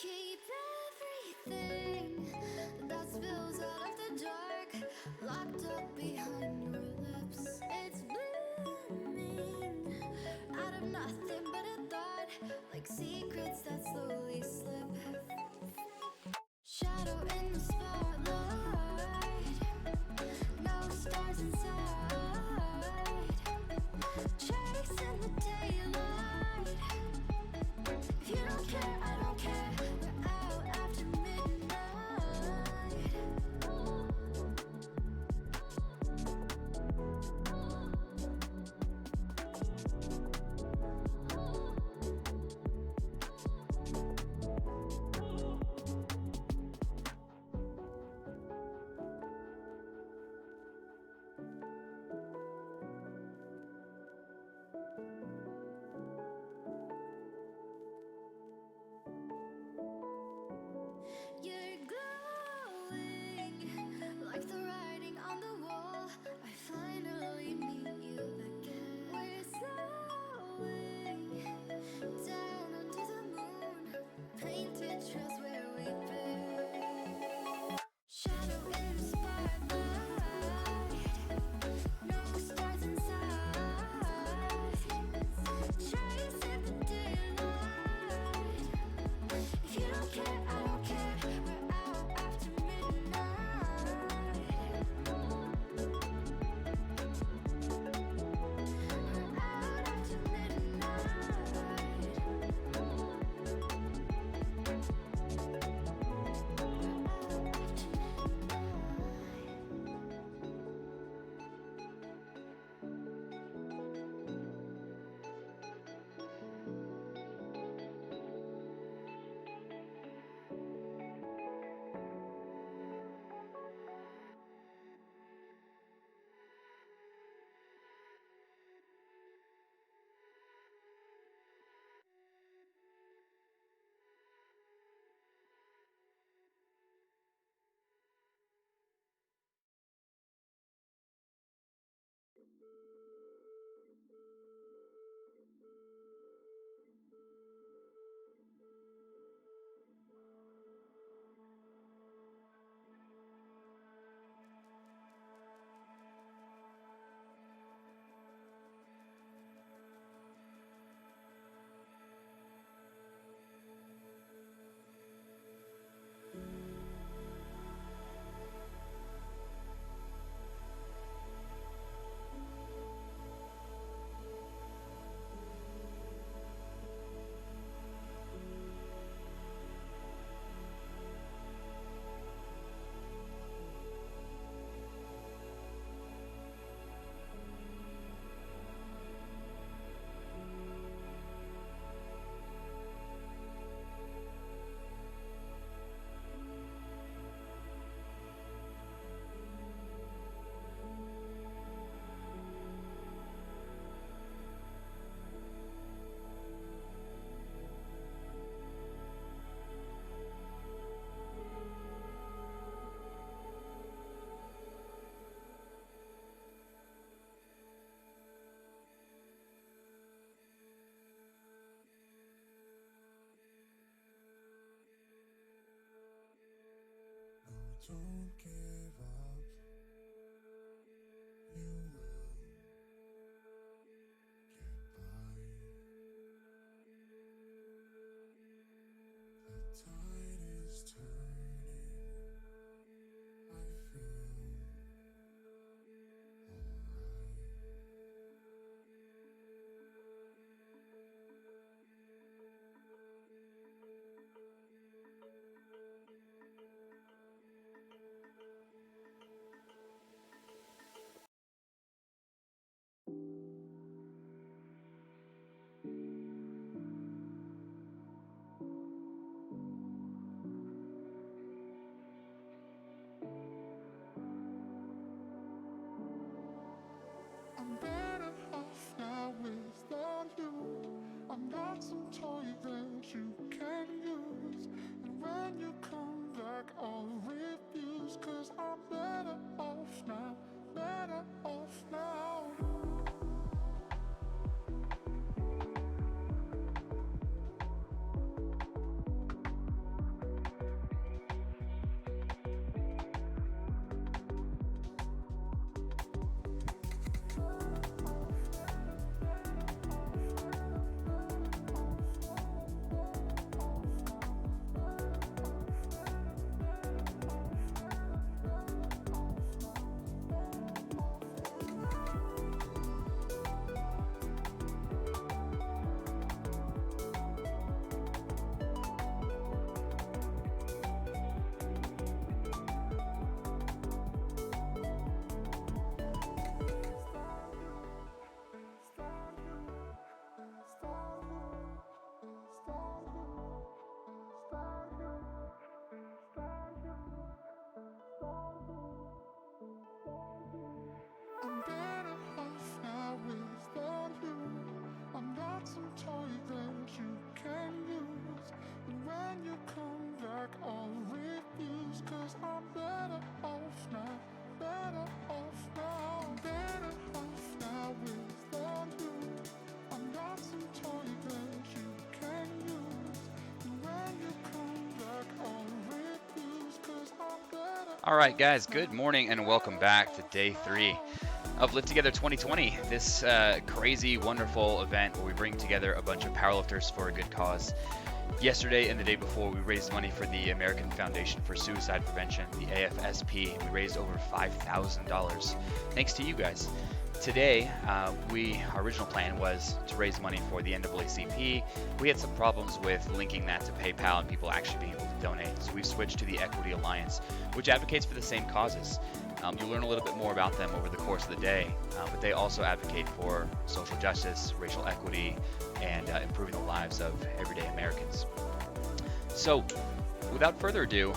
Keep everything that spills out of the dark locked up behind your lips. It's blooming out of nothing but a thought, like secrets that slowly slip. Shadow in the spotlight, no stars inside, chasing the daylight. If you don't care, I don't care. We're out after midnight. You're glowing like the writing on the wall. I finally meet you again. We're slowing down under the moon, painted trails where we've been. Shadow in the spotlight, no stars inside, chasing the daylight. If you don't care, I don't care. We're out after midnight. We're out after midnight. Don't give up, you will get by. The tide is turning, I feel I'm better off now without you. I'm not some toy that you can use. And when you come back, I'll refuse. 'Cause I'm better off now, better off now. when you come back, I'll refuse, 'cause I'm better off now, better off now, better off now without you. I'm not some toy that you can use, and when you come back, I'll refuse, 'cause I'm better. All right, guys, good morning and welcome back to day 3 of Lift Together 2020, this crazy, wonderful event where we bring together a bunch of powerlifters for a good cause. Yesterday and the day before, we raised money for the American Foundation for Suicide Prevention, the AFSP. We raised over $5,000, thanks to you guys. Today, our original plan was to raise money for the NAACP. We had some problems with linking that to PayPal and people actually being able to donate, so we've switched to the Equity Alliance, which advocates for the same causes. You'll learn a little bit more about them over the course of the day, but they also advocate for social justice, racial equity, and improving the lives of everyday Americans. So, without further ado,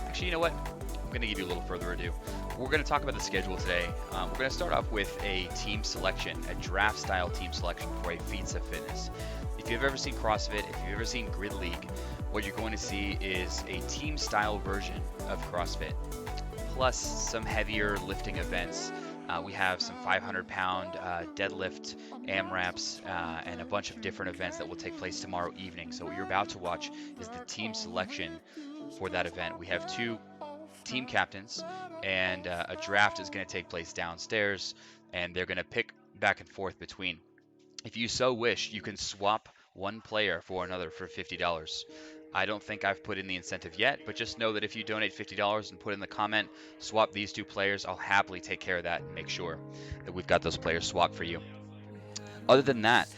actually, you know what? I'm going to give you a little further ado. We're going to talk about the schedule today. We're going to start off with a team selection, a draft-style team selection for a Feats of Fitness. If you've ever seen CrossFit, if you've ever seen Grid League, what you're going to see is a team-style version of CrossFit, plus some heavier lifting events. We have some 500-pound deadlift, AMRAPs, and a bunch of different events that will take place tomorrow evening. So what you're about to watch is the team selection for that event. We have 2 team captains, and a draft is going to take place downstairs, and they're going to pick back and forth between. If you so wish, you can swap one player for another for $50. I don't think I've put in the incentive yet, but just know that if you donate $50 and put in the comment, swap these 2 players, I'll happily take care of that and make sure that we've got those players swapped for you. Other than that,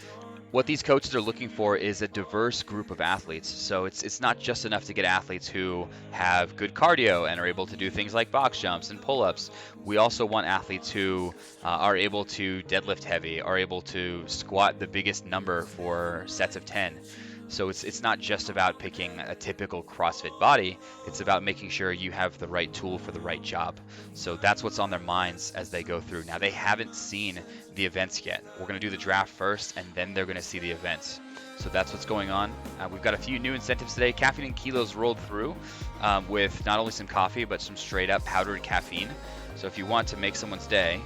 what these coaches are looking for is a diverse group of athletes. So it's not just enough to get athletes who have good cardio and are able to do things like box jumps and pull-ups. We also want athletes who are able to deadlift heavy, are able to squat the biggest number for sets of 10. So it's not just about picking a typical CrossFit body, it's about making sure you have the right tool for the right job. So that's what's on their minds as they go through. Now, they haven't seen the events yet. We're going to do the draft first, and then they're going to see the events. So that's what's going on. We've got a few new incentives today. Caffeine and Kilos rolled through with not only some coffee, but some straight up powdered caffeine. So if you want to make someone's day,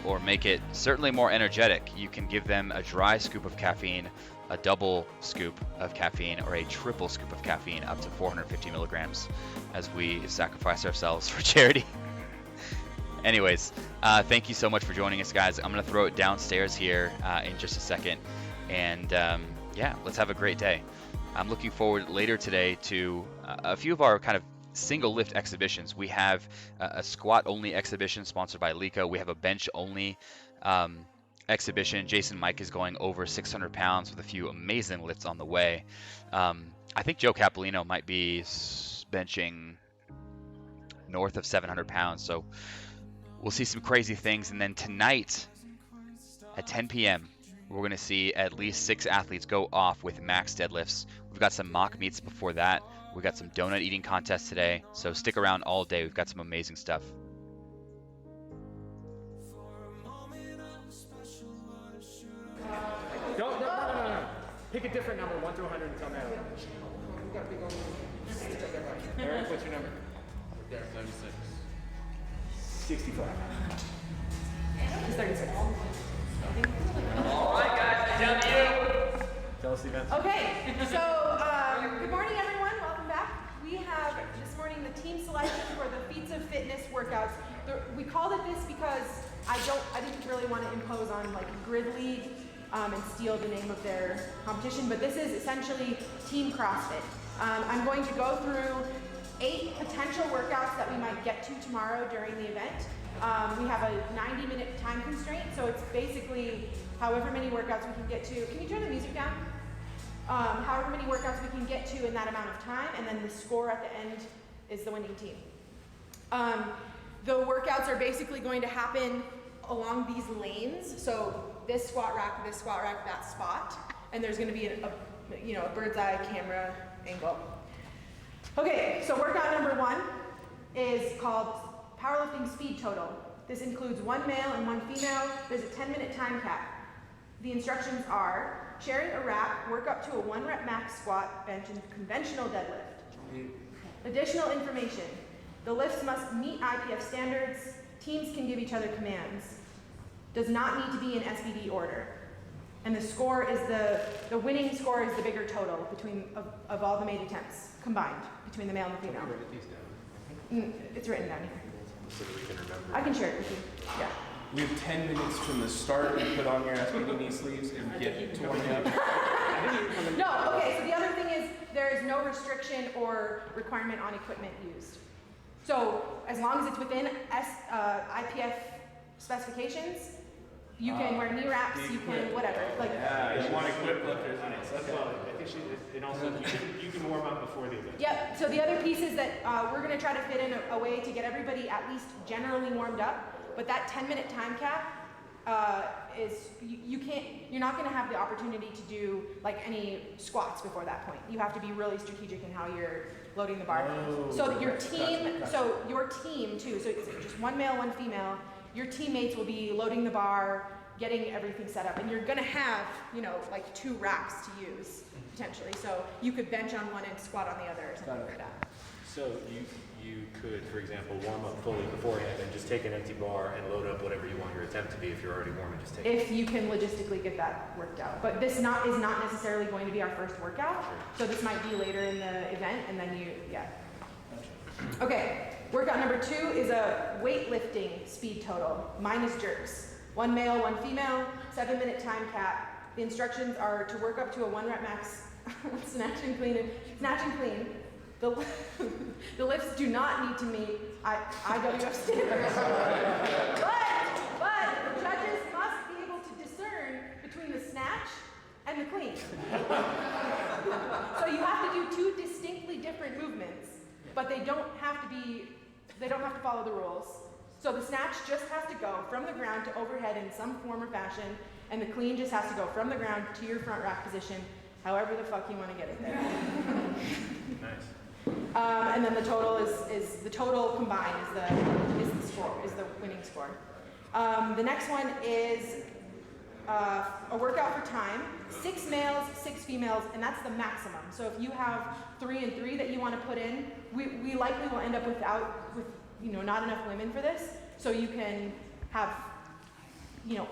or make it certainly more energetic, you can give them a dry scoop of caffeine, a double scoop of caffeine, or a triple scoop of caffeine up to 450 milligrams as we sacrifice ourselves for charity. Anyways, thank you so much for joining us, guys. I'm going to throw it downstairs here in just a second. And yeah, let's have a great day. I'm looking forward later today to a few of our kind of single lift exhibitions. We have a squat only exhibition sponsored by Lico. We have a bench only exhibition. Jason Mike is going over 600 pounds with a few amazing lifts on the way. I think Joe Capolino might be benching north of 700 pounds. So we'll see some crazy things. And then tonight at 10 p.m., we're going to see at least 6 athletes go off with max deadlifts. We've got some mock meets before that. We've got some donut eating contests today. So stick around all day. We've got some amazing stuff. No. Pick a different number, 1 through 100 and tell me. Eric, what's your number? 36. 65. It's 36. All right, guys, down to you. Tell us the events. Okay, so good morning, everyone. Welcome back. We have this morning the team selection for the Feats of Fitness workouts. We called it this because I didn't really want to impose on like Grid League and steal the name of their competition, but this is essentially Team CrossFit. I'm going to go through 8 potential workouts that we might get to tomorrow during the event. We have a 90-minute time constraint, so it's basically however many workouts we can get to. Can you turn the music down? However many workouts we can get to in that amount of time, and then the score at the end is the winning team. The workouts are basically going to happen along these lanes. So this squat rack, that spot, and there's going to be a bird's eye camera angle. Okay, so workout number 1 is called powerlifting speed total. This includes 1 male and 1 female. There's a 10-minute time cap. The instructions are sharing a rack, work up to a 1 rep max squat, bench, and conventional deadlift. Additional information. The lifts must meet IPF standards. Teams can give each other commands. Does not need to be in SBD order. And the score is the winning score is the bigger total of all the made attempts combined between the male and the female. It's written down here. So that we can remember. I can share it with you. Yeah. We have 10 minutes from the start. You put on your SBD knee sleeves and get to warm up. No, okay, so the other thing is there is no restriction or requirement on equipment used. So as long as it's within IPF specifications, you can wear knee wraps, you can whatever. Like, Yeah, you want to equip lifters. Well, I think and also you can warm up before the event. Yep, so the other piece is that we're gonna try to fit in a way to get everybody at least generally warmed up, but that 10-minute time cap is, you're not gonna have the opportunity to do like any squats before that point. You have to be really strategic in how you're loading the bar. So that your team, too, so it's just one male, one female, your teammates will be loading the bar, getting everything set up, and you're gonna have, like 2 racks to use, potentially. So you could bench on one and squat on the other or something like that. So you could, for example, warm up fully beforehand and just take an empty bar and load up whatever you want your attempt to be. If you're already warm, and just take it. If you can logistically get that worked out. But this is not necessarily going to be our first workout, so this might be later in the event, and then Okay, workout number 2 is a weightlifting speed total, minus jerks. 1 male, 1 female, 7-minute time cap. The instructions are to work up to a 1 rep max snatch and clean. The lifts do not need to meet IWF standards. but judges must be able to discern between the snatch and the clean. So you have to do 2 distinctly different movements, but they don't have to follow the rules. So the snatch just has to go from the ground to overhead in some form or fashion, and the clean just has to go from the ground to your front rack position, however the fuck you want to get it there. Nice. And then the total is the total combined is the winning score. The next one is a workout for time. 6 males, 6 females, and that's the maximum. So if you have 3 and 3 that you want to put in, we likely will end up with not enough women for this. So you can have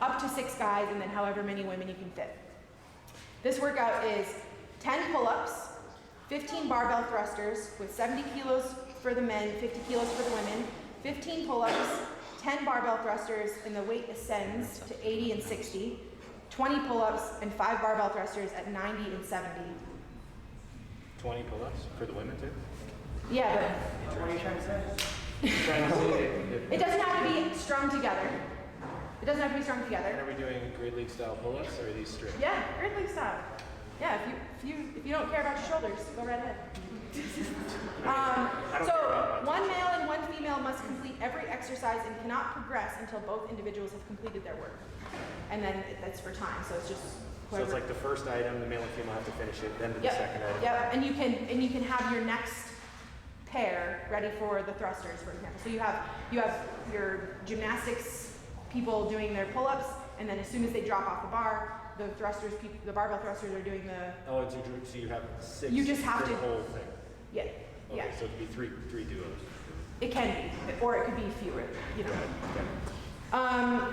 up to 6 guys and then however many women you can fit. This workout is 10 pull-ups, 15 barbell thrusters with 70 kilos for the men, 50 kilos for the women, 15 pull-ups, 10 barbell thrusters, and the weight ascends to 80 and 60, 20 pull-ups, and 5 barbell thrusters at 90 and 70. 20 pull-ups for the women too? Yeah, but what are you trying to say? It doesn't have to be strung together. It doesn't have to be strung And together. are we doing Great League style pull-ups or are these strict? Yeah, Great League style. Yeah, if you don't care about your shoulders, go right ahead. So 1 male and 1 female must complete every exercise and cannot progress until both individuals have completed their work. And then that's for time. So it's just So it's like the first item, the male and female have to finish it, then do the Yep. second item. Yep. And you can have your next pair ready for the thrusters, for example. So you have your gymnastics people doing their pull-ups, and then as soon as they drop off the bar, the barbell thrusters are doing the Oh, and so you have 6 You just have for the to- whole thing. yeah. Okay, so it could be three duos. It can be, or it could be fewer,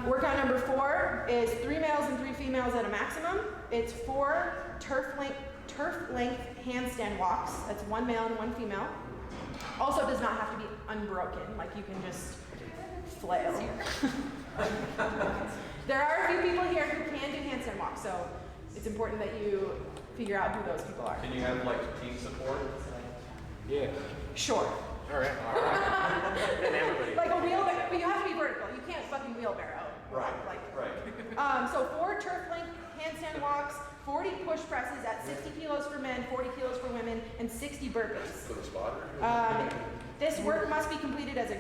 Workout number 4 is 3 males and 3 females at a maximum. It's 4 turf length handstand walks. That's 1 male and 1 female. Also does not have to be unbroken, like you can just flail. There are a few people here who can do handstand walks, so it's important that you figure out who those people are. Can you have team support? Yeah. Sure. All right. Then everybody. Like a wheelbarrow, but you have to be vertical. You can't fucking wheelbarrow. Right. So 4 turf length handstand walks, 40 push presses at 60 kilos for men, 40 kilos for women, and 60 burpees. For the spotter? This work must be completed as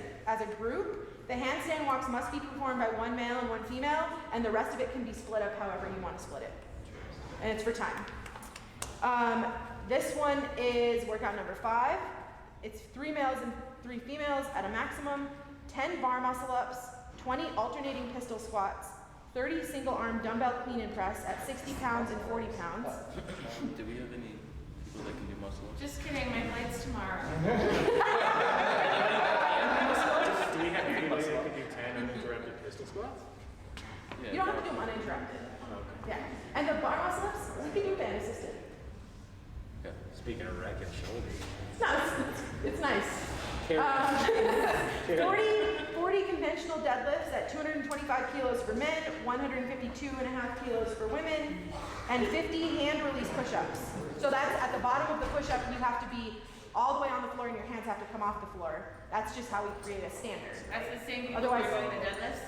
a group. The handstand walks must be performed by 1 male and 1 female, and the rest of it can be split up however you want to split it. And it's for time. This one is workout number 5. It's 3 males and 3 females at a maximum, 10 bar muscle ups, 20 alternating pistol squats, 30 single arm dumbbell clean and press at 60 pounds and 40 pounds. Do we have any people that can do muscle ups? Just kidding, my flight's tomorrow. Do we have anybody that can do 10 uninterrupted pistol squats? Yeah. You don't have to do them uninterrupted. Yeah. And the bar muscle ups, we can do band assisted. Yeah. Speaking of rack and shoulders. No, it's nice. 40 conventional deadlifts at 225 kilos for men, 152.5 kilos for women, and 50 hand release push-ups. So that's at the bottom of the push-up, you have to be all the way on the floor and your hands have to come off the floor. That's just how we create a standard. That's the same people Otherwise- who are doing the deadlifts?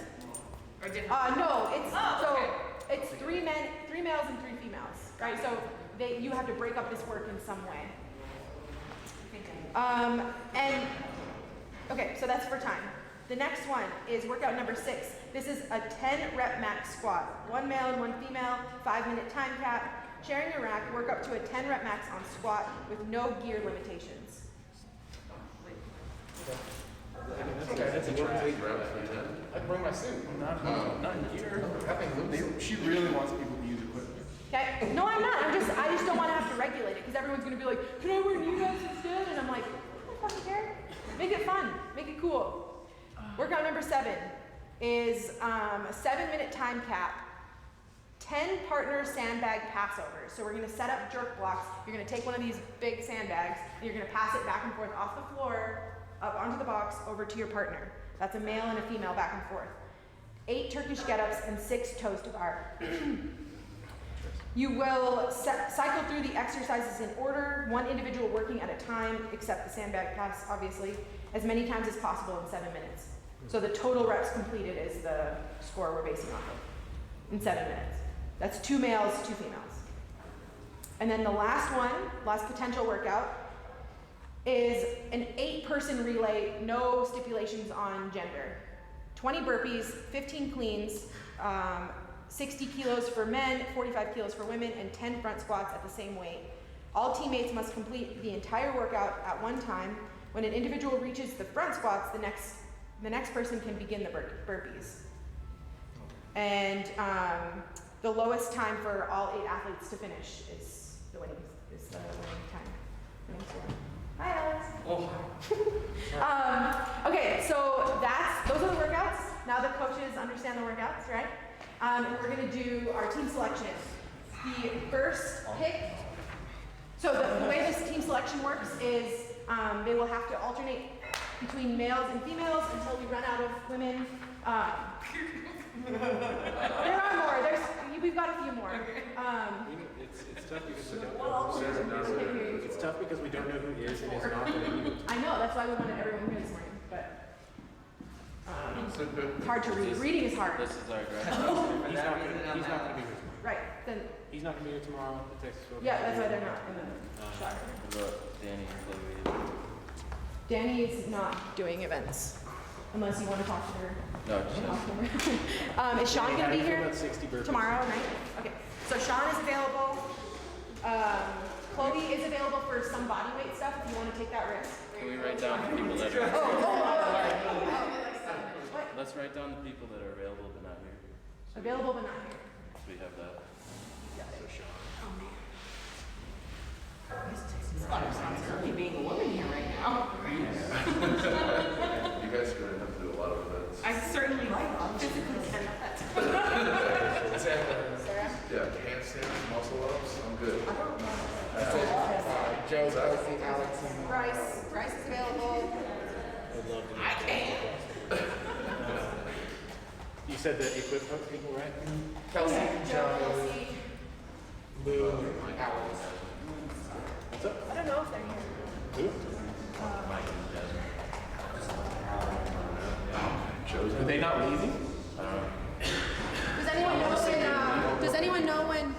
Or different? No, it's okay. it's 3 males and 3 females, right? So you have to break up this work in some way. Okay, so that's for time. The next one is workout number 6. This is a 10 rep max squat. 1 male and 1 female, 5-minute time cap. Sharing a rack, work up to a 10 rep max on squat with no gear limitations. That's a trap. I can bring my suit. Not in here. She really wants people to use equipment. Okay? No, I'm not. I just don't want to have to regulate it because everyone's going to be like, can I wear knee pads instead? And I'm like, I don't fucking care. Make it fun. Make it cool. Workout number 7 is a 7-minute time cap. 10 partner sandbag passovers. So we're going to set up jerk blocks. You're going to take one of these big sandbags and you're going to pass it back and forth off the floor, up onto the box, over to your partner. That's a male and a female back and forth. 8 Turkish get-ups and 6 toes to bar. You will cycle through the exercises in order, one individual working at a time, except the sandbag pass, obviously, as many times as possible in 7 minutes. So the total reps completed is the score we're basing off of in 7 minutes. That's 2 males, 2 females. And then the last potential workout, is an 8-person relay, no stipulations on gender. 20 burpees, 15 cleans, 60 kilos for men, 45 kilos for women, and 10 front squats at the same weight. All teammates must complete the entire workout at one time. When an individual reaches the front squats, the next person can begin the burpees. And the lowest time for all 8 athletes to finish is the winning time. Winning score. Hi, Alex. Okay, so those are the workouts. Now the coaches understand the workouts, right? And we're going to do our team selection. The first pick. So the way this team selection works is they will have to alternate between males and females until we run out of women. There are more. We've got a few more. It's tough because we don't know who is and is not going to use. I know, that's why we wanted everyone here this morning, but it's hard to read. Reading is hard. This is our graph. He's not going to be here tomorrow. Right, then, He's not going to be here tomorrow. The Texas Road. yeah, that's why they're not in the shot. What about Danny and Chloe? Danny is not doing events, unless you want to talk to her. No, just Is Sean going to be here About 60 burpees. tomorrow night? Okay, so Sean is available. Chloe is available for some body weight stuff if you want to take that risk. can we write down the people that are? What? Let's write down the people that are available but not here. Available but not here. So we have that. Being a woman here right now. You guys are gonna have to do a lot of events. I certainly physically cannot. Yeah, handstands, muscle ups, I'm good. Joe, Darcy, Alex, and Bryce is available. I'd love to. I can't. You said the equipment people, right? Kelsey, Joe, Joe, Kelsey. Lou, Alex. What's up? I don't know if they're here. Who? Are they not leaving? Does anyone know when?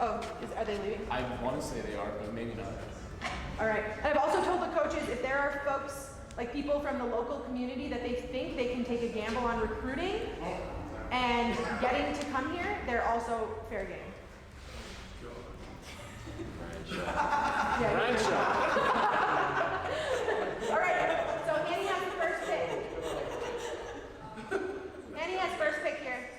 Oh, are they leaving? I want to say they are, but maybe not. All right. And I've also told the coaches if there are folks, like people from the local community that they think they can take a gamble on recruiting and getting to come here, they're also fair game. Ryan Shaw. All right. So Annie has the first pick. Annie has first pick here.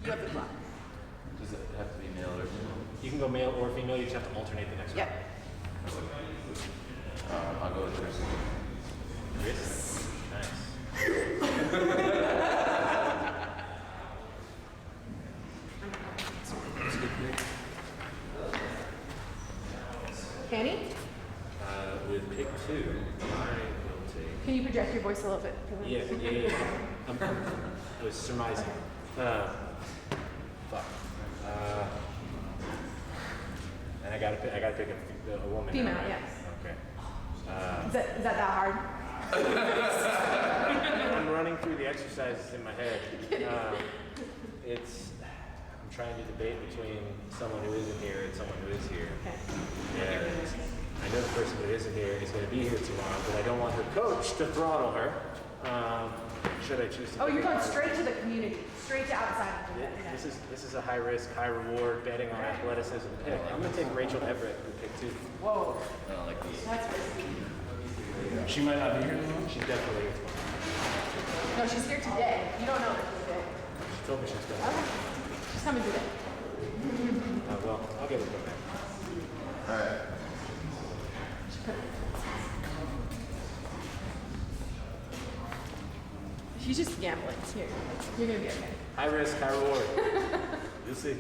You have the clock. Does it have to be male or female? You can go male or female, you just have to alternate the next Yep. round. I'll go with Chris. Chris? Nice. Kenny, With pick 2, I will take. can you project your voice a little bit? For them? Yeah. I was surmising. Fuck. And I gotta pick a woman. Female, now, right? yes. Okay. Is that hard? I'm running through the exercises in my head. I'm trying to debate between someone who isn't here and someone who is here. Okay. And I know the person who isn't here is going to be here tomorrow, but I don't want her coach to throttle her. Should I choose to? Oh, pick you're a going guard? straight to the community, straight to outside. Of the event. This is a high risk, high reward betting on athleticism pick. I'm going to take Rachel Everett with pick 2. Whoa, I don't like these. that's risky. She might not be here tomorrow. She's definitely here tomorrow. No, she's here today. You don't know her today. She told me she's coming. Okay. She's coming today. Well, I'll get her back. All right. She's just gambling. Here, you're gonna be okay. High risk, high reward. You'll see.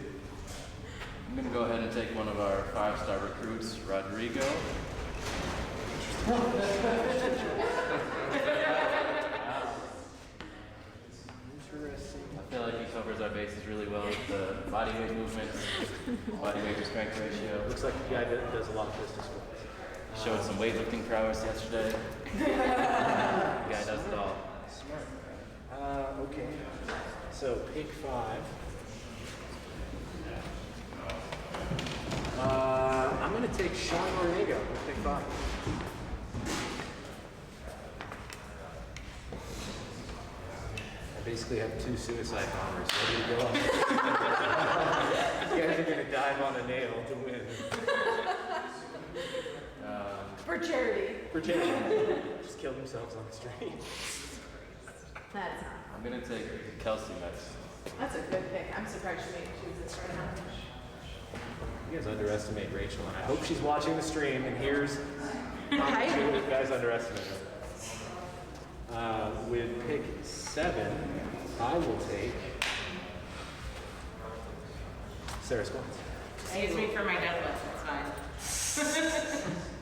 I'm going to go ahead and take one of our 5-star recruits, Rodrigo. Interesting. I feel like he covers our bases really well with the body weight movements, body weight to strength ratio. Looks like the guy that does a lot of business with us. Showed some weightlifting prowess yesterday. The guy does it all. Smart. Okay. So pick 5. I'm going to take Sean Ortega with pick 5. I basically have 2 suicide bombers ready to go. These guys are going to dive on a nail to win. For charity. For charity. Just kill themselves on the street. That's not. I'm going to take Kelsey next. That's a good pick. I'm surprised she made choose this right now. You guys underestimate Rachel, and I hope she's watching the stream and hears how much Hi. you guys underestimate her. With pick 7, I will take Sarah Squats. Excuse me for my deadlift, it's fine.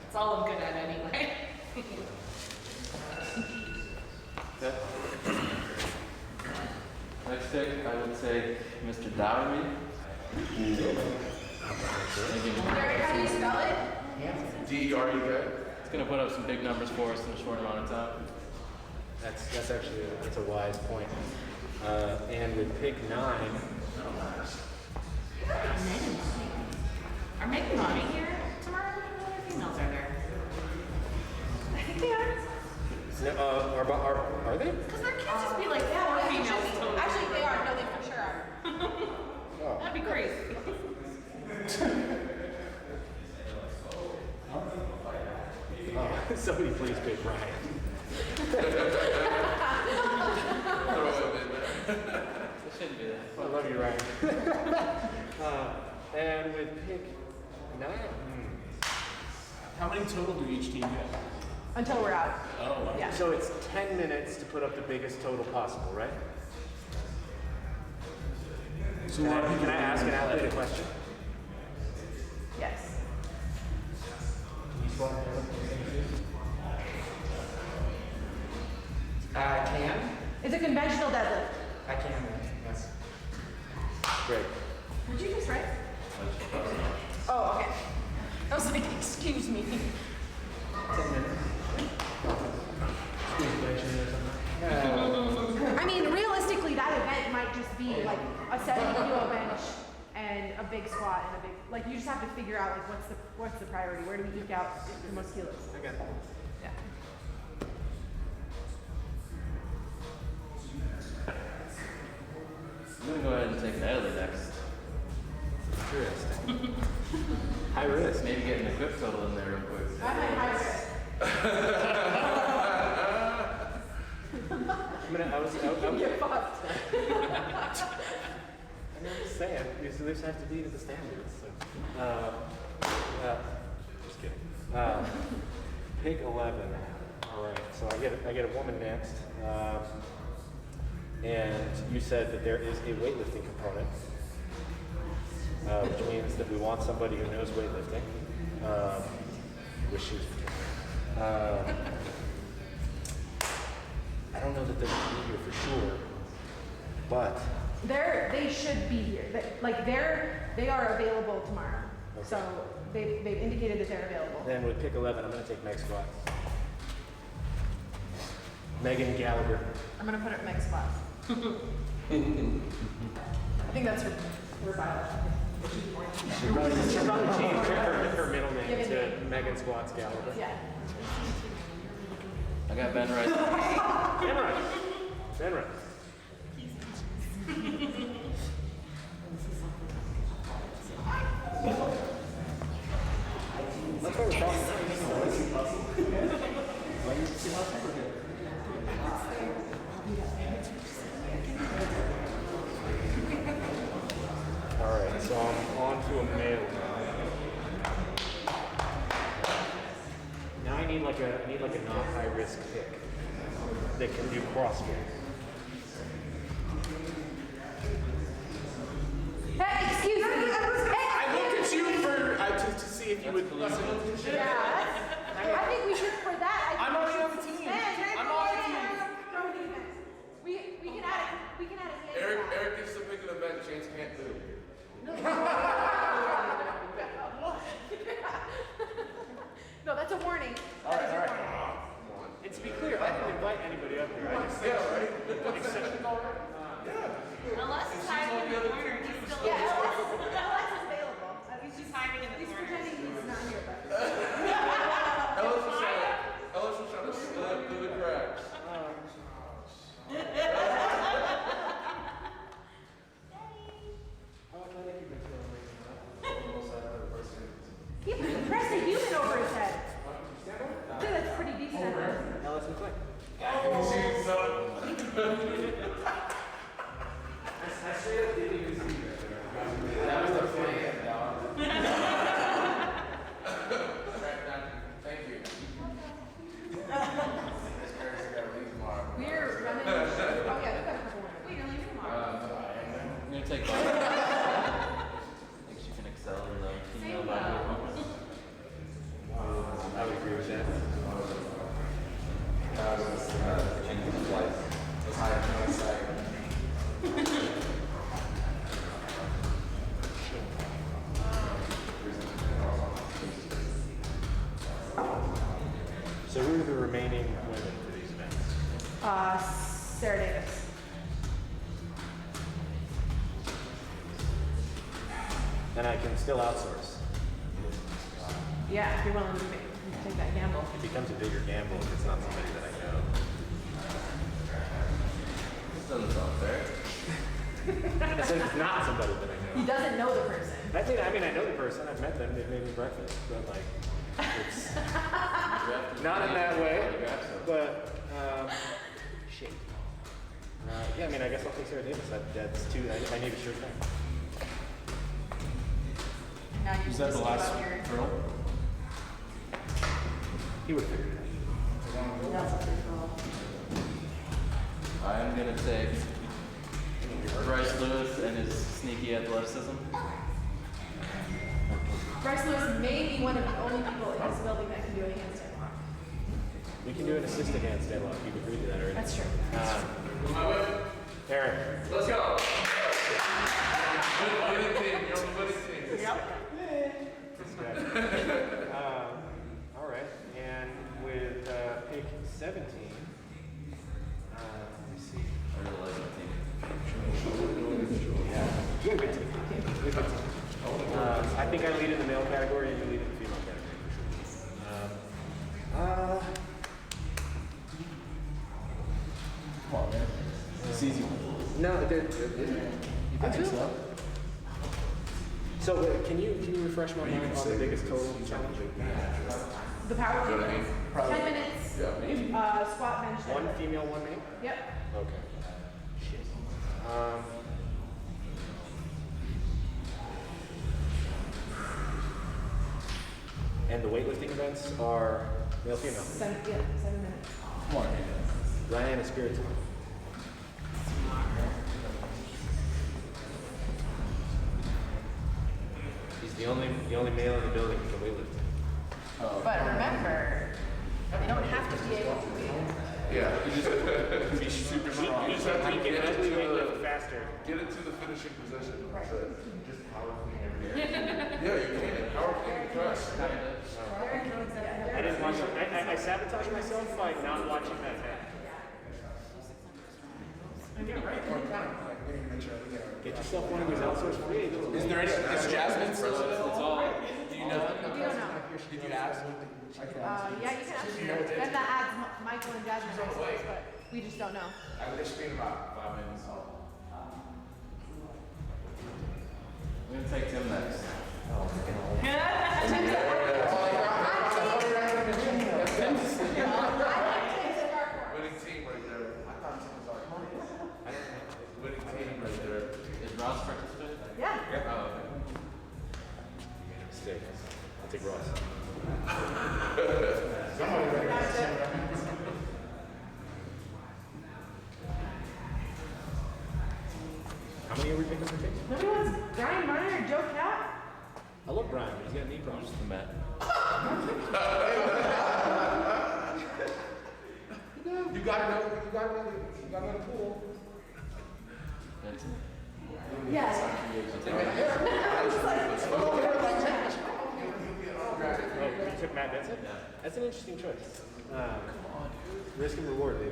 It's all I'm good at anyway. Okay. Next pick, I would take Mr. Dowerby. Derek, how do you spell it? D-E-R-E-K. He's going to put up some big numbers for us in a short amount of time. That's actually that's a wise point. And with pick 9, Are Meg and Mommy here tomorrow? What other females are there? I think they are. are they? Because there can't just be like 4 females total. Actually, they are. No, they for sure are. That'd be crazy. Somebody please pick Ryan. It shouldn't be that. I love you, Ryan. And with pick 9, How many total do each team get? Until we're out. Oh, wow. Yeah. so it's 10 minutes to put up the biggest total possible, right? So Can I ask an athlete a question? Yes. I can. It's a conventional deadlift. I can. Yes. Great. Did you just write? Oh, okay. I was like, excuse me. 10 minutes. I mean, realistically, that event might just be like a 70-kilo bench and a big squat and a big, like you just have to figure out like what's the priority? Where do we eke out the most kilos? I got it. Yeah. I'm going to go ahead and take Natalie next. Interesting. High risk. Maybe get an equip total in there real quick. I'm at high risk. I was Get fucked. I'm I'm just saying, these have to be to the standards. So. Just kidding. Pig 11. All right, so I get a woman next. And you said that there is a weightlifting component, which means that we want somebody who knows weightlifting. Wish she was. I don't know that they're going to be here for sure, but They should be here. They are available tomorrow. Okay. So they've indicated that they're available. then with pick 11, I'm going to take Meg Squat. Megan Gallagher. I'm gonna put it in Meg's spot. I think that's her biology. She'll probably change her middle name to Megan Squats Gallagher. Yeah. I got Ben Rice. Ben Rice. Ben Rice. That's what we're talking All right, so I'm on to a male now. I need like a not high risk pick that can do CrossFit. Hey, excuse me. I looked at you to see if you would listen. Yeah, I think we should for that. I'm already on the team. I'm on the team. We can add it. Eric gets to pick an event Chance can't do. No, that's a warning. All right. And to be clear, I didn't invite anybody up here. I just said, Unless he's hiding in the corner, he's still Yeah, Alex is available. He's just hiding in the He's corner. pretending he's not here, but. Ellis was trying to slip through the cracks. He pressed a human over his head. I think that's pretty decent. Ellis McClain. That was the funniest, dog. Thank you. We're running. Oh yeah, we've got a couple more. Wait, you're leaving tomorrow. I'm gonna take Bob. I think she can excel in the female body movement. I would agree with that. So who are the remaining women for these events? Sarah Davis. And I can still outsource. Yeah, if you're willing to take that gamble. It becomes a bigger gamble if it's not somebody that I know. This doesn't sound fair. I said it's not somebody that I He know. doesn't know the person. I mean, I know the person. I've met them. They've made me breakfast. But like, it's not in that way. But shit. Yeah, I mean, I guess I'll take Sarah Davis. That's two. I need a sure thing. Now you're Is that the just last about your- girl? He would figure it That's a good call. I'm gonna take Bryce Lewis and his sneaky athleticism. Bryce Lewis may be one of the only people in this building that can do a handstand walk. out. We can do an assisted handstand walk. You've agreed to that already. That's true. Aaron. Let's go. Winning team. You're on the winning team. All right, and with pick 17, let me see. I really like that team. Yeah, you're a good team. You're a good team. I think I lead in the male category, and you lead in the female category. Come on, man. It's easy. No, I think so. so can you refresh my mind on the biggest total challenge? The power movement. 10 minutes. Squat, bench. One female, one male? Yep. Okay. Shit. And the weightlifting events are male, female. 7 minutes. Come on. Ryan is spirited. He's the only male in the building who can weightlift. But remember, they don't have to be able to be. Yeah. You just be super strong. You just have to get it to weightlift faster. Get it to the finishing position. Right. So just power clean every day. Yeah, you can. Power clean press. I didn't watch it. I sabotaged myself by not watching that match. Get yourself one of these outsourced free agents. Is there any? Is Jasmine still available? Do you know? We don't know. Did you ask? Yeah, you can ask. Then that adds Michael and Jasmine next to us, but we just don't know. I would just spend about 5 minutes. We're gonna take Tim next. Winning team right there. Winning team right there. Is Ross participating? Yeah. Oh, okay. Mistake. I'll take Ross. How many are we picking for teams? Nobody wants Brian Miner or Joe Cat? I love Brian, but he's got knee problems. Just the Met. You gotta know the pool. That's Yes. Oh, you took Matt Benson? Yeah. That's an interesting choice. Risk and reward, baby.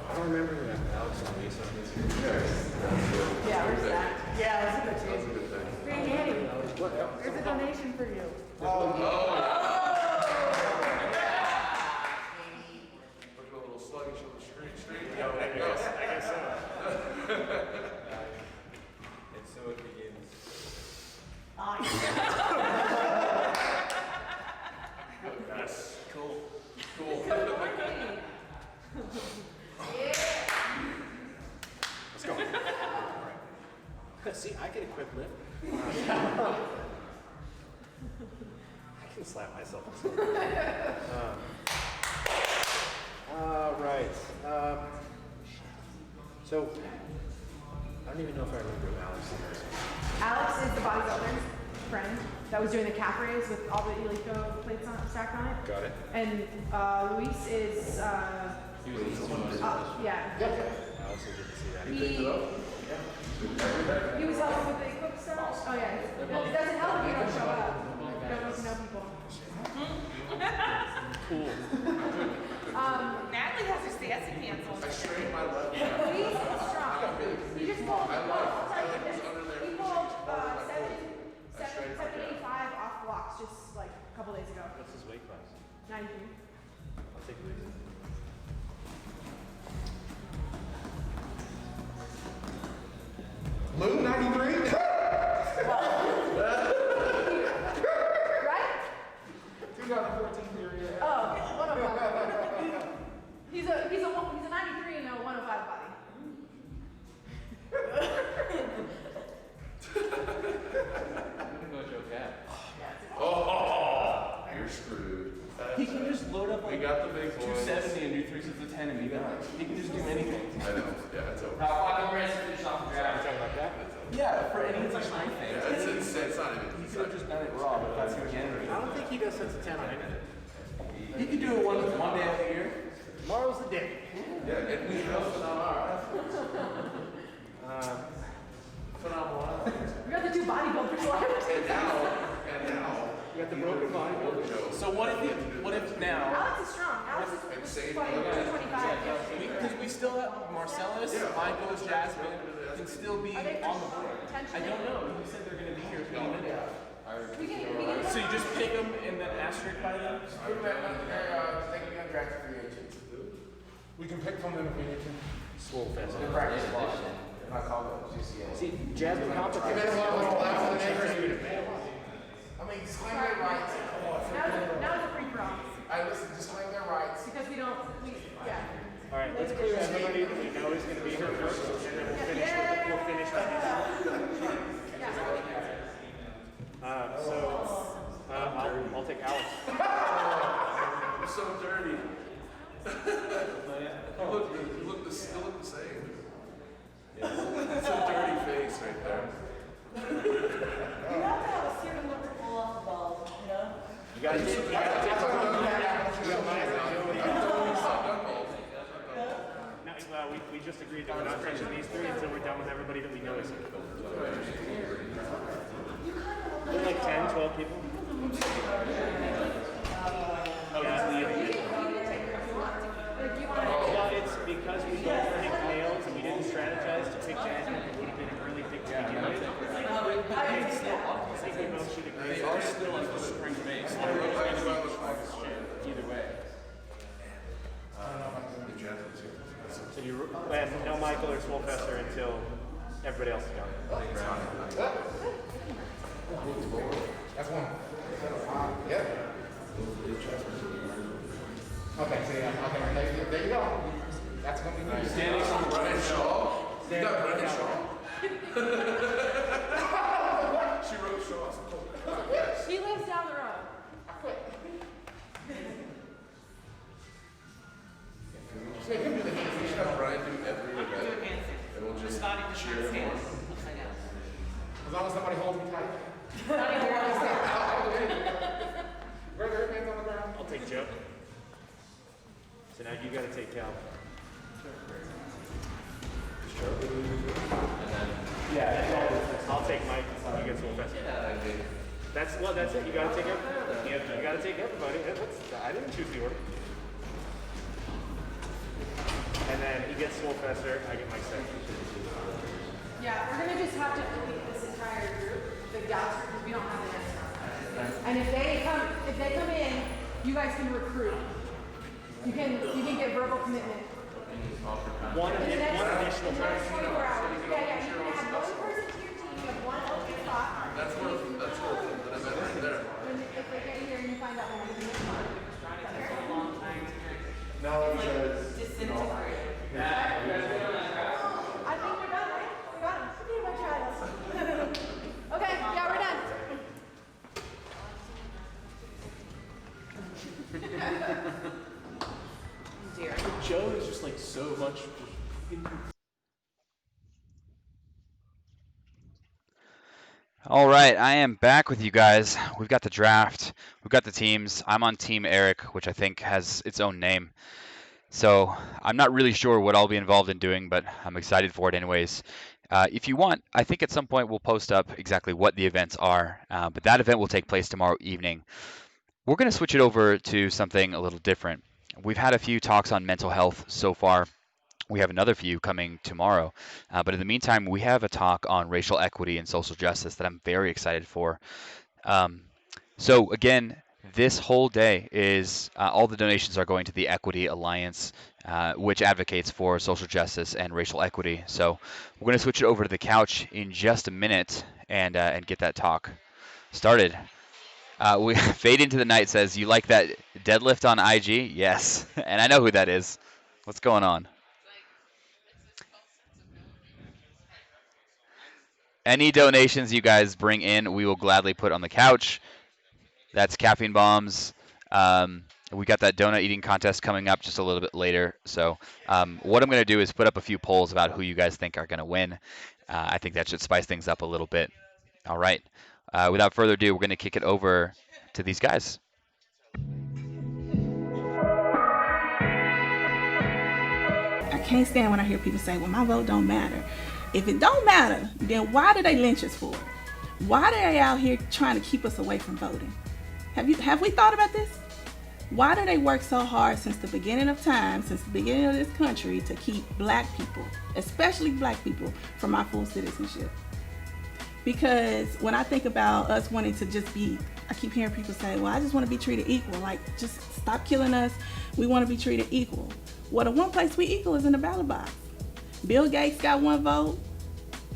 I don't remember that Alex on me, so Yeah, where's that? Yeah, that's a good That's a team. good thing. Hey, Danny, here's a donation for you. Looking a little sluggish on the street. I guess so. And so it begins. Yes. Cool. Let's go. See, I can equip lift. I can slap myself. All right. So, I don't even know if I remember who Alex is. Alex is the bodybuilder's friend that was doing the calf raise with all the Eleiko plates stacked on it. Got it. And Luis is, He was the one. yeah. Alex will get to see that. He was helping with the equip stuff. Oh yeah. It doesn't help if you don't show up. You don't get to know people. Cool. Natalie has her dancing pants on. I strained my left calf. Luis is strong. He just pulled, I'll tell you this, he pulled 785 off blocks just like a couple days ago. What's his weight class? 93. I'll take Luis. Lou 93? Right? 2014 period. Oh, 105. He's a 93 and a 105 body. I'm gonna go Joe Cat. Oh, you're screwed. He can just load up We like got the big boys. 270 and do 3 sets of 10 and be done. He can just do anything. I know. Yeah, it's over. Yeah, for any strength thing. Yeah, it's insane. It's not even. He could have just done it raw, but that's again. I don't think he does sets of 10 on anything. He could do it one day of the year. Tomorrow's the day. Yeah, and we know phenomenal. Phenomenal. We got the two bodybuilders left. And now, You got the broken body. So what if now? Alex is strong. Alex is Insane. 225. Because we still have Marcellus, Michael, Jasmine can still be Are they on the board. potentially? I don't know. You said they're going to be here any minute. We can So you just pick them and then asterisk by them? we can pick from them if we need to. Swole fest. See, See, Jasmine complicated. I mean, disclaim their rights. Now it's a free for all. I listen, disclaim their rights. Because we, yeah. All right, let's clear everybody that we know is going to be here first, and then we'll finish. We'll finish. I'll take Alex. I'm so dirty. You look the same. Yeah. It's a dirty face right there. You have to have a certain look to pull off the ball, you know? You gotta take we just agreed that we're not touching these three until we're done with everybody that we know is here. Like 10, 12 people. Oh, he's leaving. Well, it's because we both picked males and we didn't strategize to pick Jasmine. It would have been a really thick game. I think we both should agree. They are still in the spring base. Either way. So you and no Michael or Swolfester until everybody else is gone. That's one. Yeah. Okay, so yeah, okay, there you go. That's gonna be nice. Standing on Brian Shaw. You got Brian Shaw. She wrote Shaw. She lives down the road. I quit. So you can do the hands. We should have Brian do every event. And we'll just Starting to cheer him stand on. upside down. As long as somebody holds me tight. Where are their hands on the ground? I'll take Joe. So now you gotta take Cal. Yeah, that's all. I'll take Mike. You get Swolfester. That's it. You gotta take everybody. You gotta take everybody. I didn't choose the order. And then he gets Swolfester. I get Mike second. Yeah, we're gonna just have to delete this entire group, the gals group, because we don't have the next round. And if they come in, you guys can recruit. You can get verbal commitment. One In the next additional 24 time. hours. Yeah, you can add one person to your team, you have one open spot. That's worth it. That's worth it. But I meant right there. And if they get here and you find out when you can make one. No, because Disintegrate. I think we're done, right? We got it. Okay, my trials. Okay, yeah, we're done. Dear. Joe is just like so much. All right, I am back with you guys. We've got the draft. We've got the teams. I'm on Team Eric, which I think has its own name. So I'm not really sure what I'll be involved in doing, but I'm excited for it anyways. If you want, I think at some point we'll post up exactly what the events are, but that event will take place tomorrow evening. We're going to switch it over to something a little different. We've had a few talks on mental health so far. We have another few coming tomorrow. But in the meantime, we have a talk on racial equity and social justice that I'm very excited for. So again, this whole day is all the donations are going to the Equity Alliance, which advocates for social justice and racial equity. So we're going to switch it over to the couch in just a minute and get that talk started. We Fade Into the Night says, you like that deadlift on IG? Yes. And I know who that is. What's going on? Any donations you guys bring in, we will gladly put on the couch. That's Caffeine Bombs. We got that donut eating contest coming up just a little bit later. So what I'm going to do is put up a few polls about who you guys think are going to win. I think that should spice things up a little bit. All right. Without further ado, we're going to kick it over to these guys. I can't stand when I hear people say, well, my vote don't matter. If it don't matter, then why do they lynch us for it? Why are they out here trying to keep us away from voting? Have we thought about this? Why do they work so hard since the beginning of time, since the beginning of this country, to keep black people, especially black people, from our full citizenship? Because when I think about us wanting to just be, I keep hearing people say, well, I just want to be treated equal. Like, just stop killing us. We want to be treated equal. Well, the one place we equal is in the ballot box. Bill Gates got one vote,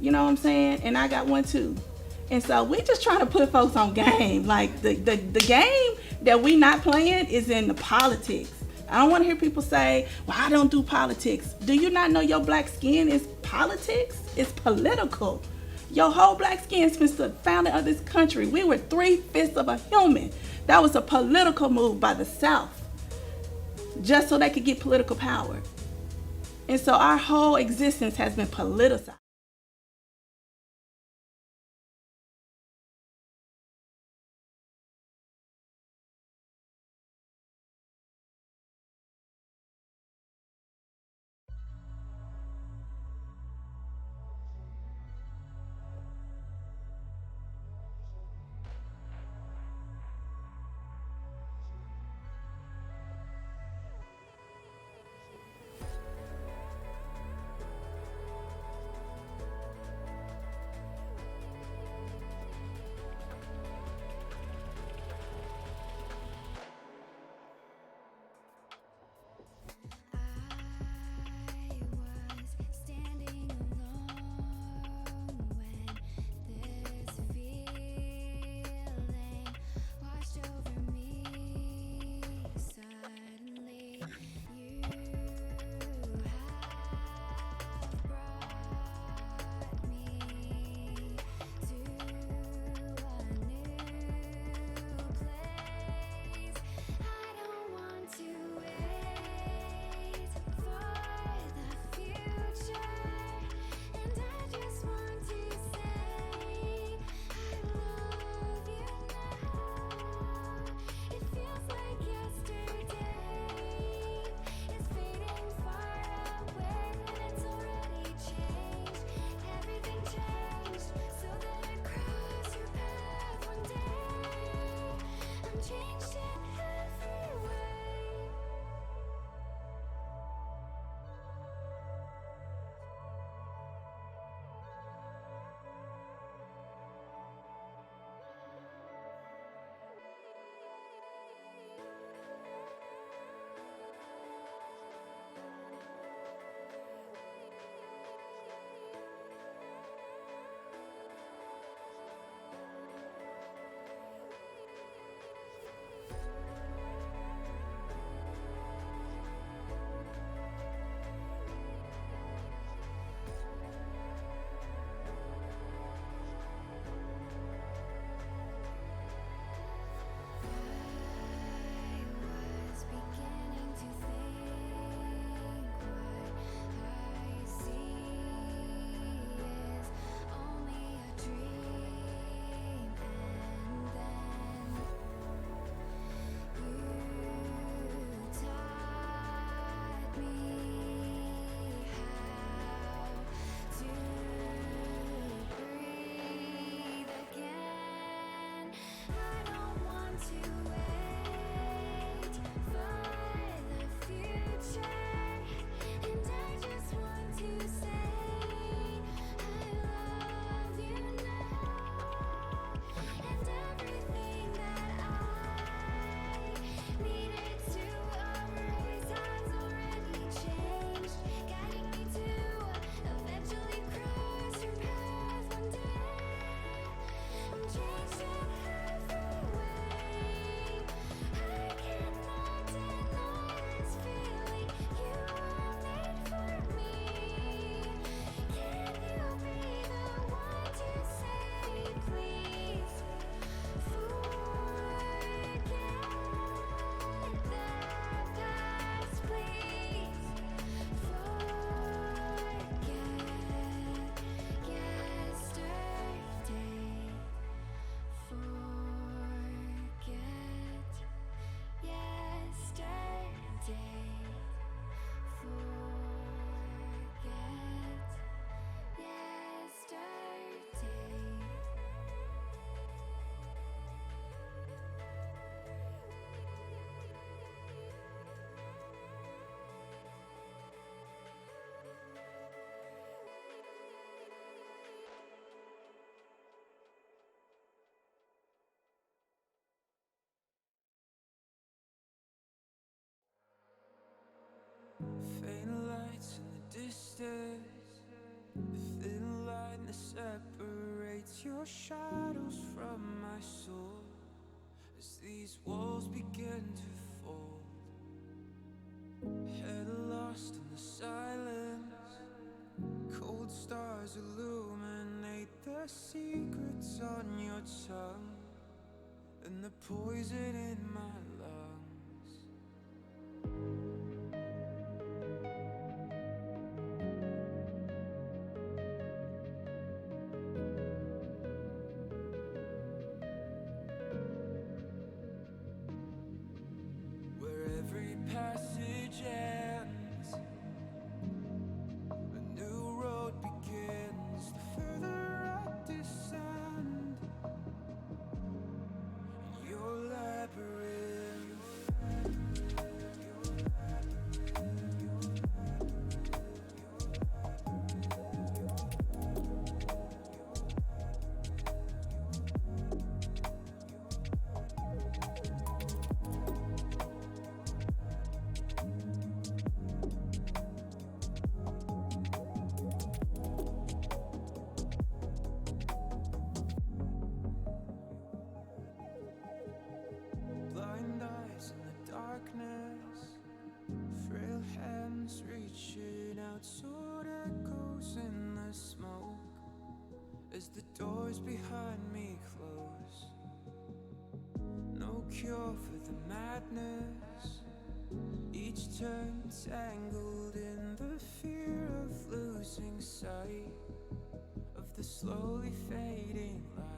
you know what I'm saying? And I got one too. And so we just trying to put folks on game. Like the game that we not playing is in the politics. I don't want to hear people say, well, I don't do politics. Do you not know your black skin is politics? It's political. Your whole black skin since the founding of this country. We were 3/5 of a human. That was a political move by the South, just so they could get political power. And so our whole existence has been politicized. Faint lights in the distance, the thin line that separates your shadows from my soul. As these walls begin to fall, head lost in the silence, cold stars illuminate the my secrets on your tongue and the poison in my lungs. Where every passage ends, a new road begins. The further I descend, your labyrinth. Blind eyes in the darkness, frail hands reaching out, sword echoes in the smoke as the doors behind me close. No cure for the madness, each turn tangled in the fear of losing sight of the slowly fading light.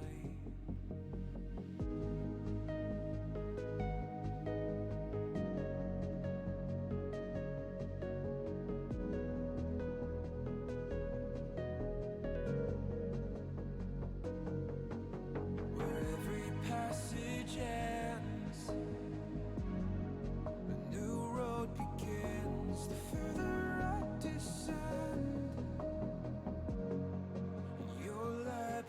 Where every passage ends, a new road begins. The further I descend, your labyrinth.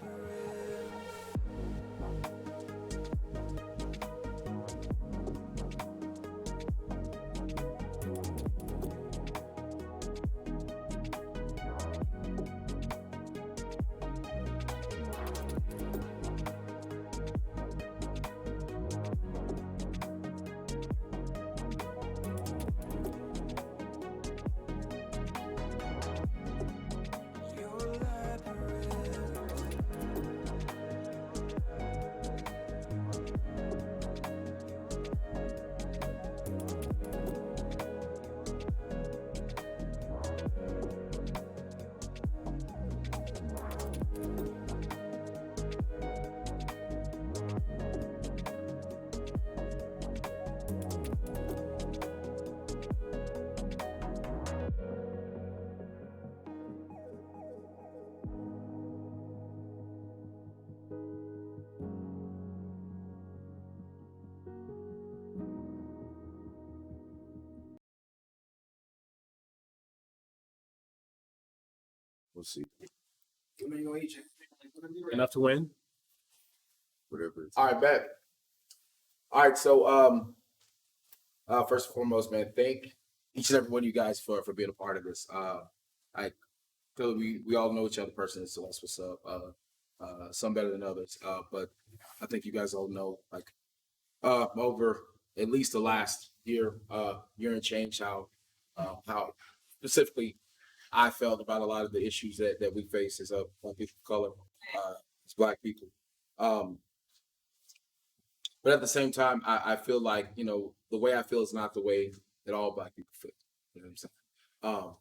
Your labyrinth. We'll see. Enough to win? Whatever it's. All right, bet. All right, so first and foremost, man, thank each and every one of you guys for being a part of this. I feel we all know each other personally, so that's what's up. Some better than others, but I think you guys all know, like, over at least the last year and change, how specifically I felt about a lot of the issues that we face as people of color, as Black people. But at the same time, I feel like, the way I feel is not the way that all Black people feel. You know what I'm saying?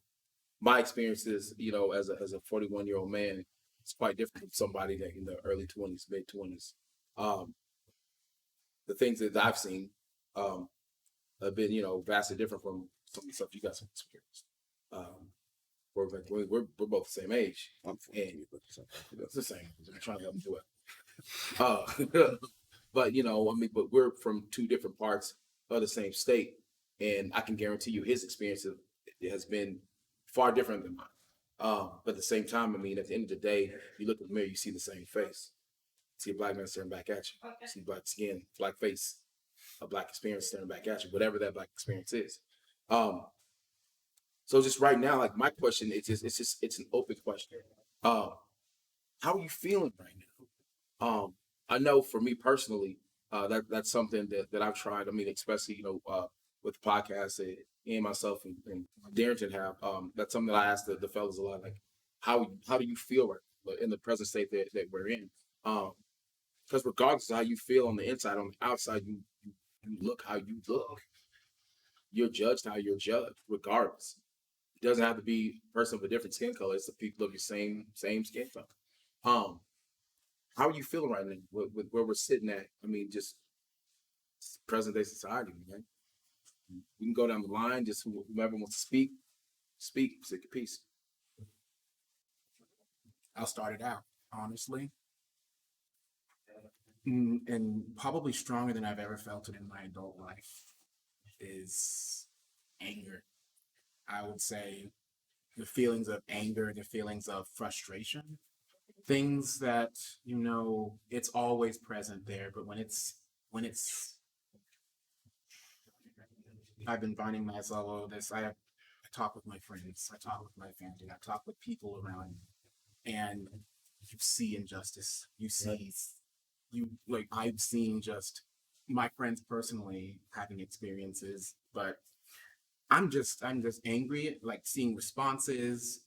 My experiences, as a 41-year-old man, it's quite different from somebody that in the early 20s, mid 20s. The things that I've seen have been, vastly different from some of the stuff you guys have experienced. We're both the same age. I'm And it's the same. I'm trying to help them do it. But but we're from two different parts of the same state, and I can guarantee you his experience has been far different than mine. But at the same time, at the end of the day, you look in the mirror, you see the same face. You see a Black man staring back at you. You see Black skin, Black face, a Black experience staring back at you, whatever that Black experience is. So just right now, like, my question is it's an open question. How are you feeling right now? I know for me personally, that's something that I've tried. Especially with the podcast that Ian, myself, and Darrington have. That's something that I ask the fellas a lot. Like, how do you feel right in the present state that we're in. Because regardless of how you feel on the inside, on the outside, you look how you look. You're judged how you're judged, regardless. It doesn't have to be a person of a different skin color. It's the people of your same skin tone. How are you feeling right now with where we're sitting at? I mean, just present day society, man. We can go down the line. Just whoever wants to speak, say your piece. I'll start it out, honestly. And probably stronger than I've ever felt it in my adult life is anger. I would say the feelings of anger, the feelings of frustration, things that, you know, it's always present there, but when it's, I've been finding myself over this. I talk with my friends, I talk with my family, I talk with people around me, and you see injustice. You see, I've seen just my friends personally having experiences, but I'm just angry, like seeing responses.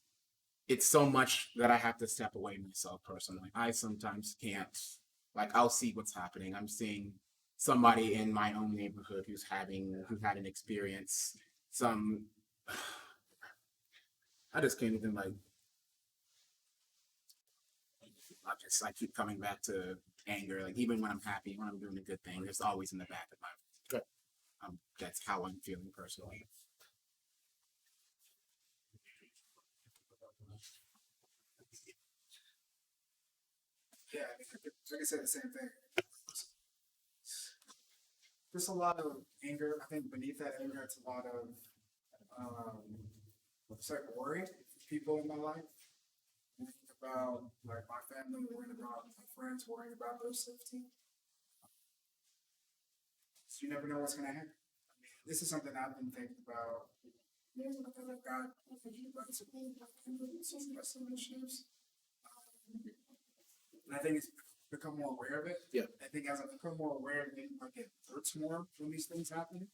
It's so much that I have to step away myself personally. I sometimes can't, like, I'll see what's happening. I'm seeing somebody in my own neighborhood who had an experience. I just can't even, like, I keep coming back to anger. Like, even when I'm happy, when I'm doing a good thing, it's always in the back of my mind. That's how I'm feeling personally. Yeah, I could say the same thing. There's a lot of anger. I think beneath that anger, it's a lot of worry for people in my life. I think about like my family, worrying about my friends, worrying about their safety. So you never know what's gonna happen. I mean, this is something I've been thinking about. Because I've got some issues. And I think it's become more aware of it. Yeah. I think as I become more aware of it, like it hurts more when these things happen.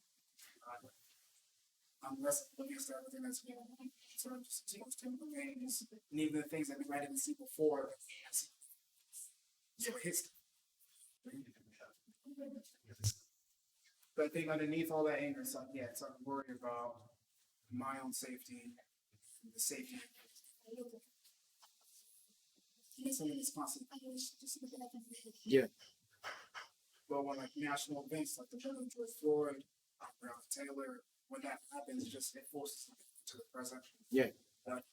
I'm less against everything that's going on. So I'm just exposed to the things, and even the things that we might even see before. So it hits. But I think underneath all that anger, so yeah, it's like worry about my own safety, the safety. Yeah. But when like national events like the murder of George Floyd, Breonna Taylor, when that happens, it forces to the present. Yeah. But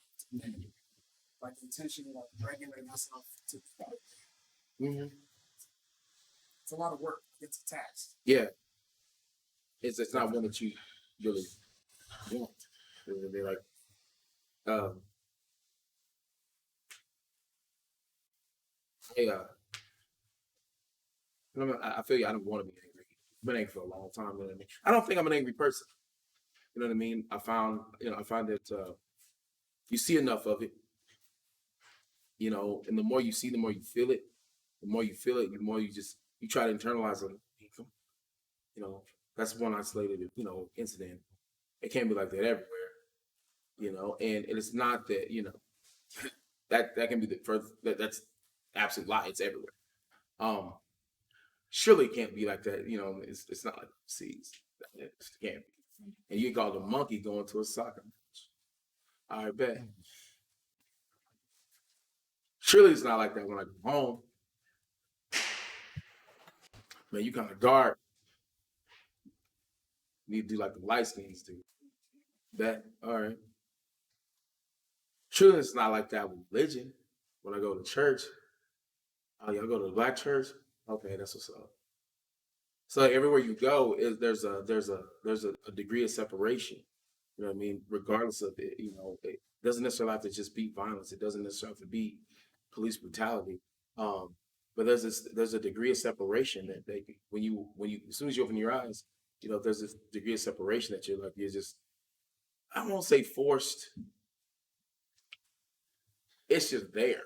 like intentionally like regulating myself to it's a lot of work. It's a task. Yeah. It's not one that you really want. They're like, I feel you. I don't want to be angry. I've been angry for a long time. You know what I mean? I don't think I'm an angry person. You know what I mean? I find that you see enough of it, you know, and the more you see, the more you feel it. The more you feel it, the more you try to internalize it. You know, that's one isolated, you know, incident. It can't be like that everywhere, you know, and it's not that, you know, that can be the first, that's absolute lie. It's everywhere. Surely it can't be like that, you know. It's not like seas. It can't be. And you call a monkey going to a soccer match. All right, bet. Surely it's not like that when I go home. Man, you kind of dark. You need to do like the light skins do. Bet. All right. Surely it's not like that with religion. When I go to church, oh, y'all go to the black church? Okay, that's what's up. So everywhere you go, there's a degree of separation. You know what I mean? Regardless of it, you know, it doesn't necessarily have to just be violence. It doesn't necessarily have to be police brutality. But there's a degree of separation that when you as soon as you open your eyes, you know, there's this degree of separation that you're just, I won't say forced. It's just there.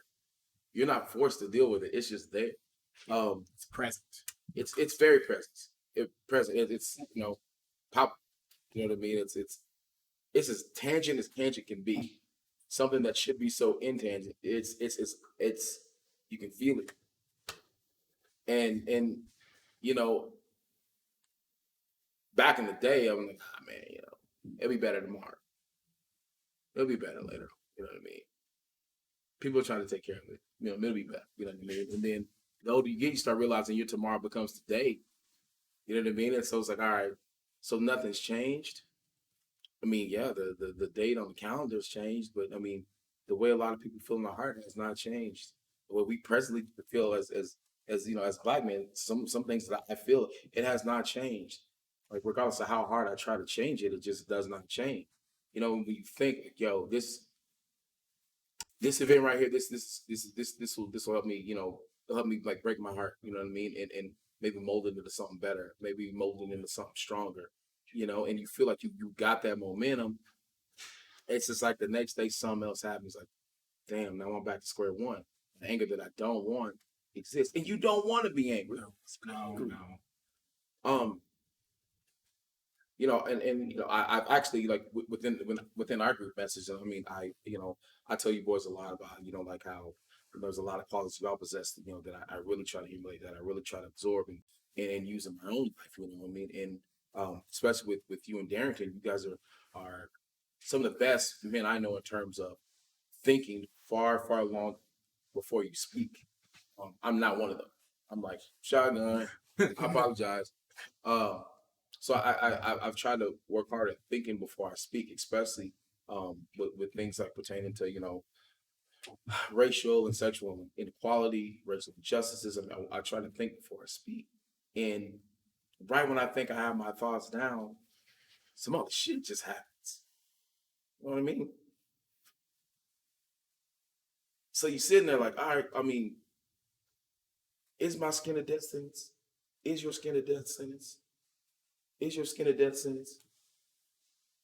You're not forced to deal with it. It's just there. It's present. It's very present. It's you know, pop. You know what I mean? It's as tangent can be. something that should be so intangible. It's you can feel it. And you know, back in the day, I'm like, ah, man, you know, it'll be better tomorrow. It'll be better later. You know what I mean? People are trying to take care of it. You know, it'll be better. You know what I mean? And then the older you get, you start realizing your tomorrow becomes today. You know what I mean? And so it's like, all right, so nothing's changed. I mean, yeah, the date on the calendar's changed, but I mean, the way a lot of people feel in their heart has not changed. What we presently feel as you know, as Black men, some things that I feel, it has not changed. Like regardless of how hard I try to change it, it just does not change. You know, when we think, yo, this event right here, this will help me, you know, it'll help me like break my heart, you know what I mean, and maybe mold it into something better, maybe mold it into something stronger, you know, and you feel like you got that momentum. It's just like the next day something else happens, like, damn, now I'm back to square one. The anger that I don't want exists, and you don't want to be angry. No. You know, and you know, I've actually like within our group message. I mean, I tell you boys a lot about, you know, like how there's a lot of qualities y'all possess, you know, that I really try to emulate, that I really try to absorb and use in my own life. You know what I mean? And especially with you and Darrington, you guys are some of the best men I know in terms of thinking far along before you speak. I'm not one of them. I'm like shotgun. I apologize. So I've tried to work hard at thinking before I speak, especially with things like pertaining to, you know, racial and sexual inequality, racial injustices. And I try to think before I speak. And right when I think I have my thoughts down, some other shit just happens. You know what I mean? So you're sitting there like, all right, I mean, is my skin a death sentence? Is your skin a death sentence? Is your skin a death sentence?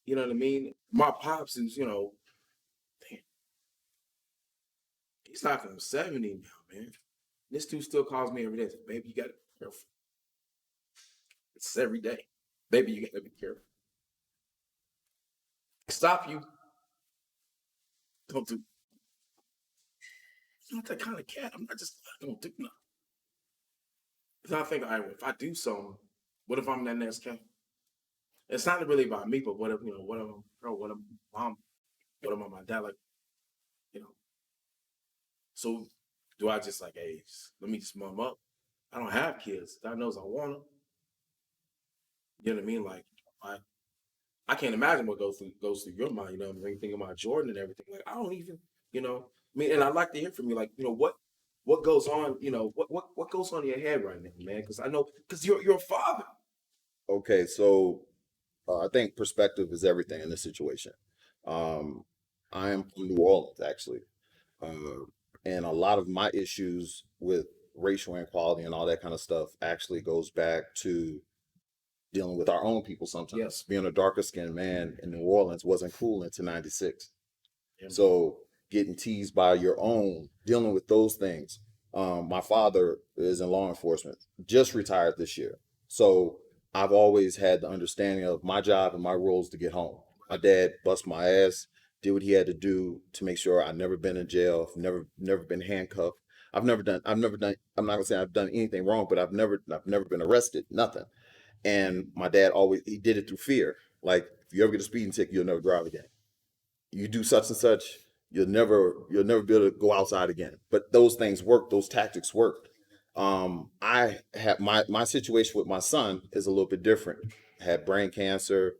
You know what I mean? My pops is, you know, damn, he's knocking on 70 now, man. This dude still calls me every day. Says, baby, you gotta be careful. It's every day. Baby, you gotta be careful. Stop you. Don't do. I'm not that kind of cat. I'm not just gonna do nothing. Because I think, all right, if I do something, what if I'm that next cat? It's not really about me, but what if, you know, what if I'm girl, what if mom, what if I'm my dad, like, you know. So do I just like, hey, let me just mum up? I don't have kids. God knows I want them. You know what I mean? Like, I can't imagine what goes through your mind, you know, when you think about Jordan and everything. Like, I don't even, you know, I mean, and I'd like to hear from you, like, you know, what goes on, you know, what goes on in your head right now, man? Because I know, because you're a father. Okay, so I think perspective is everything in this situation. I am from New Orleans, actually, and a lot of my issues with racial inequality and all that kind of stuff actually goes back to dealing with our own people sometimes. Yes. Being a darker skinned man in New Orleans wasn't cool until '96. Yeah. So getting teased by your own, dealing with those things. My father is in law enforcement, just retired this year. So I've always had the understanding of my job and my roles to get home. My dad bust my ass, did what he had to do to make sure I've never been in jail, never been handcuffed. I'm not gonna say I've done anything wrong, but I've never been arrested, nothing. And my dad he did it through fear. Like, if you ever get a speeding ticket, you'll never drive again. You do such and such, you'll never be able to go outside again. But those things work, those tactics work. I have my situation with my son is a little bit different. I had brain cancer,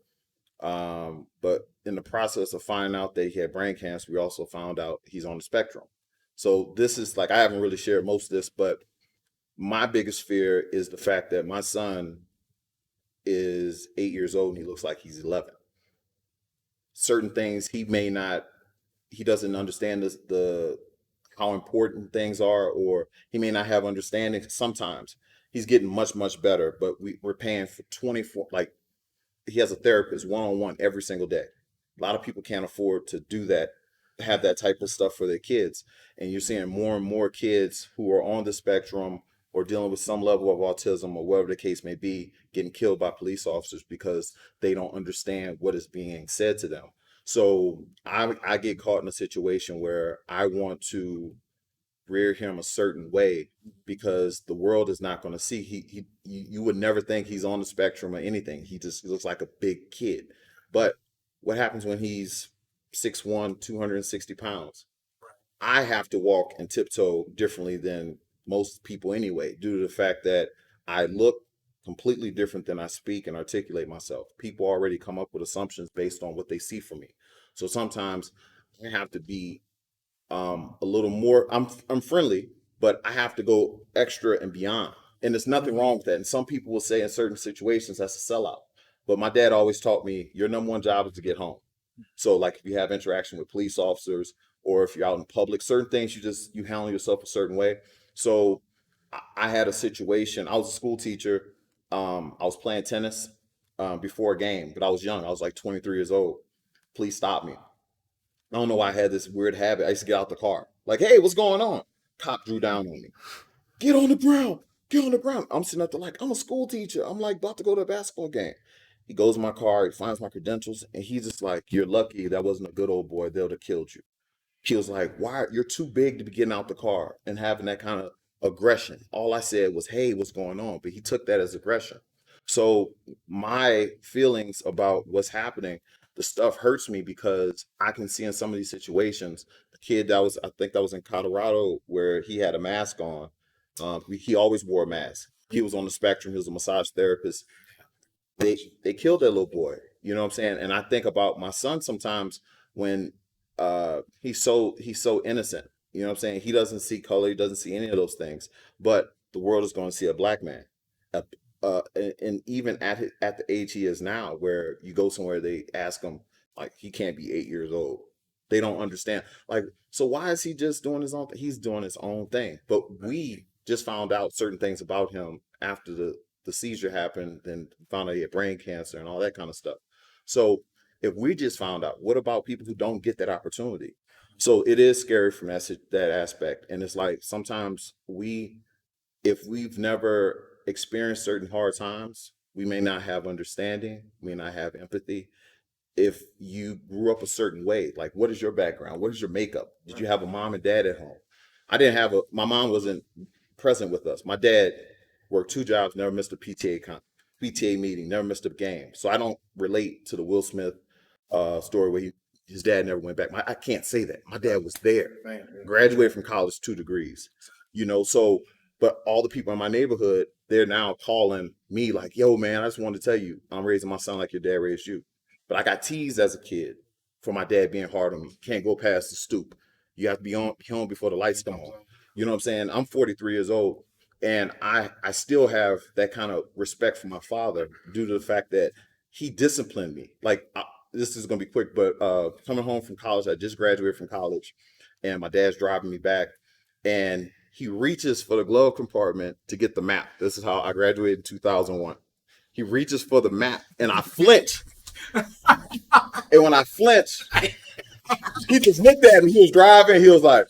but in the process of finding out that he had brain cancer, we also found out he's on the spectrum. So this is like, I haven't really shared most of this, but my biggest fear is the fact that my son is 8 years old and he looks like he's 11. Certain things he doesn't understand how important things are, or he may not have understanding. Sometimes he's getting much better, but we're paying for 24, like, he has a therapist one-on-one every single day. A lot of people can't afford to do that, have that type of stuff for their kids. And you're seeing more and more kids who are on the spectrum or dealing with some level of autism or whatever the case may be, getting killed by police officers because they don't understand what is being said to them. So I get caught in a situation where I want to rear him a certain way because the world is not going to see you would never think he's on the spectrum or anything. He just looks like a big kid. But what happens when he's 6'1", 260 pounds? I have to walk and tiptoe differently than most people anyway, due to the fact that I look completely different than I speak and articulate myself. People already come up with assumptions based on what they see from me. So sometimes I have to be a little more. I'm friendly, but I have to go extra and beyond. And there's nothing wrong with that. And some people will say in certain situations that's a sellout. But my dad always taught me your number one job is to get home. So like if you have interaction with police officers or if you're out in public, certain things you handle yourself a certain way. So I had a situation. I was a school teacher. I was playing tennis before a game, but I was young. I was like 23 years old. Police stopped me. I don't know why I had this weird habit. I used to get out the car. Like, hey, what's going on? Cop drew down on me. Get on the ground. Get on the ground. I'm sitting up there like, I'm a school teacher. I'm like about to go to a basketball game. He goes in my car, he finds my credentials, and he's just like, you're lucky that wasn't a good old boy. They would have killed you. He was like, why? You're too big to be getting out the car and having that kind of aggression. All I said was, hey, what's going on? But he took that as aggression. So my feelings about what's happening, the stuff hurts me because I can see in some of these situations, the kid I think that was in Colorado where he had a mask on. He always wore a mask. He was on the spectrum. He was a massage therapist. They killed that little boy. You know what I'm saying? And I think about my son sometimes when he's so innocent. You know what I'm saying? He doesn't see color. He doesn't see any of those things. But the world is going to see a black man. And even at the age he is now, where you go somewhere, they ask him like he can't be 8 years old. They don't understand. Like, so why is he just doing his own thing? He's doing his own thing. But we just found out certain things about him after the seizure happened, then found out he had brain cancer and all that kind of stuff. So if we just found out, what about people who don't get that opportunity? So it is scary from that aspect. And it's like sometimes if we've never experienced certain hard times, we may not have understanding, may not have empathy. If you grew up a certain way, like what is your background? What is your makeup? Did you have a mom and dad at home? My mom wasn't present with us. My dad worked 2 jobs, never missed a PTA meeting, never missed a game. So I don't relate to the Will Smith story where his dad never went back. I can't say that. My dad was there. Graduated from college, 2 degrees. So, but all the people in my neighborhood, they're now calling me like, yo, man, I just wanted to tell you, I'm raising my son like your dad raised you. But I got teased as a kid for my dad being hard on me. Can't go past the stoop. You have to be home before the lights come on. You know what I'm saying? I'm 43 years old. And I still have that kind of respect for my father due to the fact that he disciplined me. Like, this is going to be quick, but coming home from college, I just graduated from college, and my dad's driving me back, and he reaches for the glove compartment to get the map. This is how I graduated in 2001. He reaches for the map, and I flinch. And when I flinched, he just looked at me. He was driving. He was like,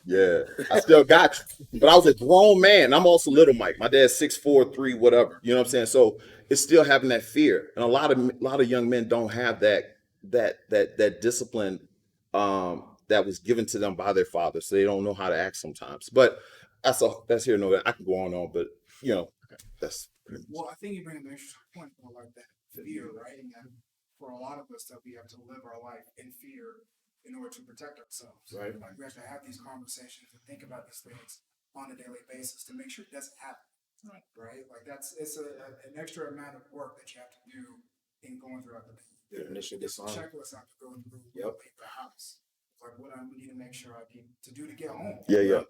yeah, I still got you. But I was a grown man. I'm also little Mike. My dad's 6'4", 3, whatever. You know what I'm saying? So it's still having that fear. And a lot of young men don't have that discipline that was given to them by their father. So they don't know how to act sometimes. But that's here, no, that I can go on, but that's pretty much. Well, I think you bring up an interesting point more like that fear, right? And for a lot of us that we have to live our life in fear in order to protect ourselves. Right. Like we have to have these conversations and think about these things on a daily basis to make sure it doesn't happen. Right? Like it's an extra amount of work that you have to do in going throughout the day. Initial disarm. Checklist I have to go through. Yep. Leave the house. Like what I need to make sure I need to do to get home. Yeah.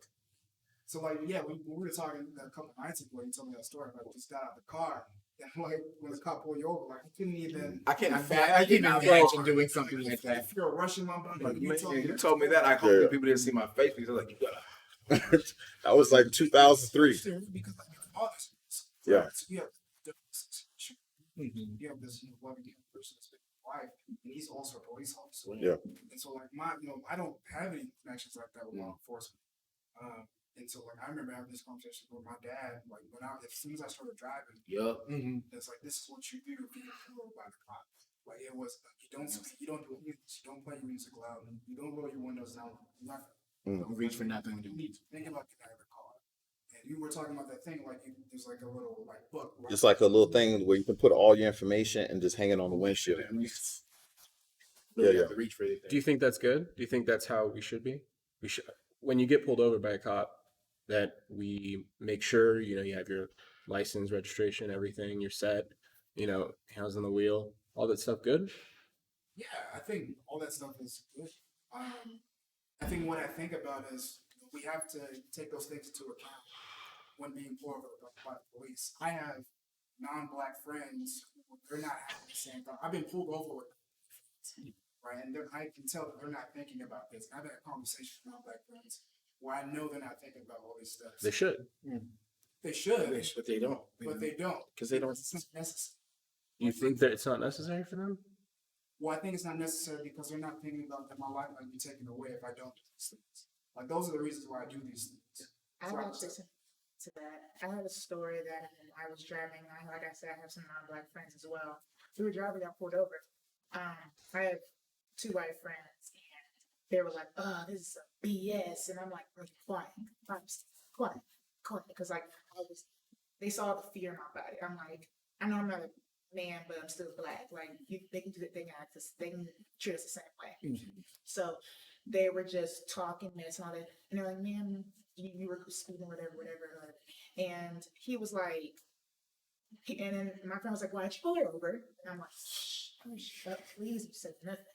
So like we were talking a couple nights ago. You told me that story about just got out of the car. And like when the cop pulled you over, like I couldn't even. I can't imagine doing something like that. If you're rushing my body, like, you told me that. I hope that people didn't see my face because I was like, you gotta. That was like 2003. Because like all this. Yeah. So you have you have this loving person that's been wife, and he's also a police officer. Yeah. And so like I don't have any connections like that with law enforcement. And so like I remember having this conversation with my dad, like as soon as I started driving, it's like this is what you do if you get pulled by the cops. Like it was, you don't speak, you don't do music, you don't play your music loud, you don't roll your windows down, nothing. Don't reach for nothing when you need. Think about the guy in the car. And you were talking about that thing, like there's like a little like book. Right? It's like a little thing where you can put all your information and just hang it on the windshield. Really Yeah, have to reach for anything. Do you think that's good? Do you think that's how we should be? We should, when you get pulled over by a cop, that we make sure, you know, you have your license, registration, everything, you're set, you know, hands on the wheel, all that stuff good? Yeah, I think all that stuff is good. I think what I think about is we have to take those things into account when being pulled over by the police. I have non-black friends who they're not having the same thought. I've been pulled over with right, and I can tell that they're not thinking about this. I've had conversations with non-black friends where I know they're not thinking about all these steps. They should. They should, But they don't. but they don't Because they don't. It's not necessary. You think that it's not necessary for them? Well, I think it's not necessary because they're not thinking about that my life might be taken away if I don't do these things. Like those are the reasons why I do these things. I So have to that. I had a story that I was driving. Like I said, I have some non-black friends as well. We were driving, got pulled over. I have 2 white friends, and they were like, "Oh, this is a BS," and I'm like, "Quiet, quiet," because like they saw the fear in my body. I'm like, I know I'm not a man, but I'm still black. Like they can do it. They can treat us the same way. So they were just talking this and all that, and they're like, "Man, you were speaking, whatever." And he was like, and then my friend was like, "Why don't you pull her over?" And I'm like, "Shh up, please, you said nothing."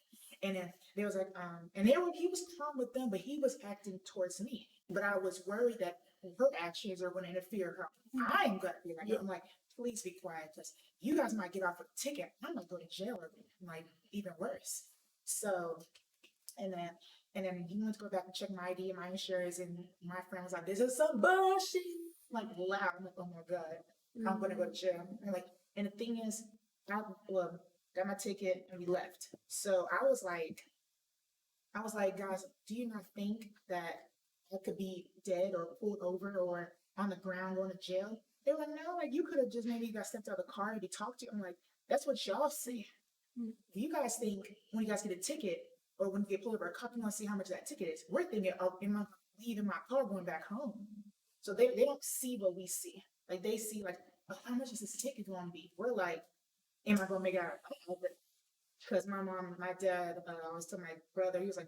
And then they was like, and he was calm with them, but he was acting towards me. But I was worried that her actions are going to interfere. I'm going to be like, I'm like, please be quiet, because you guys might get off a ticket. I might go to jail or like even worse. So, and then he went to go back and check my ID and my insurance, and my friend was like, "This is some bullshit," like loud. I'm like, "Oh my God, I'm gonna go to jail." And the thing is, I got my ticket and we left. So I was like, "Guys, do you not think that I could be dead or pulled over or on the ground going to jail?" They were like, "No, like you could have just maybe got stepped out of the car and be talked to." I'm like, "That's what y'all see. You guys think when you guys get a ticket or when you get pulled over a cop, you want to see how much that ticket is. We're thinking, oh, am I leaving my car going back home?" So they don't see what we see. Like they see like, "Oh, how much is this ticket going to be?" We're like, "Am I going to make it out?" Because my mom, my dad, I was telling my brother, he was like,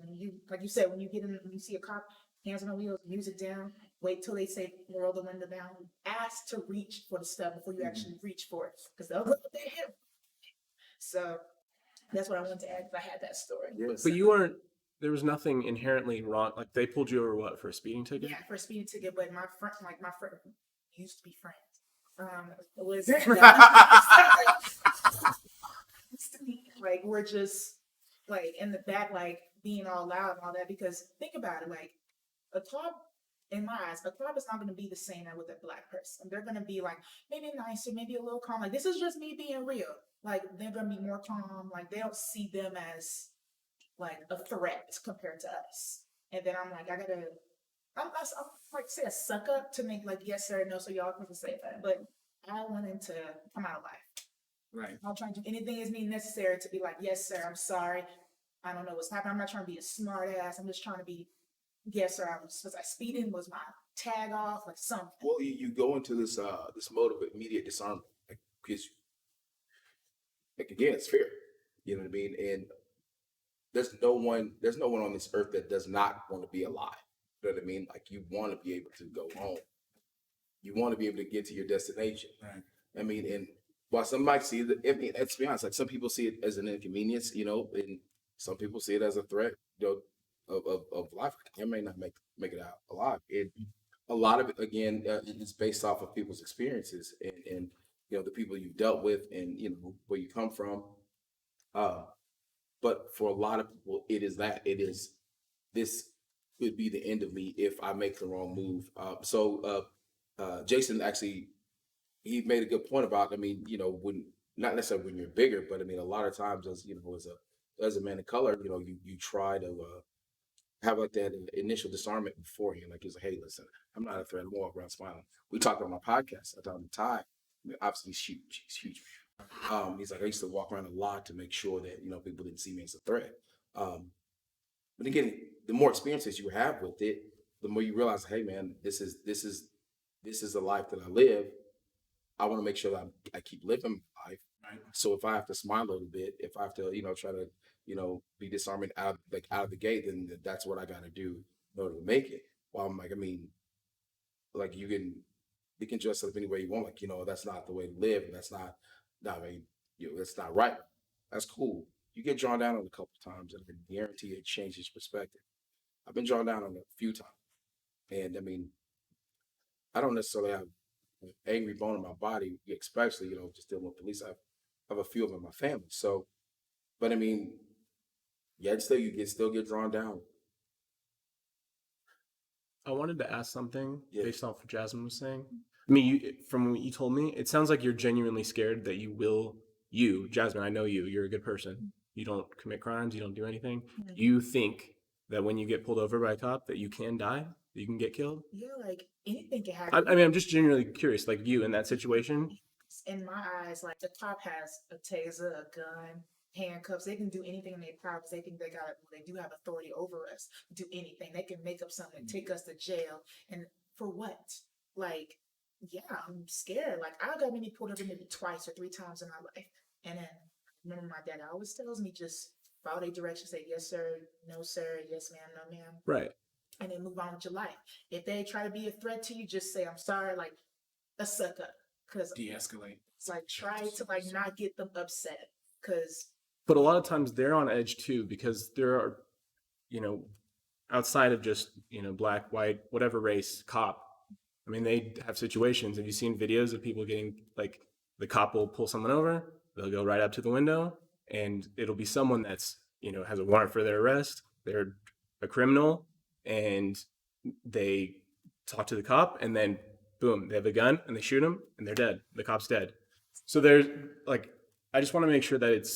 like you said, when you see a cop, hands on the wheels, music down, wait till they say roll the window down. Ask to reach for the stuff before you actually reach for it, because they'll go there. So that's what I wanted to add, because I had that story. But you weren't, there was nothing inherently wrong. Like they pulled you over what, for a speeding ticket? Yeah, for a speeding ticket, but my friend used to be friends. Was like we're just like in the back, like being all loud and all that. Because think about it, like a cop, in my eyes, a cop is not going to be the same as with a black person. They're going to be like maybe nicer, maybe a little calm. Like this is just me being real. Like they're going to be more calm. Like they don't see them as like a threat compared to us. And then I'm like, I'm like say a suck up to make like yes sir, no, so y'all can say that. But I wanted to come out alive. Right. I'm trying to do anything is necessary to be like, "Yes sir, I'm sorry. I don't know what's happening." I'm not trying to be a smart ass. I'm just trying to be, "Yes sir, I was speeding, was my tag off, like something." Well, you go into this mode of immediate disarmament, because like again, it's fear. You know what I mean? And there's no one on this earth that does not want to be alive. You know what I mean? Like you want to be able to go home. You want to be able to get to your destination. Right. I mean, and while some might see it, I mean, let's be honest, like some people see it as an inconvenience, you know, and some people see it as a threat, you know, of life. I may not make it out alive. A lot of it, again, is based off of people's experiences and you know, the people you've dealt with and, you know, where you come from. But for a lot of people, it is this could be the end of me if I make the wrong move. So Jason actually, he made a good point about, I mean, you know, not necessarily when you're bigger, but I mean, a lot of times as, you know, as a man of color, you know, you try to have like that initial disarmament beforehand. Like, he's like, "Hey, listen, I'm not a threat. I'm walking around smiling." We talked on my podcast. I talked to Ty. I mean, obviously, he's huge. He's like, I used to walk around a lot to make sure that, you know, people didn't see me as a threat. But again, the more experiences you have with it, the more you realize, hey man, this is the life that I live. I want to make sure that I keep living my life. Right. So if I have to smile a little bit, if I have to, you know, try to, you know, be disarming out of the gate, then that's what I got to do in order to make it. Well, I'm like, I mean, like you can dress up any way you want. Like, you know, that's not the way to live. That's not, I mean, you know, that's not right. That's cool. You get drawn down on a couple of times, and I guarantee it changes perspective. I've been drawn down on a few times, and I mean, I don't necessarily have an angry bone in my body, especially, you know, just dealing with police. I have a few of them in my family. So, but I mean, yet still you still get drawn down. I wanted to ask something Yeah. based off what Jasmine was saying. I mean, from what you told me, it sounds like you're genuinely scared that Jasmine, I know you're a good person. You don't commit crimes, you don't do anything. Mhm. You think that when you get pulled over by a cop that you can die, that you can get killed? Yeah, like anything can happen. I mean, I'm just genuinely curious, like you in that situation. In my eyes, like the cop has a taser, a gun, handcuffs. They can do anything in their power because they think they do have authority over us. Do anything. They can make up something, take us to jail, and for what? Like, yeah, I'm scared. Like I got maybe pulled over maybe twice or 3 times in my life, and then I remember my dad always tells me just follow their directions. Say yes sir, no sir, yes ma'am, no ma'am, Right. and then move on with your life. If they try to be a threat to you, just say I'm sorry. Like a suck up. Cause De-escalate. it's like try to like not get them upset. Cause But a lot of times they're on edge too because there are, you know, outside of just, you know, black, white, whatever race, cop. I mean, they have situations. Have you seen videos of people getting like the cop will pull someone over, they'll go right up to the window, and it'll be someone that's, you know, has a warrant for their arrest, they're a criminal, and they talk to the cop, and then boom, they have a gun and they shoot him and they're dead. The cop's dead. So there's like, I just want to make sure that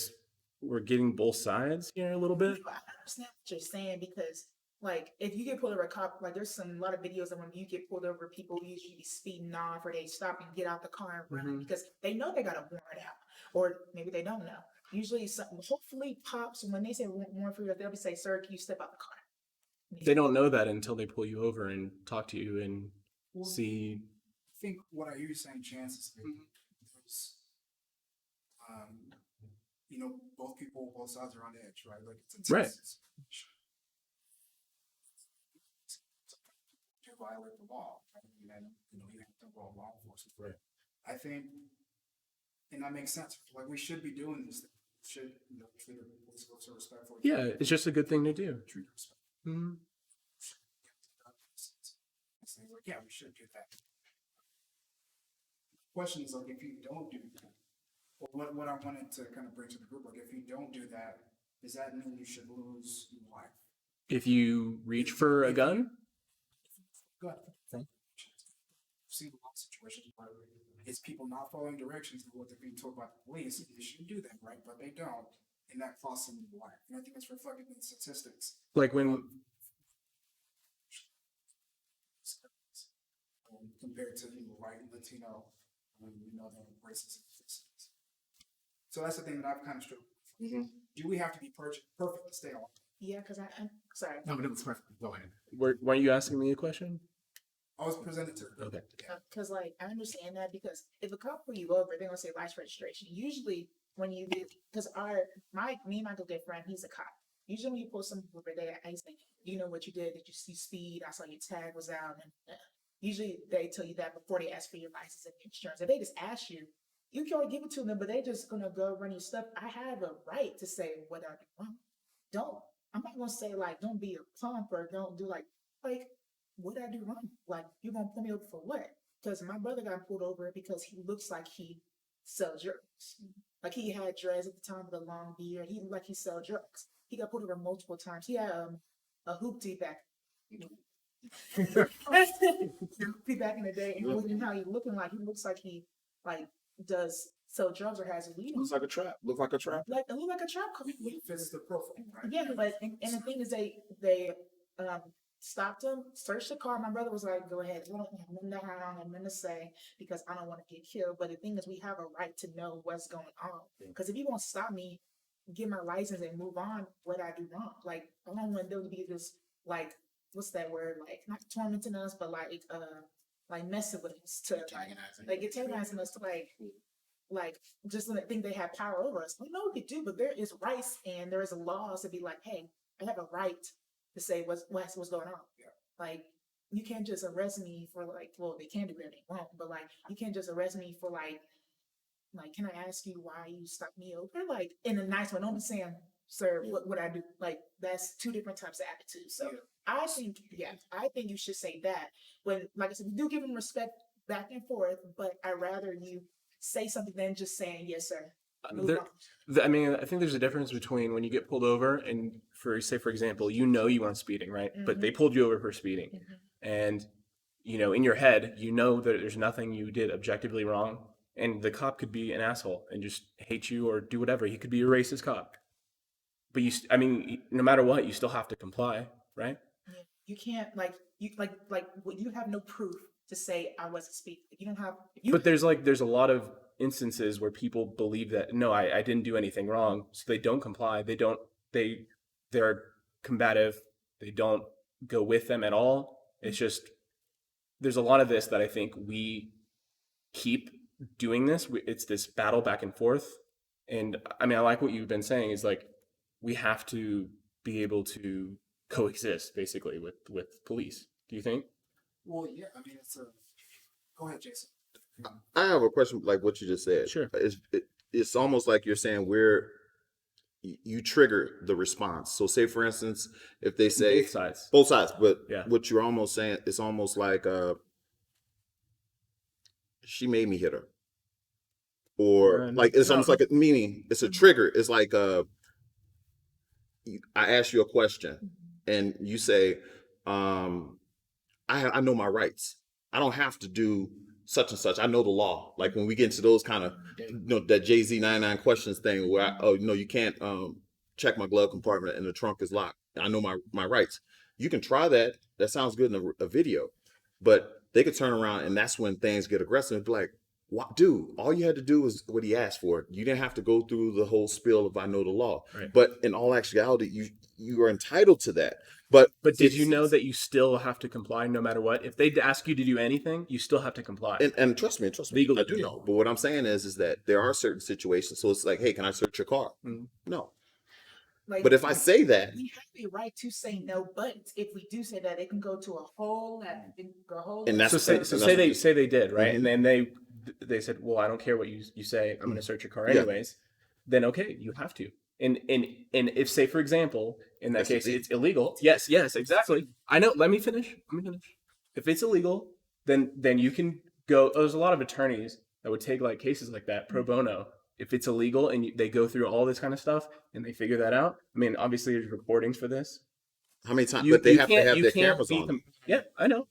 we're getting both sides here a little bit. I understand what you're saying because like if you get pulled over a cop, like there's a lot of videos of when you get pulled over, people usually be speeding off or they stop and get out the car and run because they know they got a warrant out, or maybe they don't know. Usually something hopefully pops when they say warrant for you, they'll be say, sir, can you step out the car? They don't know that until they pull you over and talk to you and Well, see. I think what I hear you saying, Chance, is that there's, you know, both sides are on edge, right? Like it's Right. To violate the law, right? And then, you know, you have to roll law enforcement. Right. I think, and that makes sense. Like we should be doing this. Should, you know, treat our police officer respectfully. Yeah, it's just a good thing to do. Treat respect. Mhm. It's like, yeah, we should do that. Question is like, if you don't do that, well, what I wanted to kind of bring to the group, like if you don't do that, does that mean you should lose your life? If you reach for a gun, Good. I've seen a lot of situations where it's people not following directions of what they're being told by the police. They should do that, right? But they don't, and that costs them their life. And I think that's reflected in the statistics. like when Compared to, you know, white, Latino, you know, the races. So that's the thing that I've kind of struggled with. Do we have to be perfect to stay on? Yeah, because I'm sorry. No, but it was perfect. Go ahead. weren't you asking me a question? I was presented to. Okay. Because like I understand that because if a cop pull you over, they're gonna say license registration. Usually when you do, because me and my good friend, he's a cop. Usually when you pull someone over, they ask me, you know what you did? Did you see speed? I saw your tag was out, and usually they tell you that before they ask for your license and insurance. If they just ask you, you can give it to them, but they just gonna go run your stuff. I have a right to say what I do wrong. I'm not gonna say like don't be a pump or don't do like what I do wrong? Like you gonna pull me over for what? Because my brother got pulled over because he looks like he sells drugs. Like he had dreads at the time with a long beard. He looked like he sell drugs. He got pulled over multiple times. He had a hoopty back. Hoopty back in the day, and looking how he looking like he looks like he like does sell drugs or has weed. Looks like a trap. Look like a trap. Like it look like a trap car. Fits the profile, right? Yeah, but and the thing is they stopped him, searched the car. My brother was like, go ahead. I don't have nothing to hide, I don't have nothing to say because I don't want to get killed. But the thing is, we have a right to know what's going on. Because if you won't stop me, get my license and move on, what I do wrong. Like, I don't want them to be just like, what's that word? Like, not tormenting us, but like messing with us to like antagonizing us to like just think they have power over us. We know we do, but there is rights and there is laws to be like, hey, I have a right to say what's going on. Like, you can't just arrest me for like, well, they can do whatever they want, but like, you can't just arrest me for like, can I ask you why you stopped me over? Like, in a nice way. Don't be saying, sir, what would I do? Like, that's two different types of attitudes. So I think you should say that. When, like I said, we do give them respect back and forth, but I'd rather you say something than just saying, yes, sir. I mean, I think there's a difference between when you get pulled over and for example, you know you weren't speeding, right? But they pulled you over for speeding. And, you know, in your head, you know that there's nothing you did objectively wrong. And the cop could be an asshole and just hate you or do whatever. He could be a racist cop. But no matter what, you still have to comply, right? You can't you have no proof to say I wasn't speaking. You don't have. But there's a lot of instances where people believe that no, I didn't do anything wrong, so they don't comply. They're combative. They don't go with them at all. It's just there's a lot of this that I think we keep doing this. It's this battle back and forth. And I mean, I like what you've been saying is like we have to be able to coexist basically with police. Do you think? Well, yeah. I mean, go ahead, Jason. I have a question like what you just said. Sure. It's almost like you're saying you trigger the response. So say for instance, if they say both sides, but what you're almost saying, it's almost like she made me hit her. Or like it's almost like it's a trigger. It's like I ask you a question and you say, I know my rights. I don't have to do such and such. I know the law. Like when we get into those kind of, that Jay-Z 99 questions thing where you can't check my glove compartment and the trunk is locked. I know my rights. You can try that. That sounds good in a video, but they could turn around and that's when things get aggressive and be like, what, dude, all you had to do was what he asked for. You didn't have to go through the whole spiel of I know the law. Right. But in all actuality, you are entitled to that. But did you know that you still have to comply no matter what? If they ask you to do anything, you still have to comply. And trust me, legally, I do know. But what I'm saying is that there are certain situations. So it's like, hey, can I search your car? Mm-hmm. No. But if I say that, we have the right to say no. But if we do say that, it can go to a whole. And that's say they did, right? Mm-hmm. And then they said, well, I don't care what you say. I'm going to search your car anyways. Then okay, you have to. And if, say, for example, in that case, it's illegal. Yes, exactly. I know. Let me finish. If it's illegal, then you can go. There's a lot of attorneys that would take like cases like that pro bono. If it's illegal and they go through all this kind of stuff and they figure that out. I mean, obviously there's recordings for this. How many times? But they have to have their cameras on. Yeah, I know.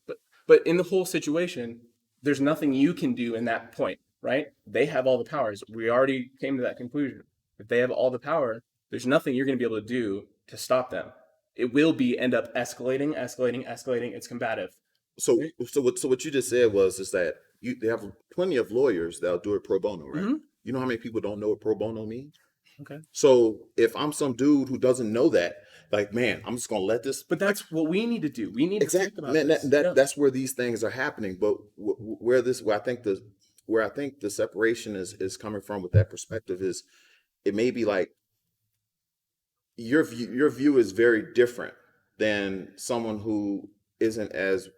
But in the whole situation, there's nothing you can do in that point, right? They have all the powers. We already came to that conclusion. If they have all the power, there's nothing you're going to be able to do to stop them. It will end up escalating. It's combative. So what you just said is that they have plenty of lawyers that'll do it pro bono, right? Mm-hmm. You know how many people don't know what pro bono means? Okay. So if I'm some dude who doesn't know that, like, man, I'm just gonna let this. But that's what we need to do. We need to think about this. That's where these things are happening. But where I think the separation is coming from with that perspective is, it may be like your view is very different than someone who isn't as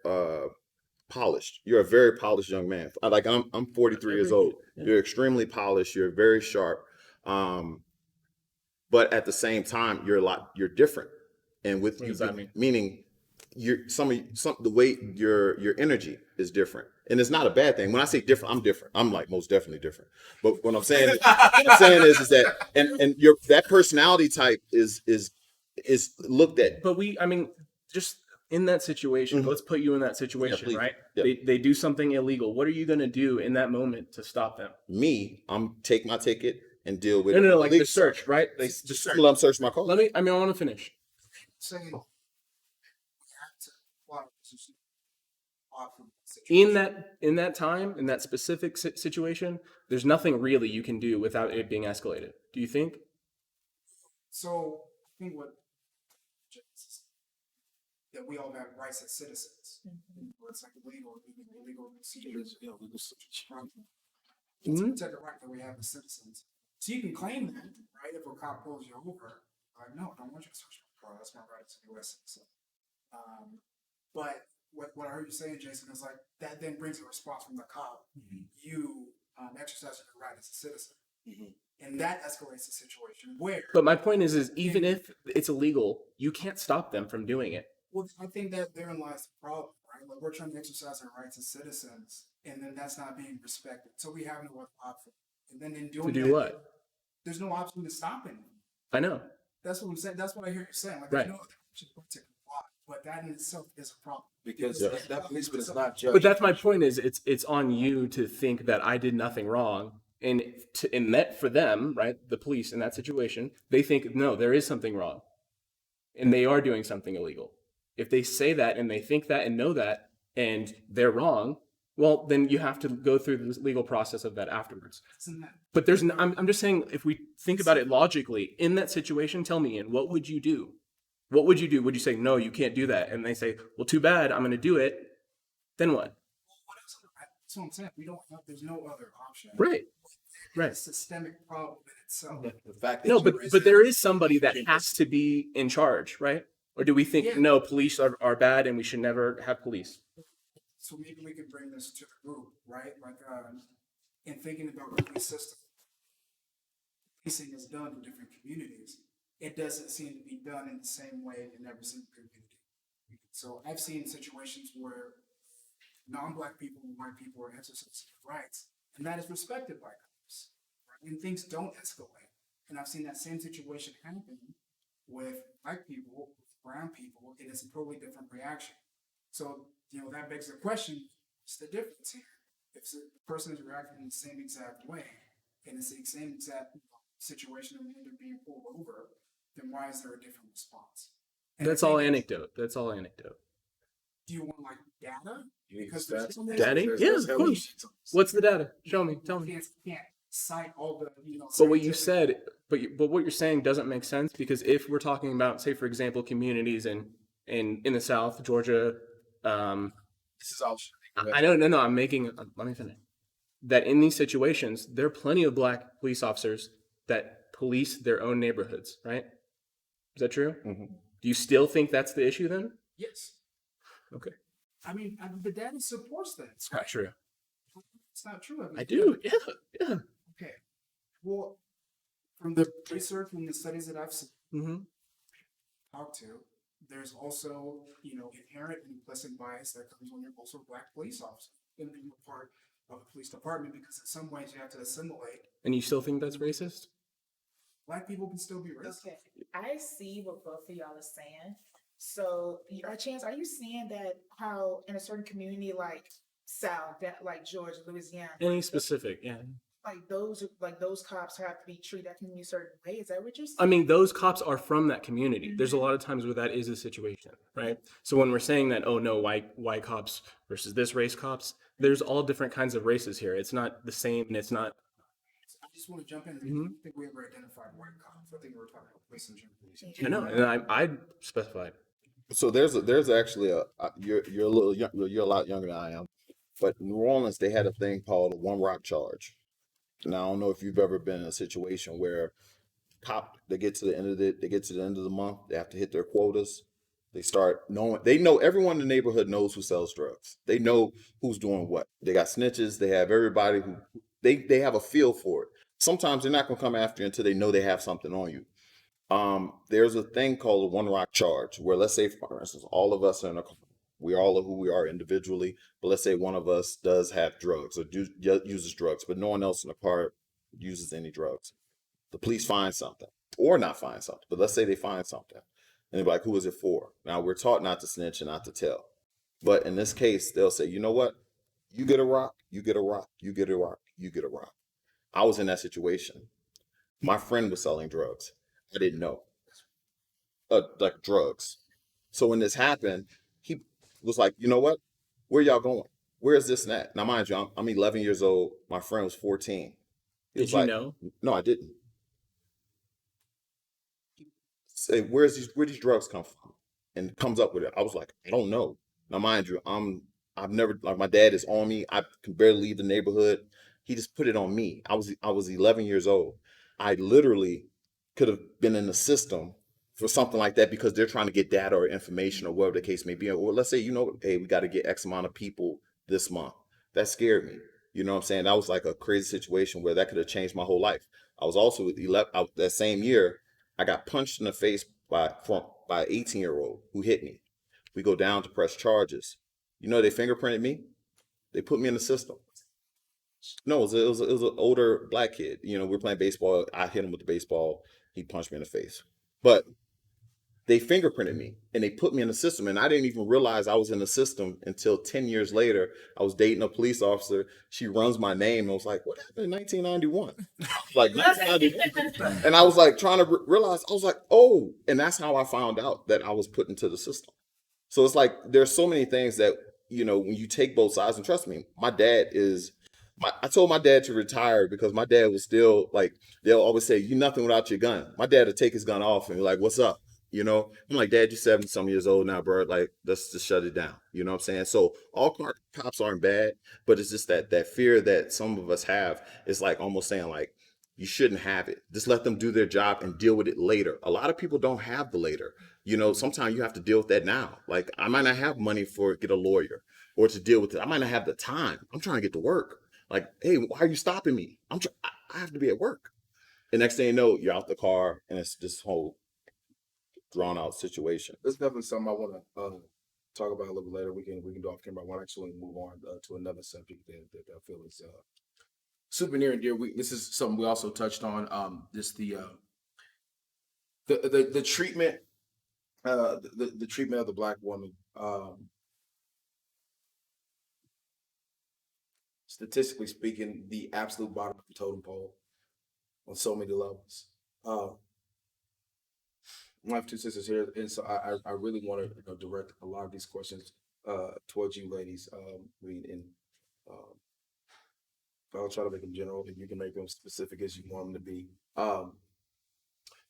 polished. You're a very polished young man. Like I'm 43 years old. You're extremely polished. You're very sharp. But at the same time, you're different. And with you, meaning the way your energy is different. And it's not a bad thing. When I say different, I'm different. I'm like most definitely different. But what I'm saying is that and your that personality type is looked at. But just in that situation, let's put you in that situation, right? Yeah. They do something illegal. What are you going to do in that moment to stop them? I'm take my ticket and deal with No, like the search, right? They just let them search my car. I want to finish. Saying we have to It's just awkward situation. In that time, in that specific situation, there's nothing really you can do without it being escalated. Do you think? So I think what that we all have rights as citizens. It's like illegal procedures. It's a protected right that we have as citizens. So you can claim that, right? If a cop pulls you over, like, no, I don't want you to search my car. That's my right as a U.S. citizen. But what I heard you saying, Jason, is like that then brings a response from the cop. You exercising your right as a citizen. And that escalates the situation where. But my point is even if it's illegal, you can't stop them from doing it. Well, I think that therein lies the problem, right? Like we're trying to exercise our rights as citizens, and then that's not being respected. So we have no other option. And then in doing To do that, what? there's no option to stop it. I know. That's what I'm saying. That's what I hear you saying. Like Right. there's no other option but to comply. But that in itself is a problem. Because that policeman is not judged. But that's my point is it's on you to think that I did nothing wrong. And that for them, right, the police in that situation, they think, no, there is something wrong. And they are doing something illegal. If they say that and they think that and know that and they're wrong, well, then you have to go through the legal process of that afterwards. But I'm just saying, if we think about it logically, in that situation, tell me, Ian, what would you do? What would you do? Would you say, no, you can't do that? And they say, well, too bad, I'm going to do it. Then what? That's what I'm saying. There's no other option. Right. Right. It's a systemic problem in itself. The fact that No, but there is somebody that has to be in charge, right? Or do we think, no, police are bad and we should never have police? So maybe we could bring this to the group, right? Like, in thinking about what the system policing is done in different communities, it doesn't seem to be done in the same way in every single community. So I've seen situations where non-Black people and white people are exercising their rights, and that is respected by cops, right? And things don't escalate. And I've seen that same situation happen with Black people, with brown people, and it's a totally different reaction. So, that begs the question, what's the difference here? If the person is reacting in the same exact way, and it's the same exact situation and they're being pulled over, then why is there a different response? And That's all anecdote. That's all anecdote. Do you want like data? Because Data? Yeah, of course. What's the data? Show me. Tell me. You can't cite all the, But what you said, but what you're saying doesn't make sense, because if we're talking about, say, for example, communities in the South, Georgia, this is all. I don't know. I'm making. Let me finish. That in these situations, there are plenty of Black police officers that police their own neighborhoods, right? Is that true? Mm-hmm. Do you still think that's the issue then? Yes. Okay. I mean, the data supports that. It's not true. It's not true. I do. Yeah. Okay. Well, from the research and the studies that I've seen, talked to, there's also, inherent and implicit bias that comes when you're also a Black police officer and being a part of a police department, because in some ways you have to assimilate. And you still think that's racist? Black people can still be racist. Okay, I see what both of y'all are saying. So, Chance, are you seeing that how in a certain community like South, like Georgia, Louisiana, Any specific? Yeah. like those cops have to be treated that community a certain way? Is that what you're saying? I mean, those cops are from that community. There's a lot of times where that is a situation, right? So when we're saying that, oh no, white cops versus this race cops, there's all different kinds of races here. It's not the same, and it's not. I just want to jump in. I don't think we ever identified white cops. I think we were talking about police in general. I know, and I specified. So there's actually you're a little young, you're a lot younger than I am, but in New Orleans they had a thing called a one rock charge. Now I don't know if you've ever been in a situation where they get to the end of the month, they have to hit their quotas. They know everyone in the neighborhood knows who sells drugs. They know who's doing what. They got snitches. They have everybody who they have a feel for it. Sometimes they're not gonna come after you until they know they have something on you. There's a thing called a one rock charge, where let's say, for instance, all of us are in a car. We all are who we are individually, but let's say one of us does have drugs or uses drugs, but no one else in the car uses any drugs. The police find something, or not find something, but let's say they find something, and they're like, "Who is it for?" Now we're taught not to snitch and not to tell, but in this case, they'll say, "You know what? You get a rock, you get a rock, you get a rock, you get a rock." I was in that situation. My friend was selling drugs. I didn't know, like drugs. So when this happened, was like, you know what? Where y'all going? Where is this and that? Now, mind you, I'm 11 years old. My friend was 14. He Did was you like, know? No, I didn't. Say, where these drugs come from? And comes up with it. I was like, I don't know. Now, mind you, I've never, like, my dad is on me. I can barely leave the neighborhood. He just put it on me. I was 11 years old. I literally could have been in the system for something like that because they're trying to get data or information or whatever the case may be. Or let's say, hey, we got to get X amount of people this month. That scared me. You know what I'm saying? That was like a crazy situation where that could have changed my whole life. I was also 11, that same year, I got punched in the face by an 18-year-old who hit me. We go down to press charges. They fingerprinted me. They put me in the system. No, it was an older black kid. We were playing baseball. I hit him with the baseball. He punched me in the face. But they fingerprinted me and they put me in the system. And I didn't even realize I was in the system until 10 years later. I was dating a police officer. She runs my name and I was like, what happened in 1991? Like 1991. And I was like trying to realize, I was like, oh, and that's how I found out that I was put into the system. So it's like, there's so many things that, when you take both sides, and trust me, my dad is, I told my dad to retire because my dad was still like, they'll always say, you nothing without your gun. My dad would take his gun off and be like, what's up? I'm like, Dad, you're 70-some years old now, bro. Like, let's just shut it down. You know what I'm saying? So all cops aren't bad, but it's just that fear that some of us have is like almost saying like, you shouldn't have it. Just let them do their job and deal with it later. A lot of people don't have the later. Sometimes you have to deal with that now. Like, I might not have money get a lawyer or to deal with it. I might not have the time. I'm trying to get to work. Like, hey, why are you stopping me? I have to be at work. The next thing you know, you're out the car and it's this whole drawn out situation. That's definitely something I want to talk about a little bit later. We can do off camera. I want to actually move on to another subject that I feel is super near and dear. This is something we also touched on. The treatment, the treatment of the Black woman. Statistically speaking, the absolute bottom of the totem pole on so many levels. I have two sisters here, and so I really want to direct a lot of these questions towards you ladies. I'll try to make them general, and you can make them specific as you want them to be.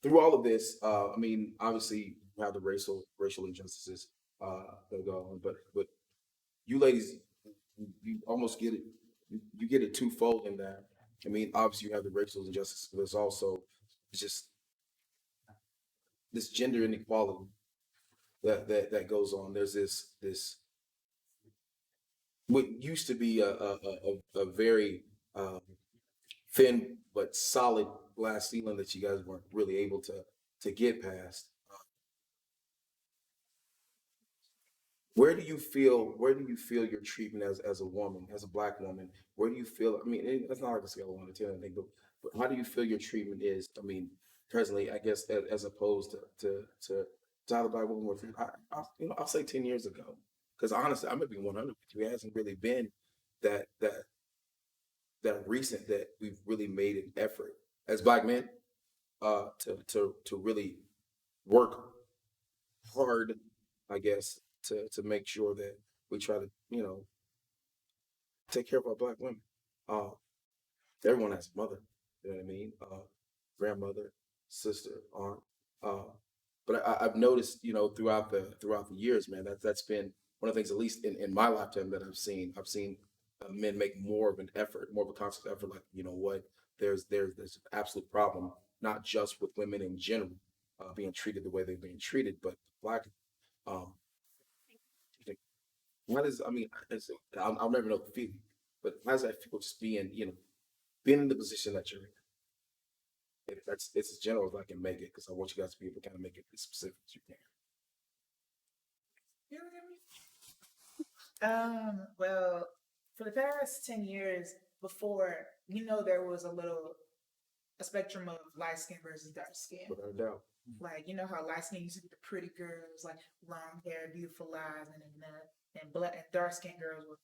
Through all of this, obviously you have the racial injustices that go on, but you ladies, you almost get it. You get it twofold in that. Obviously you have the racial injustice, but it's also just this gender inequality that goes on. There's this what used to be a very thin but solid glass ceiling that you guys weren't really able to get past. Where do you feel your treatment as a woman, as a Black woman? Where do you feel? It's not like a scale of 1 to 10, I think, but how do you feel your treatment is? Presently, I guess, as opposed to how the Black woman was. I'll say 10 years ago, because honestly, I'm gonna be 100 with you. It hasn't really been that recent that we've really made an effort as Black men to really work hard, I guess, to make sure that we try to take care of our Black women. Everyone has a mother, you know what I mean? Grandmother, sister, aunt. But I've noticed, throughout the years, man, that's been one of the things, at least in my lifetime, that I've seen men make more of an effort, more of a conscious effort. Like, you know what, there's an absolute problem, not just with women in general being treated the way they're being treated, but Black. I'll never know the feeling, but how does that feel just being in the position that you're in? It's as general as I can make it, because I want you guys to be able to kind of make it as specific as you can. Well, for the past 10 years before, there was a spectrum of light skin versus dark skin. Without a doubt. Like, how light skin used to be the pretty girls, like long hair, beautiful eyes, and black and dark skin girls were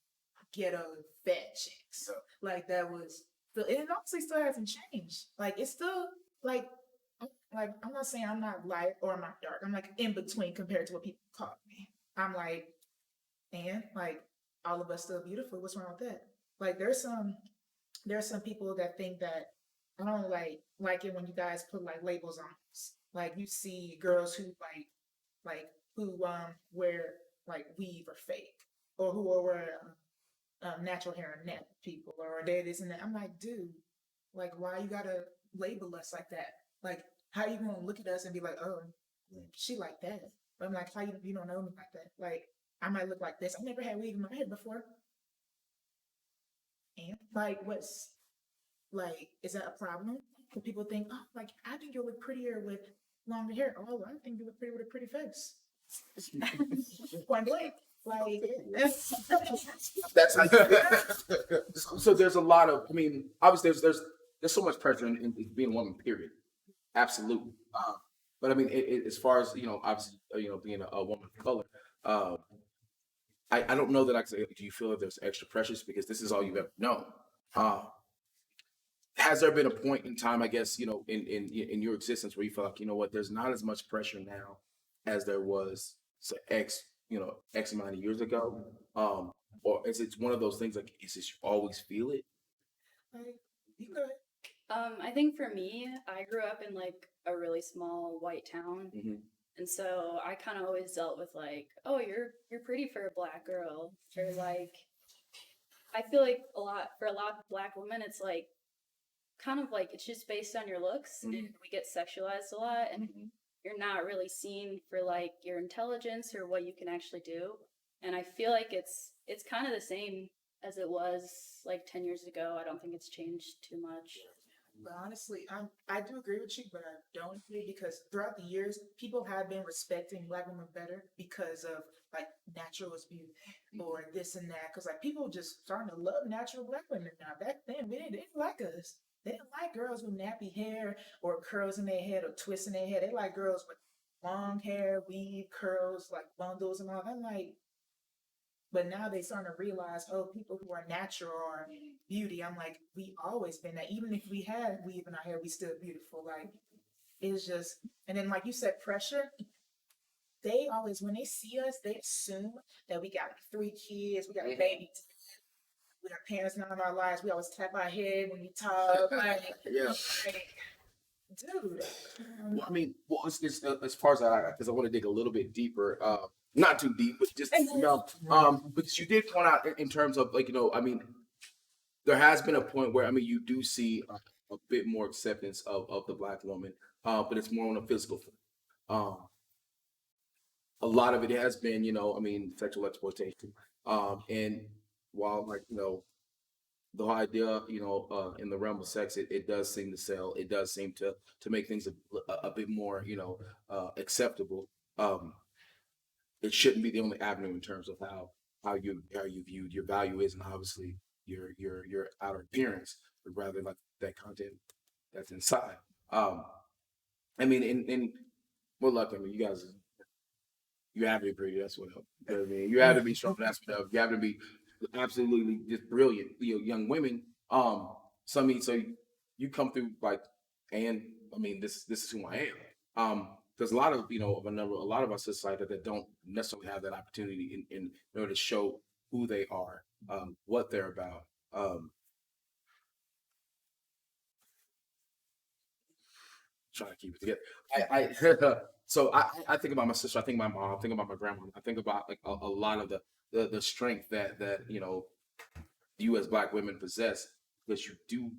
ghetto fat chicks. Yeah. Like, that was, it honestly still hasn't changed. Like, it's still like I'm not saying I'm not light or I'm not dark. I'm like in between compared to what people call me. I'm like And like all of us still beautiful. What's wrong with that? Like there's some people that think that I don't like it when you guys put like labels on us. Like you see girls who like who wear like weave or fake, or who are wear natural hair and net people, or they this and that. I'm like, dude, like why you gotta label us like that? Like how you gonna look at us and be like, oh, she like that? But I'm like, how you don't know me like that? Like I might look like this. I never had weave in my head before. And like what's like, is that a problem? Do people think, oh, like I think you'll look prettier with longer hair? Oh, I think you look pretty with a pretty face. Point blank. Like That's how so there's a lot of, I mean, obviously there's so much pressure in being a woman, period. Absolutely. But I mean, as far as, you know, obviously, you know, being a woman of color, I don't know that I can say, do you feel that there's extra pressures because this is all you've ever known? Has there been a point in time, I guess, you know, in your existence where you feel like, you know what, there's not as much pressure now as there was, say, X amount of years ago? Or is it one of those things like, is this you always feel it? You go ahead. I think for me, I grew up in like a really small white town. And so I kind of always dealt with like, oh, you're pretty for a black girl. Or like, I feel like a lot of black women, it's like, kind of like, it's just based on your looks. And we get sexualized a lot. And you're not really seen for like your intelligence or what you can actually do. And I feel like it's kind of the same as it was like 10 years ago. I don't think it's changed too much. But honestly, I do agree with you, but I don't agree because throughout the years, people have been respecting black women better because of like natural is beauty or this and that. Because like people just starting to love natural black women now. Back then, they didn't like us. They didn't like girls with nappy hair or curls in their head or twists in their head. They like girls with long hair, weave, curls, like bundles and all. I'm like, but now they starting to realize, oh, people who are natural are beauty. I'm like, we always been that. Even if we had weave in our hair, we still beautiful. Like, it's just, and then like you said, pressure. They always, when they see us, they assume that we got 3 kids, we got a baby, we got parents now in our lives. We always tap our head when we talk. Like, like, dude. Well, I mean, well, it's as far as because I want to dig a little bit deeper. Not too deep, but just you know, because you did point out in terms of like, you know, I mean, there has been a point where I mean, you do see a bit more acceptance of the black woman, but it's more on a physical thing. A lot of it has been, you know, I mean, sexual exploitation, and while like, you know, the whole idea, you know, in the realm of sex, it does seem to sell. It does seem to make things a bit more, you know, acceptable. It shouldn't be the only avenue in terms of how you viewed. Your value isn't obviously your outer appearance, but rather like that content that's inside. I mean, in well, look, I mean, you guys, you have to be pretty. That's what helps. You know what I mean, you have to be strong. That's what helps. You have to be absolutely just brilliant, you know, young women. So I mean, so you come through like, and I mean, this is who I am. There's a lot of, you know, a lot of our society that don't necessarily have that opportunity in order to show who they are, what they're about. Trying to keep it together. So I think about my sister. I think about my mom. I think about my grandma. I think about like a lot of the strength that you know you as black women possess, because you do,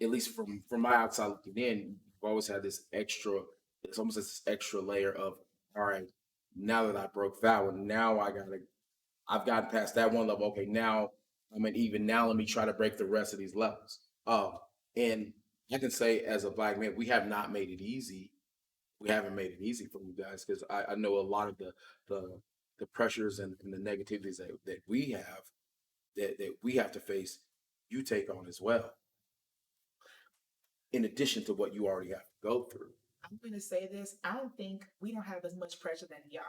at least from my outside looking in, you've always had this extra. It's almost this extra layer of, all right, now that I broke that one, now I've gotten past that one level. Okay, now I'm an even. Now let me try to break the rest of these levels. And I can say as a black man, we have not made it easy. We haven't made it easy for you guys, because I know a lot of the pressures and the negativities that we have, that we have to face, you take on as well. In addition to what you already have to go through. I'm going to say this. I don't think we don't have as much pressure than y'all.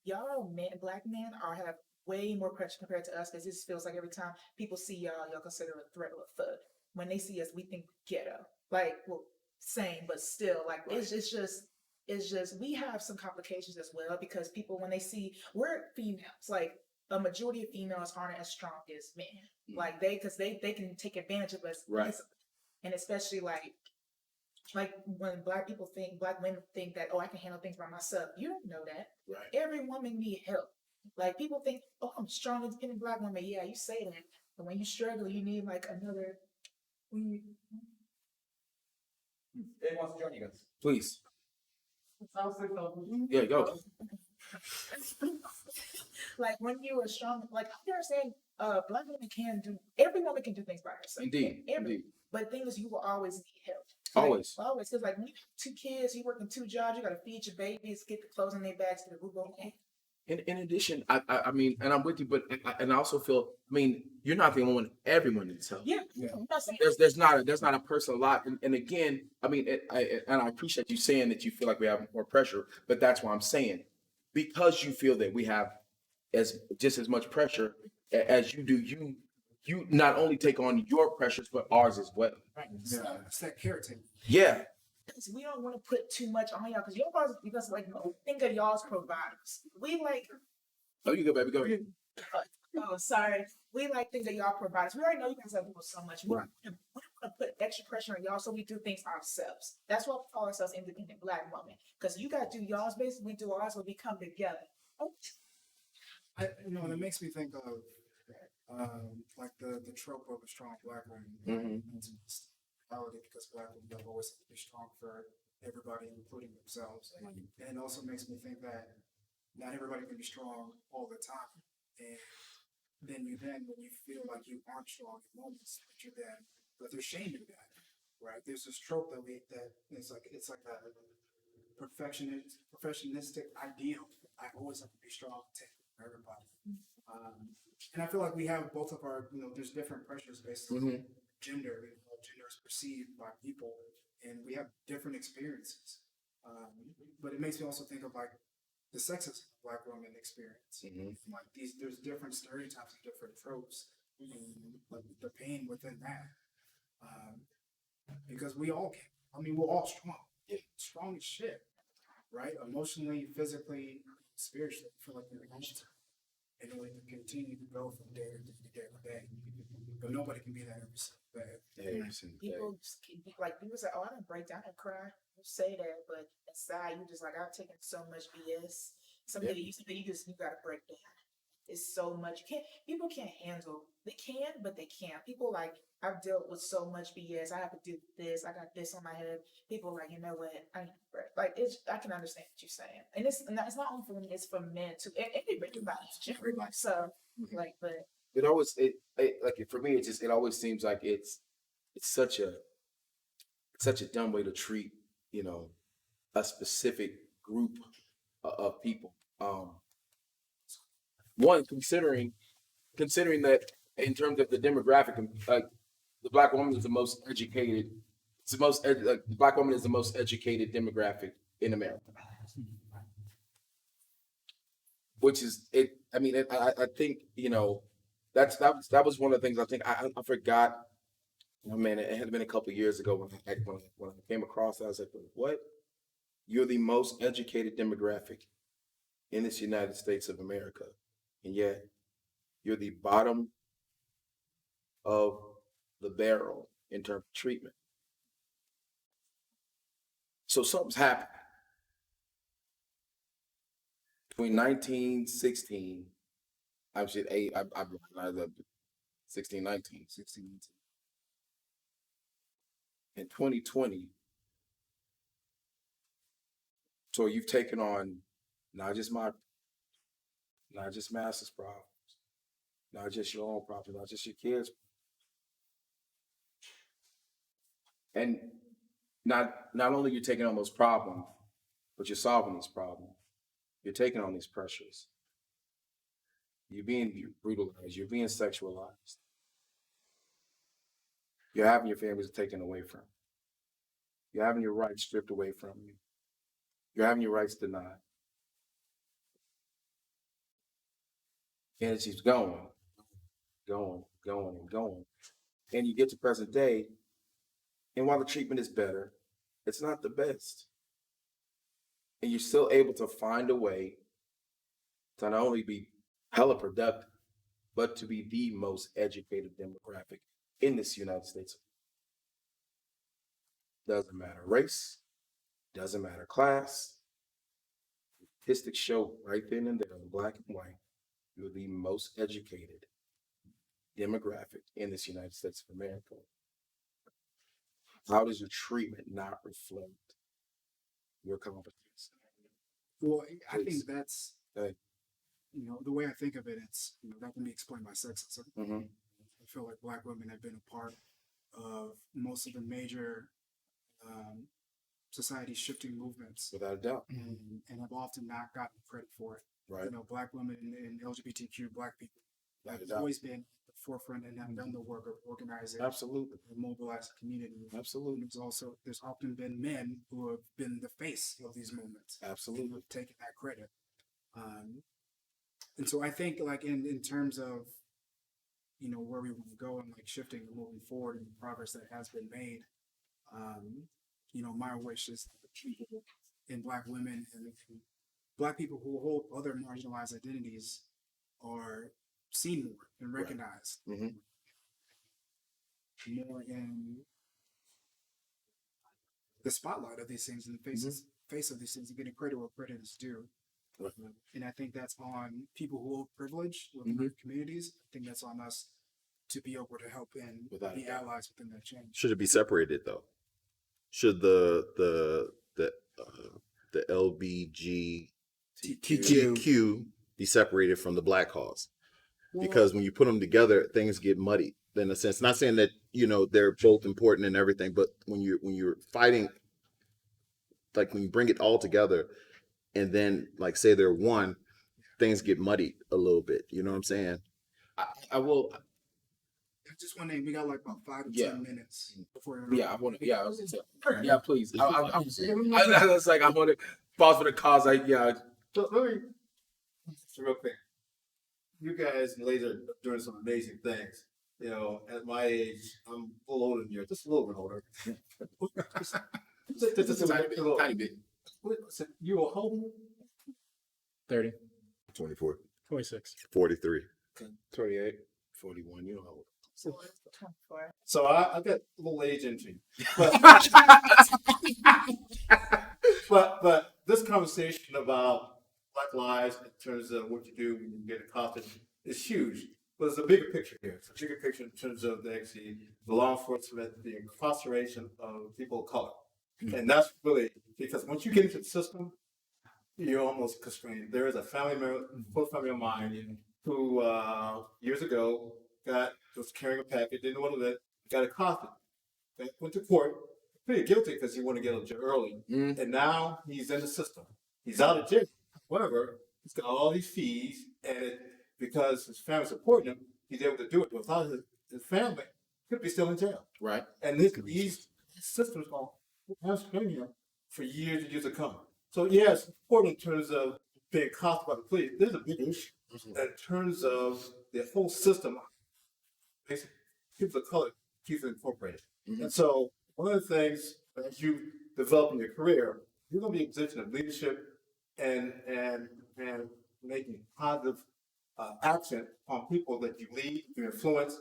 Y'all, black men, have way more pressure compared to us, because it feels like every time people see y'all consider a threat or a thug. When they see us, we think ghetto. Like, well, same, but still, like, right. It's just we have some complications as well, because people, when they see we're females, like, a majority of females aren't as strong as men. Like because they can take advantage of us. Right. And especially like when black women think that, oh, I can handle things by myself. You don't know that. Right. Every woman need help. Like people think, oh, I'm a strong, independent black woman. Yeah, you say that. But when you struggle, you need like another. Dave wants to join you guys. Please. Yeah, go. Like when you are strong, like I understand, black women every woman can do things by herself. Indeed. Indeed. But the thing is, you will always need help. Always. Like, always. Because like when you have 2 kids, you working 2 jobs, you got to feed your babies, get the clothes in their bags, get the roof over their head. In addition, I mean, and I'm with you, but I also feel, I mean, you're not the only one. Everyone needs help. Yeah. There's not a person a lot, and again, I mean, and I appreciate you saying that you feel like we have more pressure, but that's why I'm saying, because you feel that we have just as much pressure as you do, you not only take on your pressures but ours as well. Right. It's that caretaking. Yeah. Because we don't want to put too much on y'all, because like think of y'all's providers. We like. Oh, you go, baby, go. Oh, sorry. We like think of y'all providers. We already know you guys have people so much. We don't want to put extra pressure on y'all, so we do things ourselves. That's why we call ourselves independent black women. Because you got to do y'all's business, we do ours, when we come together. And it makes me think of like the trope of a strong black woman. Because black women have always been strong for everybody, including themselves. And it also makes me think that not everybody can be strong all the time. And then when you feel like you aren't strong in moments, but there's shame in that, right? There's this trope that it's like a perfectionistic ideal. I always have to be strong to everybody. And I feel like we have both of our, there's different pressures based on gender. Gender is perceived by people, and we have different experiences. But it makes me also think of like the sexism of black women experience. Like there's different stereotypes and different tropes, and like the pain within that. Because we all can. I mean, we're all strong as shit, right? Emotionally, physically, spiritually. I feel like we're in order to continue to go from day to day. But nobody can be that every single day. People say, "Oh, I didn't break down and cry." You say that, but inside you just like, I've taken so much BS. Something that you gotta break down. It's so much. People can't handle. They can, but they can't. People like, I've dealt with so much BS. I have to do this. I got this on my head. People like, you know what? I can understand what you're saying, and it's not only for women. It's for men too. Everybody. So but. It always like for me it always seems like it's such a dumb way to treat a specific group of people. One, considering that in terms of the demographic, like the black woman is the most educated. The black woman is the most educated demographic in America, which is it. I mean, I think that was one of the things I think I forgot. Oh man, it had been a couple of years ago when I came across it. I was like, "What? You're the most educated demographic in this United States of America, and yet you're the bottom of the barrel in terms of treatment." So something's happened between 1916. I was 8. I 16, 19. In 2020, so you've taken on not just Master's problems, not just your own problems, not just your kids, and not only you're taking on those problems, but you're solving these problems. You're taking on these pressures. You're being brutalized. You're being sexualized. You're having your families taken away from you. You're having your rights stripped away from you. You're having your rights denied. And it keeps going. And you get to present day, and while the treatment is better, it's not the best. And you're still able to find a way to not only be hella productive, but to be the most educated demographic in this United States. Doesn't matter race, doesn't matter class. Statistics show right then and there in black and white, you're the most educated demographic in this United States of America. How does your treatment not reflect your competence? Well, I think Please. that's, Hey. The way I think of it, it's, that can be explained by sexism. Mhm. I feel like black women have been a part of most of the major society shifting movements. Without a doubt. And have often not gotten credit for it. Right. Black women and LGBTQ black people Without a have doubt. always been at the forefront and have done the work of organizing. Absolutely. And mobilizing community. Absolutely. There's often been men who have been the face of these movements. Absolutely. Who have taken that credit. And so I think like in terms of, where we want to go and like shifting and moving forward and the progress that has been made, my wish is that people and black women and black people who hold other marginalized identities are seen more and recognized more in the spotlight of these things and the face of these things and getting credit where credit is due. And I think that's on people who hold privilege within their communities. I think that's on us to be able to help and be allies within that change. Should it be separated though? Should the LBGTQ be separated from the black cause? Because when you put them together, things get muddied. In a sense, not saying that they're both important and everything, but when you're fighting, like when you bring it all together, and then like say they're one, things get muddied a little bit. You know what I'm saying? I will. Just one name. We got like about 5 to 10 minutes before. I want to. Yeah, yeah, please. I was like, I want to pause for the cause. So let me, real quick. You guys and ladies are doing some amazing things. At my age, I'm a little older than you, just a little bit older. just a tiny bit. You were home? 30. 24. 26. 43. 28. 41. You know how old. So I got a little age into you. But this conversation about Black lives in terms of what you do when you get accosted is huge. But there's a bigger picture here. It's a bigger picture in terms of the law enforcement, the incarceration of people of color. And that's really because once you get into the system, you're almost constrained. There is a family member, close family of mine, who years ago was carrying a package, didn't want to let, got accosted. Went to court, pleaded guilty because he wanted to get out of jail early. And now he's in the system. He's out of jail. However, he's got all these fees, and because his family's supporting him, he's able to do it. Without his family, he could be still in jail. Right. And these systems are hamstring him for years and years to come. So yeah, it's important in terms of being accosted by the police. There's a big issue in terms of the whole system. Basically, people of color keeps it incorporated. And so one of the things as you develop in your career, you're going to be in a position of leadership and making positive action on people that you lead, you influence.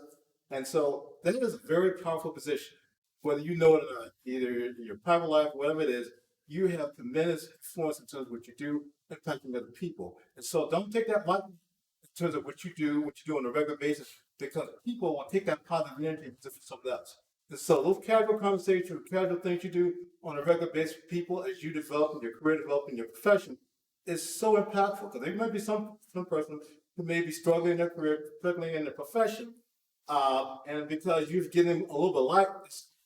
And so that is a very powerful position, whether you know it or not, either in your private life, whatever it is, you have tremendous influence in terms of what you do, impacting other people. And so don't take that lightly in terms of what you do on a regular basis, because people will take that positive energy and put it for something else. And so those casual conversations, casual things you do on a regular basis with people as you develop in your career, develop in your profession, is so impactful. Because there might be some person who may be struggling in their career, struggling in their profession, and because you've given them a little bit of light,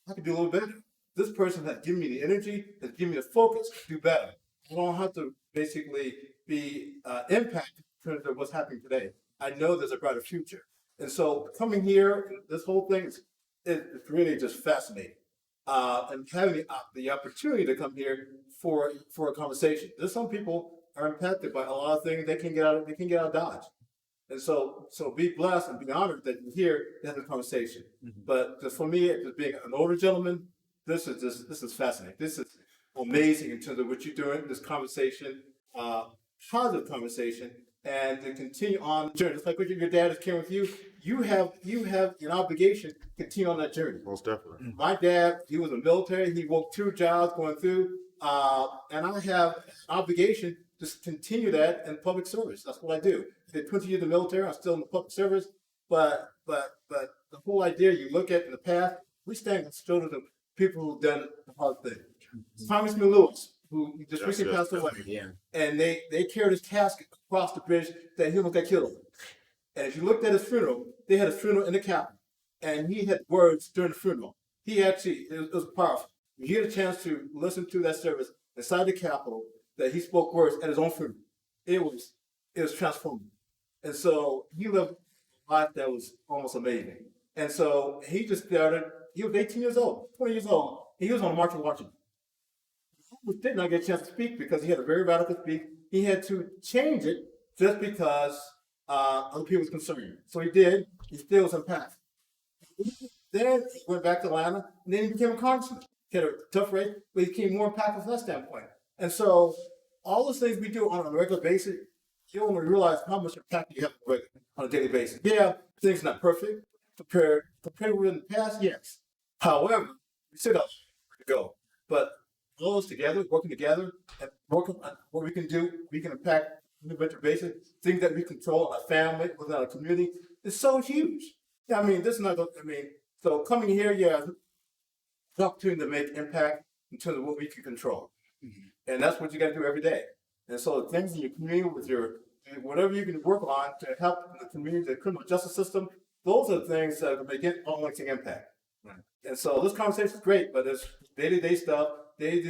I can do a little better. This person has given me the energy, has given me the focus to do better. I don't have to basically be impacted in terms of what's happening today. I know there's a brighter future. And so coming here, this whole thing is really just fascinating. And having the opportunity to come here for a conversation. There's some people are impacted by a lot of things they can get out of Dodge. And so be blessed and be honored that you're here to have a conversation. But just for me, just being an older gentleman, this is fascinating. This is amazing in terms of what you're doing, this conversation, positive conversation and to continue on the journey. Just like what your dad is carrying with you, you have an obligation to continue on that journey. Most definitely. My dad, he was in the military. He worked 2 jobs going through, and I have an obligation to continue that in public service. That's what I do. I did 20 years in the military. I'm still in the public service, but the whole idea you look at in the past, we stand on the shoulders of people who've done the hard thing. Congressman Lewis, who just recently passed away, and they carried his casket across the bridge that he almost got killed over. And if you looked at his funeral, they had a funeral in the Capitol, and he had words during the funeral. He actually, it was powerful. You get a chance to listen to that service inside the Capitol, that he spoke words at his own funeral. It was transformative. And so he lived a life that was almost amazing. And so he just started, he was 18 years old, 20 years old, and he was on the March of Washington. He did not get a chance to speak because he had a very radical speech. He had to change it just because other people was concerned. So he did. He still was impactful. Then he went back to Atlanta, and then he became a congressman. He had a tough race, but he became more impactful from that standpoint. And so all those things we do on a regular basis, you don't realize how much impact you have on a daily basis. Yeah, things not perfect. Compared with in the past, yes. However, we still got to go. But all those together, working together, and working on what we can do, we can impact on a regular basis, things that we control in our family, within our community, is so huge. Yeah, I mean, this is not, so coming here, yeah, the opportunity to make impact in terms of what we can control. And that's what you got to do every day. And so the things in your community with whatever you can work on to help the community, the criminal justice system, those are the things that will make it long-lasting impact. Right. And so this conversation is great, but it's day-to-day stuff. They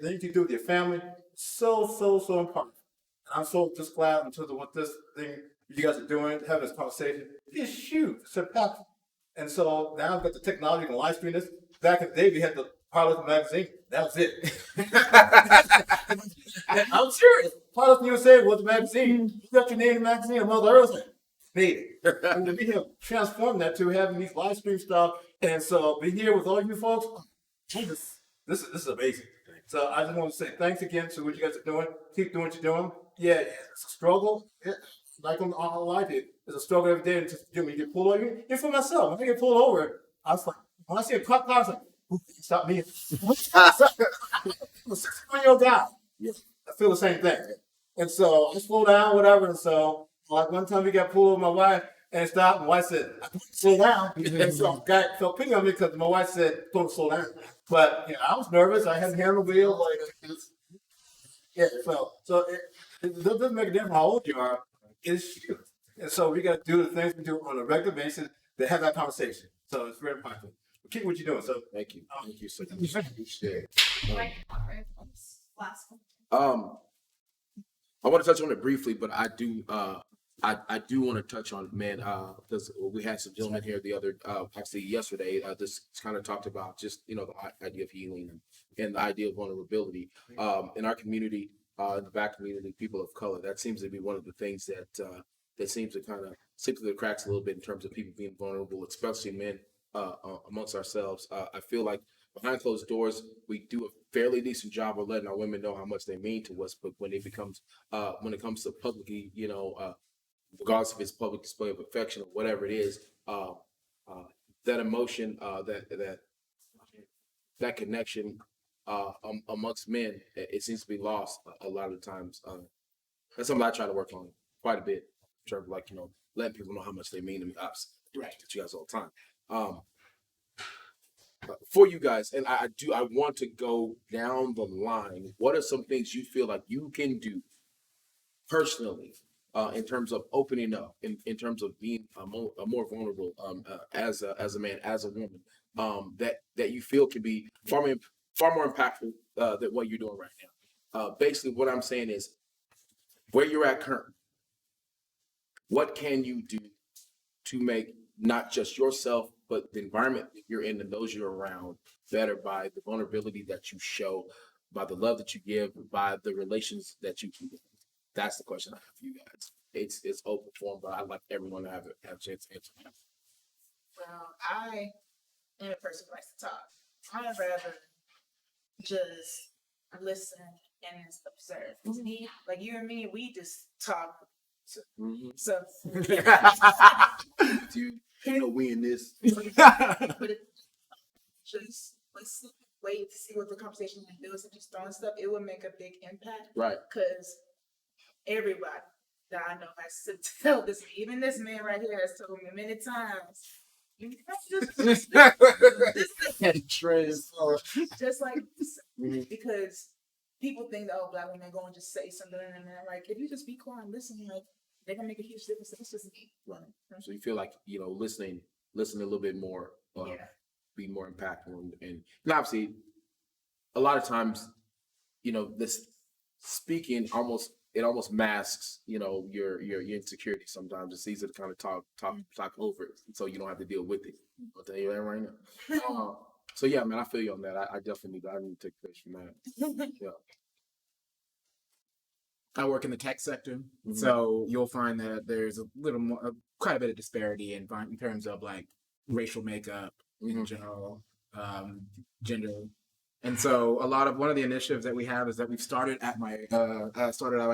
need to do with your family. So important. And I'm so just glad in terms of what this thing you guys are doing, having this conversation. It's huge. It's impactful. And so now I've got the technology and live stream this. Back in the day, we had the Pilot magazine. That was it. I'm serious. Pilot USA was the magazine. You got your name in the magazine and Mother Earth made it. And we have transformed that to having these live stream stuff. And so be here with all you folks. This is amazing. So I just want to say thanks again to what you guys are doing. Keep doing what you're doing. Yeah, it's a struggle. Like on all I did, it's a struggle every day until you get pulled over. Even for myself, when I get pulled over, I was like, when I see a cop car, I was like, stop me. 61-year-old guy. I feel the same thing. And so I slow down, whatever. And so, like one time we got pulled over my wife and stopped. My wife said, I can't slow down. And so guy felt pity on me because my wife said, don't slow down. But I was nervous. I had a hand on the wheel. So it doesn't make a difference how old you are. It's huge. And so we got to do the things we do on a regular basis to have that conversation. So it's very important. Keep what you're doing. So thank you so much. Appreciate it. Last one. I want to touch on it briefly, but I do want to touch on because we had some gentlemen here actually yesterday. This kind of talked about just the idea of healing and the idea of vulnerability in our community, in the Black community, people of color. That seems to be one of the things that seems to kind of slip through the cracks a little bit in terms of people being vulnerable, especially men amongst ourselves. I feel like behind closed doors, we do a fairly decent job of letting our women know how much they mean to us. But when it comes to publicly, regardless if it's public display of affection or whatever it is, that emotion, that connection amongst men, it seems to be lost a lot of the times. That's something I try to work on quite a bit. In terms of letting people know how much they mean to me. Right, to you guys all the time. For you guys, and I want to go down the line. What are some things you feel like you can do personally in terms of opening up, in terms of being more vulnerable as a man, as a woman, that you feel can be far more impactful than what you're doing right now? Basically, what I'm saying is, where you're at currently, what can you do to make not just yourself, but the environment that you're in and those you're around better by the vulnerability that you show, by the love that you give, by the relations that you keep? That's the question I have for you guys. It's open form, but I'd like everyone to have a chance to answer. Well, I am a person who likes to talk. I'd rather just listen and observe. To me, like you and me, we just talk So, You know, we in this. but it, just let's wait to see what the conversation does and just throwing stuff. It will make a big impact, Right. Because everybody that I know has to tell this. Even this man right here has told me many times. Just like because people think that black women go and just say something and they're like, if you just be quiet and listen, like they're gonna make a huge difference. It's just me. Right. So you feel like, you know, listen a little bit more, be more impactful, and obviously a lot of times, you know, this speaking almost masks, you know, your insecurity. Sometimes it's easy to kind of talk over it, so you don't have to deal with it. I'll tell you that right now. So yeah, man, I feel you on that. I definitely need to take place from that. Yeah. I work in the tech sector, so you'll find that there's a little more, quite a bit of disparity in terms of like racial makeup in general, gender, and so one of the initiatives that we have is that we've started at my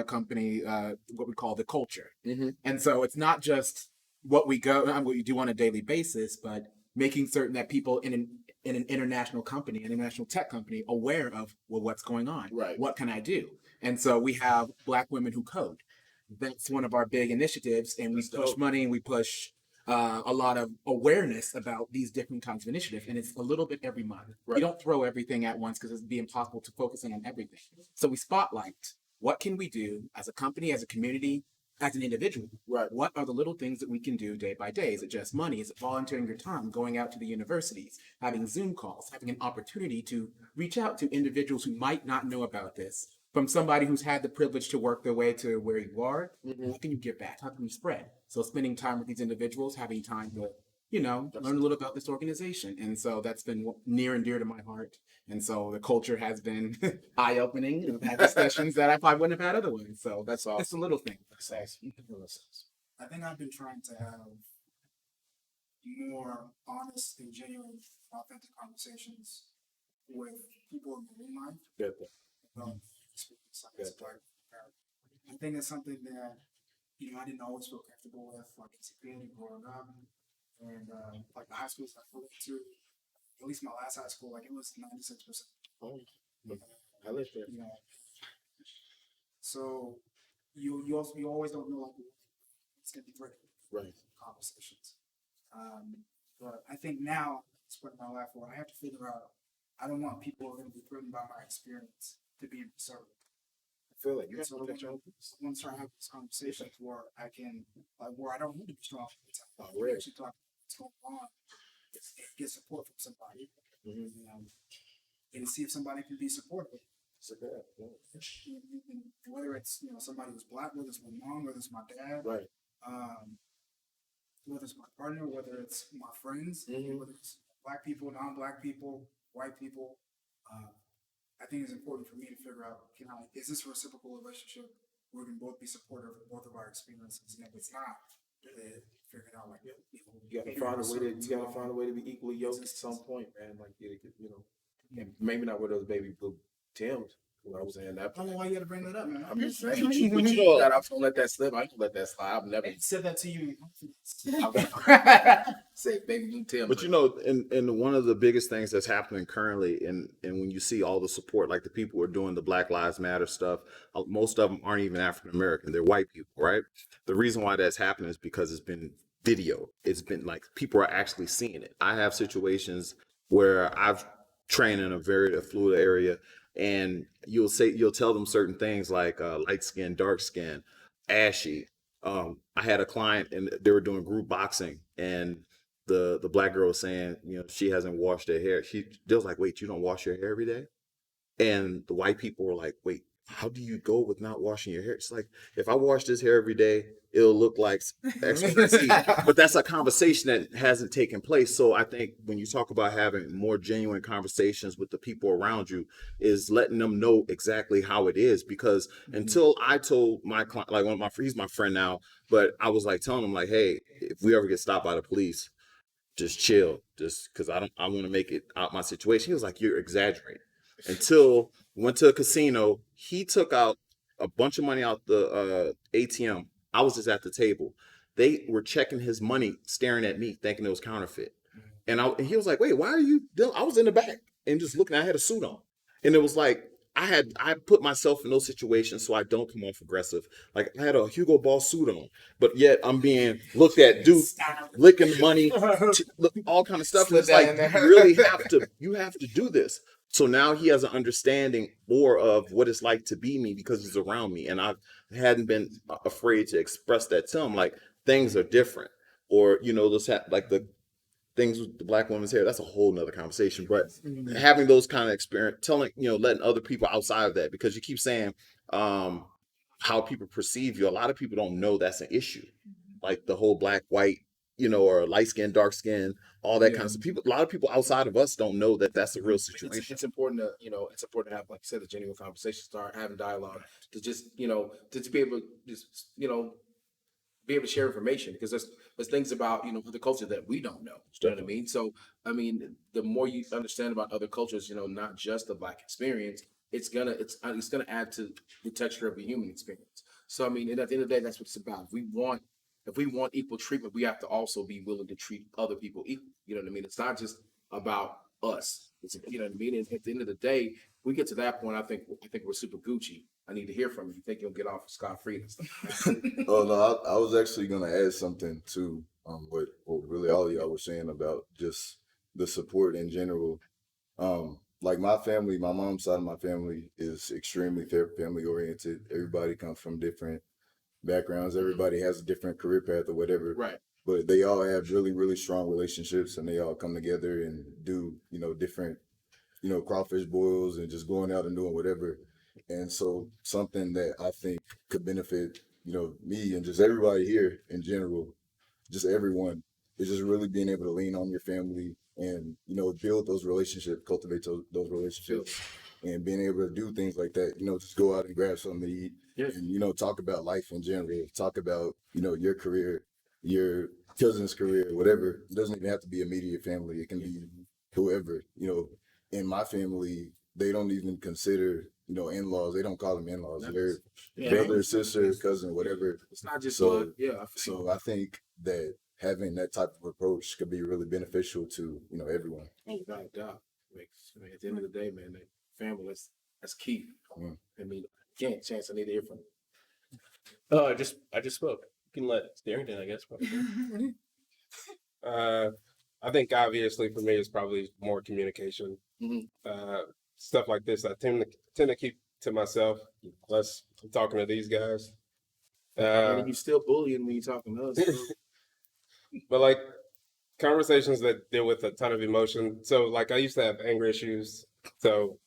company what we call the culture, and so it's not just what we do on a daily basis, but making certain that people in an international company, an international tech company, aware of what's going on. Right. What can I do? And so we have Black Women Who Code. That's one of our big initiatives, and we push money and we push a lot of awareness about these different kinds of initiatives, and it's a little bit every month. Right. We don't throw everything at once because it'd be impossible to focus in on everything. So we spotlight what can we do as a company, as a community, as an individual. Right. What are the little things that we can do day by day? Is it just money? Is it volunteering your time, going out to the universities, having Zoom calls, having an opportunity to reach out to individuals who might not know about this? From somebody who's had the privilege to work their way to where you are, how can you give back? How can you spread? So spending time with these individuals, having time to, you know, learn a little about this organization. And so that's been near and dear to my heart. And so the culture has been eye-opening. I've had discussions that I probably wouldn't have had otherwise. So that's all. It's a little thing. I think I've been trying to have more honest and genuine, authentic conversations with people in my own life. Good. I think it's something that, you know, I didn't always feel comfortable with, like as a kid and growing up, and like the high schools I went to, at least my last high school, like it was 96%. Oh, I lived there. You know, so you always don't know like it's gonna be great. Right. Conversations. But I think now, it's what my life where I have to figure out. I don't want people who are going to be threatened by my experience to be conservative. I feel like you have So I want to start having these conversations where I can, like, where I don't need to be strong. Really? Actually talk what's going on, get support from somebody, and see if somebody can be supportive. Whether it's, you know, somebody who's Black, whether it's my mom, whether it's my dad, right? Whether it's my partner, whether it's my friends, whether it's Black people, non-Black people, white people. I think it's important for me to figure out, is this a reciprocal relationship where we can both be supportive of both of our experiences? And if it's not, figure it out like that. You gotta find a way to be equally yoked at some point, man. Like you know, maybe not with those baby blue Tims. You know what I'm saying? I don't know why you gotta bring that up, man. I'm just saying. But you know that I'm gonna let that slip. I ain't gonna let that slide. I've never said that to you. Say baby blue Tim. But you know, and one of the biggest things that's happening currently, and when you see all the support, like the people who are doing the Black Lives Matter stuff, most of them aren't even African American. They're white people, right? The reason why that's happening is because it's been video. It's been like people are actually seeing it. I have situations where I've trained in a very affluent area, and you'll tell them certain things like light skin, dark skin, ashy. I had a client and they were doing group boxing, and the Black girl was saying, you know, she hasn't washed her hair. They was like, wait, you don't wash your hair every day? And the white people were like, wait, how do you go with not washing your hair? It's like, if I wash this hair every day, it'll look like XYZ. But that's a conversation that hasn't taken place. So I think when you talk about having more genuine conversations with the people around you, is letting them know exactly how it is. Because until I told my client, like he's my friend now, but I was like telling him like, hey, if we ever get stopped by the police, just chill, just because I want to make it out my situation. He was like, you're exaggerating. Until we went to a casino, he took out a bunch of money out the ATM I was just at the table. They were checking his money, staring at me, thinking it was counterfeit. And he was like, "Wait, why are you?" I was in the back and just looking. I had a suit on, and it was like I put myself in those situations so I don't come off aggressive. Like I had a Hugo Boss suit on, but yet I'm being looked at, dude, licking the money, all kind of stuff. And it's like you have to do this. So now he has an understanding more of what it's like to be me because he's around me, and I hadn't been afraid to express that to him. Like things are different, or those like the things with the black woman's hair, that's a whole nother conversation. But having those kind of experience, letting other people outside of that, because you keep saying how people perceive you. A lot of people don't know that's an issue. Like the whole black, white, or light skin, dark skin, all that kind of stuff. A lot of people outside of us don't know that that's a real situation. It's important to, it's important to have, like you said, a genuine conversation, start having dialogue, to just, to be able to just, be able to share information, because there's things about other culture that we don't know. You know what I mean? So I mean, the more you understand about other cultures, not just the black experience, it's gonna add to the texture of the human experience. So I mean, and at the end of the day, that's what it's about. If we want equal treatment, we have to also be willing to treat other people equal. You know what I mean? It's not just about us. It's, you know what I mean? And at the end of the day, we get to that point. I think we're super Gucci. I need to hear from you. You think you'll get off scot-free and stuff? Oh no, I was actually gonna add something to what really all of y'all were saying about just the support in general. Like my family, my mom's side of my family is extremely family oriented. Everybody comes from different backgrounds. Everybody has a different career path or whatever. Right. But they all have really, really strong relationships, and they all come together and do, different, crawfish boils and just going out and doing whatever. And so something that I think could benefit, me and just everybody here in general, just everyone, is just really being able to lean on your family and, build those relationships, cultivate those relationships, and being able to do things like that, just go out and grab something to eat and, talk about life in general, talk about, your career, your cousin's career, whatever. It doesn't even have to be immediate family. It can be whoever, in my family, they don't even consider, in-laws. They don't call them in-laws. They're brother, sister, cousin, whatever. It's not just so. blood. So I think that having that type of approach could be really beneficial to everyone. Without a doubt. At the end of the day, man, family, that's key. I mean, again, Chance, I need to hear from you. Oh, I just spoke. You can let Darrington, I guess. I think obviously for me it's probably more communication. Stuff like this, I tend to keep to myself unless I'm talking to these guys. And you still bullying when you're talking to us. But like conversations that deal with a ton of emotion. So like I used to have anger issues. So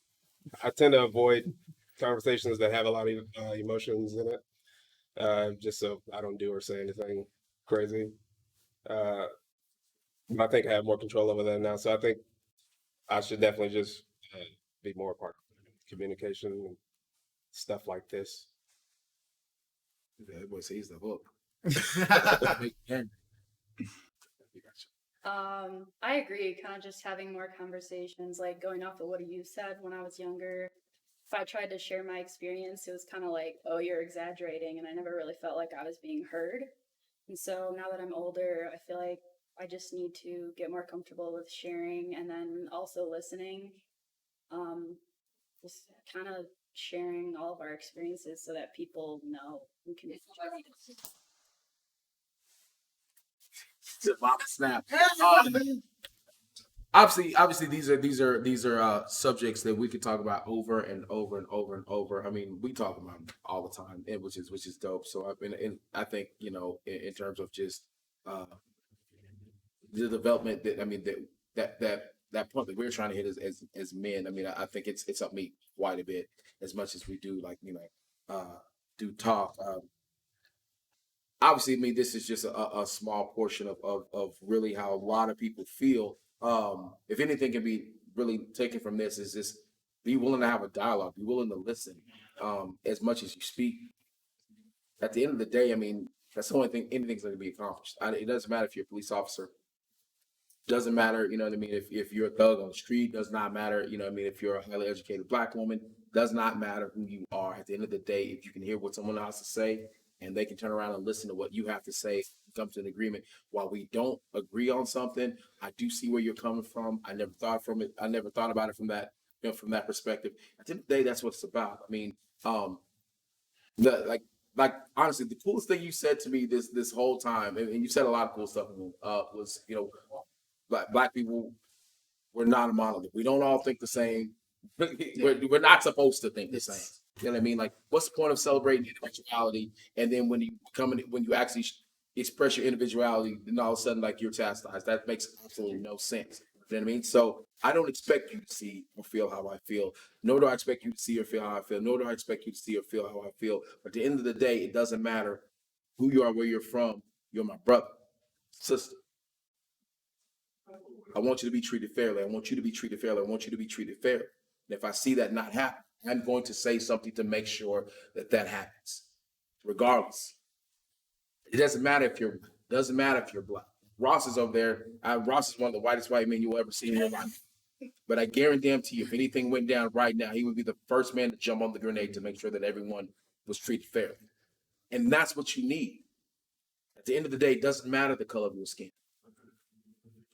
I tend to avoid conversations that have a lot of emotions in it. Just so I don't do or say anything crazy. I think I have more control over that now. So I think I should definitely just be more a part of communication and stuff like this. Yeah, that boy says he's the hook. I agree. Kind of just having more conversations, like going off of what you said when I was younger. If I tried to share my experience, it was kind of like, oh, you're exaggerating. And I never really felt like I was being heard. And so now that I'm older, I feel like I just need to get more comfortable with sharing and then also listening. Just kind of sharing all of our experiences so that people know and can. Snap. Obviously, these are subjects that we could talk about over and over and over and over. I mean, we talk about them all the time, and which is dope. So I think in terms of just the development that point that we're trying to hit as men. I mean, I think it's helped me quite a bit as much as we do do talk. Obviously, I mean, this is just a small portion of really how a lot of people feel. If anything can be really taken from this is just be willing to have a dialogue, be willing to listen as much as you speak. At the end of the day, I mean, that's the only thing, anything's going to be accomplished. It doesn't matter if you're a police officer. Doesn't matter, you know what I mean, if you're a thug on the street. Does not matter, you know what I mean, if you're a highly educated black woman. Does not matter who you are. At the end of the day, if you can hear what someone else has to say and they can turn around and listen to what you have to say, come to an agreement. While we don't agree on something, I do see where you're coming from. I never thought about it from that, from that perspective. At the end of the day, that's what it's about. I mean, like honestly, the coolest thing you said to me this whole time, and you said a lot of cool stuff, was, black people, we're not a monolith. We don't all think the same. We're not supposed to think the same. You know what I mean? Like, what's the point of celebrating individuality, and then when you actually express your individuality, then all of a sudden, like, you're chastised? That makes absolutely no sense. You know what I mean? So I don't expect you to see or feel how I feel, nor do I expect you to see or feel how I feel, nor do I expect you to see or feel how I feel. But at the end of the day, it doesn't matter who you are, where you're from. You're my brother, sister. I want you to be treated fairly. I want you to be treated fairly. I want you to be treated fairly. And if I see that not happen, I'm going to say something to make sure that happens, regardless. It doesn't matter if you're black. Ross is over there. Ross is one of the whitest white men you'll ever see in your life. But I guarantee you, if anything went down right now, he would be the first man to jump on the grenade to make sure that everyone was treated fairly. And that's what you need. At the end of the day, it doesn't matter the color of your skin.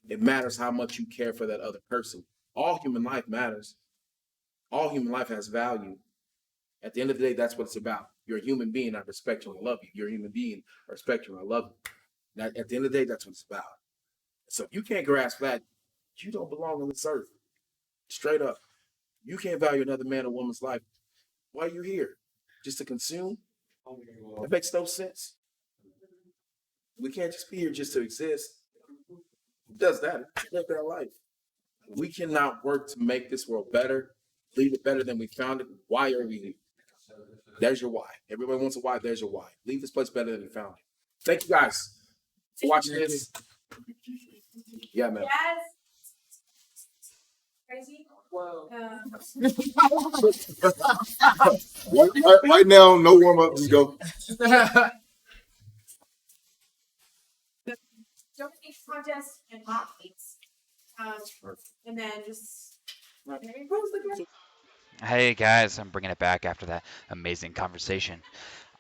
It matters how much you care for that other person. All human life matters. All human life has value. At the end of the day, that's what it's about. You're a human being. I respect you and love you. You're a human being. I respect you and I love you. Now, at the end of the day, that's what it's about. So if you can't grasp that, you don't belong on this earth. Straight up. You can't value another man or woman's life. Why are you here? Just to consume? That makes no sense. We can't just be here just to exist. Who does that? Live their life. We cannot work to make this world better, leave it better than we found it. Why are we here? There's your why. Everybody wants a why. There's your why. Leave this place better than you found it. Thank you guys for watching this. Yeah, man. Crazy. Whoa. Right now, no warm up. Let's go. Donate contest and hot cakes. And then just. Hey guys, I'm bringing it back after that amazing conversation.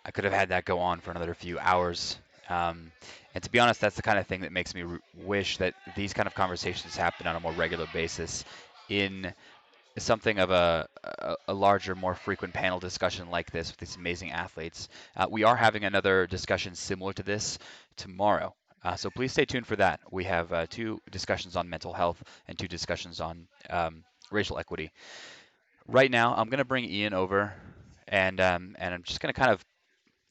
I could have had that go on for another few hours. And to be honest, that's the kind of thing that makes me wish that these kind of conversations happen on a more regular basis in something of a larger, more frequent panel discussion like this with these amazing athletes. We are having another discussion similar to this tomorrow. So please stay tuned for that. We have 2 discussions on mental health and 2 discussions on racial equity. Right now, I'm going to bring Ian over, and I'm just going to kind of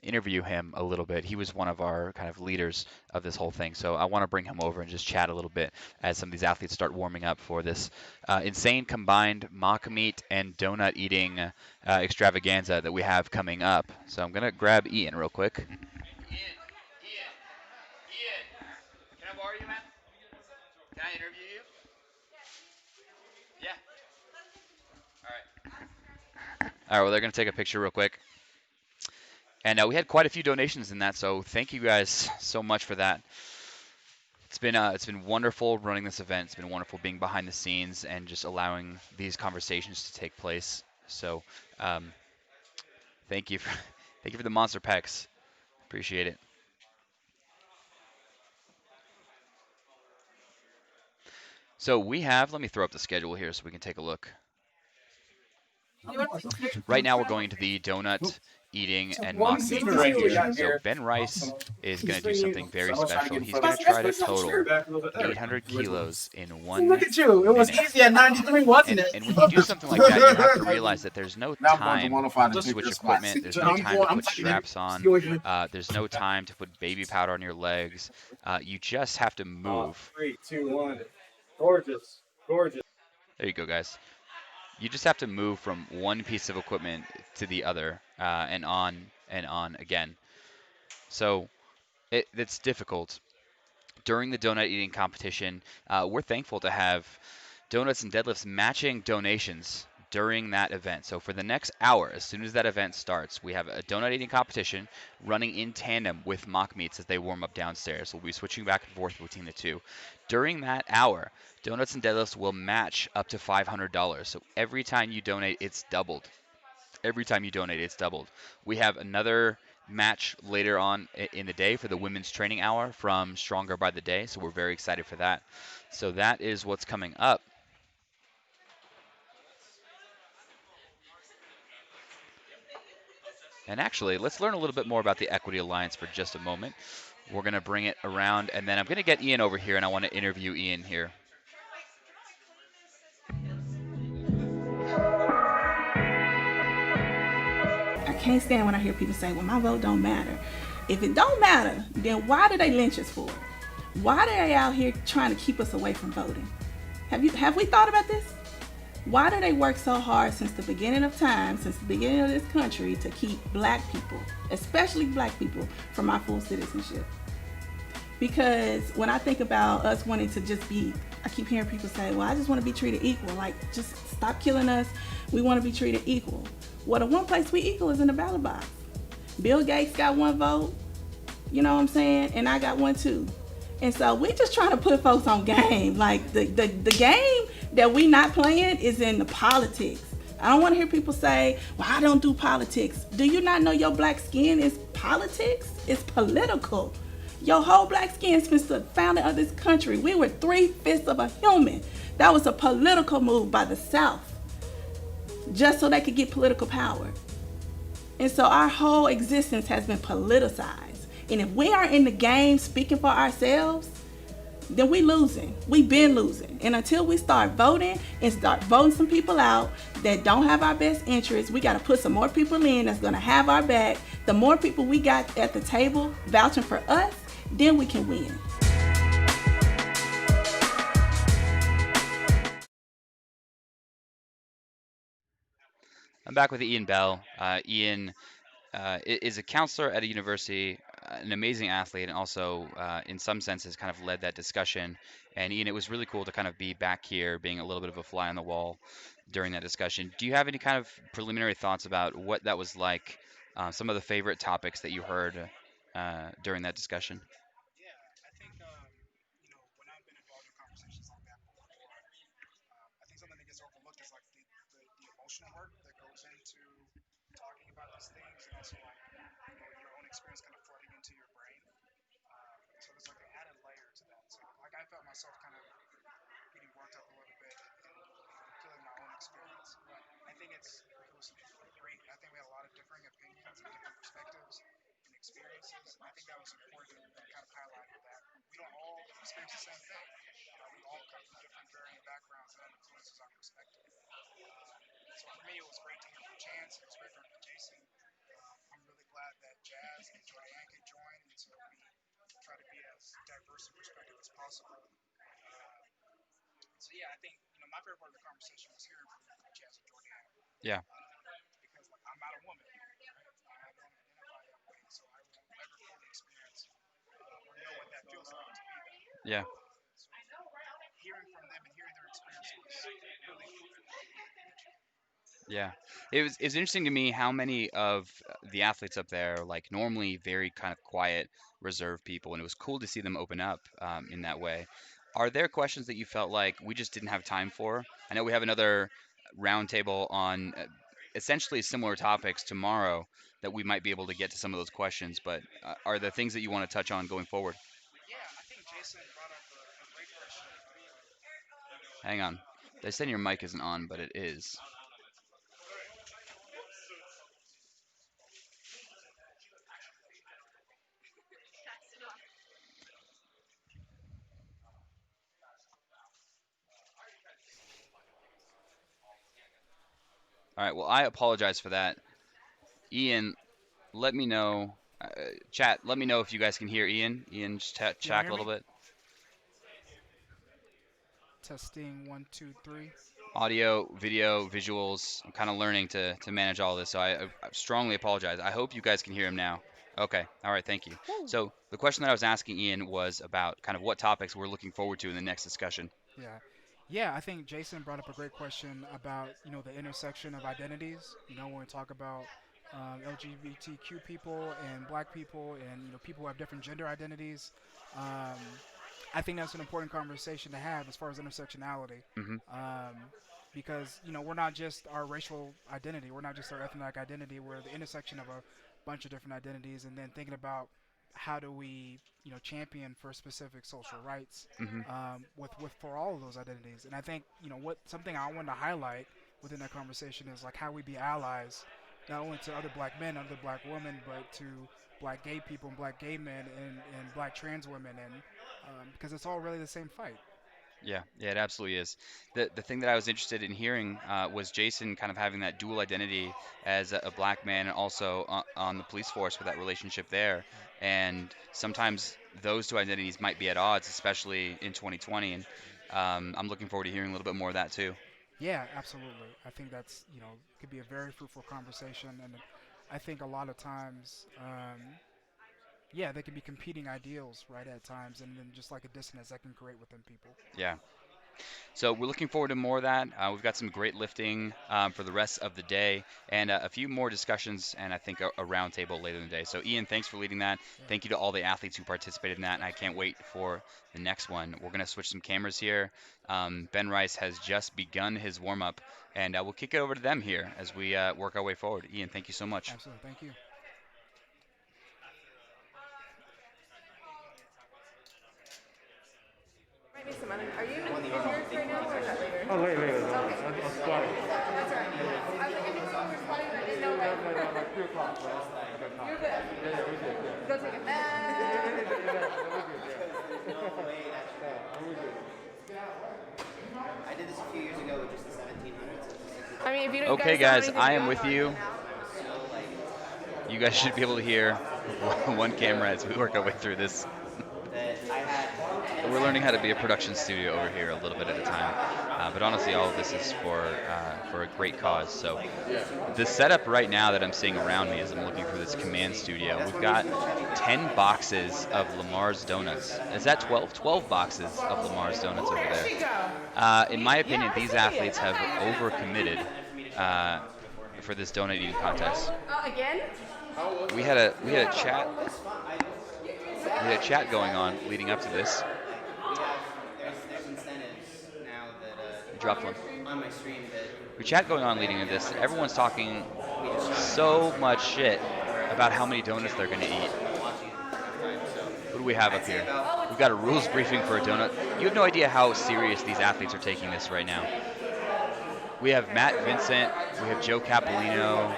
interview him a little bit. He was one of our kind of leaders of this whole thing, so I want to bring him over and just chat a little bit as some of these athletes start warming up for this insane combined mock meat and donut eating extravaganza that we have coming up. So I'm going to grab Ian real quick. Ian, can I borrow you, man? Can I interview you? Yeah. All right, well, they're going to take a picture real quick. And we had quite a few donations in that, so thank you guys so much for that. It's been wonderful running this event. It's been wonderful being behind the scenes and just allowing these conversations to take place. So thank you for the monster packs. Appreciate it. So we have, let me throw up the schedule here so we can take a look. Right now we're going to the donut eating and mock meat competition. So Ben Rice is going to do something very special. He's going to try to total 800 kilos in 1 Look at you. It was easy at 93, wasn't it? And when you do something like that, you have to realize that there's no time to switch equipment. There's no time to put straps on. There's no time to put baby powder on your legs. You just have to move. 3, 2, 1. Gorgeous. Gorgeous. There you go, guys. You just have to move from one piece of equipment to the other and on again. So it's difficult. During the donut eating competition, we're thankful to have donuts and deadlifts matching donations during that event. So for the next hour, as soon as that event starts, we have a donut eating competition running in tandem with mock meets as they warm up downstairs. We'll be switching back and forth between the two. During that hour, donuts and deadlifts will match up to $500. So every time you donate, it's doubled. Every time you donate, it's doubled. We have another match later on in the day for the women's training hour from Stronger by the Day. So we're very excited for that. So that is what's coming up. And actually, let's learn a little bit more about the Equity Alliance for just a moment. We're going to bring it around, and then I'm going to get Ian over here, and I want to interview Ian here. I can't stand when I hear people say, well, my vote don't matter. If it don't matter, then why do they lynch us for it? Why are they out here trying to keep us away from voting? Have we thought about this? Why do they work so hard since the beginning of time, since the beginning of this country, to keep black people, especially black people, from our full citizenship? Because when I think about us wanting to just be, I keep hearing people say, well, I just want to be treated equal. Like, just stop killing us. We want to be treated equal. Well, the one place we equal is in the ballot box. Bill Gates got one vote, you know what I'm saying? And I got one too. And so we just trying to put folks on game. Like the game that we not playing is in the politics. I don't want to hear people say, well, I don't do politics. Do you not know your black skin is politics? It's political. Your whole black skin since the founding of this country. We were 3/5 of a human. That was a political move by the South, just so they could get political power. And so our whole existence has been politicized. And if we aren't in the game speaking for ourselves, then we losing. We've been losing. And until we start voting and start voting some people out that don't have our best interests, we got to put some more people in that's going to have our back. The more people we got at the table vouching for us, then we can win. I'm back with Ian Bell. Ian is a counselor at a university, an amazing athlete, and also, in some senses, kind of led that discussion. And Ian, it was really cool to kind of be back here, being a little bit of a fly on the wall during that discussion. Do you have any kind of preliminary thoughts about what that was like? Some of the favorite topics that you heard during that discussion? I think something that gets overlooked is like the emotional work that goes into talking about these things, and also like your own experience kind of flooding into your brain. So there's like an added layer to that. So like I felt myself kind of getting worked up a little bit and feeling my own experience. But I think it was great. I think we had a lot of differing opinions and different perspectives and experiences. And I think that was important and kind of highlighted that we don't all experience the same thing. We all come from different varying backgrounds that influences our perspective. So for me, it was great to hear from Chance. It was great to hear from Jason. I'm really glad that Jazz and Jordan could join, and so we try to be as diverse a perspective as possible. So yeah, I think my favorite part of the conversation was hearing from Jazz and Jordan. Yeah. Because like I'm not a woman, right? I don't identify that way, so I will never fully experience or know what that feels like to be that. Yeah. So hearing from them and hearing their experience was really Yeah, it's interesting to me how many of the athletes up there are like normally very kind of quiet, reserved people, and it was cool to see them open up in that way. Are there questions that you felt like we just didn't have time for? I know we have another roundtable on essentially similar topics tomorrow that we might be able to get to some of those questions, but are there things that you want to touch on going forward? Yeah, I think Jason brought up a great question. Hang on. They said your mic isn't on, but it is. All right, well, I apologize for that. Ian, let me know. Chat, let me know if you guys can hear Ian. Ian, just chat a little bit. Testing 1, 2, 3. Audio, video, visuals. I'm kind of learning to manage all this, so I strongly apologize. I hope you guys can hear him now. Okay, all right, thank you. So the question that I was asking Ian was about kind of what topics we're looking forward to in the next discussion. Yeah, I think Jason brought up a great question about, the intersection of identities. When we talk about LGBTQ people and black people and, people who have different gender identities. I think that's an important conversation to have as far as intersectionality. Because, we're not just our racial identity. We're not just our ethnic identity. We're the intersection of bunch of different identities, and then thinking about how do we, champion for specific social rights with for all of those identities. And I think, something I wanted to highlight within that conversation is like how we be allies, not only to other black men, other black women, but to black gay people and black gay men and black trans women, and because it's all really the same fight. Yeah, it absolutely is. The thing that I was interested in hearing was Jason kind of having that dual identity as a black man and also on the police force with that relationship there. And sometimes those two identities might be at odds, especially in 2020. And I'm looking forward to hearing a little bit more of that too. Yeah, absolutely. I think that's, could be a very fruitful conversation. And I think a lot of times, they can be competing ideals, right, at times, and then just like a dissonance that can create within people. Yeah. So we're looking forward to more of that. We've got some great lifting for the rest of the day and a few more discussions and I think a roundtable later in the day. So Ian, thanks for leading that. Yeah. Thank you to all the athletes who participated in that, and I can't wait for the next one. We're going to switch some cameras here. Ben Rice has just begun his warm-up, and we'll kick it over to them here as we work our way forward. Ian, thank you so much. Absolutely. Thank you. Are you in yours right now or is that later? Oh, later. Okay. I'm squatting. That's all right. I was like, I knew someone was squatting, but I didn't know when. No, like 3 o'clock. You're good. Yeah, we're good. Yeah. Go take a nap. I did this a few years ago with just the 1700s. I mean, if you don't Okay, guys, I am with you. You guys should be able to hear one camera as we work our way through this. We're learning how to be a production studio over here a little bit at a time, but honestly, all of this is for a great cause. So the setup right now that I'm seeing around me as I'm looking through this command studio, we've got 10 boxes of Lamar's Donuts. Is that 12? 12 boxes of Lamar's Donuts over there. In my opinion, these athletes have overcommitted for this donut eating contest. Again? We had a chat. We had a chat going on leading up to this. There's incentives now that Dropped one. on my stream that We chat going on leading into this. Everyone's talking so much shit about how many donuts they're going to eat. What do we have up here? We've got a rules briefing for a donut. You have no idea how serious these athletes are taking this right now. We have Matt Vincent. We have Joe Capolino.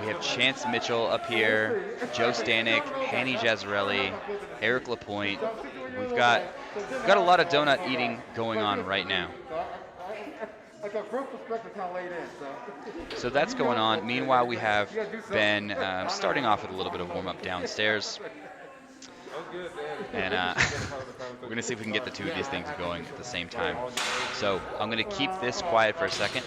We have Chance Mitchell up here, Joe Stanek, Hanny Jazzarelli, Eric Lapointe. We've got a lot of donut eating going on right now. I got real perspective how late in, So that's going on. Meanwhile, we have Ben starting off with a little bit of warm-up downstairs. And we're going to see if we can get the two of these things going at the same time. So I'm going to keep this quiet for a second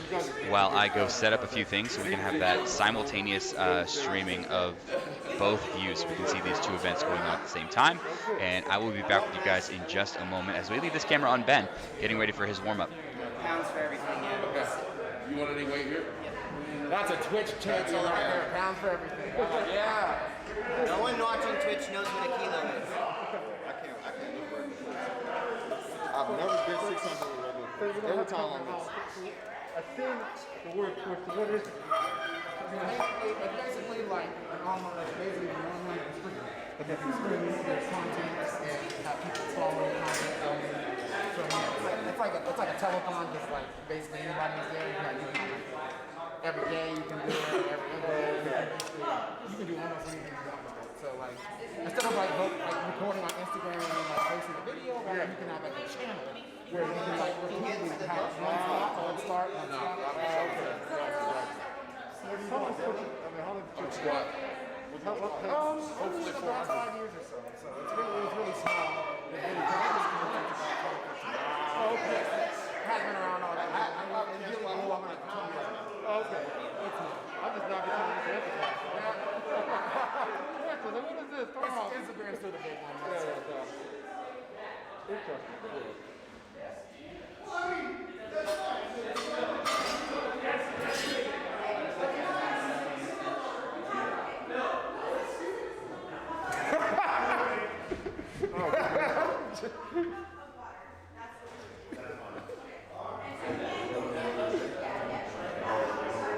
while I go set up a few things so we can have that simultaneous streaming of both views. We can see these two events going on at the same time. And I will be back with you guys in just a moment as we leave this camera on Ben, getting ready for his warm-up. pounds for everything. Yeah. Okay. You want any weight here? That's a Twitch champion right there. Pounds for everything. Yeah. No one watching Twitch knows what a kilo is. I can't look right now. I've never been 600 every time I'm this. I think the word Twitch, what is it? It's basically like an online, like basically an online stream. But they can stream their content and have people following content. So yeah, it's like a telethon, just like basically anybody's there. Every day you can do it, every day you can do almost anything you want with it. So like instead of like recording on Instagram and like posting a video, like you can have like a channel where you can like repeatedly have one stop, one start, one stop. Squat. Hopefully about 5 years or so. So it's really small. It's really good. Oh, okay. Hasn't been around all that long. Okay. I'm just not getting to emphasize. What is this? Instagram's still the big one. Interesting.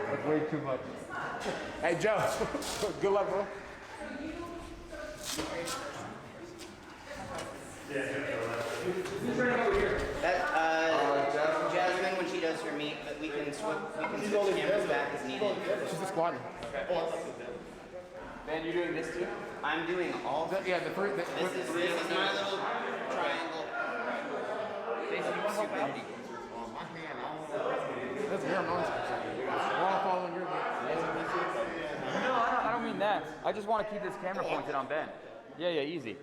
That's way too much. Hey, Joe. Good luck, bro. Jasmine when she does her meet, but we can switch cameras back as needed. She's just squatting. Ben, you're doing this too? I'm doing all. Yeah, the first. This is my little triangle. Jason, you want to help out? That's your nonsense. We're all following your lead. No, I don't mean that. I just want to keep this camera pointed on Ben. Yeah, easy.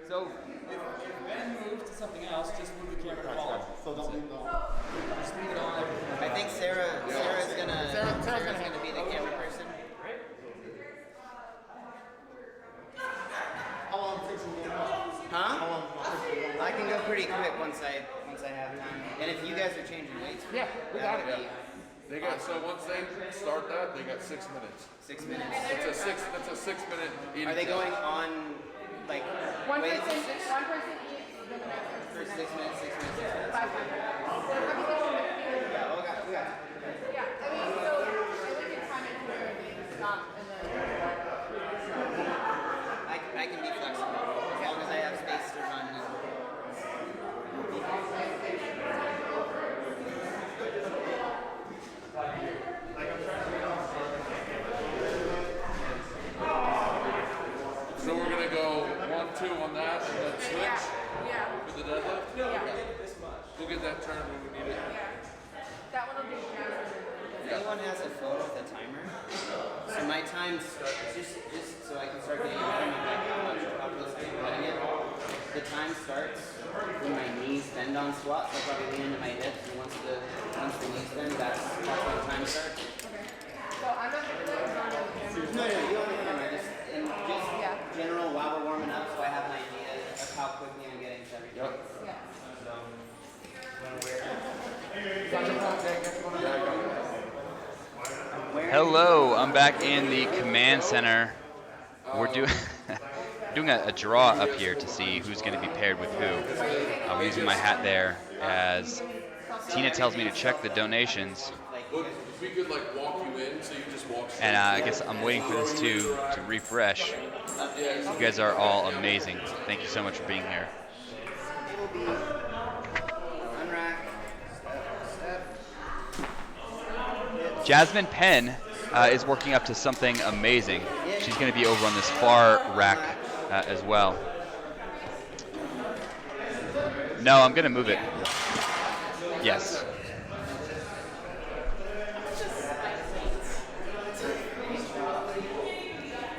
So, if Ben moves to something else, just move the camera to follow. So don't move just leave it on. I think Sarah's gonna be the camera person. How long takes you to go? Huh? I can go pretty quick once I have time. And if you guys are changing weights, yeah, we got it. They got once they start that, they got 6 minutes. 6 minutes. It's a 6 minute eating. Are they going on like One weights? person eats, then the next person. For 6 minutes, 6 minutes, 6 minutes. 5 minutes. Yeah, we got. Yeah, I mean, so we can time it where they stop and then. I can be flexible as long as I have space to run. So we're gonna go 1-2 on that and then switch for the deadlift? We'll get that turned when we need it. That one will be If anyone has a phone with a timer, so my time starts just so I can start getting a measurement like how close I'm cutting it. The time starts when my knees bend on squats. I'll probably lean into my hips, and once the knees bend, that's when the time starts. So I'm not going to No, you don't need to just in general while we're warming up, so I have an idea of how quickly I'm getting to everything. Yeah. Hello, I'm back in the command center. We're doing a draw up here to see who's going to be paired with who. I'm using my hat there as Tina tells me to check the donations. Well, we could like walk you in, so you just walk straight. And I guess I'm waiting for this to refresh. You guys are all amazing. Thank you so much for being here. Jasmine Penn is working up to something amazing. She's going to be over on this far rack as well. No, I'm going to move it. Yes.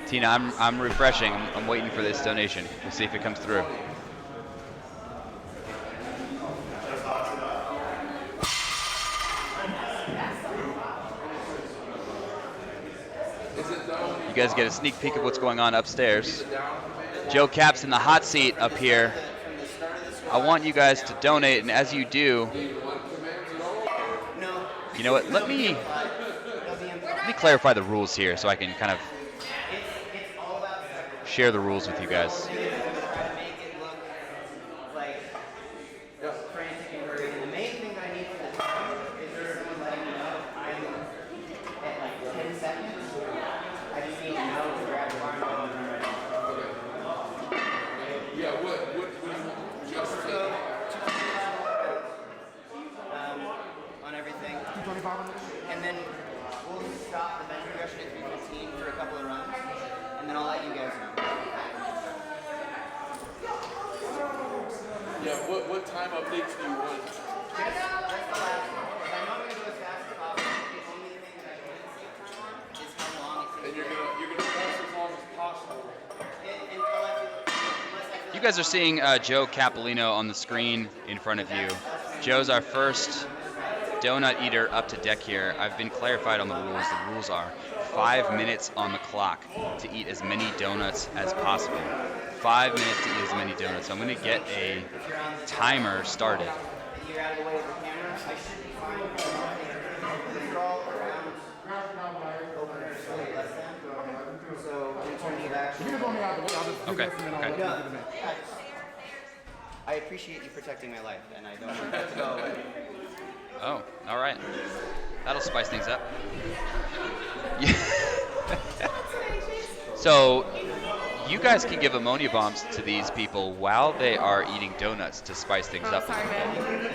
Tina, I'm refreshing. I'm waiting for this donation. We'll see if it comes through. You guys get a sneak peek of what's going on upstairs. Joe Cap's in the hot seat up here. I want you guys to donate, and as you do, you know what? Let me clarify the rules here so I can kind of share the rules with you guys. And then we'll stop the bench progression at 3:15 for a couple of runs, and then I'll let you guys know. Yeah, what time updates do you want? That's the last one. I'm not going to go as fast as possible. The only thing that I can save time on is how long it takes. And you're gonna press as long as possible. You guys are seeing Joe Capolino on the screen in front of you. Joe's our first donut eater up to deck here. I've been clarified on the rules. The rules are 5 minutes on the clock to eat as many donuts as possible. 5 minutes to eat as many donuts. So I'm going to get a timer started. You're out of the way of the camera. I should be fine. Crawl around opener slightly less than. So in terms of action. Okay. I appreciate you protecting my life, and I don't want that to go away. Oh, all right. That'll spice things up. So You guys can give ammonia bombs to these people while they are eating donuts to spice things up. Sorry, man.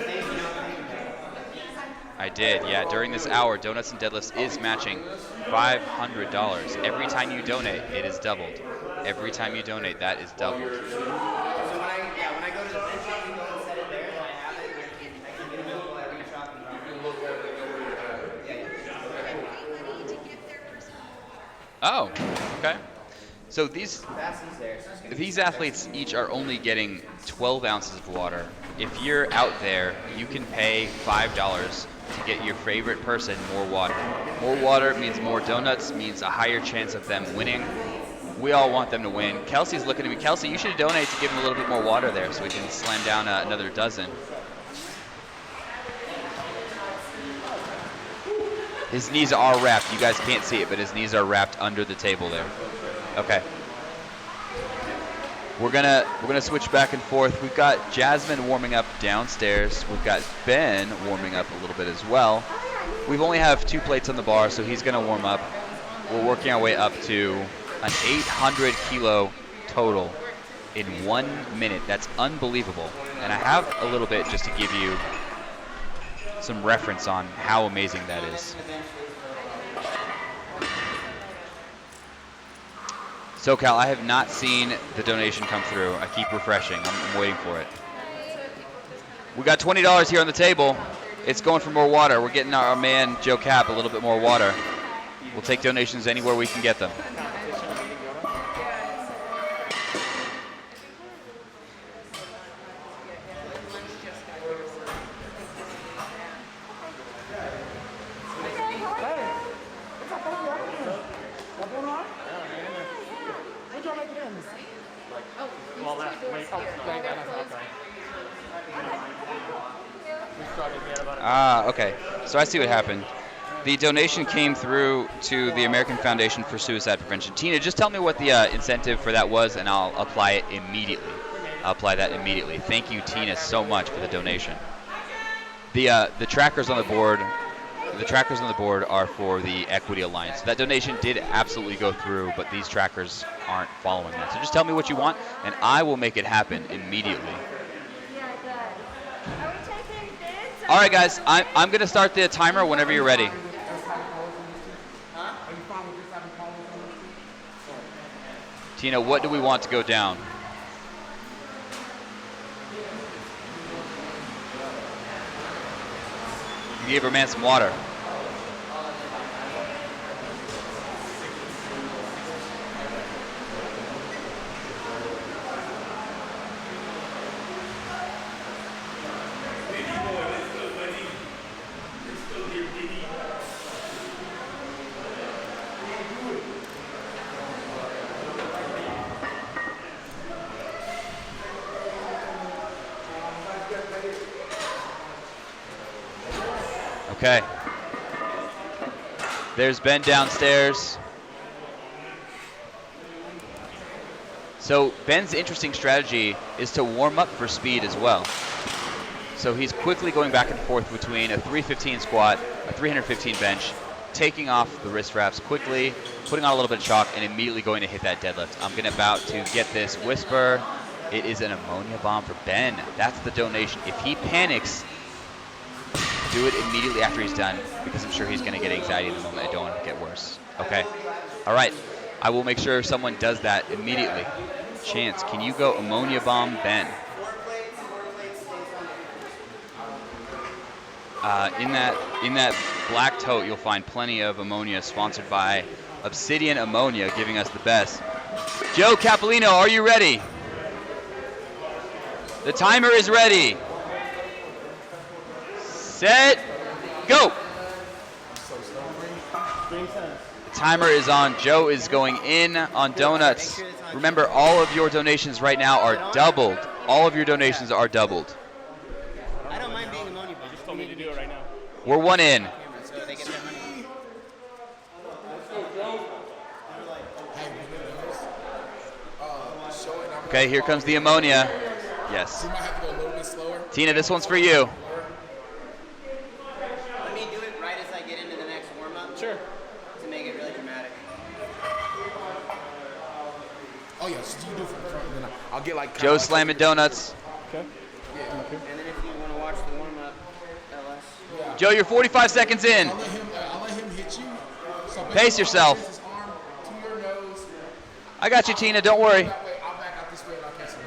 I did, yeah. During this hour, Donuts and Deadlifts is matching $500. Every time you donate, it is doubled. Every time you donate, that is doubled. So when I go to the bench, I can go and set it there, and I have it, and I can get a minute while I reach up and drop it. Look at it. Oh, okay. So these athletes each are only getting 12 ounces of water. If you're out there, you can pay $5 to get your favorite person more water. More water means more donuts, means a higher chance of them winning. We all want them to win. Kelsey's looking at me. Kelsey, you should donate to give him a little bit more water there so we can slam down another dozen. His knees are wrapped. You guys can't see it, but his knees are wrapped under the table there. Okay. We're gonna switch back and forth. We've got Jasmine warming up downstairs. We've got Ben warming up a little bit as well. We've only have 2 plates on the bar, so he's gonna warm up. We're working our way up to an 800 kilo total in 1 minute. That's unbelievable. And I have a little bit just to give you some reference on how amazing that is. SoCal, I have not seen the donation come through. I keep refreshing. I'm waiting for it. We got $20 here on the table. It's going for more water. We're getting our man Joe Cap a little bit more water. We'll take donations anywhere we can get them. Okay. So I see what happened. The donation came through to the American Foundation for Suicide Prevention. Tina, just tell me what the incentive for that was, and I'll apply it immediately. I'll apply that immediately. Thank you, Tina, so much for the donation. The trackers on the board. The trackers on the board are for the Equity Alliance. That donation did absolutely go through, but these trackers aren't following that. So just tell me what you want, and I will make it happen immediately. All right, guys, I'm going to start the timer whenever you're ready. Tina, what do we want to go down? You gave our man some water. Okay. There's Ben downstairs. So Ben's interesting strategy is to warm up for speed as well. So he's quickly going back and forth between a 315 squat, a 315 bench, taking off the wrist wraps quickly, putting on a little bit of chalk, and immediately going to hit that deadlift. I'm about to get this whisper. It is an ammonia bomb for Ben. That's the donation. If he panics, do it immediately after he's done, because I'm sure he's going to get anxiety in the moment. I don't want it to get worse. Okay. All right. I will make sure someone does that immediately. Chance, can you go ammonia bomb Ben? In that black tote, you'll find plenty of ammonia, sponsored by Obsidian Ammonia, giving us the best. Joe Capolino, are you ready? The timer is ready. Set, go. The timer is on. Joe is going in on donuts. Remember, all of your donations right now are doubled. All of your donations are doubled. I don't mind being ammonia bomb. Just told me to do it right now. We're one in. So they get their money. Okay, here comes the ammonia. Yes. You might have to go a little bit slower. Tina, this one's for you. Let me do it right as I get into the next warm-up. Sure. To make it really dramatic. Oh, yes. I'll get like Joe slamming donuts. Okay. And then if you want to watch the warm-up, LS. Joe, you're 45 seconds in. I'll let him hit you. So Pace yourself. His arm to your nose. I got you, Tina. Don't worry. That way, I'll back out this way and I'll catch him.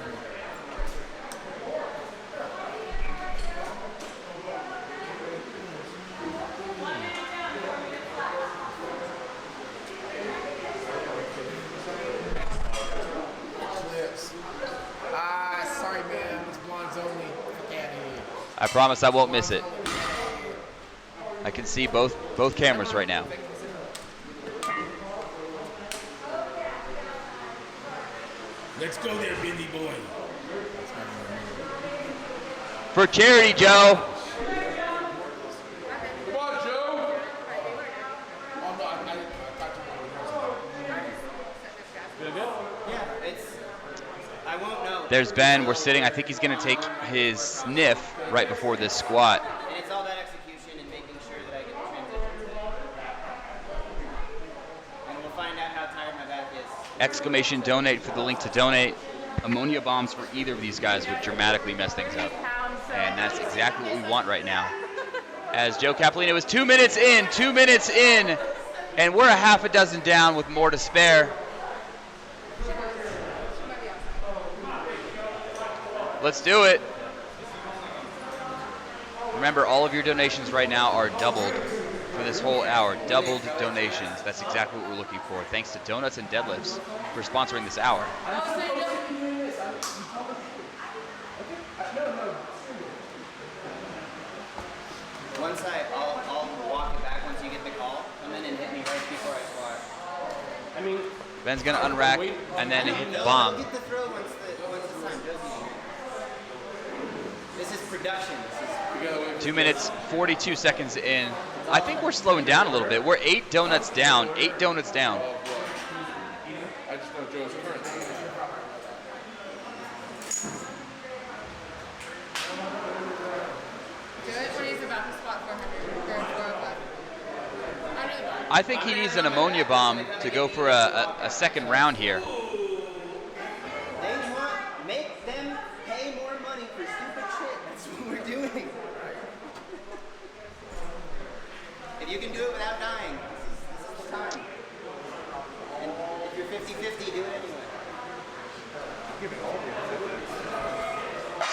Sorry, man. It's blondes only. Fuck outta here. I promise I won't miss it. I can see both cameras right now. Let's go there, Bendy boy. For charity, Joe. Come on, Joe. Oh, no, I thought you were Yeah, I won't know. There's Ben. We're sitting. I think he's going to take his sniff right before this squat. And it's all about execution and making sure that I get the transition. And we'll find out how tired my back is. Exclamation donate for the link to donate. Ammonia bombs for either of these guys would dramatically mess things up. And that's exactly what we want right now. As Joe Capolino is 2 minutes in, and we're a half a dozen down with more to spare. Let's do it. Remember, all of your donations right now are doubled for this whole hour. Doubled donations. That's exactly what we're looking for. Thanks to Donuts and Deadlifts for sponsoring this hour. Once I'll walk it back once you get the call. Come in and hit me right before I squat. I mean, Ben's gonna unrack and then hit the bomb. Get the throw once the time goes. This is production. 2 minutes, 42 seconds in. I think we're slowing down a little bit. We're 8 donuts down. 8 donuts down. I just know Joe's current. Do it when he's about to squat 400 or 405. Under the bar. I think he needs an ammonia bomb to go for a second round here. Make them pay more money for stupid shit. That's what we're doing. If you can do it without dying, this is the time. And if you're 50-50, do it anyway.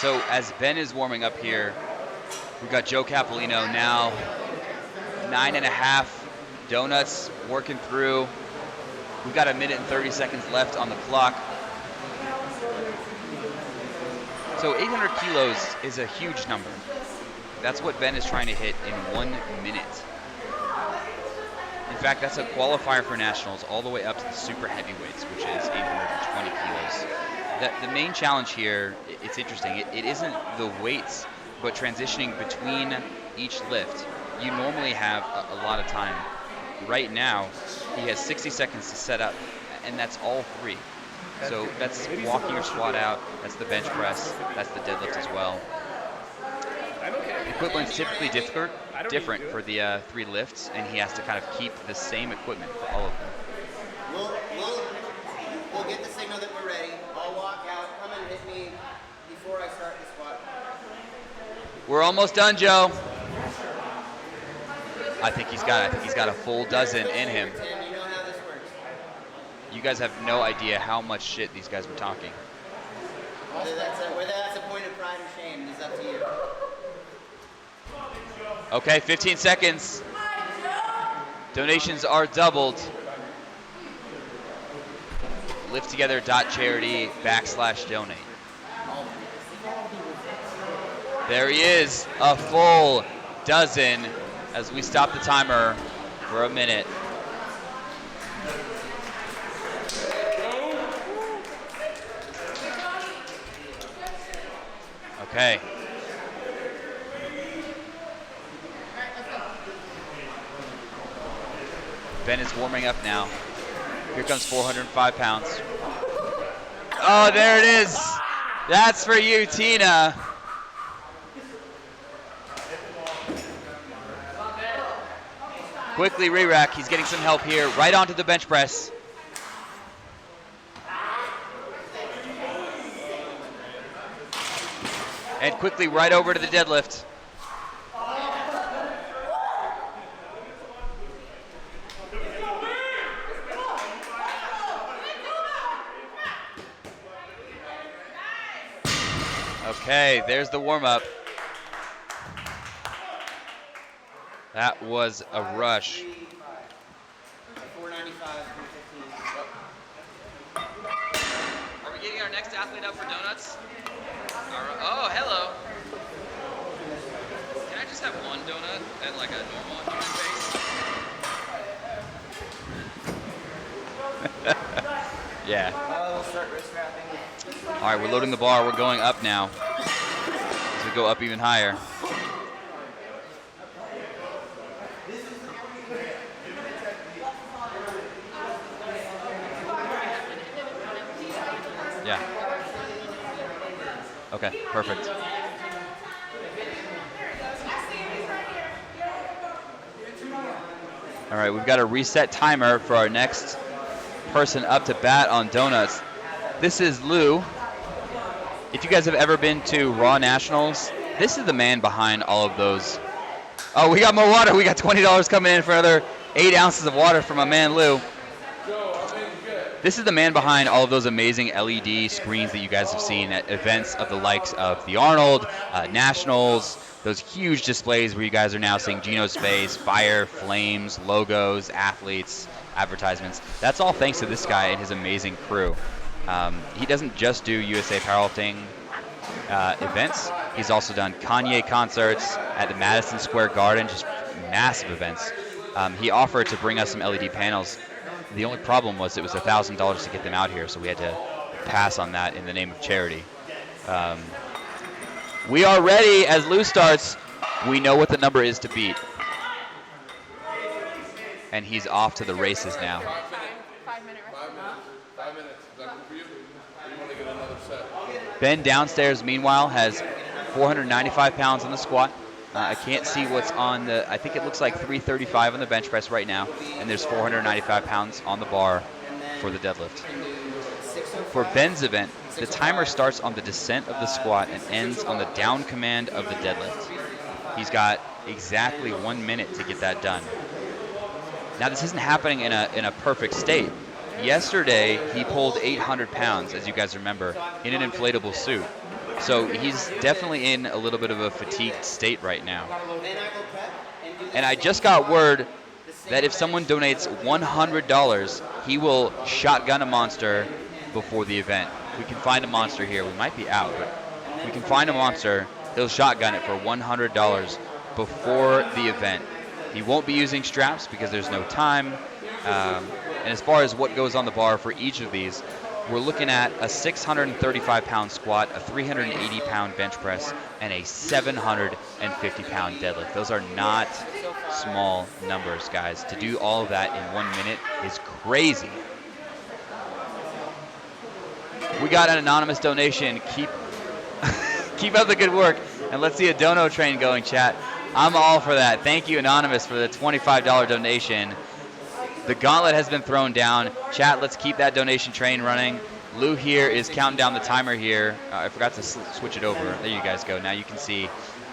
So as Ben is warming up here, we've got Joe Capolino now. 9.5 donuts working through. We've got 1 minute and 30 seconds left on the clock. So 800 kilos is a huge number. That's what Ben is trying to hit in 1 minute. In fact, that's a qualifier for nationals all the way up to the super heavyweights, which is 820 kilos. The main challenge here, it's interesting, it isn't the weights, but transitioning between each lift. You normally have a lot of time. Right now, he has 60 seconds to set up, and that's all 3. So that's walking your squat out, that's the bench press, that's the deadlift as well. Equipment's typically different for the 3 lifts, and he has to kind of keep the same equipment for all of them. We'll get the signal that we're ready. I'll walk out. Come and hit me before I start the squat. We're almost done, Joe. I think he's got a full dozen in him. Tim, you know how this works. You guys have no idea how much shit these guys were talking. Whether that's a point of pride or shame is up to you. Okay, 15 seconds. Donations are doubled. lifttogether.charity/donate. There he is, a full dozen as we stop the timer for a minute. Okay. Ben is warming up now. Here comes 405 pounds. Oh, there it is. That's for you, Tina. Quickly re-rack. He's getting some help here. Right onto the bench press. And quickly right over to the deadlift. Okay, there's the warm-up. That was a rush. 495, 315. Are we getting our next athlete up for donuts? Oh, hello. Can I just have one donut at like a normal human face? Yeah. We'll start wrist wrapping. All right, we're loading the bar. We're going up now. As we go up even higher. Yeah. Okay, perfect. All right, we've got a reset timer for our next person up to bat on donuts. This is Lou. If you guys have ever been to Raw Nationals, this is the man behind all of those. Oh, we got more water. We got $20 coming in for another 8 ounces of water from my man Lou. This is the man behind all of those amazing LED screens that you guys have seen at events of the likes of the Arnold, Nationals, those huge displays where you guys are now seeing Gino's face, fire, flames, logos, athletes, advertisements. That's all thanks to this guy and his amazing crew. He doesn't just do USA Powerlifting events. He's also done Kanye concerts at the Madison Square Garden, just massive events. He offered to bring us some LED panels. The only problem was it was $1,000 to get them out here, so we had to pass on that in the name of charity. We are ready as Lou starts. We know what the number is to beat. And he's off to the races now. 5 minutes. 5 minutes. Is that good for you? Or you want to get another set? Ben downstairs, meanwhile, has 495 pounds on the squat. I can't see what's on the, I think it looks like 335 on the bench press right now, and there's 495 pounds on the bar for the deadlift. For Ben's event, the timer starts on the descent of the squat and ends on the down command of the deadlift. He's got exactly 1 minute to get that done. Now this isn't happening in a perfect state. Yesterday, he pulled 800 pounds, as you guys remember, in an inflatable suit. So he's definitely in a little bit of a fatigued state right now. And I just got word that if someone donates $100, he will shotgun a monster before the event. We can find a monster here. We might be out, but we can find a monster. He'll shotgun it for $100 before the event. He won't be using straps because there's no time. And as far as what goes on the bar for each of these, we're looking at a 635-pound squat, a 380-pound bench press, and a 750-pound deadlift. Those are not small numbers, guys. To do all of that in 1 minute is crazy. We got an anonymous donation. Keep up the good work, and let's see a dono train going, chat. I'm all for that. Thank you, Anonymous, for the $25 donation. The gauntlet has been thrown down. Chat, let's keep that donation train running. Lou here is counting down the timer here. I forgot to switch it over. There you guys go. Now you can see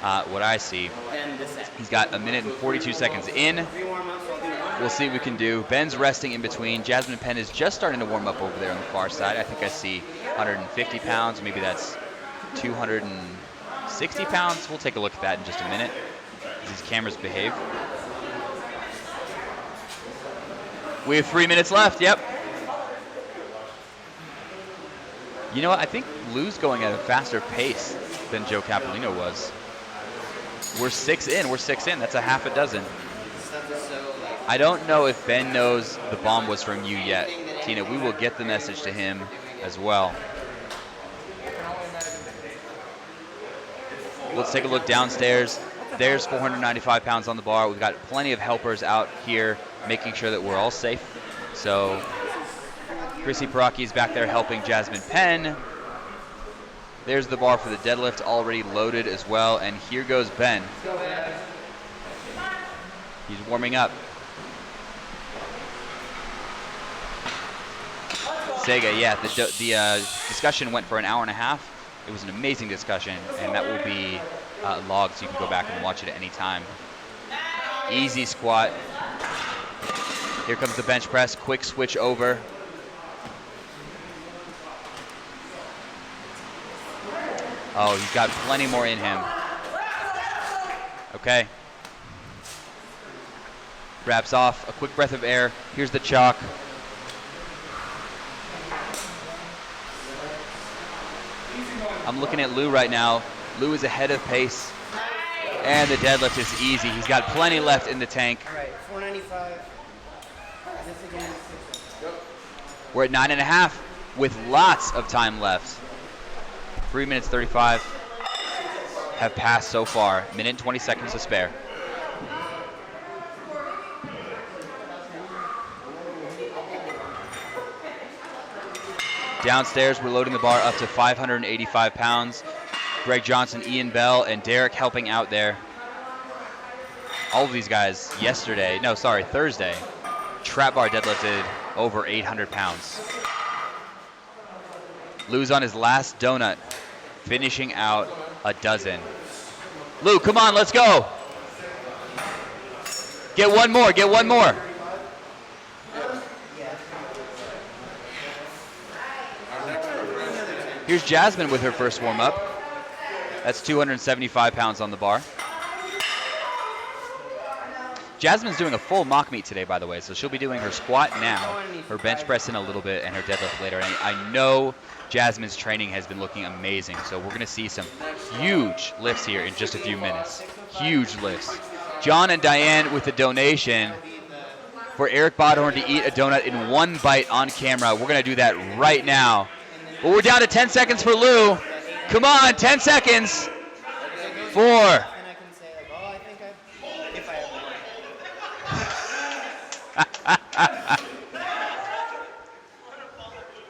what I see. He's got 1 minute and 42 seconds in. We'll see what we can do. Ben's resting in between. Jasmine Penn is just starting to warm up over there on the far side. I think I see 150 pounds. Maybe that's 260 pounds. We'll take a look at that in just a minute. These cameras behave. We have 3 minutes left. Yep. You know what? I think Lou's going at a faster pace than Joe Capolino was. We're 6 in. We're 6 in. That's a half a dozen. I don't know if Ben knows the bomb was from you yet. Tina, we will get the message to him as well. Let's take a look downstairs. There's 495 pounds on the bar. We've got plenty of helpers out here making sure that we're all safe. So Chrissy Paraki is back there helping Jasmine Penn. There's the bar for the deadlift already loaded as well. And here goes Ben. He's warming up. Sega, yeah, the discussion went for an hour and a half. It was an amazing discussion, and that will be logged, so you can go back and watch it at any time. Easy squat. Here comes the bench press. Quick switch over. Oh, he's got plenty more in him. Okay. Wraps off. A quick breath of air. Here's the chalk. I'm looking at Lou right now. Lou is ahead of pace. And the deadlift is easy. He's got plenty left in the tank. All right, 495. This again. We're at 9.5 with lots of time left. 3 minutes 35 have passed so far. Minute and 20 seconds to spare. Downstairs, we're loading the bar up to 585 pounds. Greg Johnson, Ian Bell, and Derek helping out there. All of these guys Thursday, trap bar deadlifted over 800 pounds. Lou's on his last donut, finishing out a dozen. Lou, come on, let's go. Get one more, get one more. Here's Jasmine with her first warm-up. That's 275 pounds on the bar. Jasmine's doing a full mock meet today, by the way, so she'll be doing her squat now, her bench press in a little bit, and her deadlift later. And I know Jasmine's training has been looking amazing, so we're going to see some huge lifts here in just a few minutes. Huge lifts. John and Diane with a donation for Eric Bodhorn to eat a donut in one bite on camera. We're going to do that right now. Well, we're down to 10 seconds for Lou. Come on, 10 seconds. 4.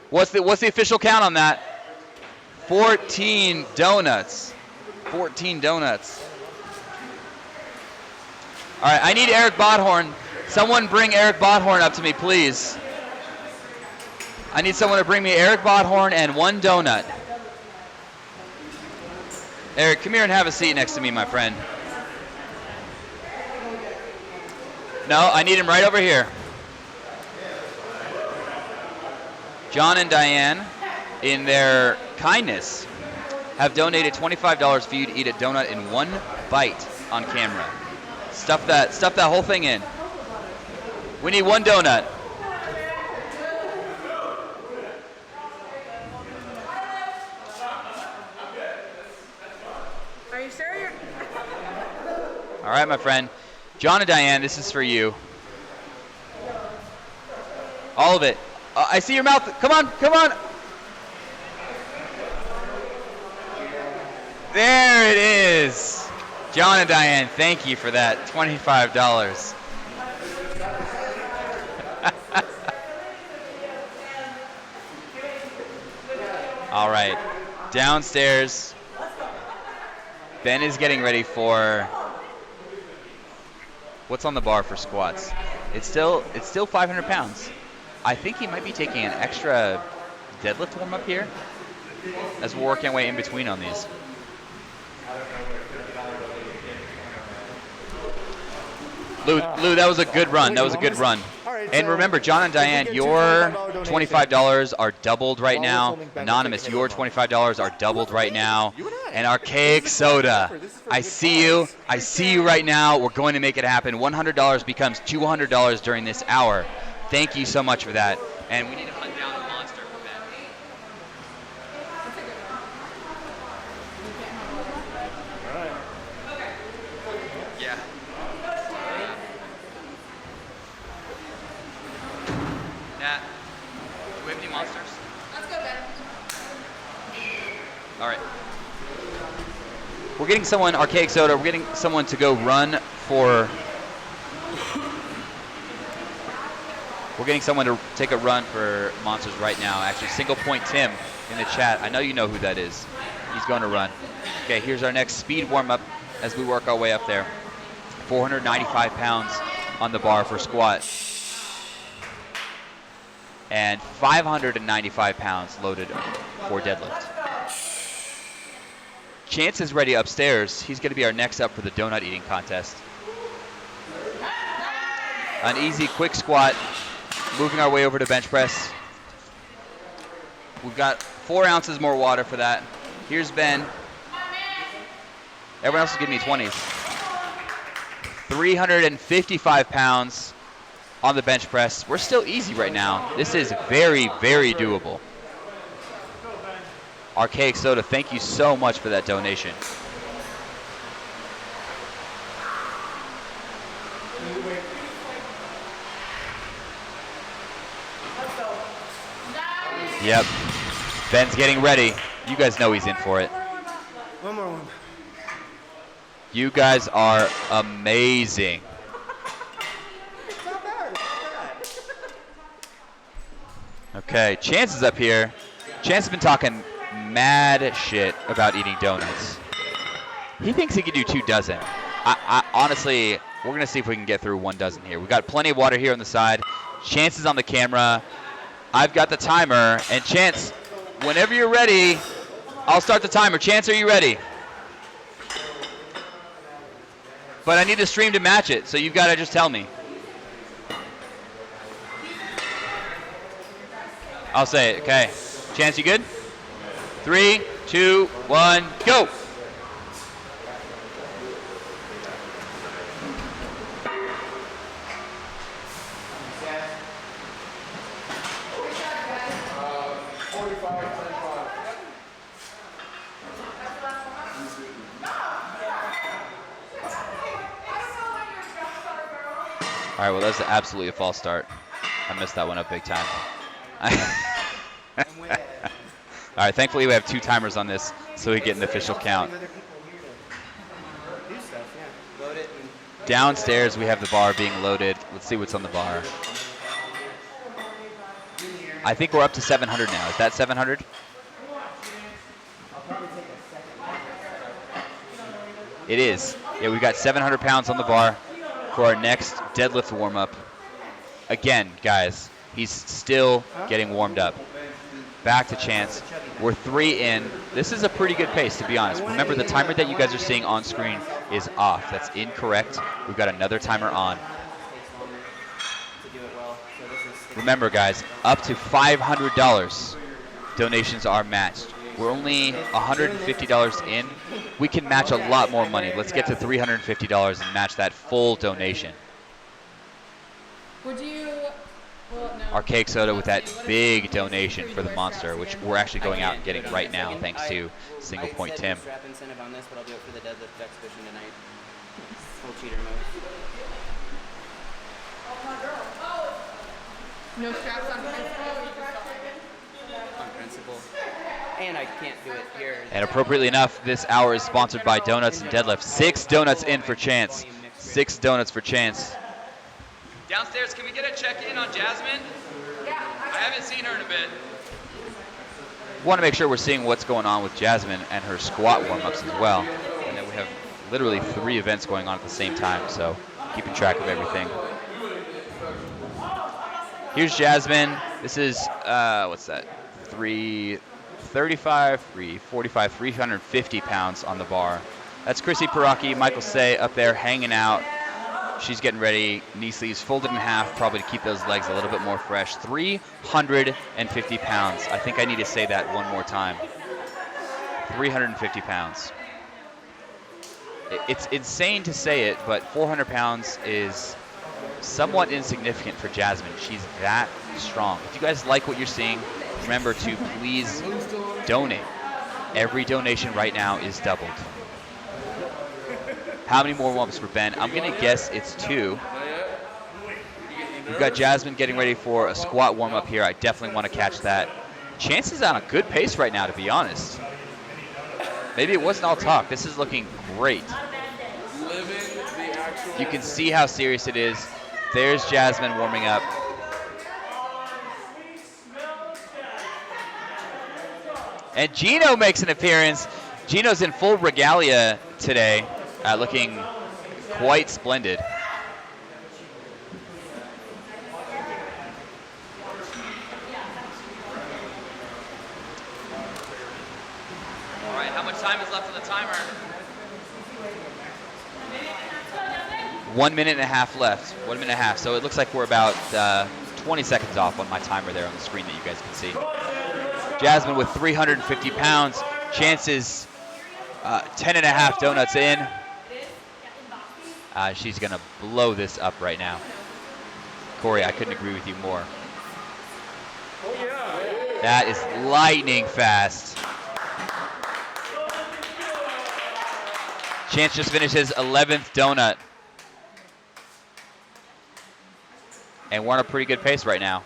What's the official count on that? 14 donuts. 14 donuts. All right, I need Eric Bodhorn. Someone bring Eric Bodhorn up to me, please. I need someone to bring me Eric Bodhorn and one donut. Eric, come here and have a seat next to me, my friend. No, I need him right over here. John and Diane, in their kindness, have donated $25 for you to eat a donut in one bite on camera. Stuff that whole thing in. We need one donut. Are you sure you're... All right, my friend. John and Diane, this is for you. All of it. I see your mouth. Come on, come on. There it is. John and Diane, thank you for that. $25. All right. Downstairs. Ben is getting ready for what's on the bar for squats. It's still 500 pounds. I think he might be taking an extra deadlift warm up here as we're working our way in between on these. Lou, that was a good run. That was a good run. And remember, John and Diane, your $25 are doubled right now. Anonymous, your $25 are doubled right now. And Archaic Soda, I see you. I see you right now. We're going to make it happen. $100 becomes $200 during this hour. Thank you so much for that. And we need to hunt down a monster for Ben. All right. Yeah. Nat, do we have any monsters? Let's go, Ben. All right. We're getting someone, Archaic Soda, we're getting someone to go run for... We're getting someone to take a run for monsters right now. Actually, Single Point Tim in the chat. I know you know who that is. He's going to run. Okay, here's our next speed warm-up as we work our way up there. 495 pounds on the bar for squat. And 595 pounds loaded for deadlift. Chance is ready upstairs. He's going to be our next up for the donut eating contest. An easy, quick squat. Moving our way over to bench press. We've got 4 ounces more water for that. Here's Ben. Everyone else is giving me 20s. 355 pounds on the bench press. We're still easy right now. This is very, very doable. Archaic Soda, thank you so much for that donation. Yep. Ben's getting ready. You guys know he's in for it. One more one. You guys are amazing. Okay, Chance is up here. Chance has been talking mad shit about eating donuts. He thinks he could do 2 dozen. I honestly, we're going to see if we can get through 1 dozen here. We've got plenty of water here on the side. Chance is on the camera. I've got the timer. And Chance, whenever you're ready, I'll start the timer. Chance, are you ready? But I need the stream to match it, so you've got to just tell me. I'll say it, okay. Chance, you good? 3, 2, 1, go! All right, well, that's absolutely a false start. I messed that one up big time. All right, thankfully we have 2 timers on this, so we get an official count. Downstairs, we have the bar being loaded. Let's see what's on the bar. I think we're up to 700 now. Is that 700? It is. Yeah, we've got 700 pounds on the bar for our next deadlift warm-up. Again, guys, he's still getting warmed up. Back to Chance. We're 3 in. This is a pretty good pace, to be honest. Remember, the timer that you guys are seeing on screen is off. That's incorrect. We've got another timer on. Remember, guys, up to $500 donations are matched. We're only $150 in. We can match a lot more money. Let's get to $350 and match that full donation. Would you? Well, no. Archaic Soda with that big donation for the monster, which we're actually going out and getting right now, thanks to Single Point Tim. Strap incentive on this, but I'll do it for the deadlift exhibition tonight. Full cheater mode. No straps on principle. On principle. And I can't do it here. And appropriately enough, this hour is sponsored by Donuts and Deadlift. 6 donuts in for Chance. 6 donuts for Chance. Downstairs, can we get a check-in on Jasmine? Yeah. I haven't seen her in a bit. We want to make sure we're seeing what's going on with Jasmine and her squat warm-ups as well. And then we have literally 3 events going on at the same time, so keeping track of everything. Here's Jasmine. This is, what's that? 335, 345, 350 pounds on the bar. That's Chrissy Paraki, Michael Say up there hanging out. She's getting ready. Knee sleeves folded in half, probably to keep those legs a little bit more fresh. 350 pounds. I think I need to say that one more time. 350 pounds. It's insane to say it, but 400 pounds is somewhat insignificant for Jasmine. She's that strong. If you guys like what you're seeing, remember to please donate. Every donation right now is doubled. How many more warm-ups for Ben? I'm going to guess it's 2. We've got Jasmine getting ready for a squat warm-up here. I definitely want to catch that. Chance is on a good pace right now, to be honest. Maybe it wasn't all talk. This is looking great. You can see how serious it is. There's Jasmine warming up. And Gino makes an appearance. Gino's in full regalia today, looking quite splendid. All right, how much time is left on the timer. 1 minute and a half left. 1 minute and a half. So it looks like we're about 20 seconds off on my timer there on the screen that you guys can see. Jasmine with 350 pounds. Chances 10 and a half donuts in. She's going to blow this up right now. Corey, I couldn't agree with you more. That is lightning fast. Chance just finished his 11th donut. And we're on a pretty good pace right now.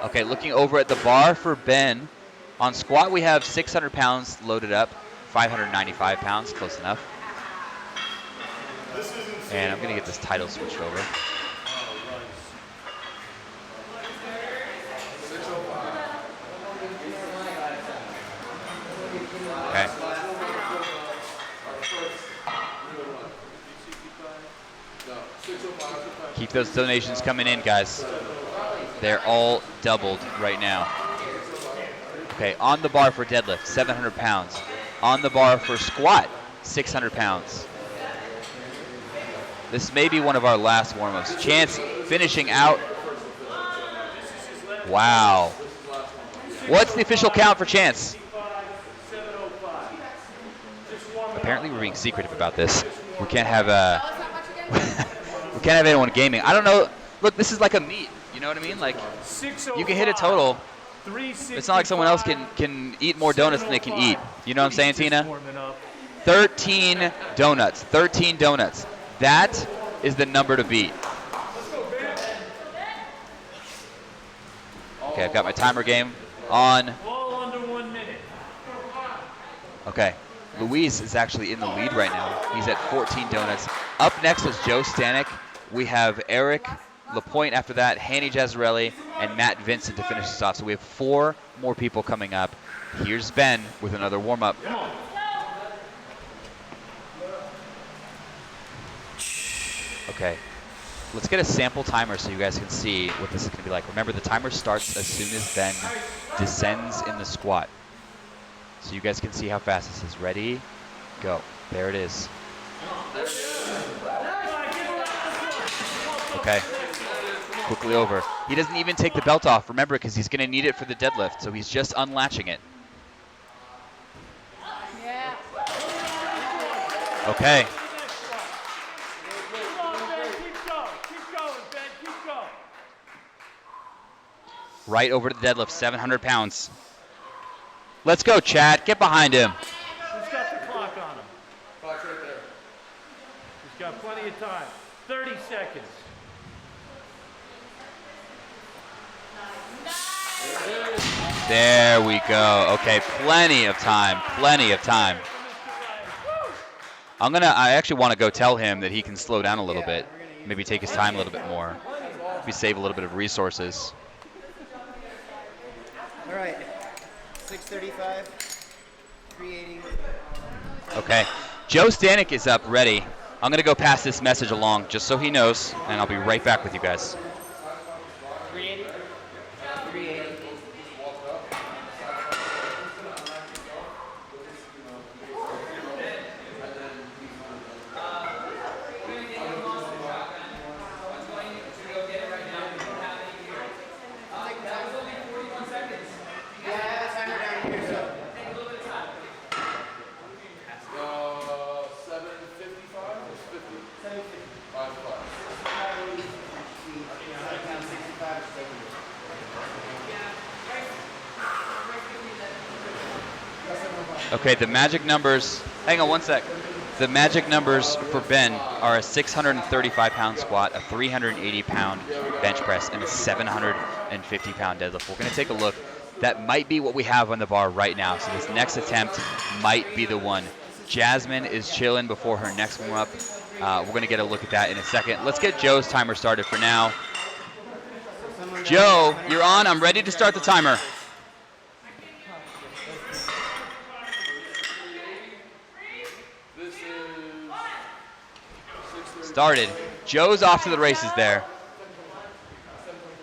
Okay, looking over at the bar for Ben. On squat, we have 600 pounds loaded up, 595 pounds, close enough. And I'm gonna get this title switched over. Okay. Keep those donations coming in, guys. They're all doubled right now. Okay, on the bar for deadlift, 700 pounds. On the bar for squat, 600 pounds. This may be one of our last warm-ups. Chance finishing out. Wow. What's the official count for Chance? Apparently we're being secretive about this. We can't have we can't have anyone gaming. I don't know. Look, this is like a meet. You know what I mean? Like, you can hit a total. It's not like someone else can eat more donuts than they can eat. You know what I'm saying, Tina? 13 donuts. 13 donuts. That is the number to beat. Okay, I've got my timer game on. All under 1 minute. Okay, Luis is actually in the lead right now. He's at 14 donuts. Up next is Joe Stanek. We have Eric Lapointe after that, Hanny Jazzarelli, and Matt Vincent to finish this off. So we have 4 more people coming up. Here's Ben with another warm-up. Okay, let's get a sample timer so you guys can see what this is going to be like. Remember, the timer starts as soon as Ben descends in the squat. So you guys can see how fast this is. Ready? Go. There it is. Okay. Quickly over. He doesn't even take the belt off, remember, because he's going to need it for the deadlift, so he's just unlatching it. Okay. Right over to the deadlift, 700 pounds. Let's go, Chad. Get behind him. Who's got the clock on him? Clock's right there. He's got plenty of time. 30 seconds. There we go. Okay, plenty of time. Plenty of time. I actually want to go tell him that he can slow down a little bit. Maybe take his time a little bit more. Maybe save a little bit of resources. All right, 635, 380. Okay, Joe Stanek is up ready. I'm going to go pass this message along just so he knows, and I'll be right back with you guys. 380. 380. Okay, the magic numbers, hang on one sec. The magic numbers for Ben are a 635-pound squat, a 380-pound bench press, and a 750-pound deadlift. We're going to take a look. That might be what we have on the bar right now, so this next attempt might be the one. Jasmine is chilling before her next warm-up. We're going to get a look at that in a second. Let's get Joe's timer started for now. Joe, you're on. I'm ready to start the timer. Started. Joe's off to the races there.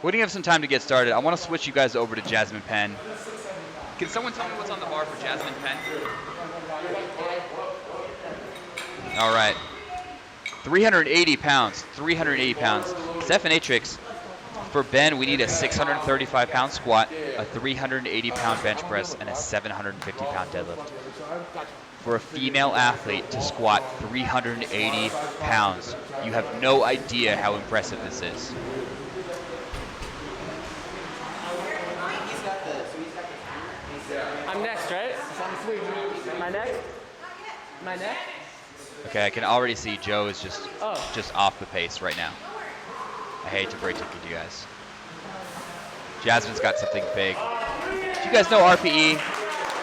We're gonna have some time to get started. I want to switch you guys over to Jasmine Penn. Can someone tell me what's on the bar for Jasmine Penn? All right. 380 pounds. 380 pounds. Stephanatrix, for Ben, we need a 635-pound squat, a 380-pound bench press, and a 750-pound deadlift. For a female athlete to squat 380 pounds, you have no idea how impressive this is. I'm next, right? Am I next? Am I next? Okay, I can already see Joe is just off the pace right now. I hate to break it to you guys. Jasmine's got something big. Do you guys know RPE?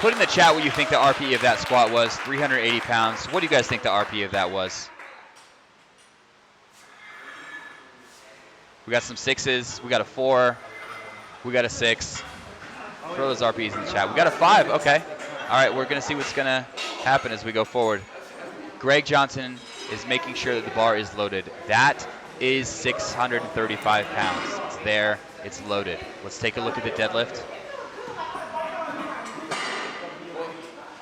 Put in the chat what you think the RPE of that squat was. 380 pounds. What do you guys think the RPE of that was? We got some 6s. We got a 4. We got a 6. Throw those RPEs in the chat. We got a 5. Okay. All right, we're going to see what's going to happen as we go forward. Greg Johnson is making sure that the bar is loaded. That is 635 pounds. It's there. It's loaded. Let's take a look at the deadlift.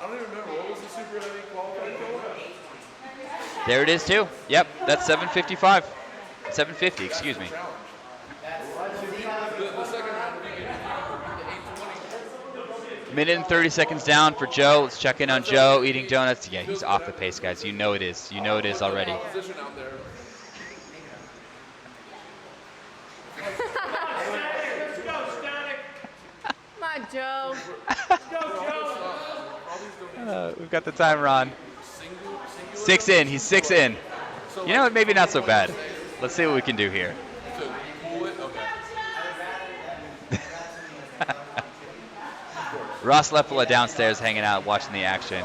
I don't even remember. What was the super heavy qualifying goal? There it is too. Yep, that's 755. 750, excuse me. The second round, Minute and 30 seconds down for Joe. Let's check in on Joe eating donuts. Yeah, he's off the pace, guys. You know it is. You know it is already. Position out there. Come on, Joe. We've got the timer on. 6 in. He's 6 in. You know what? Maybe not so bad. Let's see what we can do here. Ross Leffola downstairs hanging out, watching the action.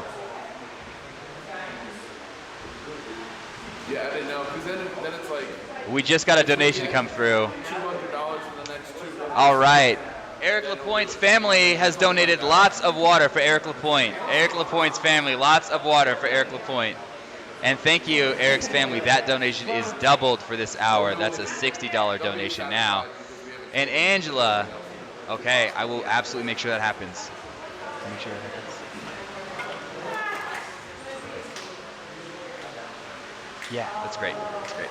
Yeah, I didn't know, because then it's like We just got a donation come through. $200 for the next 2 months. All right. Eric Lapointe's family has donated lots of water for Eric Lapointe. Eric Lapointe's family, lots of water for Eric Lapointe. And thank you, Eric's family. That donation is doubled for this hour. That's a $60 donation now. And Angela, okay, I will absolutely make sure that happens. Make sure that happens. Yeah, that's great. That's great.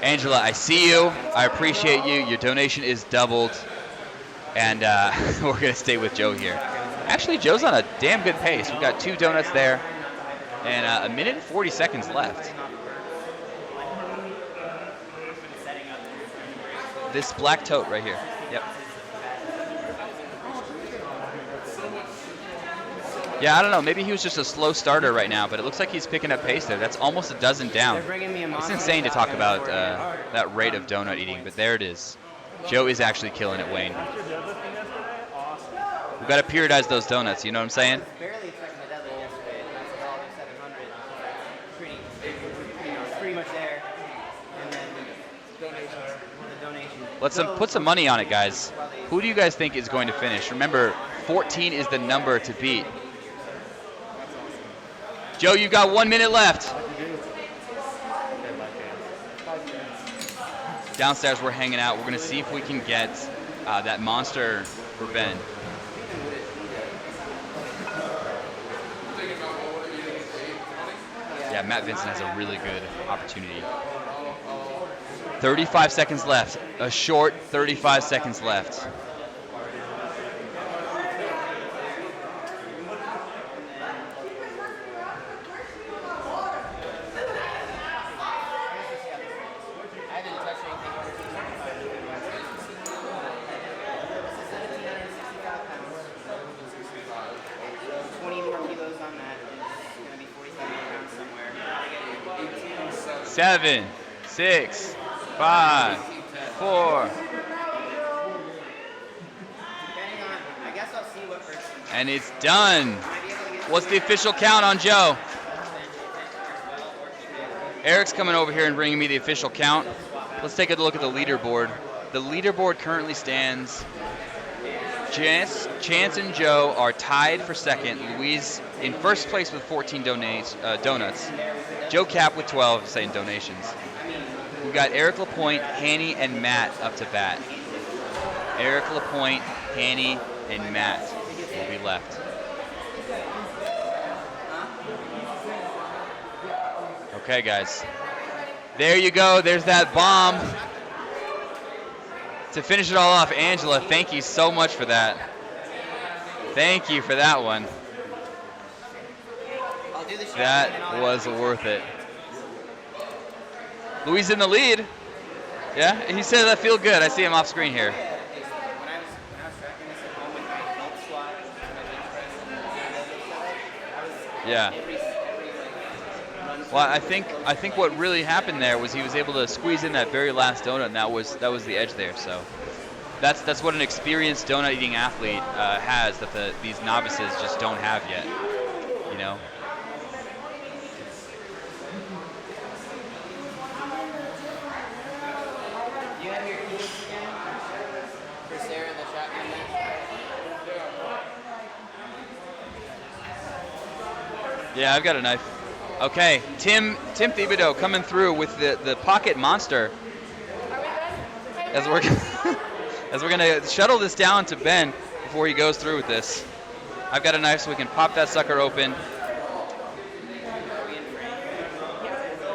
Angela, I see you. I appreciate you. Your donation is doubled. And we're going to stay with Joe here. Actually, Joe's on a damn good pace. We've got 2 donuts there and a minute and 40 seconds left. This black tote right here. Yep. Yeah, I don't know. Maybe he was just a slow starter right now, but it looks like he's picking up pace there. That's almost a dozen down. It's insane to talk about that rate of donut eating, but there it is. Joe is actually killing it, Wayne. We've got to periodize those donuts, you know what I'm saying? Barely expecting the deadlift yesterday. That's all 700. Pretty much there. And then the donation. Let's put some money on it, guys. Who do you guys think is going to finish? Remember, 14 is the number to beat. Joe, you've got 1 minute left. Downstairs, we're hanging out. We're going to see if we can get that monster for Ben. Yeah, Matt Vincent has a really good opportunity. 35 seconds left. A short 35 seconds left. Seven, 6, 5, 4. And it's done. What's the official count on Joe? Eric's coming over here and bringing me the official count. Let's take a look at the leaderboard. The leaderboard currently stands. Chance and Joe are tied for second. Louise in first place with 14 donuts. Joe Cap with 12, saying donations. We've got Eric Lapointe, Hanny, and Matt up to bat. Eric Lapointe, Hanny, and Matt will be left. Okay, guys. There you go. There's that bomb. To finish it all off, Angela, thank you so much for that. Thank you for that one. That was worth it. Louise in the lead. Yeah, he said that feel good. I see him off screen here. Yeah. Well, I think what really happened there was he was able to squeeze in that very last donut, and that was the edge there. So that's what an experienced donut eating athlete has that these novices just don't have yet. You know. You have your keys again for Sarah, the shotgun match? Yeah, I've got a knife. Okay, Tim Thibodeau coming through with the pocket monster. As we're gonna shuttle this down to Ben before he goes through with this. I've got a knife so we can pop that sucker open.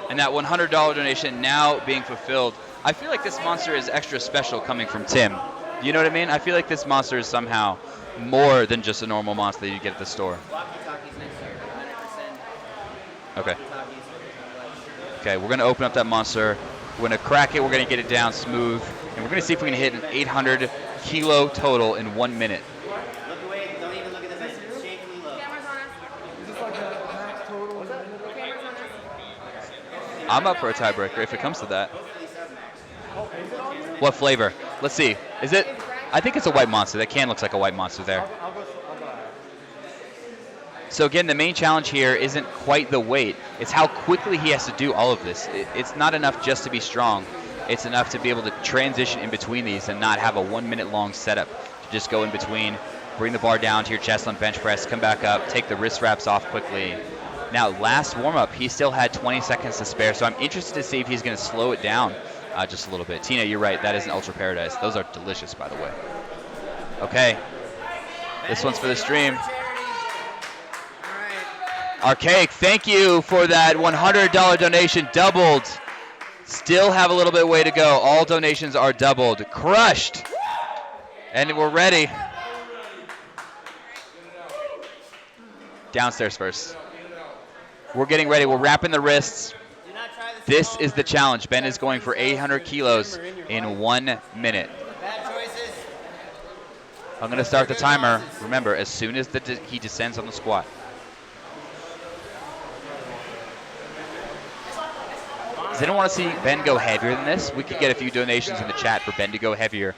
And that $100 donation now being fulfilled. I feel like this monster is extra special coming from Tim. You know what I mean? I feel like this monster is somehow more than just a normal monster that you get at the store. Okay. Okay, we're going to open up that monster. We're going to crack it. We're going to get it down smooth. And we're going to see if we can hit an 800 kilo total in 1 minute. Look away. Don't even look at the message. Shamefully low. Cameras on us. Is this like a max total? Cameras on us. I'm up for a tiebreaker if it comes to that. What flavor? Let's see. Is it? I think it's a white monster. That can looks like a white monster there. So again, the main challenge here isn't quite the weight. It's how quickly he has to do all of this. It's not enough just to be strong. It's enough to be able to transition in between these and not have a 1 minute long setup. To just go in between, bring the bar down to your chest on bench press, come back up, take the wrist wraps off quickly. Now, last warm-up, he still had 20 seconds to spare, so I'm interested to see if he's going to slow it down just a little bit. Tina, you're right. That is an Ultra Paradise. Those are delicious, by the way. Okay. This one's for the stream. Archaic, thank you for that $100 donation, doubled. Still have a little bit way to go. All donations are doubled. Crushed. And we're ready. Downstairs first. We're getting ready. We're wrapping the wrists. This is the challenge. Ben is going for 800 kilos in 1 minute. I'm going to start the timer. Remember, as soon as he descends on the squat. Does anyone want to see Ben go heavier than this? We could get a few donations in the chat for Ben to go heavier.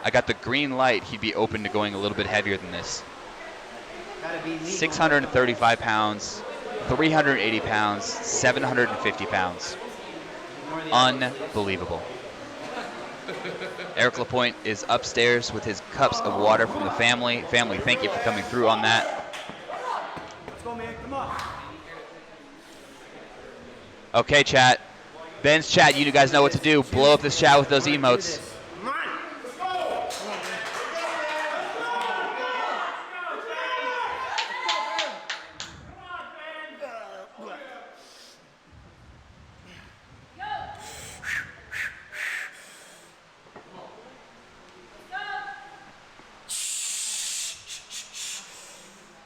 I got the green light. He'd be open to going a little bit heavier than this. 635 pounds, 380 pounds, 750 pounds. Unbelievable. Eric Lapointe is upstairs with his cups of water from the family. Family, thank you for coming through on that. Let's go, man. Come on. Okay, chat. Ben's chat, you guys know what to do. Blow up this chat with those emotes.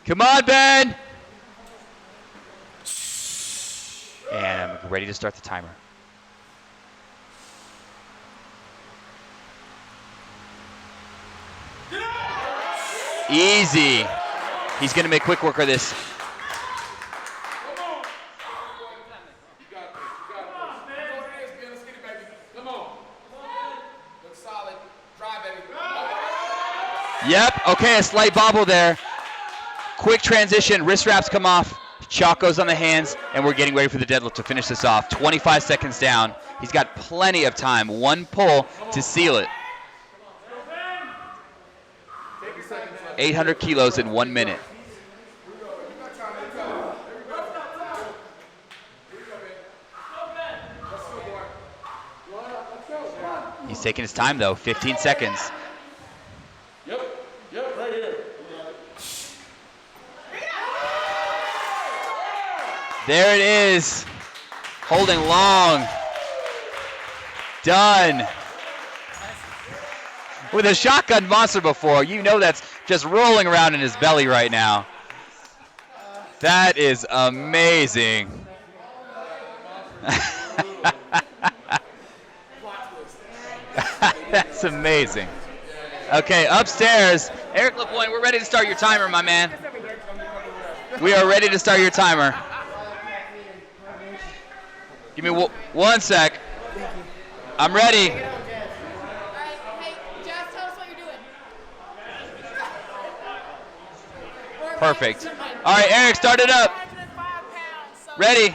Come on, Ben! And I'm ready to start the timer. Easy. He's going to make quick work of this. Yep. Okay, a slight bobble there. Quick transition. Wrist wraps come off. Chalk goes on the hands, and we're getting ready for the deadlift to finish this off. 25 seconds down. He's got plenty of time. One pull to seal it. 800 kilos in 1 minute. He's taking his time though, 15 seconds. Yep, right here. There it is. Holding long. Done. With a shotgun monster before, you know that's just rolling around in his belly right now. That is amazing. That's amazing. Okay, upstairs. Eric LaPointe, we're ready to start your timer, my man. We are ready to start your timer. Give me 1 sec. I'm ready. Perfect. All right, Eric, start it up. Ready.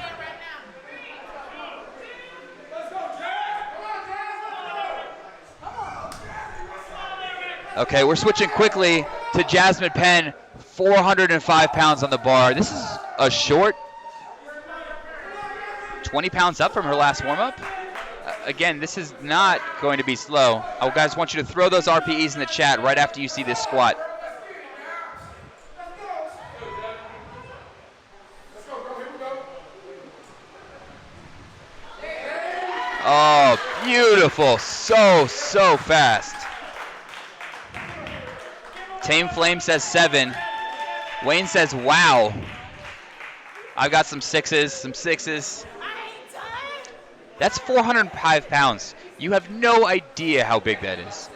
Okay, we're switching quickly to Jasmine Penn, 405 pounds on the bar. This is a short 20 pounds up from her last warm-up. Again, this is not going to be slow. I guys want you to throw those RPEs in the chat right after you see this squat. Oh, beautiful. So fast. Tame Flame says 7. Wayne says, wow. I've got some sixes. That's 405 pounds. You have no idea how big that is.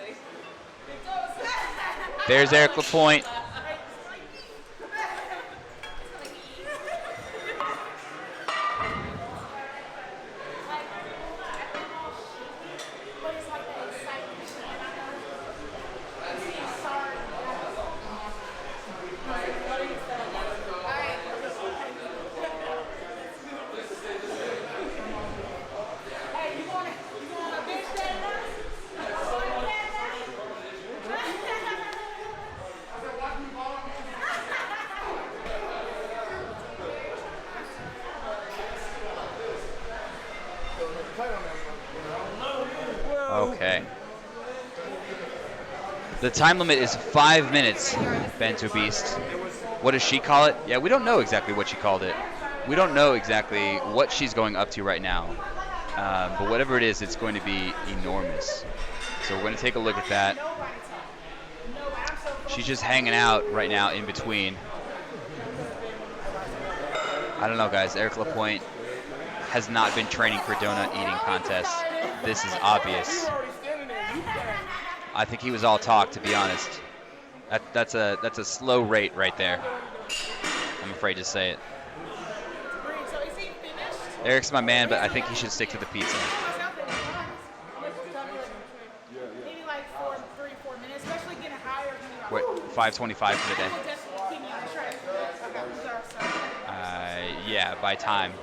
There's Eric LaPointe. Okay. The time limit is 5 minutes, Bantu Beast. What does she call it? Yeah, we don't know exactly what she called it. We don't know exactly what she's going up to right now. But whatever it is, it's going to be enormous. So we're going to take a look at that. She's just hanging out right now in between. I don't know, guys. Eric LaPointe has not been training for donut eating contests. This is obvious. I think he was all talk, to be honest. That's a slow rate right there. I'm afraid to say it. Eric's my man, but I think he should stick to the pizza. Maybe like 4 minutes, especially getting higher. Wait, 5:25 for the day. Yeah, by time.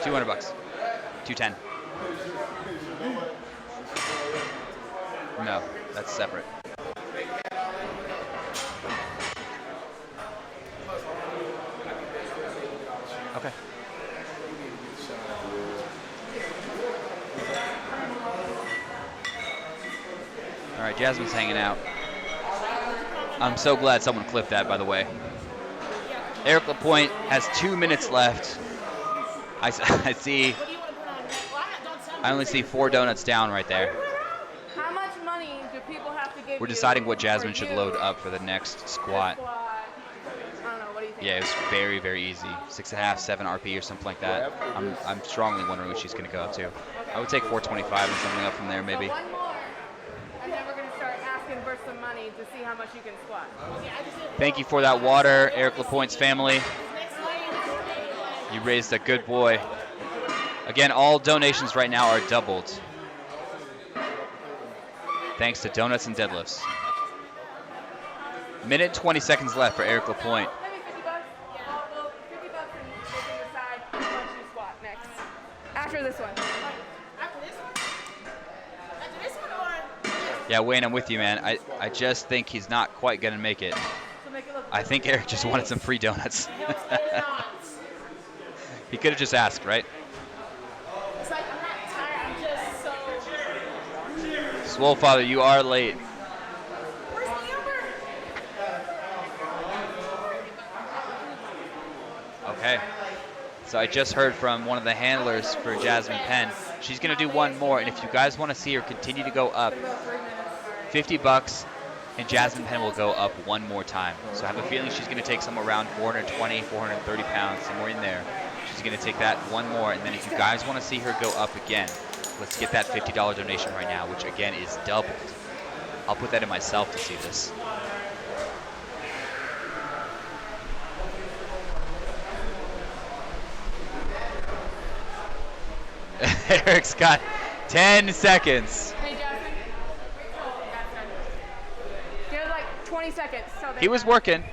$200. 210. No, that's separate. Okay. All right, Jasmine's hanging out. I'm so glad someone clipped that, by the way. Eric LaPointe has 2 minutes left. I see. I only see 4 donuts down right there. How much money do people have to give We're deciding what Jasmine should load up for the next squat. I don't know, what do you think? Yeah, it was very, very easy. 6.5, 7 RP or something like that. I'm strongly wondering what she's going to go up to. I would take 425 and something up from there, maybe. One more, and then we're going to start asking for some money to see how much you can squat. Thank you for that water, Eric LaPointe's family. You raised a good boy. Again, all donations right now are doubled. Thanks to Donuts and Deadlifts. Minute and 20 seconds left for Eric Lapointe. After this one. Yeah, Wayne, I'm with you, man. I just think he's not quite going to make it. I think Eric just wanted some free donuts. He could have just asked, right? It's like I'm not tired, I'm just so. Swole Father, you are late. Where's Amber? Okay. So I just heard from one of the handlers for Jasmine Penn. She's going to do one more, and if you guys want to see her continue to go up, $50, and Jasmine Penn will go up one more time. So I have a feeling she's going to take somewhere around 420, 430 pounds, somewhere in there. She's going to take that one more, and then if you guys want to see her go up again, let's get that $50 donation right now, which again is doubled. I'll put that in myself to see this. Eric's got 10 seconds. Hey, Jasmine. Give it like 20 seconds. So He was working.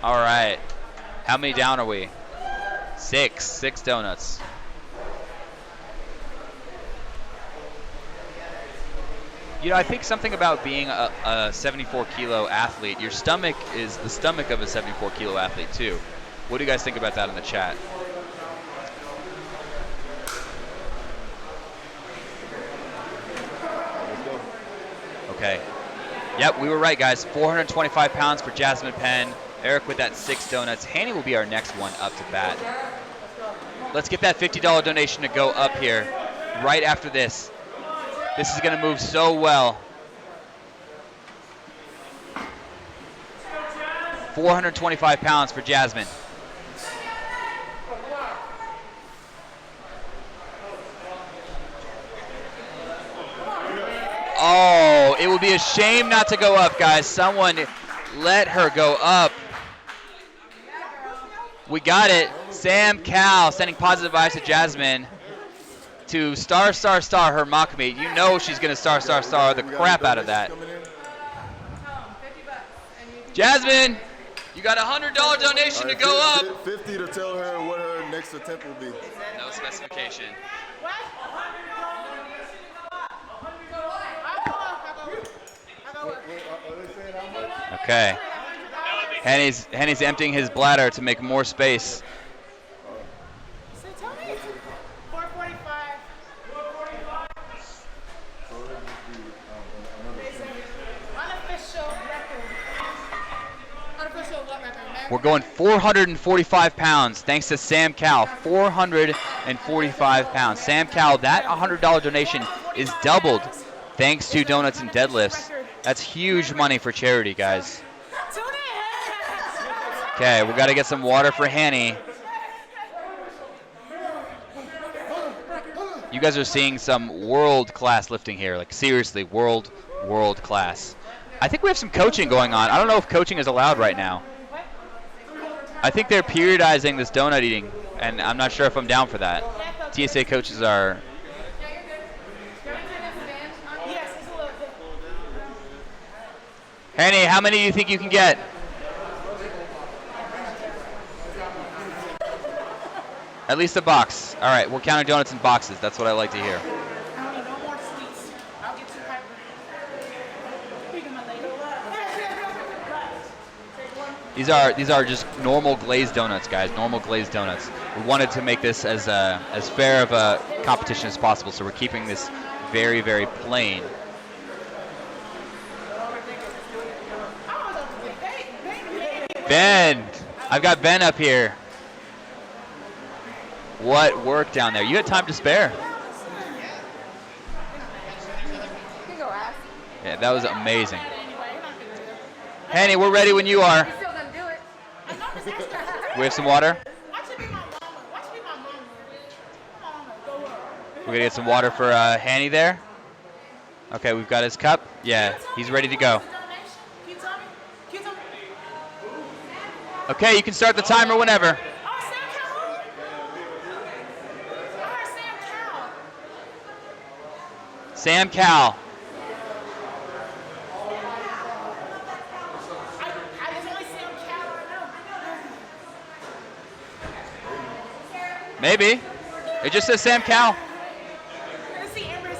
All right. How many down are we? 6. 6 donuts. You know, I think something about being a 74-kilo athlete, your stomach is the stomach of a 74-kilo athlete, too. What do you guys think about that in the chat? Okay. Yep, we were right, guys. 425 pounds for Jasmine Penn. Eric with that 6 donuts. Hanny will be our next one up to bat. Let's get that $50 donation to go up here right after this. This is going to move so well. 425 pounds for Jasmine. Oh, it would be a shame not to go up, guys. Someone let her go up. We got it. Sam Cal sending positive vibes to Jasmine to star her mock meet. You know she's going to star the crap out of that. Jasmine, you got a $100 donation to go up. 50 to tell her what her next attempt will be. No specification. Okay. Henny's emptying his bladder to make more space. So tell me, 445. Unofficial record. Unofficial what record? We're going 445 pounds thanks to Sam Cal. 445 pounds. Sam Cal, that $100 donation is doubled thanks to donuts and deadlifts. That's huge money for charity, guys. Okay, we got to get some water for Hanny. You guys are seeing some world-class lifting here. Like, seriously, world-class. I think we have some coaching going on. I don't know if coaching is allowed right now. I think they're periodizing this donut eating, and I'm not sure if I'm down for that. TSA coaches are... Hanny, how many do you think you can get? At least a box. All right, we're counting donuts in boxes. That's what I like to hear. I don't need no more sweets. I'll get you Piper. These are just normal glazed donuts, guys. Normal glazed donuts. We wanted to make this as fair of a competition as possible, so we're keeping this very, very plain. Ben, I've got Ben up here. What work down there? You had time to spare. Yeah, that was amazing. Henny, we're ready when you are. We have some water? We're going to get some water for Hanny there. Okay, we've got his cup. Yeah, he's ready to go. Okay, you can start the timer whenever. Sam Cal. Maybe. It just says Sam Cowell. Let's see Amber's.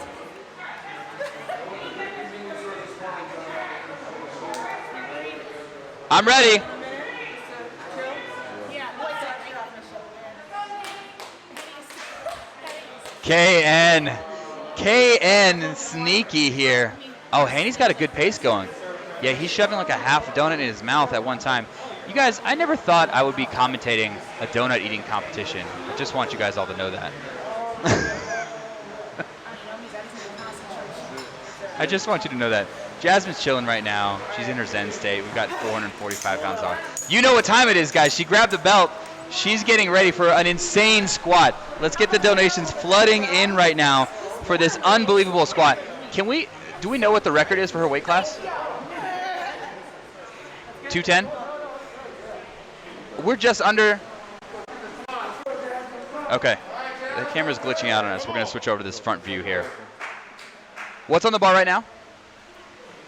I'm ready. KN sneaky here. Oh, Haney's got a good pace going. Yeah, he's shoving like a half donut in his mouth at one time. You guys, I never thought I would be commentating a donut eating competition. I just want you guys all to know that. I just want you to know that. Jasmine's chilling right now. She's in her zen state. We've got 445 pounds on. You know what time it is, guys. She grabbed the belt. She's getting ready for an insane squat. Let's get the donations flooding in right now for this unbelievable squat. Do we know what the record is for her weight class? 210? We're just under. Okay. The camera's glitching out on us. We're going to switch over to this front view here. What's on the bar right now?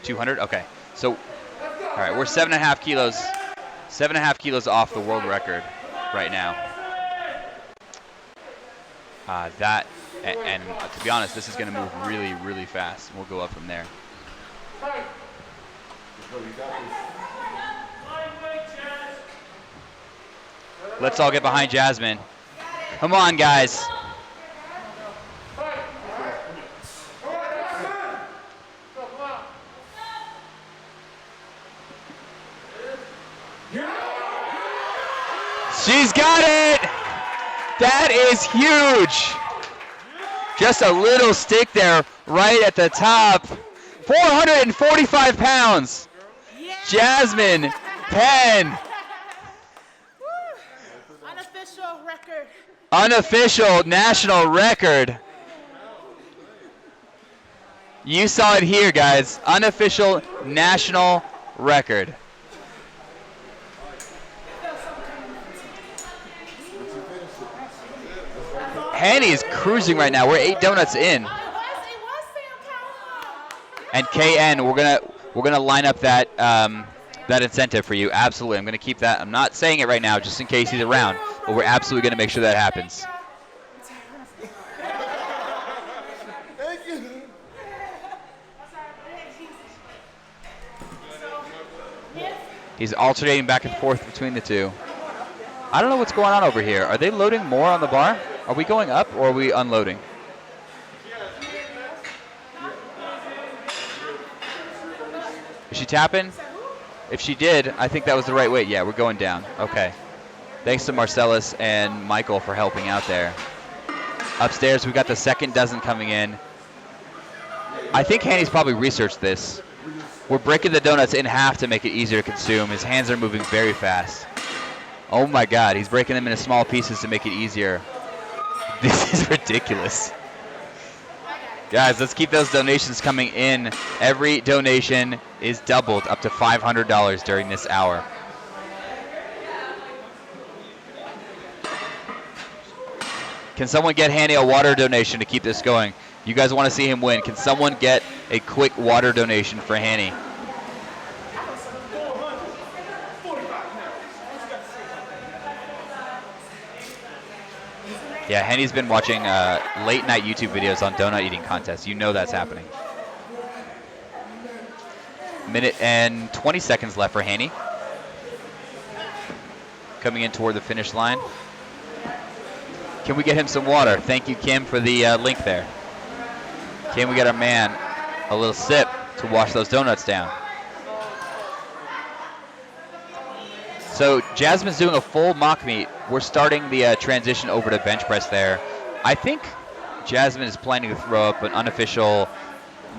200? Okay. So, all right, we're 7.5 kilos. 7.5 kilos off the world record right now. And to be honest, this is going to move really, really fast. We'll go up from there. Let's all get behind Jasmine. Come on, guys. She's got it! That is huge! Just a little stick there right at the top. 445 pounds. Jasmine Penn. Unofficial record. Unofficial national record. You saw it here, guys. Unofficial national record. Hanny is cruising right now. We're 8 donuts in. And KN, we're gonna line up that that incentive for you. Absolutely, I'm gonna keep that. I'm not saying it right now, just in case he's around, but we're absolutely gonna make sure that happens. He's alternating back and forth between the two. I don't know what's going on over here. Are they loading more on the bar? Are we going up or are we unloading? Is she tapping? If she did, I think that was the right weight. Yeah, we're going down. Okay. Thanks to Marcellus and Michael for helping out there. Upstairs, we've got the second dozen coming in. I think Hanny's probably researched this. We're breaking the donuts in half to make it easier to consume. His hands are moving very fast. Oh my God, he's breaking them into small pieces to make it easier. This is ridiculous. Guys, let's keep those donations coming in. Every donation is doubled up to $500 during this hour. Can someone get Hanny a water donation to keep this going? You guys want to see him win. Can someone get a quick water donation for Hanny? Yeah, Henny's been watching late night YouTube videos on donut eating contests. You know that's happening. Minute and 20 seconds left for Hanny. Coming in toward the finish line. Can we get him some water? Thank you, Kim, for the link there. Can we get our man a little sip to wash those donuts down? So Jasmine's doing a full mock meet. We're starting the transition over to bench press there. I think Jasmine is planning to throw up an unofficial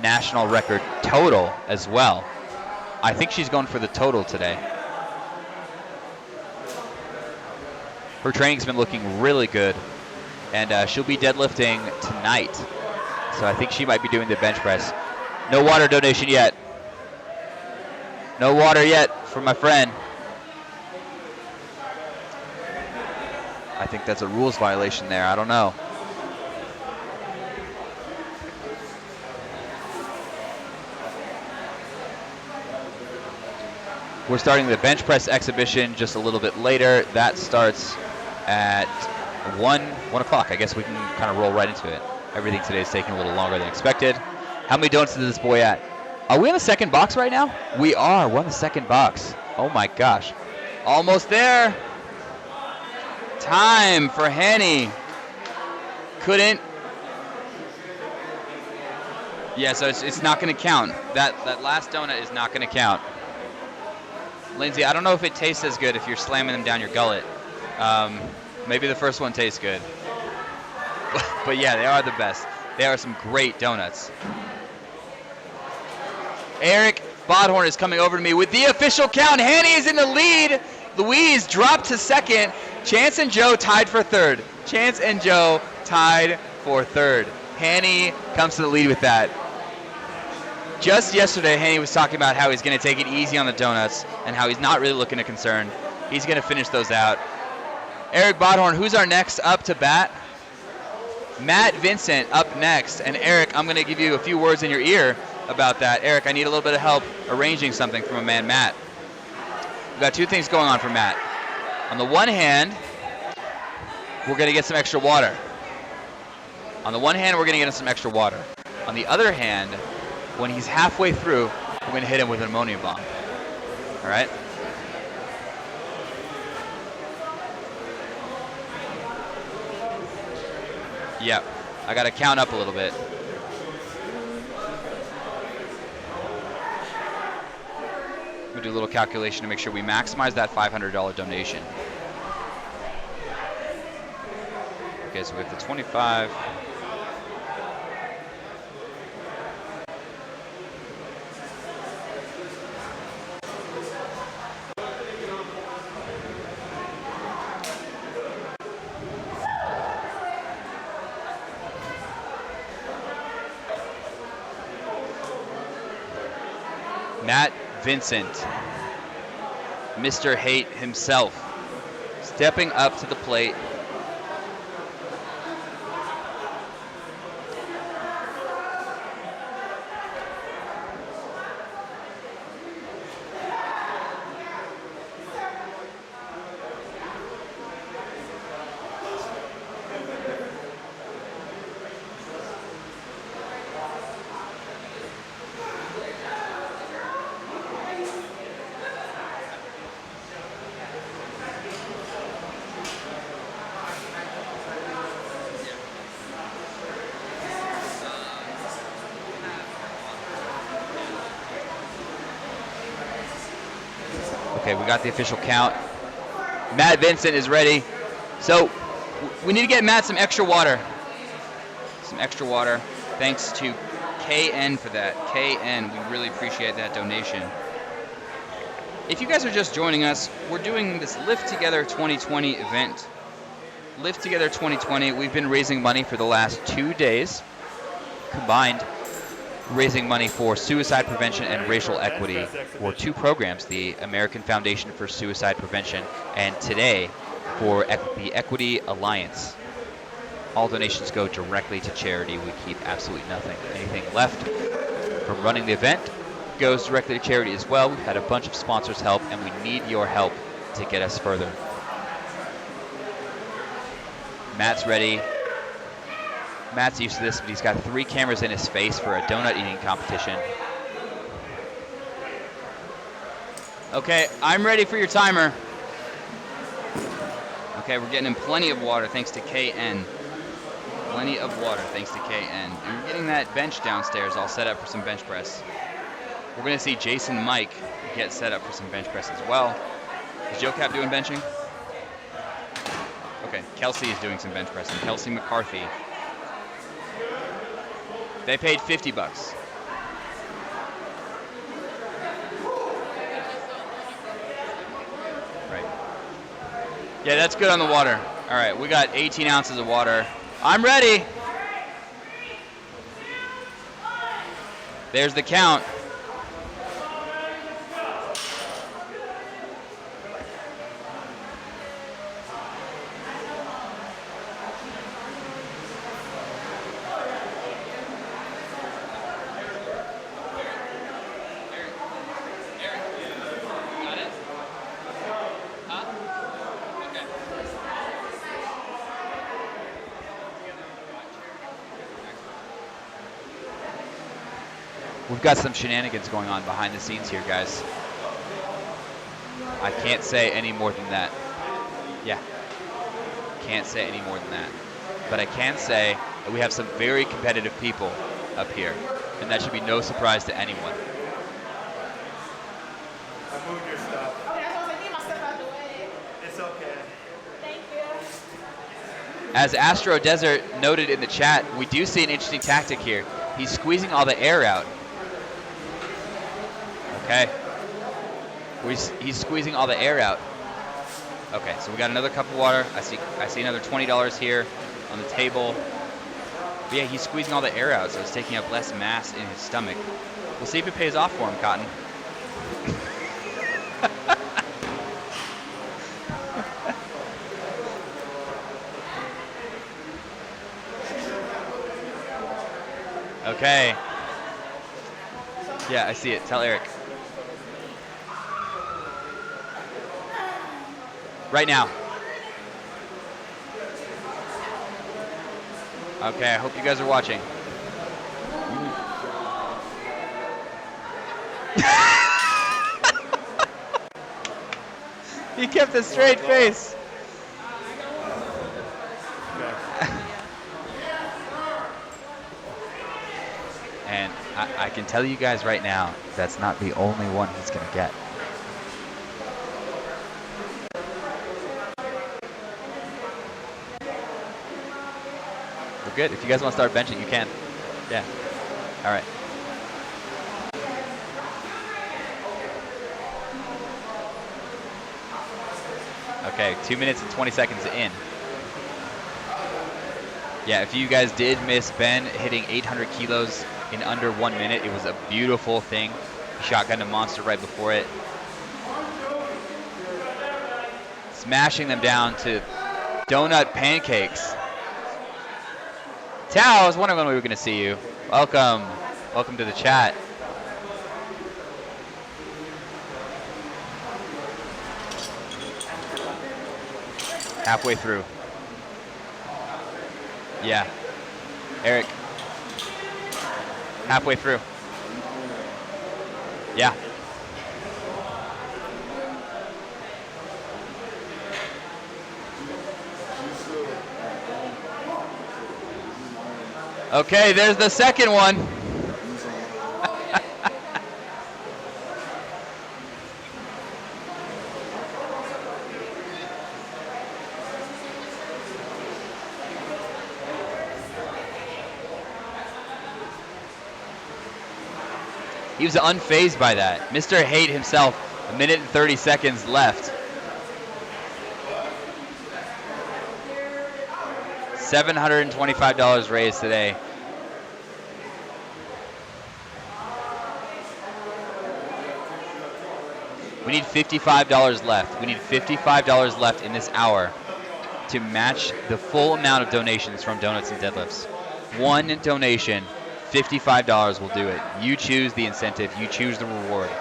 national record total as well. I think she's going for the total today. Her training's been looking really good, and she'll be deadlifting tonight. So I think she might be doing the bench press. No water donation yet. No water yet for my friend. I think that's a rules violation there. I don't know. We're starting the bench press exhibition just a little bit later. That starts at 1 o'clock. I guess we can kind of roll right into it. Everything today is taking a little longer than expected. How many donuts is this boy at? Are we in the second box right now? We are. We're in the second box. Oh my gosh. Almost there. Time for Henny. Couldn't. Yeah, so it's not going to count. That last donut is not going to count. Lindsay, I don't know if it tastes as good if you're slamming them down your gullet. Maybe the first one tastes good. But yeah, they are the best. They are some great donuts. Eric Bodhorn is coming over to me with the official count. Henny is in the lead. Louise dropped to second. Chance and Joe tied for third. Chance and Joe tied for third. Henny comes to the lead with that. Just yesterday, Henny was talking about how he's going to take it easy on the donuts and how he's not really looking to concern. He's going to finish those out. Eric Bodhorn, who's our next up to bat? Matt Vincent up next. And Eric, I'm going to give you a few words in your ear about that. Eric, I need a little bit of help arranging something from a man, Matt. We've got two things going on for Matt. On the one hand, we're going to get some extra water. On the one hand, we're going to get him some extra water. On the other hand, when he's halfway through, we're going to hit him with an ammonia bomb. All right? Yep. I got to count up a little bit. We'll do a little calculation to make sure we maximize that $500 donation. Okay, so we have the 25. Matt Vincent, Mr. Hate himself, stepping up to the plate. Okay, we got the official count. Matt Vincent is ready. So we need to get Matt some extra water. Some extra water. Thanks to KN for that. KN, we really appreciate that donation. If you guys are just joining us, we're doing this Lift Together 2020 event. Lift Together 2020, we've been raising money for the last 2 days, combined, raising money for suicide prevention and racial equity for two programs, the American Foundation for Suicide Prevention and today for the Equity Alliance. All donations go directly to charity. We keep absolutely nothing. Anything left from running the event goes directly to charity as well. We've had a bunch of sponsors help, and we need your help to get us further. Matt's ready. Matt's used to this, but he's got 3 cameras in his face for a donut eating competition. Okay, I'm ready for your timer. Okay, we're getting him plenty of water thanks to KN. Plenty of water thanks to KN. And we're getting that bench downstairs all set up for some bench press. We're going to see Jason Mike get set up for some bench press as well. Is Joe Cap doing benching? Okay, Kelsey is doing some bench pressing. Kelsey McCarthy. They paid $50. Right. Yeah, that's good on the water. All right, we got 18 ounces of water. I'm ready. There's the count. We've got some shenanigans going on behind the scenes here, guys. I can't say any more than that. Yeah. Can't say any more than that. But I can say that we have some very competitive people up here, and that should be no surprise to anyone. I moved your stuff. Oh, that's why I need my stuff out the way. It's okay. Thank you. As Astro Desert noted in the chat, we do see an interesting tactic here. He's squeezing all the air out. Okay. He's squeezing all the air out. Okay, so we got another cup of water. I see another $20 here on the table. But yeah, he's squeezing all the air out, so it's taking up less mass in his stomach. We'll see if it pays off for him, Cotton. Okay. Yeah, I see it. Tell Eric. Right now. Okay, I hope you guys are watching. He kept a straight face. And I can tell you guys right now, that's not the only one he's going to get. We're good. If you guys want to start benching, you can. Yeah. All right. Okay, 2 minutes and 20 seconds in. Yeah, if you guys did miss Ben hitting 800 kilos in under 1 minute, it was a beautiful thing. He shotgunned a monster right before it. Smashing them down to donut pancakes. Tao, I was wondering when we were going to see you. Welcome. Welcome to the chat. Halfway through. Yeah. Eric. Halfway through. Yeah. Okay, there's the second one. He was unfazed by that. Mr. Hate himself, 1 minute and 30 seconds left. $725 raised today. We need $55 left. We need $55 left in this hour to match the full amount of donations from Donuts and Deadlifts. One donation, $55 will do it. You choose the incentive. You choose the reward.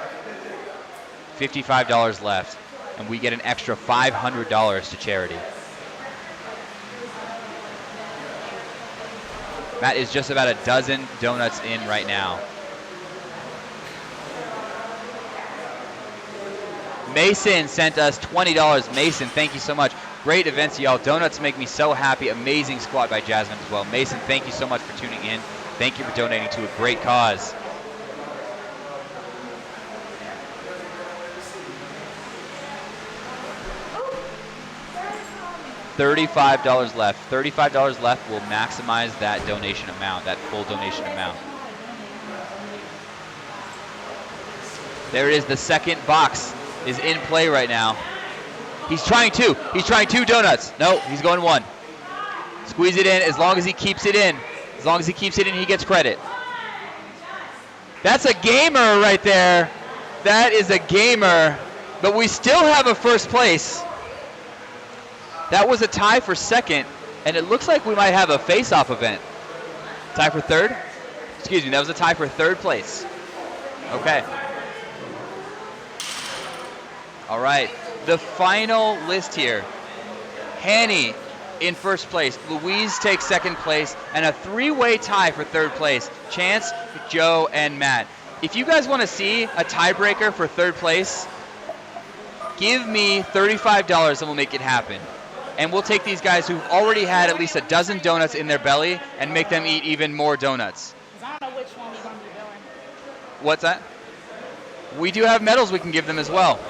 $55 left, and we get an extra $500 to charity. Matt is just about a dozen donuts in right now. Mason sent us $20. Mason, thank you so much. Great events, y'all. Donuts make me so happy. Amazing squat by Jasmine as well. Mason, thank you so much for tuning in. Thank you for donating to a great cause. $35 left. $35 left will maximize that donation amount, that full donation amount. There it is. The second box is in play right now. He's trying two. He's trying two donuts. No, he's going one. Squeeze it in. As long as he keeps it in. As long as he keeps it in, he gets credit. That's a gamer right there. That is a gamer. But we still have a first place. That was a tie for second, and it looks like we might have a face-off event. Tie for third? Excuse me, that was a tie for third place. Okay. All right, the final list here. Hanny in first place. Louise takes second place, and a three-way tie for third place. Chance, Joe, and Matt. if you guys want to see a tiebreaker for third place, give me $35 and we'll make it happen. And we'll take these guys who've already had at least a dozen donuts in their belly and make them eat even more donuts. I don't know which one we're going to be doing. What's that? We do have medals we can give them as well.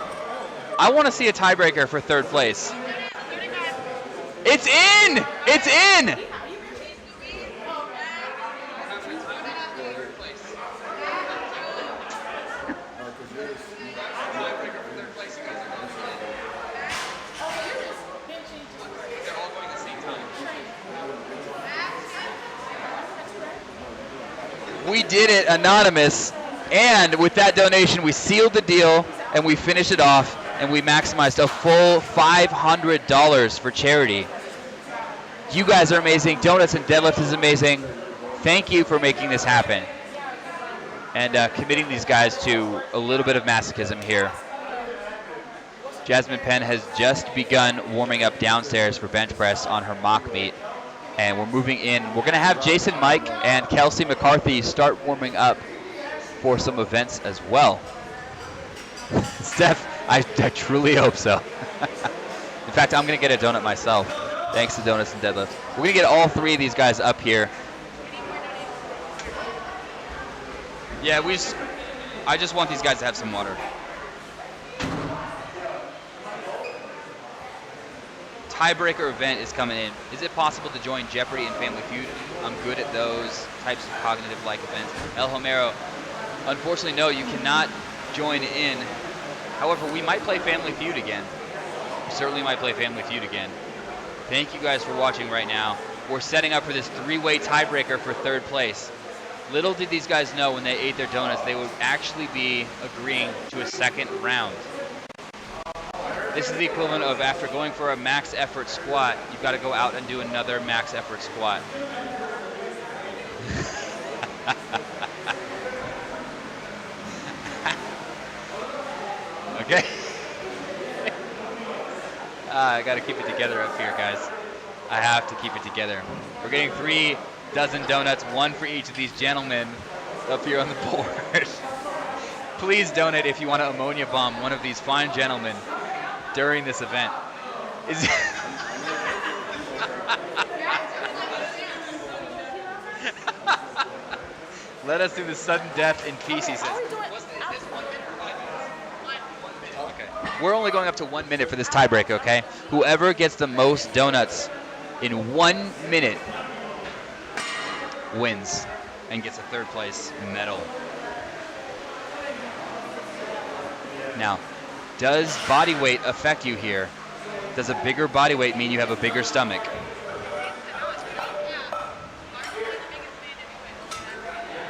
I want to see a tiebreaker for third place. It's in! It's in! We did it anonymous, and with that donation we sealed the deal and we finished it off and we maximized a full $500 for charity. You guys are amazing. Donuts and Deadlift is amazing. Thank you for making this happen and committing these guys to a little bit of masochism here. Jasmine Penn has just begun warming up downstairs for bench press on her mock meet. And we're moving in. We're going to have Jason Mike and Kelsey McCarthy start warming up for some events as well. Steph, I truly hope so. In fact, I'm going to get a donut myself, thanks to Donuts and Deadlift. We're going to get all three of these guys up here. Yeah, I just want these guys to have some water. Tiebreaker event is coming in. Is it possible to join Jeopardy and Family Feud? I'm good at those types of cognitive-like events. El Homero, unfortunately, no, you cannot join in. However, we might play Family Feud again. We certainly might play Family Feud again. Thank you guys for watching right now. We're setting up for this three-way tiebreaker for third place. Little did these guys know when they ate their donuts, they would actually be agreeing to a second round. This is the equivalent of after going for a max effort squat, you've got to go out and do another max effort squat. Okay. I got to keep it together up here, guys. I have to keep it together. We're getting 3 dozen donuts, 1 for each of these gentlemen up here on the board. Please donate if you want to ammonia bomb one of these fine gentlemen during this event. Let us do the sudden death in peace, he says. Okay. We're only going up to 1 minute for this tiebreak, okay? Whoever gets the most donuts in 1 minute wins and gets a third place medal. Now, does body weight affect you here? Does a bigger body weight mean you have a bigger stomach?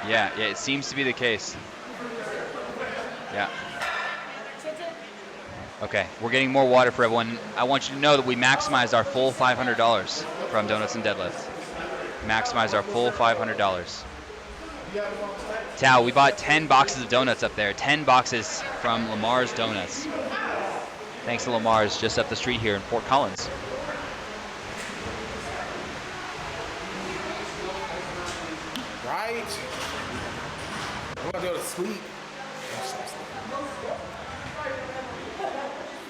Yeah, it seems to be the case. Yeah. Okay, we're getting more water for everyone. I want you to know that we maximized our full $500 from Donuts and Deadlift. Maximize our full $500. Tao, we bought 10 boxes of donuts up there. 10 boxes from Lamar's Donuts. Thanks to Lamar's just up the street here in Fort Collins. Right? I'm gonna go to sleep.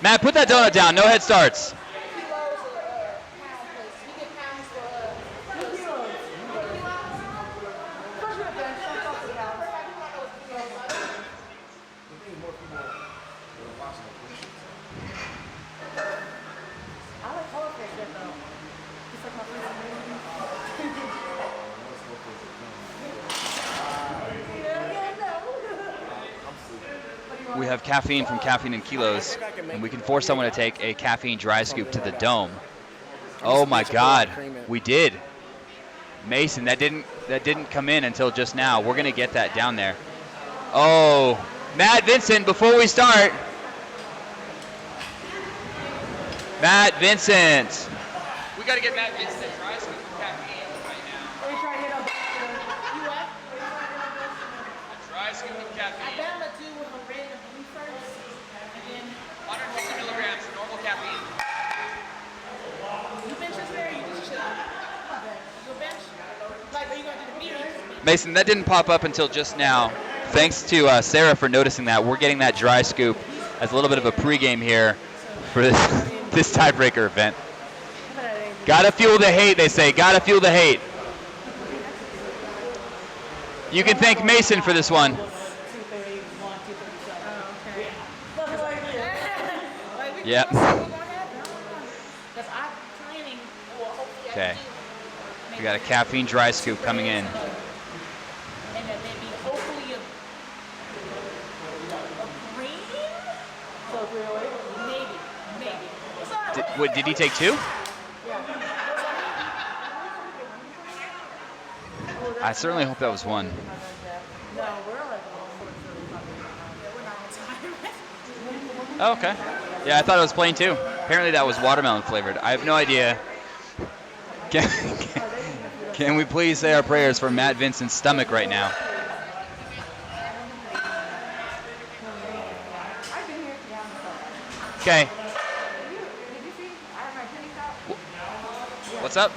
Matt, put that donut down. No head starts. We have caffeine from Caffeine and Kilos, and we can force someone to take a caffeine dry scoop to the dome. Oh my God, we did. Mason, that didn't come in until just now. We're gonna get that down there. Oh, Matt Vincent, before we start. Matt Vincent. We gotta get Matt Vincent a dry scoop of caffeine right now. A dry scoop of caffeine. 150 milligrams, normal caffeine. You bench this there, or you just chill? You bench? Like, are you going to do the meetings? Mason, that didn't pop up until just now. thanks to Sarah for noticing that. We're getting that dry scoop as a little bit of a pregame here for this tiebreaker event. Gotta fuel the hate, they say. Gotta fuel the hate. You can thank Mason for this one. Yep. Okay. We got a caffeine dry scoop coming in. Did he take 2? I certainly hope that was 1. Oh, okay. Yeah, I thought it was plain 2. Apparently that was watermelon flavored. I have no idea. Can we please say our prayers for Matt Vincent's stomach right now? Okay. What's up?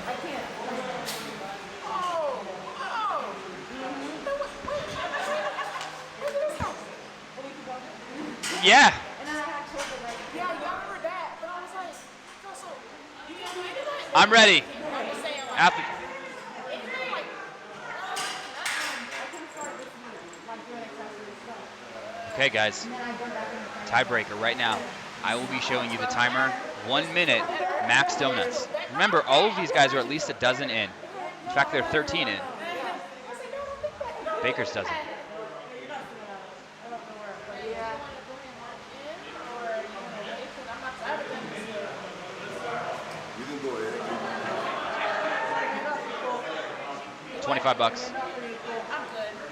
Yeah. I'm ready. Okay, guys. Tiebreaker right now. I will be showing you the timer. 1 minute, max donuts. Remember, all of these guys are at least a dozen in. In fact, they're 13 in. Baker's dozen. $25. I'm good.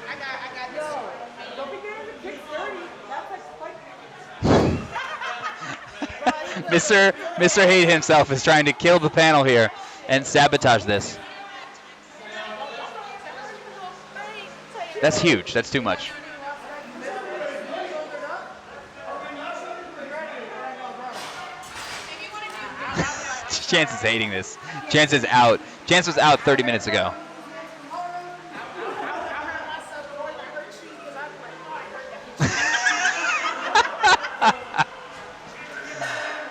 I got this. Don't be getting the kick 30. That's like Mr. Hate himself is trying to kill the panel here and sabotage this. That's huge. That's too much. Chance is hating this. Chance is out. Chance was out 30 minutes ago.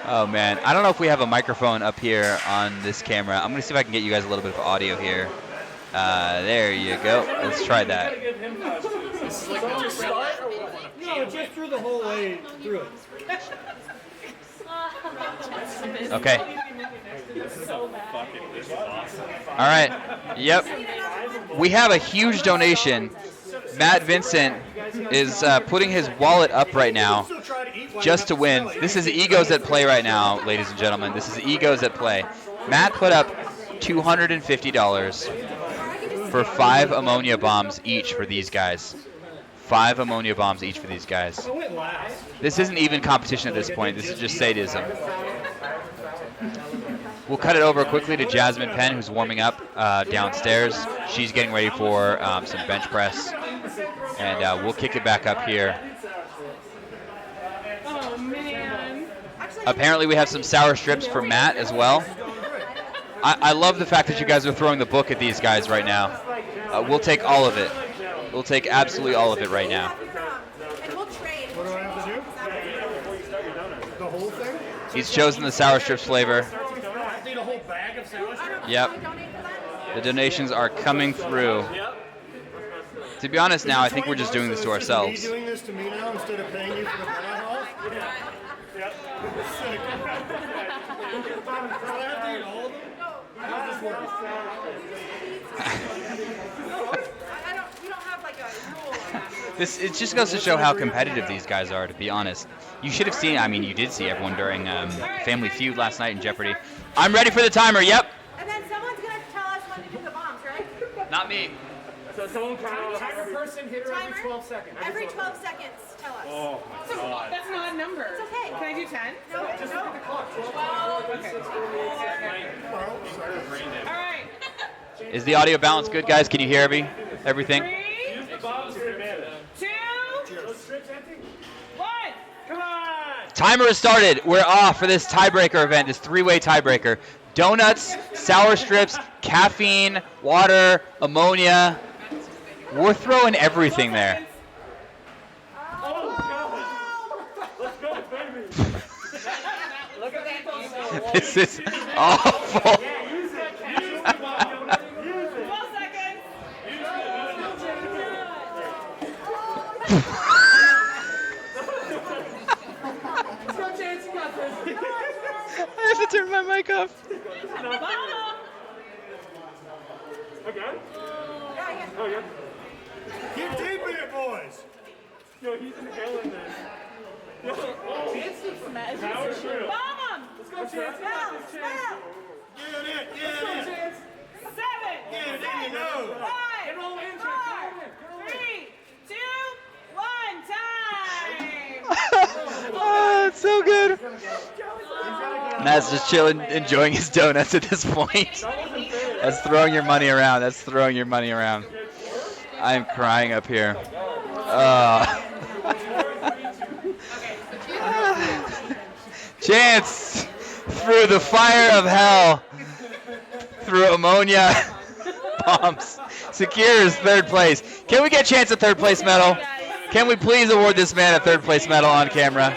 Oh man, I don't know if we have a microphone up here on this camera. I'm gonna see if I can get you guys a little bit of audio here. There you go. Let's try that. No, just through the whole way through it. Okay. All right. Yep. We have a huge donation. Matt Vincent is putting his wallet up right now just to win. This is egos at play right now, ladies and gentlemen. This is egos at play. Matt put up $250 for 5 ammonia bombs each for these guys. 5 ammonia bombs each for these guys. This isn't even competition at this point. This is just sadism. We'll cut it over quickly to Jasmine Penn, who's warming up downstairs. She's getting ready for some bench press. And we'll kick it back up here. Oh, man. Apparently we have some sour strips for Matt as well. I love the fact that you guys are throwing the book at these guys right now. We'll take all of it. We'll take absolutely all of it right now. What do I have to do? The whole thing? He's chosen the sour strips flavor. I need a whole bag of sour strips? Yep. The donations are coming through. To be honest now, I think we're just doing this to ourselves. Are you doing this to me now instead of paying you for the banana off? Yep. Sick. Do I have to eat all of them? How does this work? We don't have like a rule on that. It just goes to show how competitive these guys are, to be honest. You should have seen, I mean, you did see everyone during Family Feud last night in Jeopardy. I'm ready for the timer, yep. And then someone's going to tell us when to do the bombs, right? Not me. So someone timer person hit her every 12 seconds. Every 12 seconds, tell us. Oh my God. That's not a number. It's okay. Can I do 10? No, Just no. look at the clock. 12. All right. Is the audio balance good, guys? Can you hear me? Everything? 3, 2, 1. Come on. Timer has started. We're off for this tiebreaker event, this 3-way tiebreaker. Donuts, sour strips, caffeine, water, ammonia. We're throwing everything there. This is awful. I have to turn my mic off. Okay. Oh, yeah. Get deep in it, boys. Yo, he's inhaling this. Yo, oh, power through. Let's go, Chance. Let's go, Chance. Get in it. Get in it. Chance. 7, Get it in your nose. 5, 4, 3, 2, 1, time. Oh, it's so good. Matt's just chilling, enjoying his donuts at this point. That's throwing your money around. That's throwing your money around. I am crying up here. Chance through the fire of hell, through ammonia bombs, secures third place. Can we get Chance a third place medal? Can we please award this man a third place medal on camera?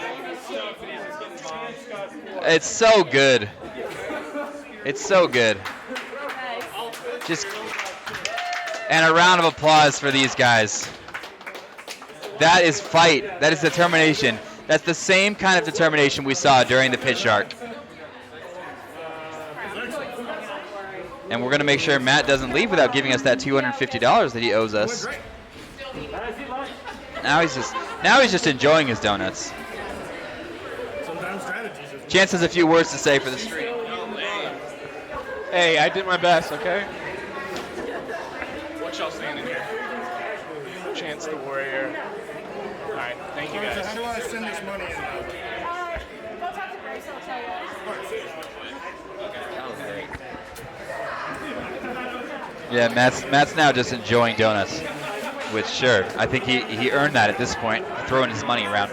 It's so good. It's so good. And a round of applause for these guys. That is fight. That is determination. That's the same kind of determination we saw during the Pit Shark. And we're going to make sure Matt doesn't leave without giving us that $250 that he owes us. Now he's just enjoying his donuts. Chance has a few words to say for the stream. Hey, I did my best, okay? What y'all standing here? Chance the Warrior. Alright, thank you guys. How do I send this money in? Go talk to Grace, I'll tell you. Yeah, Matt's now just enjoying donuts. Which, sure, I think he earned that at this point, throwing his money around.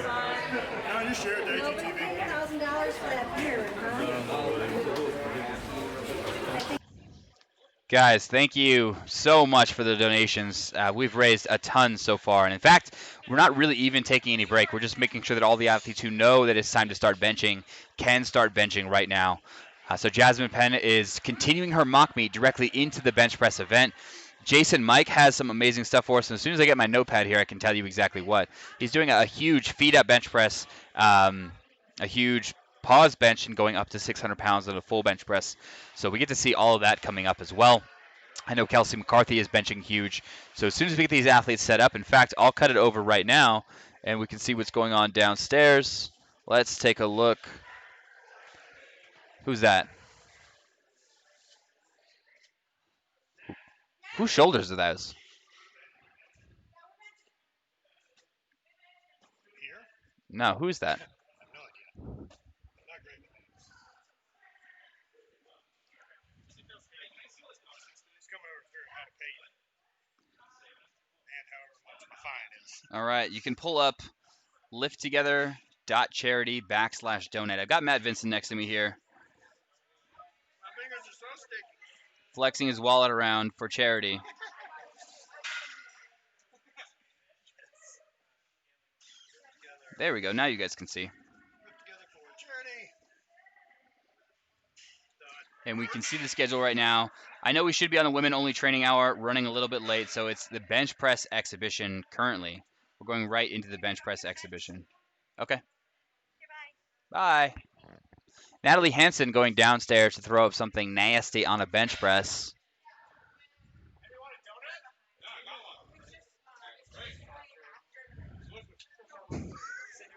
Guys, thank you so much for the donations. We've raised a ton so far. And in fact, we're not really even taking any break. We're just making sure that all the athletes who know that it's time to start benching can start benching right now. So Jasmine Penn is continuing her mock meet directly into the bench press event. Jason Mike has some amazing stuff for us. And as soon as I get my notepad here, I can tell you exactly what. He's doing a huge feet-up bench press, a huge pause bench, and going up to 600 pounds on a full bench press. So we get to see all of that coming up as well. I know Kelsey McCarthy is benching huge. So as soon as we get these athletes set up, in fact, I'll cut it over right now, and we can see what's going on downstairs. Let's take a look. Who's that? Whose shoulders are those? No, who's that? All right, you can pull up lifttogether.charity/donate. I've got Matt Vincent next to me here, flexing his wallet around for charity. There we go. Now you guys can see. And we can see the schedule right now. I know we should be on the women-only training hour, running a little bit late, so it's the bench press exhibition currently. We're going right into the bench press exhibition. Okay. Bye. Natalie Hansen going downstairs to throw up something nasty on a bench press.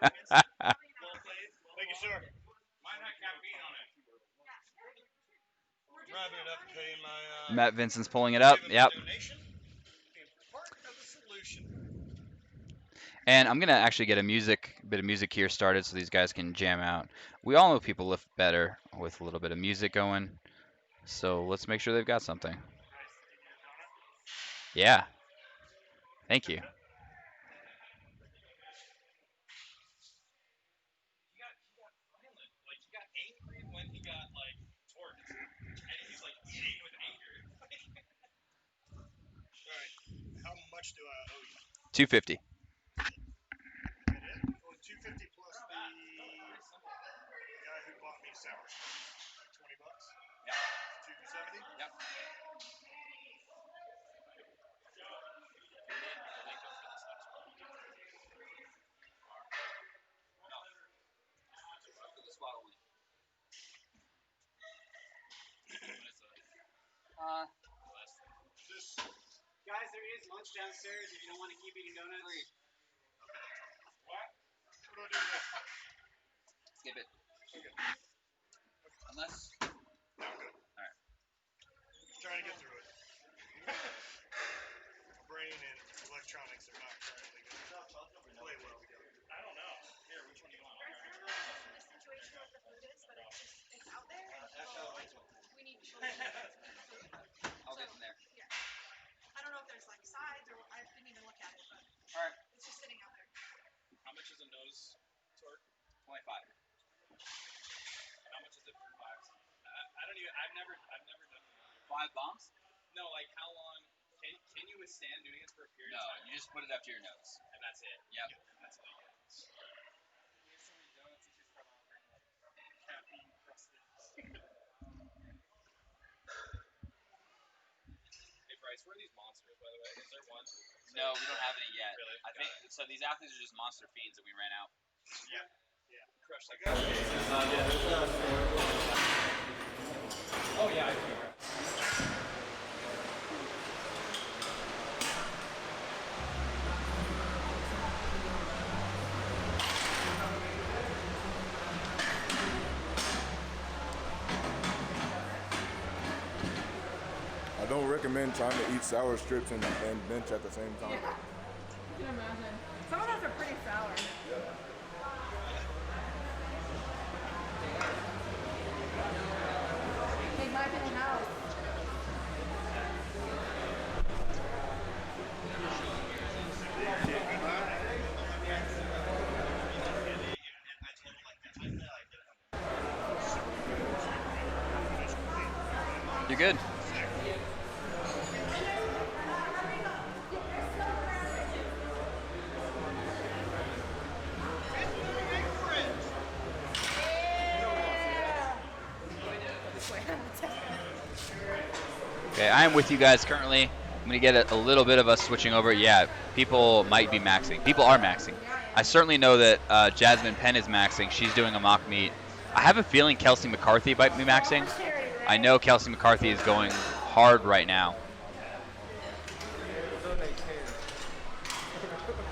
Thank you, sir. Matt Vincent's pulling it up. Yep. And I'm going to actually get a bit of music here started so these guys can jam out. We all know people lift better with a little bit of music going. So let's make sure they've got something. Yeah. Thank you. How much do I owe you? $250. $250 plus the guy who bought me sour. squat only. Guys, there is lunch downstairs if you don't want to keep eating donuts. What? What do I do next? Skip it. Unless. No, good. Alright. Trying to get through it. Brain and electronics are not currently going to play well together. I don't know. Here, which one do you want? I don't know what the situation with the food is, but it's out there. We need to show you. I'll get in there. Yeah. I don't know if there's like sides or I didn't even look at it, but Alright. it's just sitting out there. How much is a nose torque? 25. How much is it for fives? I don't even. I've never done 5 bombs? No, like how long? Can you withstand doing this for a period No, of time? you just put it up to your nose. And that's it. Yep. That's all you get. We have so many donuts that just come over like caffeine crusted. Hey Bryce, where are these monsters by the way? Is there one? No, we don't have any yet. Really? I think so. These athletes are just monster feeds that we ran out. Yeah. Yeah. Crush like Oh yeah, I can. I don't recommend trying to eat sour strips and bench at the same time. Yeah. I can imagine. Some of those are pretty sour. Take mine to the house. You're good. Okay, I am with you guys currently. I'm going to get a little bit of us switching over. Yeah, people might be maxing. People are maxing. I certainly know that Jasmine Penn is maxing. She's doing a mock meet. I have a feeling Kelsey McCarthy might be maxing. I know Kelsey McCarthy is going hard right now.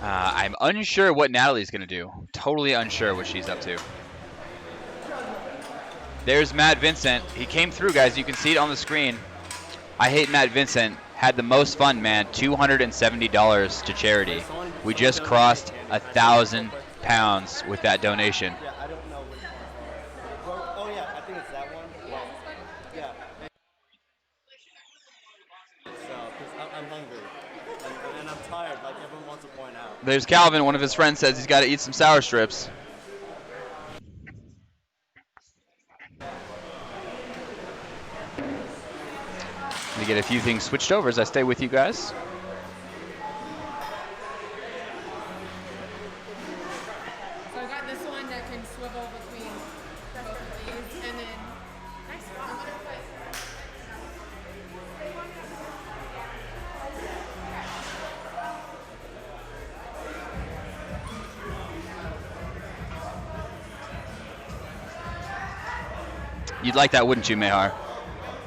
I'm unsure what Natalie's going to do. Totally unsure what she's up to. There's Matt Vincent. He came through, guys. You can see it on the screen. I Hate Matt Vincent had the most fun, man. $270 to charity. We just crossed 1,000 pounds with that donation. Yeah, I don't know which one. Oh yeah, I think it's that one. Yeah. So, because I'm hungry and I'm tired, like everyone wants to point out. There's Calvin. One of his friends says he's got to eat some sour strips. To get a few things switched over as I stay with you guys. So I got this one that can swivel between both of these, and then I'm gonna put. You'd like that, wouldn't you, Mehar?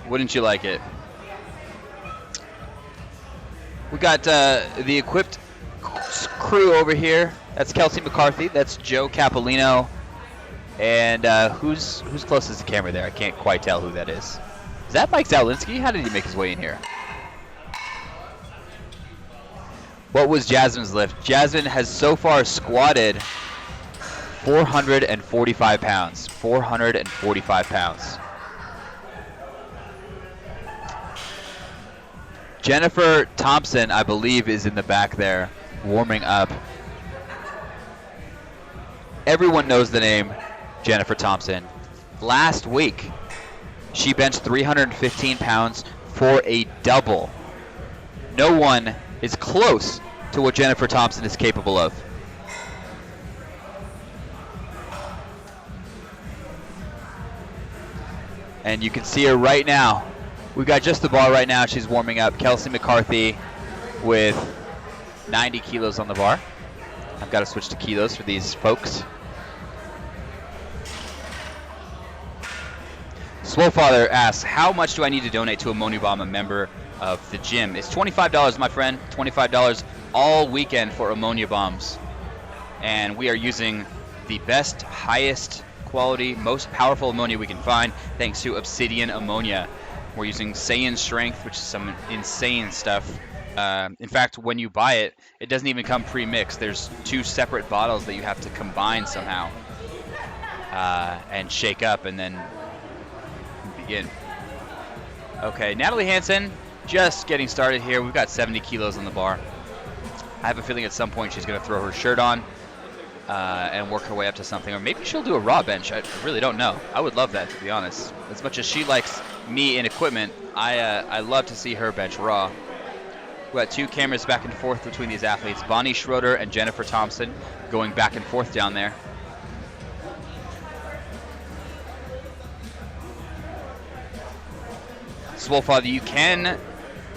Wouldn't you like it? We got the equipped crew over here. That's Kelsey McCarthy. That's Joe Capolino. And who's closest to the camera there? I can't quite tell who that is. Is that Mike Zaulinski? How did he make his way in here? What was Jasmine's lift? Jasmine has so far squatted 445 pounds. 445 pounds. Jennifer Thompson, I believe, is in the back there, warming up. Everyone knows the name Jennifer Thompson. Last week, she benched 315 pounds for a double. No one is close to what Jennifer Thompson is capable of. And you can see her right now. We got just the bar right now. She's warming up. Kelsey McCarthy with 90 kilos on the bar. I've got to switch to kilos for these folks. Swolefather asks, how much do I need to donate to Ammonia Bomb, a member of the gym? It's $25, my friend. $25 all weekend for Ammonia Bombs. And we are using the best, highest quality, most powerful ammonia we can find, thanks to Obsidian Ammonia. We're using Saiyan Strength, which is some insane stuff. In fact, when you buy it, it doesn't even come pre-mixed. There's 2 separate bottles that you have to combine somehow and shake up and then begin. Okay, Natalie Hansen, just getting started here. We've got 70 kilos on the bar. I have a feeling at some point she's going to throw her shirt on and work her way up to something. Or maybe she'll do a raw bench. I really don't know. I would love that, to be honest. As much as she likes me in equipment, I love to see her bench raw. We've got 2 cameras back and forth between these athletes. Bonnie Schroeder and Jennifer Thompson going back and forth down there. Swolefather, you can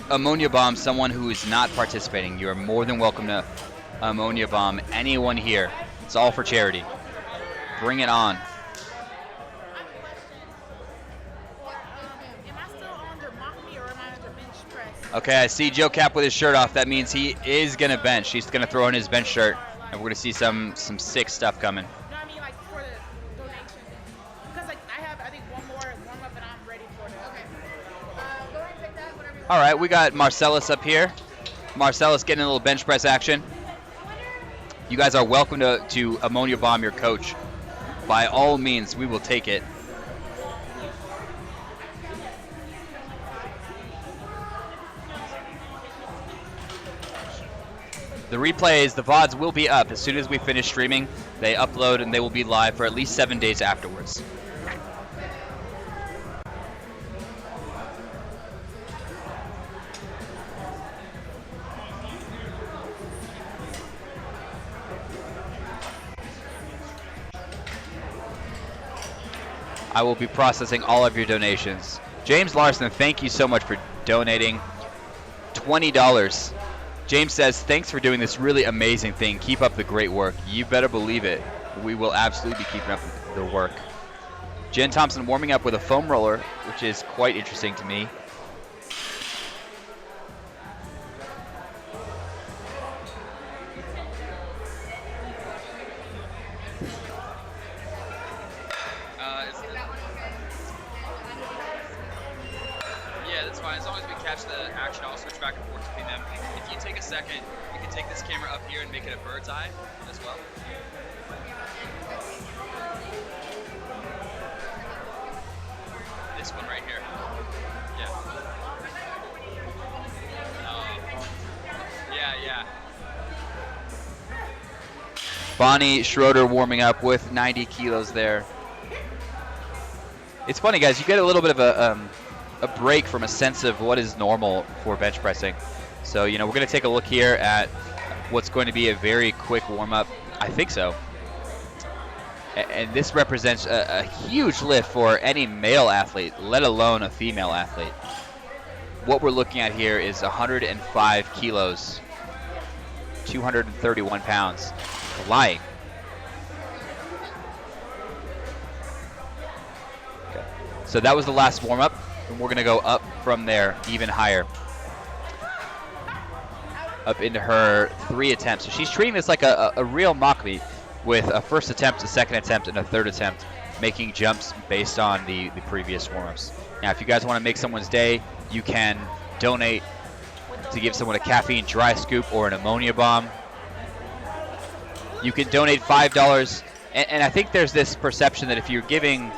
Ammonia Bomb someone who is not participating. You are more than welcome to Ammonia Bomb anyone here. It's all for charity. Bring it on. Okay, I see Joe Cap with his shirt off. That means he is going to bench. He's going to throw in his bench shirt, and we're going to see some sick stuff coming. No, I mean like for the donation. Because like I have, I think, one more warm up and I'm ready for it. Okay. Go ahead and take that, whatever you want. All right, we got Marcellus up here. Marcellus getting a little bench press action. You guys are welcome to Ammonia Bomb your coach. By all means, we will take it. The replays, the VODs will be up as soon as we finish streaming. They upload and they will be live for at least 7 days afterwards. I will be processing all of your donations. James Larson, thank you so much for donating $20. James says, thanks for doing this really amazing thing. Keep up the great work. You better believe it. We will absolutely be keeping up the work. Jen Thompson warming up with a foam roller, which is quite interesting to me. Yeah, that's fine. As long as we catch the action, I'll switch back and forth between them. If you take a second, you can take this camera up here and make it a bird's eye as well. This one right here. Yeah. Yeah. Bonnie Schroeder warming up with 90 kilos there. It's funny, guys. You get a little bit of a break from a sense of what is normal for bench pressing. So, we're going to take a look here at what's going to be a very quick warm-up. I think so. And this represents a huge lift for any male athlete, let alone a female athlete. What we're looking at here is 105 kilos, 231 pounds, lying. Okay. So that was the last warm-up, and we're going to go up from there even higher. Up into her 3 attempts. So she's treating this like a real mock meet with a first attempt, a second attempt, and a third attempt, making jumps based on the previous warm-ups. Now, if you guys want to make someone's day, you can donate to give someone a caffeine dry scoop or an ammonia bomb. You can donate $5, and I think there's this perception that if you're giving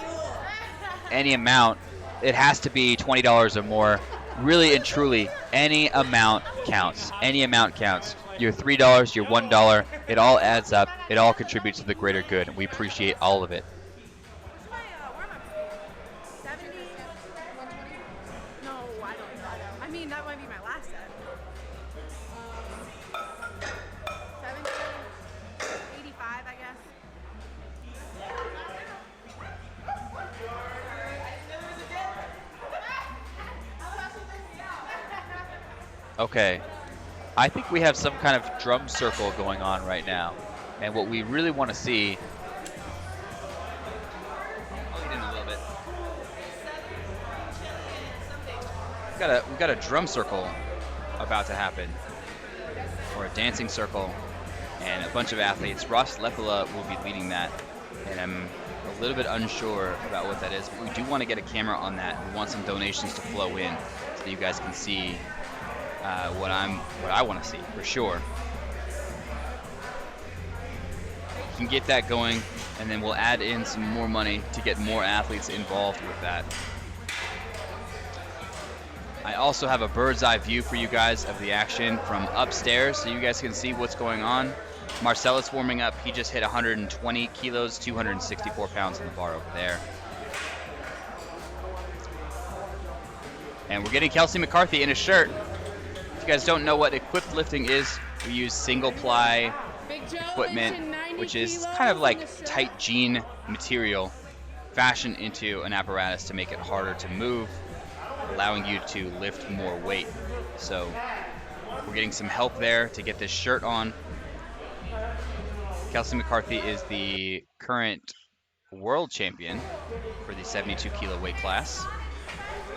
any amount, it has to be $20 or more. Really and truly, any amount counts. Any amount counts. Your $3, your $1, it all adds up. It all contributes to the greater good, and we appreciate all of it. No, I don't know. I mean, that might be my last set. 70, 85, I guess. Okay, I think we have some kind of drum circle going on right now. And what we really want to see, I'll lean in a little bit. we've got a drum circle about to happen, or a dancing circle, and a bunch of athletes. Ross Lepula will be leading that, and I'm a little bit unsure about what that is, but we do want to get a camera on that. We want some donations to flow in so that you guys can see what I want to see for sure. You can get that going, and then we'll add in some more money to get more athletes involved with that. I also have a bird's eye view for you guys of the action from upstairs so you guys can see what's going on. Marcellus warming up. He just hit 120 kilos, 264 pounds on the bar over there. And we're getting Kelsey McCarthy in a shirt. If you guys don't know what equipped lifting is, we use single ply equipment, which is kind of like tight jean material fashioned into an apparatus to make it harder to move, allowing you to lift more weight. So we're getting some help there to get this shirt on. Kelsey McCarthy is the current world champion for the 72 kilo weight class.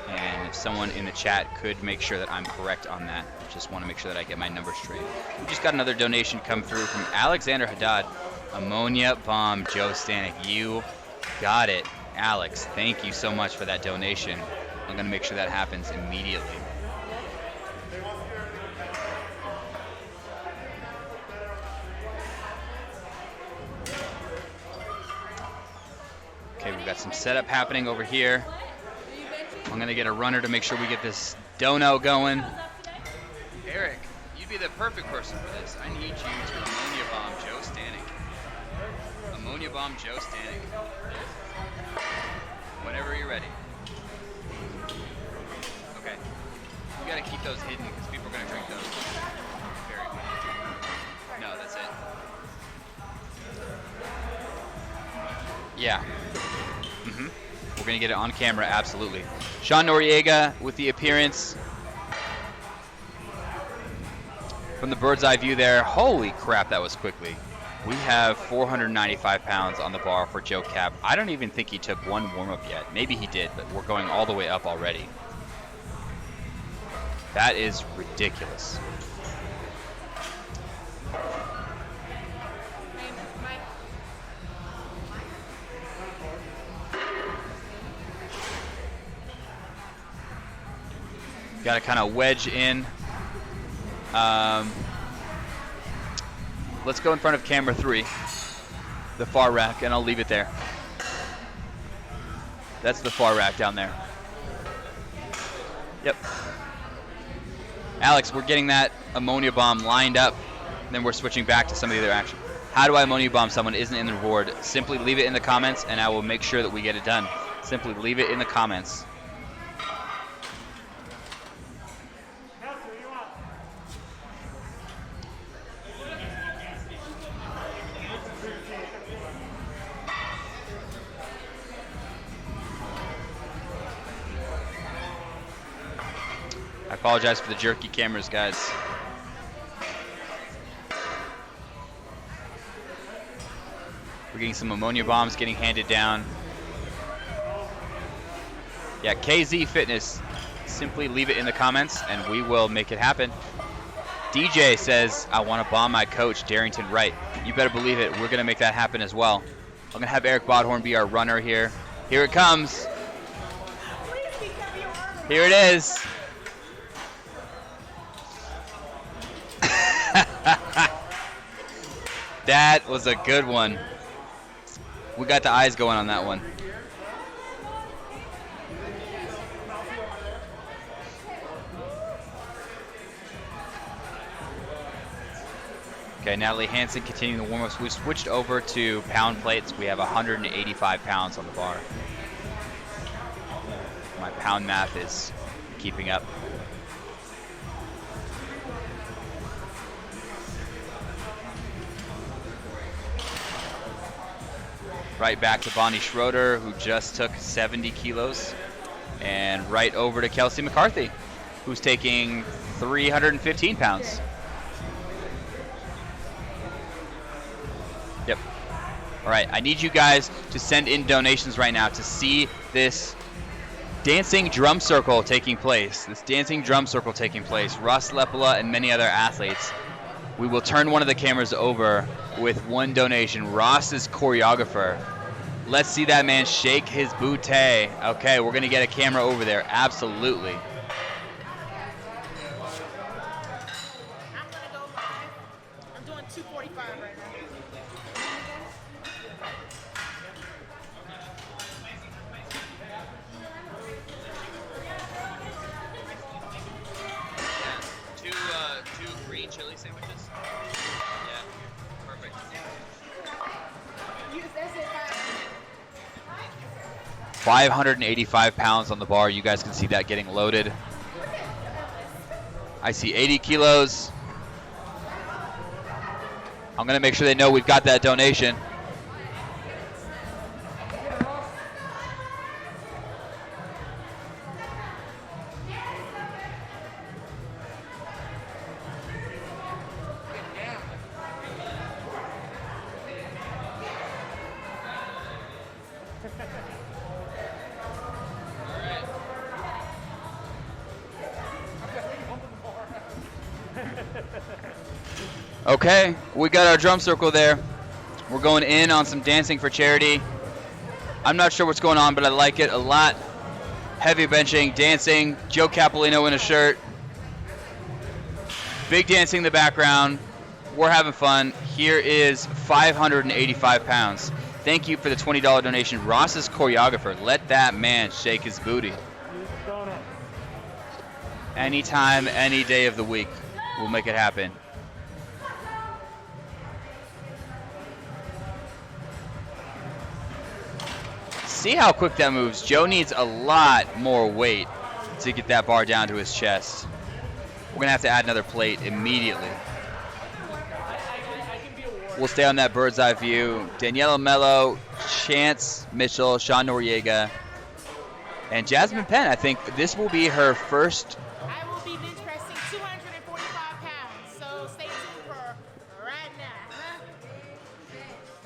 And if someone in the chat could make sure that I'm correct on that, I just want to make sure that I get my numbers straight. We just got another donation come through from Alexander Haddad. Ammonia Bomb Joe Stanek. You got it, Alex. Thank you so much for that donation. I'm going to make sure that happens immediately. Okay, we've got some setup happening over here. I'm going to get a runner to make sure we get this dono going. Eric, you'd be the perfect person for this. I need you to ammonia bomb Joe Stanek. Ammonia bomb Joe Stanek. Whenever you're ready. Okay. We got to keep those hidden because people are going to drink those. Very good. No, that's it. Yeah. We're going to get it on camera, absolutely. Sean Noriega with the appearance. From the bird's eye view there, holy crap, that was quickly. We have 495 pounds on the bar for Joe Cap. I don't even think he took one warm-up yet. Maybe he did, but we're going all the way up already. That is ridiculous. Got to kind of wedge in. Let's go in front of camera 3, the far rack, and I'll leave it there. That's the far rack down there. Yep. Alex, we're getting that ammonia bomb lined up, and then we're switching back to some of the other action. How do I ammonia bomb someone isn't in the reward? Simply leave it in the comments, and I will make sure that we get it done. Simply leave it in the comments. I apologize for the jerky cameras, guys. We're getting some ammonia bombs getting handed down. Yeah, KZ Fitness. Simply leave it in the comments and we will make it happen. DJ says, I want to bomb my coach, Darrington Wright. You better believe it. We're going to make that happen as well. I'm going to have Eric Bodhorn be our runner here. Here it comes. Here it is. That was a good one. We got the eyes going on that one. Okay, Natalie Hansen continuing the warm-ups. We've switched over to pound plates. We have 185 pounds on the bar. My pound math is keeping up. Right back to Bonnie Schroeder, who just took 70 kilos. And right over to Kelsey McCarthy, who's taking 315 pounds. Yep. All right, I need you guys to send in donations right now to see this dancing drum circle taking place. This dancing drum circle taking place. Ross Lepola and many other athletes. We will turn one of the cameras over with one donation. Ross is choreographer. Let's see that man shake his bootay. Okay, we're gonna get a camera over there. Absolutely. I'm doing 245 right now. 2 green chili sandwiches. Yeah, perfect. That's it. 585 pounds on the bar. You guys can see that getting loaded. I see 80 kilos. I'm gonna make sure they know we've got that donation. Okay, we got our drum circle there. We're going in on some dancing for charity. I'm not sure what's going on, but I like it a lot. Heavy benching, dancing, Joe Capolino in a shirt. Big dancing in the background. We're having fun. Here is 585 pounds. Thank you for the $20 donation. Ross is choreographer. Let that man shake his booty. Anytime, any day of the week, we'll make it happen. See how quick that moves. Joe needs a lot more weight to get that bar down to his chest. We're gonna have to add another plate immediately. We'll stay on that bird's eye view. Daniela Mello, Chance Mitchell, Sean Noriega, and Jasmine Penn. I think this will be her first. I will be bench pressing 245 pounds, so stay tuned for right now.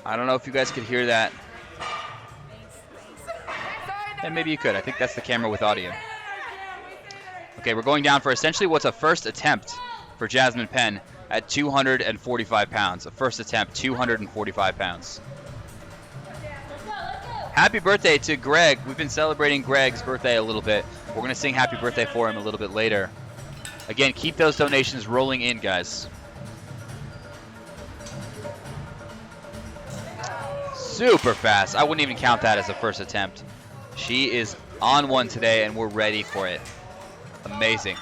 I don't know if you guys could hear that. And maybe you could. I think that's the camera with audio. Okay, we're going down for essentially what's a first attempt for Jasmine Penn at 245 pounds. A first attempt, 245 pounds. Happy birthday to Greg. We've been celebrating Greg's birthday a little bit. We're going to sing happy birthday for him a little bit later. Again, keep those donations rolling in, guys. Super fast. I wouldn't even count that as a first attempt. She is on one today, and we're ready for it. Amazing.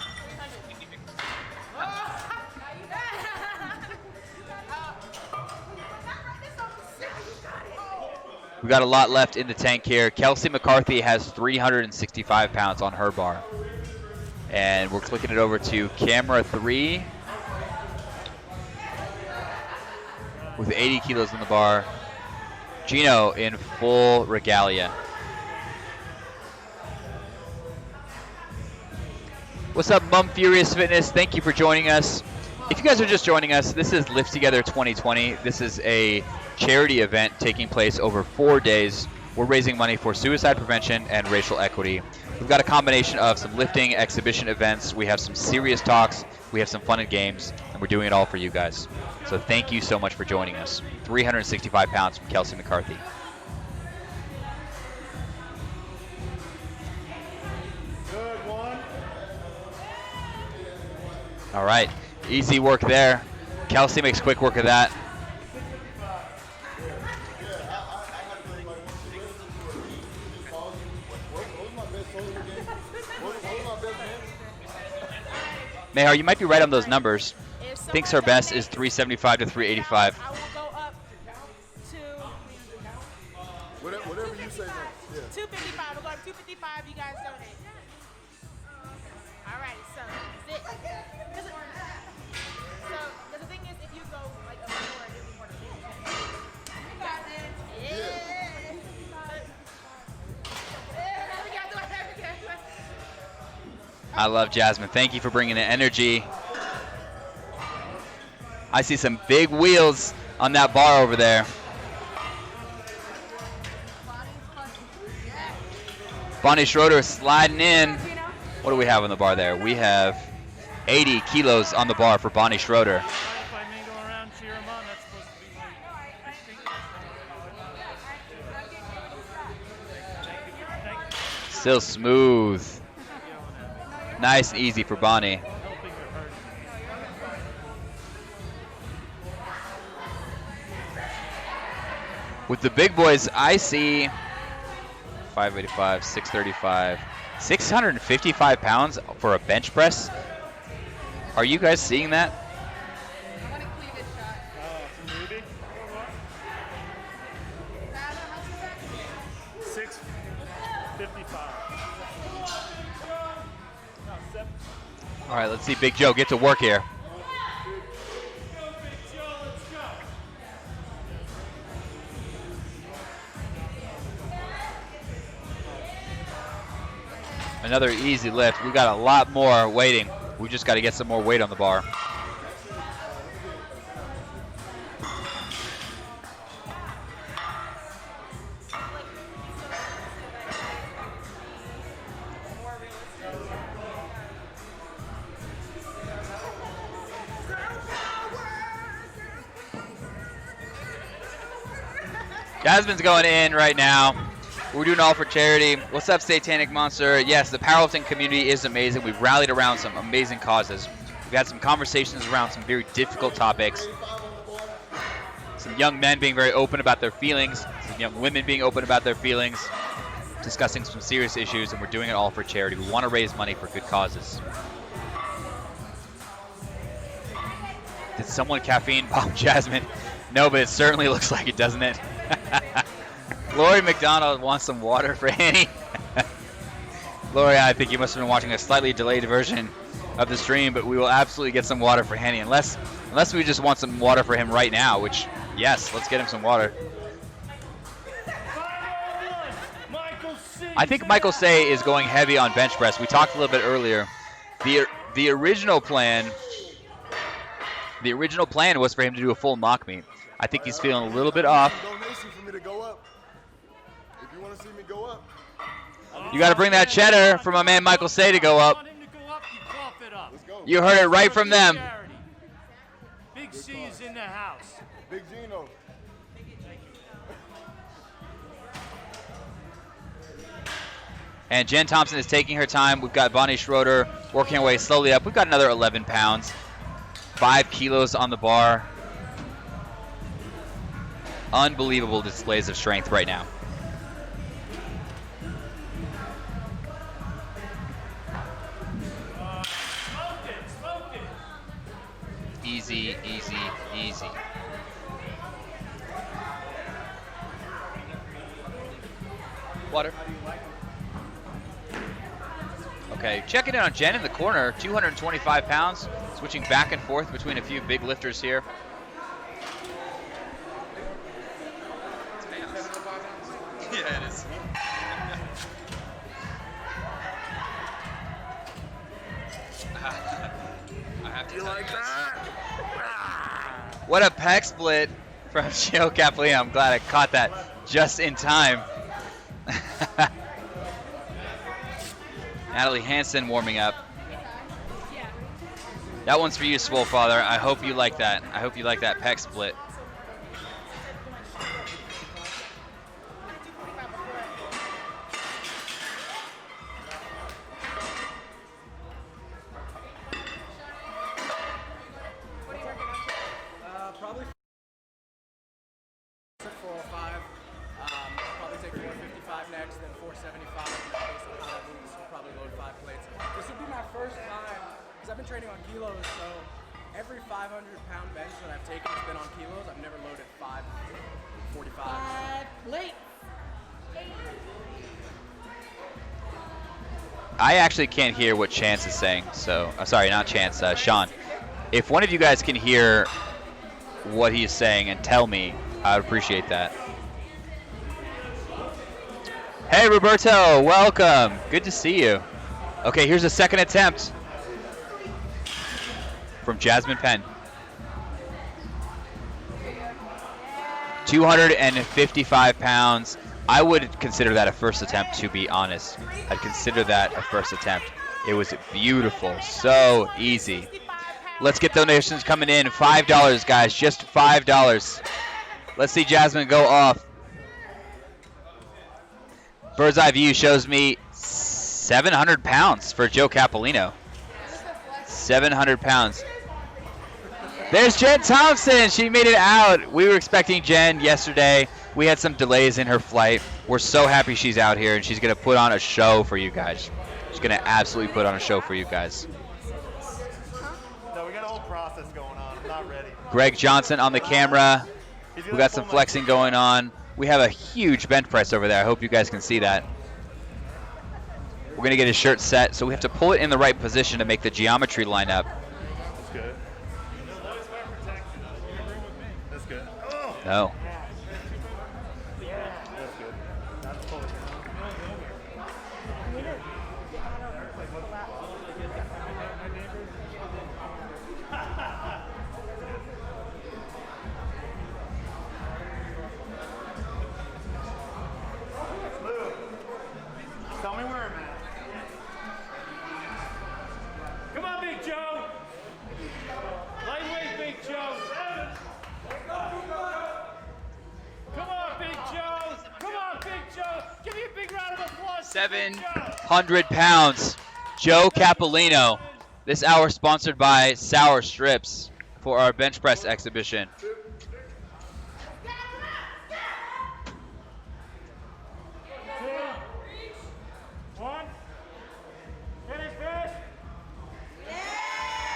We got a lot left in the tank here. Kelsey McCarthy has 365 pounds on her bar. And we're clicking it over to camera 3 with 80 kilos on the bar. Gino in full regalia. What's up, Mum Furious Fitness? Thank you for joining us. If you guys are just joining us, this is Lift Together 2020. This is a charity event taking place over 4 days. We're raising money for suicide prevention and racial equity. We've got a combination of some lifting exhibition events. We have some serious talks. We have some fun and games, and we're doing it all for you guys. So thank you so much for joining us. 365 pounds from Kelsey McCarthy. All right, easy work there. Kelsey makes quick work of that. Mayhar, you might be right on those numbers. Thinks her best is 375 to 385. I will go up to Whatever you say next. Yeah. 255. We'll go up to 255. You guys donate. All right. So is it? So the thing is, if you go like a more, it'll be more. You got this. Yeah. I love Jasmine. Thank you for bringing the energy. I see some big wheels on that bar over there. Bonnie Schroeder sliding in. What do we have on the bar there? We have 80 kilos on the bar for Bonnie Schroeder. Still smooth. Nice and easy for Bonnie. With the big boys, I see 585, 635, 655 pounds for a bench press. Are you guys seeing that? Maybe. 655. All right, let's see Big Joe get to work here. Another easy lift. We got a lot more waiting. We just got to get some more weight on the bar. Jasmine's going in right now. We're doing all for charity. What's up, Satanic Monster? Yes, the powerlifting community is amazing. We've rallied around some amazing causes. We've had some conversations around some very difficult topics. Some young men being very open about their feelings. Some young women being open about their feelings. Discussing some serious issues, and we're doing it all for charity. We want to raise money for good causes. Did someone caffeine bomb Jasmine? No, but it certainly looks like it, doesn't it? Lori McDonald wants some water for Annie. Lori, I think you must have been watching a slightly delayed version of the stream, but we will absolutely get some water for Henny, unless we just want some water for him right now, which, yes, let's get him some water. I think Michael Say is going heavy on bench press. We talked a little bit earlier. The original plan was for him to do a full mock meet. I think he's feeling a little bit off. You got to bring that cheddar for my man Michael Say to go up. You heard it right from them. Big C is in the house. Big Gino. And Jen Thompson is taking her time. We've got Bonnie Schroeder working her way slowly up. We've got another 11 pounds. 5 kilos on the bar. Unbelievable displays of strength right now. Easy, easy, easy. Water. Okay, checking in on Jen in the corner, 225 pounds, switching back and forth between a few big lifters here. Yeah, it is. You like that? What a pec split from Joe Capolino. I'm glad I caught that just in time. Natalie Hansen warming up. That one's for you, Swole Father. I hope you like that. I hope you like that pec split. Probably 405. Probably take 455 next, then 475. Based on how that moves, we'll probably load 5 plates. This would be my first time, because I've been training on kilos, so every 500-pound bench that I've taken has been on kilos. I've never loaded 545. 5 plates. I actually can't hear what Chance is saying, so sorry, not Chance, Sean. If one of you guys can hear what he's saying and tell me, I would appreciate that. Hey Roberto, welcome. Good to see you. Okay, here's a second attempt from Jasmine Penn. 255 pounds. I would consider that a first attempt, to be honest. I'd consider that a first attempt. It was beautiful, so easy. Let's get donations coming in. $5, guys, just $5. Let's see Jasmine go off. Bird's eye view shows me 700 pounds for Joe Capolino. 700 pounds. There's Jen Thompson. She made it out. We were expecting Jen yesterday. We had some delays in her flight. We're so happy she's out here, and she's going to put on a show for you guys. She's going to absolutely put on a show for you guys. No, we got a whole process going on. I'm not ready. Greg Johnson on the camera. We got some flexing going on. We have a huge bench press over there. I hope you guys can see that. We're going to get his shirt set, so we have to pull it in the right position to make the geometry line up. That's good. That's good. Oh. No. That's good. That's fully. Tell me where I'm at. Come on, Big Joe. Lightweight, Big Joe. Come on, Big Joe. Come on, Big Joe. Give me a big round of applause. 700 pounds. Joe Capolino. This hour sponsored by Sour Strips for our bench press exhibition.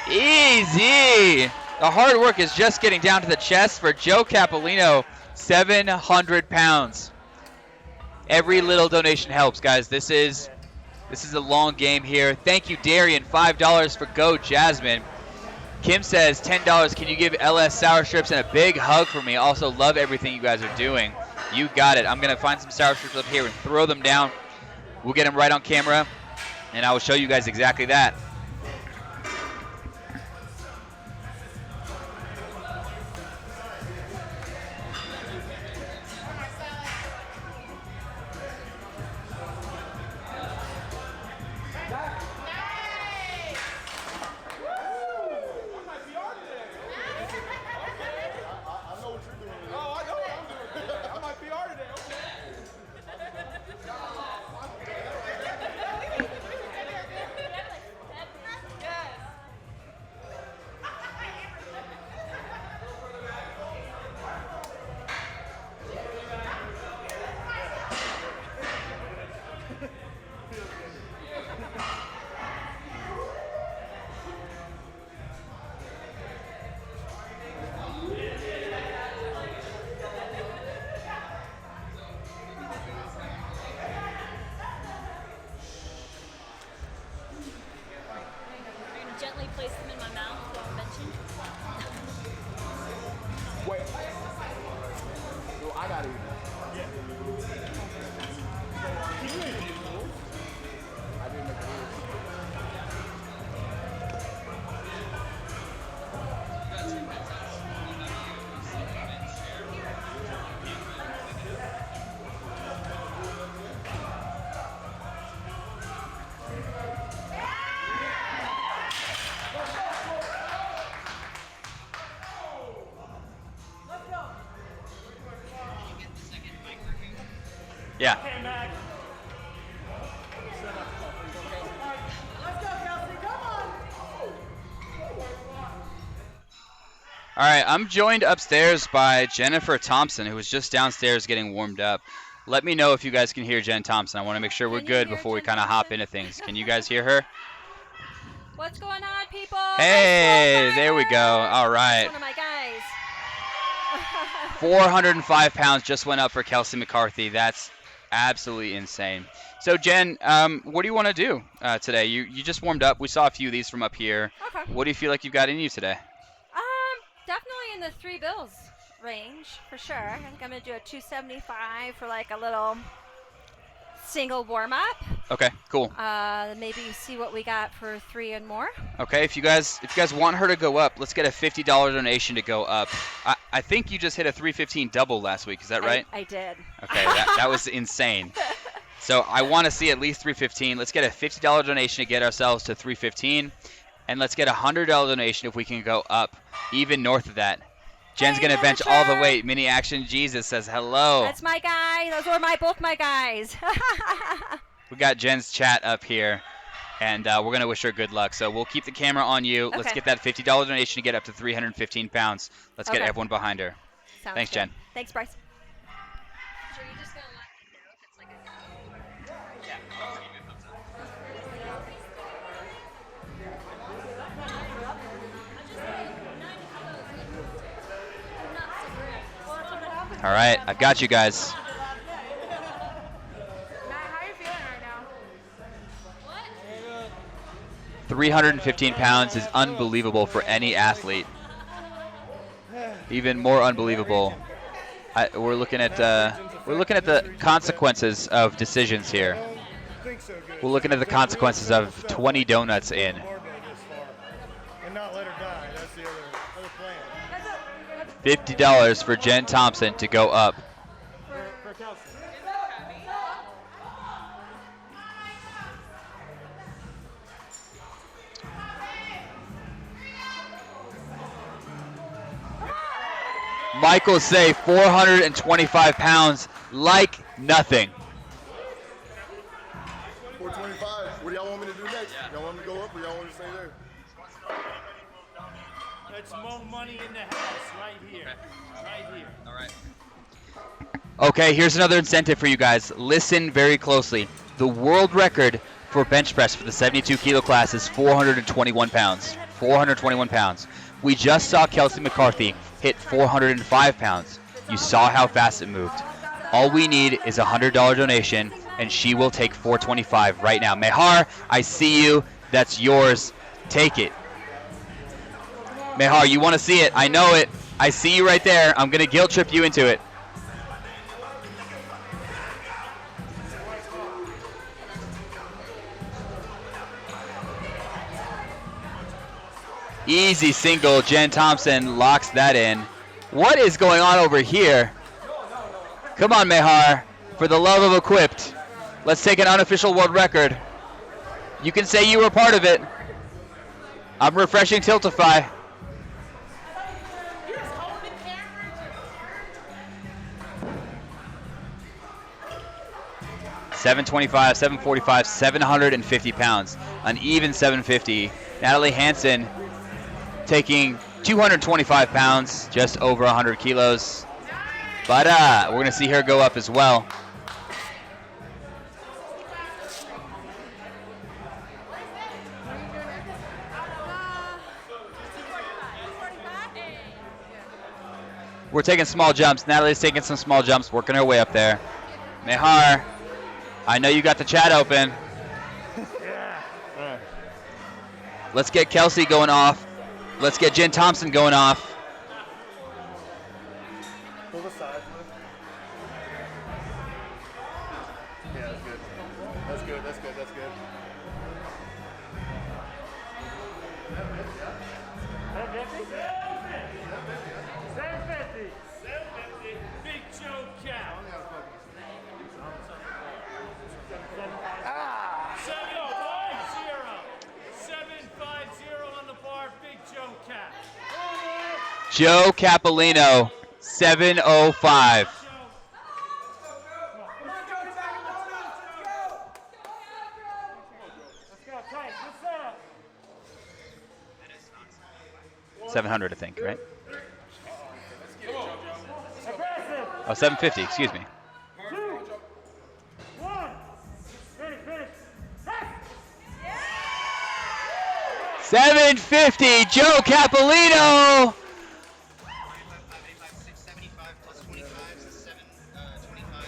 Easy. The hard work is just getting down to the chest for Joe Capolino. 700 pounds. Every little donation helps, guys. This is a long game here. Thank you, Darian. $5 for Go Jasmine. Kim says $10. Can you give LS Sour Strips and a big hug for me? Also love everything you guys are doing. You got it. I'm gonna find some sour strips up here and throw them down. We'll get them right on camera, and I will show you guys exactly that. Gently place them in my mouth while I'm benching. Wait. Well, I gotta eat. Yeah. I didn't make the Yeah. All right, I'm joined upstairs by Jennifer Thompson, who was just downstairs getting warmed up. Let me know if you guys can hear Jen Thompson. I want to make sure we're good before we kind of hop into things. Can you guys hear her? What's going on, people? Hey, there we go. All right. One of my guys. 405 pounds just went up for Kelsey McCarthy. That's absolutely insane. So, Jen, what do you want to do today? You just warmed up. We saw a few of these from up here. Okay. What do you feel like you've got in you today? Definitely in the 3 bills range, for sure. I think I'm going to do a 275 for like a little single warm up. Okay, cool. Maybe see what we got for 3 and more. Okay, if you guys want her to go up, let's get a $50 donation to go up. I think you just hit a 315 double last week. Is that right? I did. Okay, that was insane. So I want to see at least 315. Let's get a $50 donation to get ourselves to 315, and let's get a $100 donation if we can go up even north of that. Jen's gonna bench all the weight. Mini Action Jesus says hello. That's my guy. Those were both my guys. We got Jen's chat up here, and we're going to wish her good luck. So we'll keep the camera on you. Let's Okay. get that $50 donation to get up to 315 pounds. Let's get Okay. everyone behind her. Sounds Thanks, good. Jen. Thanks, Bryce. All right, I've got you guys. Matt, how are you feeling right now? 315 pounds is unbelievable for any athlete. Even more unbelievable. We're looking at the consequences of decisions here. We're looking at the consequences of 20 donuts in. And not let her die. That's the other plan. $50 for Jen Thompson to go up. For Kelsey. Michael say 425 pounds like nothing. 425. What do y'all want me to do next? Y'all want me to go up or y'all want me to stay there? That's more money in the house right here. Right here. All right. Okay, here's another incentive for you guys. Listen very closely. The world record for bench press for the 72 kilo class is 421 pounds. 421 pounds. We just saw Kelsey McCarthy hit 405 pounds. You saw how fast it moved. All we need is a $100 donation, and she will take 425 right now. Mehar, I see you. That's yours. Take it. Mehar, you want to see it. I know it. I see you right there. I'm going to guilt trip you into it. Easy single. Jen Thompson locks that in. What is going on over here? Come on, Mehar. For the love of equipped. Let's take an unofficial world record. You can say you were part of it. I'm refreshing Tiltify. 725, 745, 750 pounds. An even 750. Natalie Hansen taking 225 pounds, just over 100 kilos. But we're going to see her go up as well. We're taking small jumps. Natalie's taking some small jumps, working her way up there. Mehar, I know you got the chat open. Let's get Kelsey going off. Let's get Jen Thompson going off. Pull the side. Yeah, that's good. That's good. That's good. That's good. 750. 750. Big Joe Cat. 750 on the bar. Big Joe Cat. Joe Capolino, 705. $700, I think, right? Oh, 750, excuse me. 750, Joe Capolino.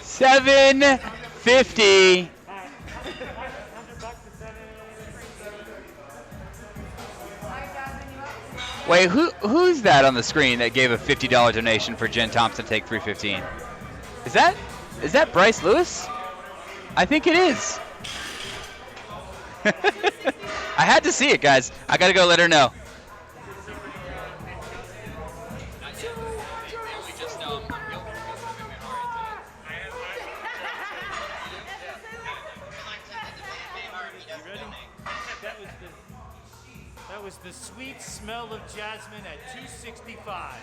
750. Wait, who's that on the screen that gave a $50 donation for Jen Thompson to take 315? Is that Bryce Lewis? I think it is. I had to see it, guys. I gotta go let her know. That was the sweet smell of jasmine at 265.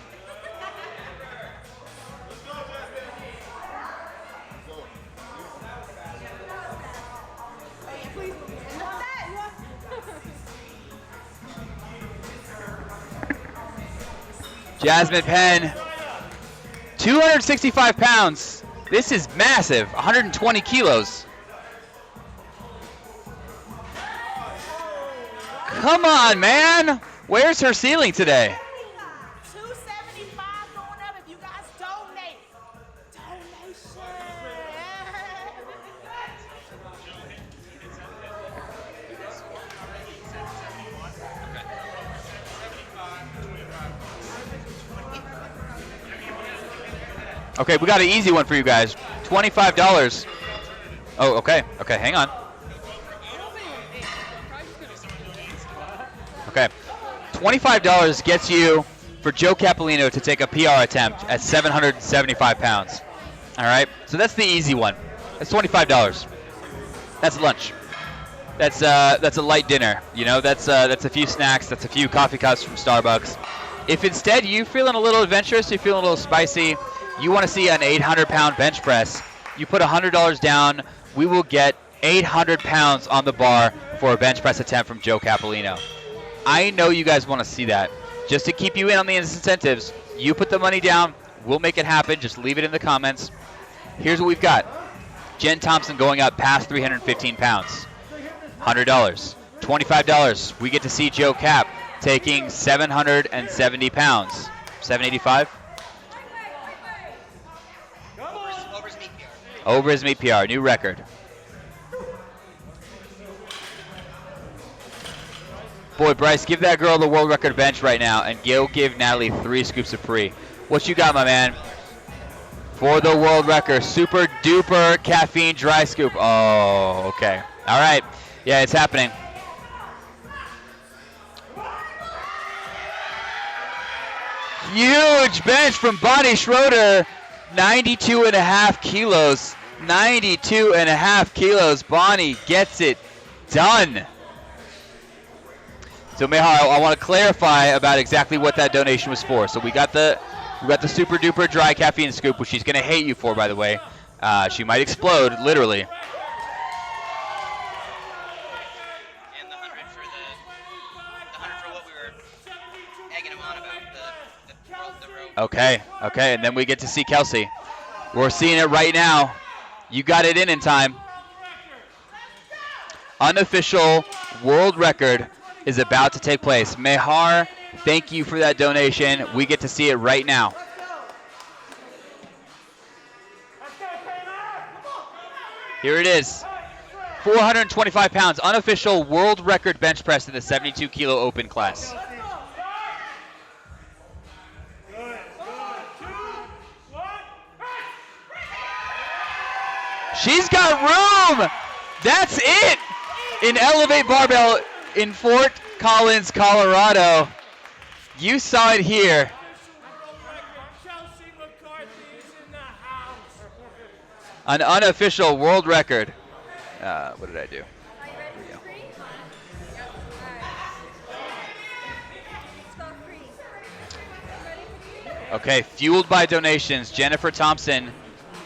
Jasmine Penn, 265 pounds. This is massive, 120 kilos. Come on, man. Where's her ceiling today? 275 going up if you guys donate. Okay, we got an easy one for you guys. $25. Oh, okay. Okay, hang on. Okay. $25 gets you for Joe Capolino to take a PR attempt at 775 pounds. All right? So that's the easy one. That's $25. That's lunch. That's a light dinner. You know, that's a few snacks, that's a few coffee cups from Starbucks. If instead you feeling a little adventurous, you're feeling a little spicy, you want to see an 800-pound bench press, you put $100 down, we will get 800 pounds on the bar for a bench press attempt from Joe Capolino. I know you guys want to see that. Just to keep you in on the incentives, you put the money down, we'll make it happen. Just leave it in the comments. Here's what we've got. Jen Thompson going up past 315 pounds. $100. $25. We get to see Joe Cap taking 770 pounds. 785? Over his meet PR, new record. Boy, Bryce, give that girl the world record bench right now, and go give Natalie 3 scoops of free. What you got, my man? For the world record, super duper caffeine dry scoop. Oh, okay. All right. Yeah, it's happening. Huge bench from Bonnie Schroeder. 92.5 kilos. 92.5 kilos. Bonnie gets it done. So Mehar, I want to clarify about exactly what that donation was for. So we got the super duper dry caffeine scoop, which she's going to hate you for, by the way. She might explode, literally. And the 100 for what we were egging him on about, the rope. Okay, and then we get to see Kelsey. We're seeing it right now. You got it in time. Unofficial world record is about to take place. Mehar, thank you for that donation. We get to see it right now. Here it is. 425 pounds, unofficial world record bench press in the 72 kilo open class. She's got room. That's it in Elevate Barbell in Fort Collins, Colorado. You saw it here. An unofficial world record. What did I do? Here we go. Okay, fueled by donations, Jennifer Thompson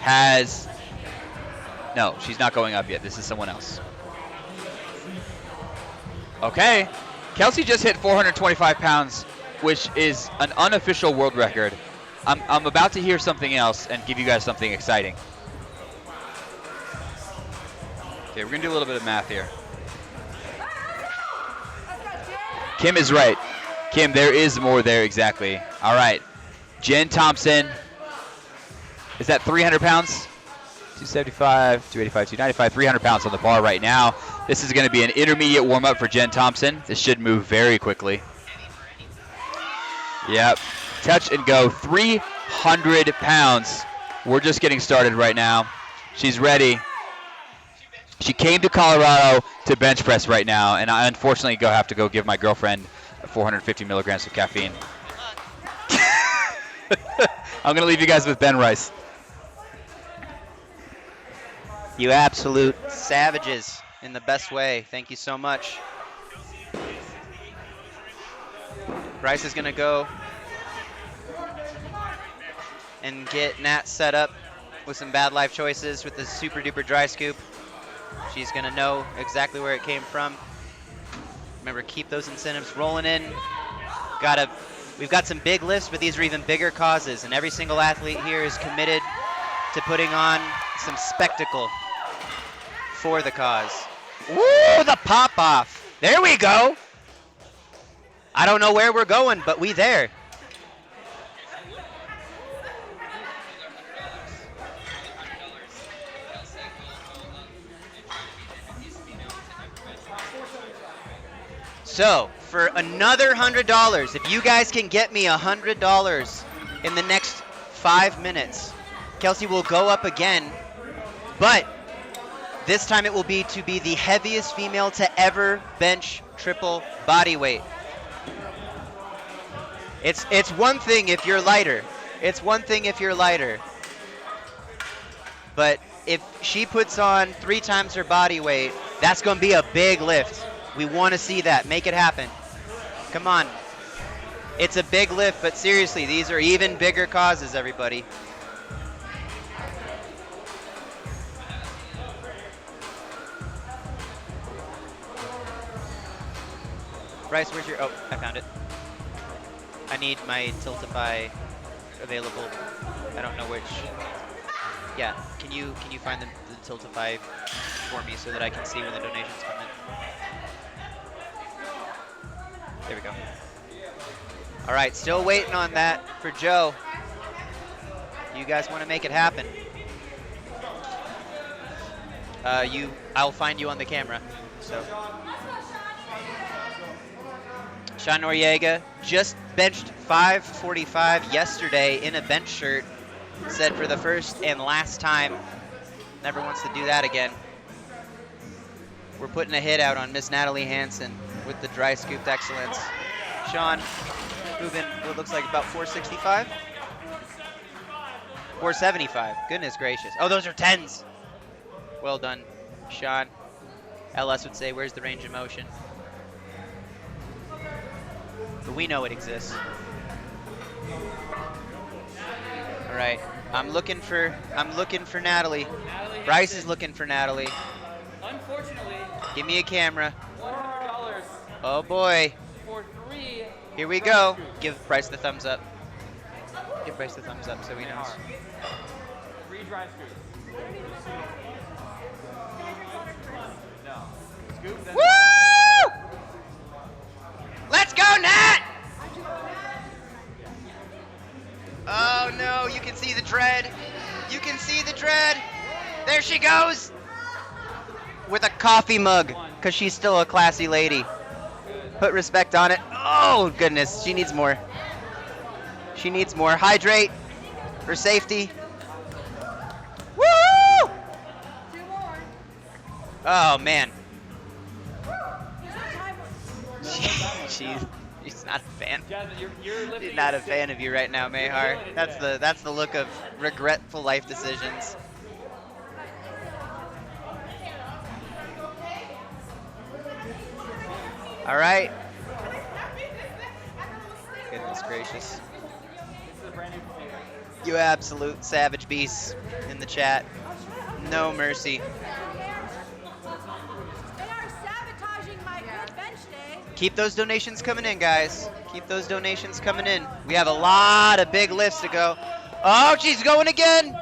has... No, she's not going up yet. This is someone else. Okay. Kelsey just hit 425 pounds, which is an unofficial world record. I'm about to hear something else and give you guys something exciting. Okay, we're going to do a little bit of math here. Kim is right. Kim, there is more there, exactly. All right. Jen Thompson. Is that 300 pounds? 275, 285, 295, 300 pounds on the bar right now. This is going to be an intermediate warm-up for Jen Thompson. This should move very quickly. Yep. Touch and go. 300 pounds. We're just getting started right now. She's ready. She came to Colorado to bench press right now, and I unfortunately have to go give my girlfriend 450 milligrams of caffeine. I'm going to leave you guys with Ben Rice. You absolute savages in the best way. Thank you so much. Bryce is going to go and get Nat set up with some bad life choices with the super duper dry scoop. She's going to know exactly where it came from. Remember, keep those incentives rolling in. We've got some big lifts, but these are even bigger causes, and every single athlete here is committed to putting on some spectacle for the cause. Woo, the pop-off. There we go. I don't know where we're going, but we there. So, for another $100, if you guys can get me $100 in the next 5 minutes, Kelsey will go up again, but this time it will be to be the heaviest female to ever bench triple body weight. It's one thing if you're lighter. It's one thing if you're lighter. But if she puts on 3 times her body weight, that's going to be a big lift. We want to see that. Make it happen. Come on. It's a big lift, but seriously, these are even bigger causes, everybody. Bryce, where's your... Oh, I found it. I need my Tiltify available. I don't know which... Yeah, can you find the Tiltify for me so that I can see when the donations come in? There we go. All right, still waiting on that for Joe. You guys want to make it happen? I'll find you on the camera. So, Sean Noriega just benched 545 yesterday in a bench shirt. Said for the first and last time, never wants to do that again. We're putting a hit out on Miss Natalie Hansen with the dry scooped excellence. Sean, moving what looks like about 465? 475, goodness gracious. Oh, those are 10s. Well done, Sean. LS would say, where's the range of motion? But we know it exists. All right, I'm looking for Natalie. Bryce is looking for Natalie. Unfortunately, Give me a camera. $100 Oh boy. for 3. Here we go. Give Bryce the thumbs up. Give Bryce the thumbs up so he knows. 3 dry scoops. No. Scoop, then Woo! Let's go, Nat! Oh no, you can see the tread. You can see the tread. There she goes. With a coffee mug, because she's still a classy lady. Put respect on it. Oh, goodness. She needs more. She needs more. Hydrate for safety. Woo! Oh, man. She's not a fan. She's not a fan of you right now, Mayhar. That's the look of regretful life decisions. All right. Goodness gracious. You absolute savage beasts in the chat. No mercy. Keep those donations coming in, guys. Keep those donations coming in. We have a lot of big lifts to go. Oh, she's going again.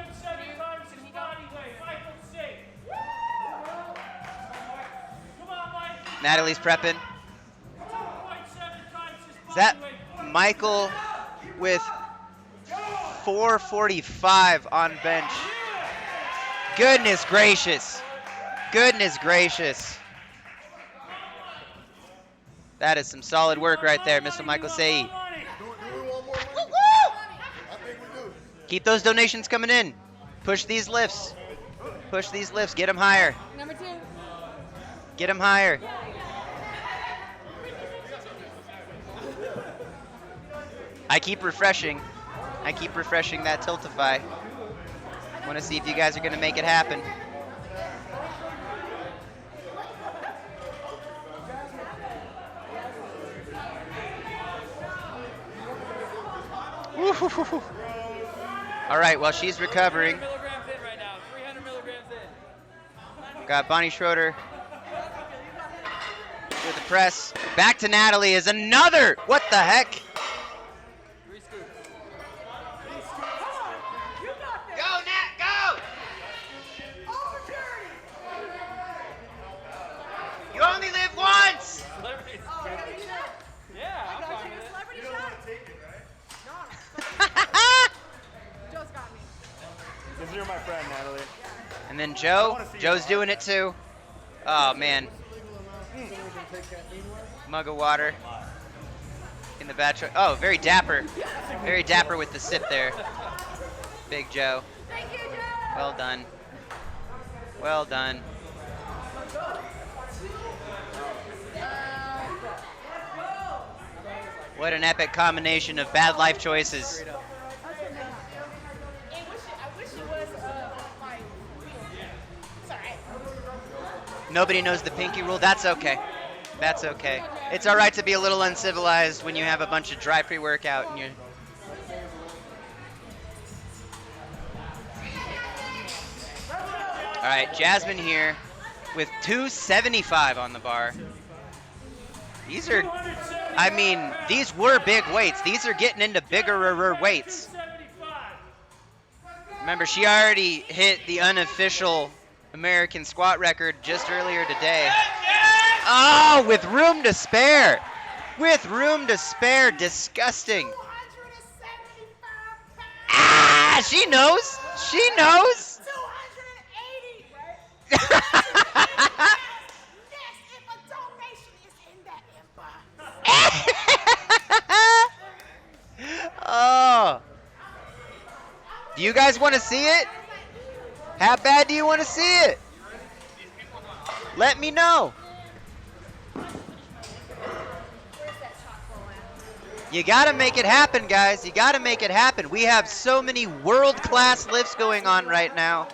Natalie's prepping. Is that Michael with 445 on bench? Goodness gracious. Goodness gracious. That is some solid work right there, Mr. Michael Sayi. Keep those donations coming in. Push these lifts. Push these lifts. Get them higher. Number 2. Get him higher. I keep refreshing that Tiltify. Want to see if you guys are going to make it happen. Woo-hoo-hoo-hoo. All right, while she's recovering, got Bonnie Schroeder with the press. Back to Natalie is another. What the heck? Go, Nat, go! You only live once! Yeah, I'm fine with it. You don't want to take it, right? No. Joe's got me. Because you're my friend, Natalie. And then Joe's doing it too. Oh man. Mug of water in the bachelor. Oh, very dapper. Very dapper with the sip there. Big Joe. Thank you, Joe. Well done. Well done. What an epic combination of bad life choices. Nobody knows the pinky rule. That's okay. That's okay. It's all right to be a little uncivilized when you have a bunch of dry pre-workout and you're... All right, Jasmine here with 275 on the bar. These are, I mean, these were big weights. These are getting into bigger weights. Remember, she already hit the unofficial American squat record just earlier today. Oh, with room to spare. With room to spare. Disgusting. Ah, she knows. She knows. Oh. Do you guys want to see it? How bad do you want to see it? Let me know. You gotta make it happen, guys. You gotta make it happen. We have so many world-class lifts going on right now.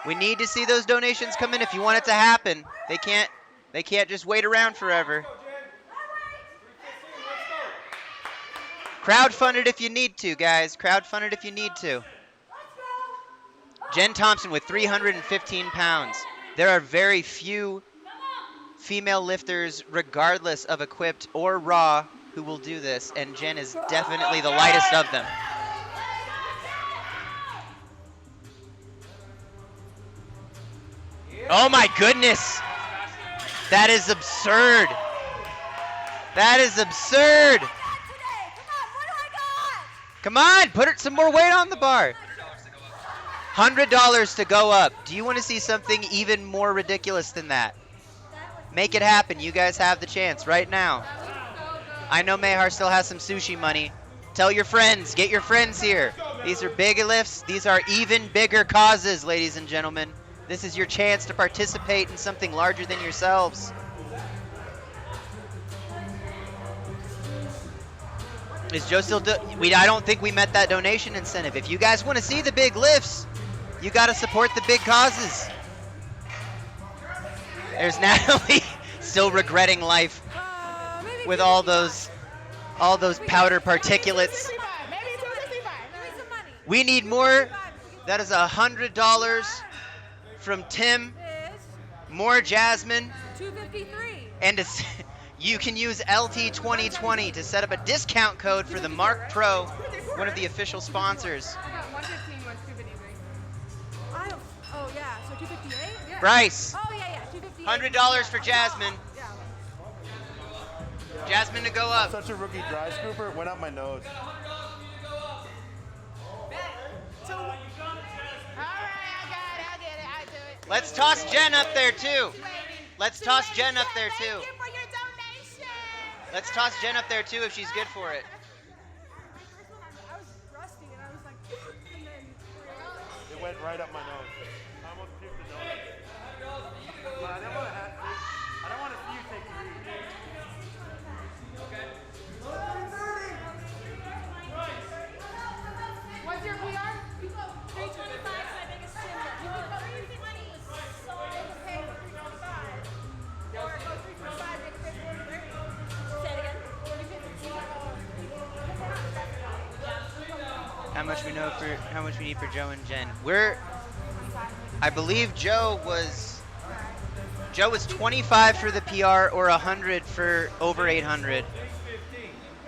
We need to see those donations come in if you want it to happen. They can't just wait around forever. Crowdfund it if you need to, guys. Crowdfund it if you need to. Jen Thompson with 315 pounds. There are very few female lifters, regardless of equipped or raw, who will do this, and Jen is definitely the lightest of them. Oh my goodness! That is absurd! That is absurd! Come on, put some more weight on the bar. $100 to go up. Do you want to see something even more ridiculous than that? Make it happen. You guys have the chance right now. I know Mayhar still has some sushi money. Tell your friends. Get your friends here. These are big lifts. These are even bigger causes, ladies and gentlemen. This is your chance to participate in something larger than yourselves. Is Joe still I don't think we met that donation incentive. If you guys want to see the big lifts, you got to support the big causes. There's Natalie still regretting life with all those powder particulates. We need more. That is $100 from Tim. More Jasmine. $253. And you can use LT2020 to set up a discount code for the Mark Pro, one of the official sponsors. I got 115 was 253. Oh yeah, so 258? Yeah. Bryce. Oh yeah, 258. $100 for Jasmine. Jasmine to go up. Such a rookie dry scooper, went up my nose. Let's toss Jen up there too. Let's toss Jen up there too. Let's toss Jen up there too if she's good for it. I was rusty and I was like, and then went right up my nose. I almost puked the donut. But I don't want to see you take 3. Okay. What's your PR? 325 is my biggest swimmer. You can go 350, so I can pay 325. Or go 325, make it 430. Say it again. 350. How much we need for Joe and Jen? I believe Joe was 25 for the PR or 100 for over 800.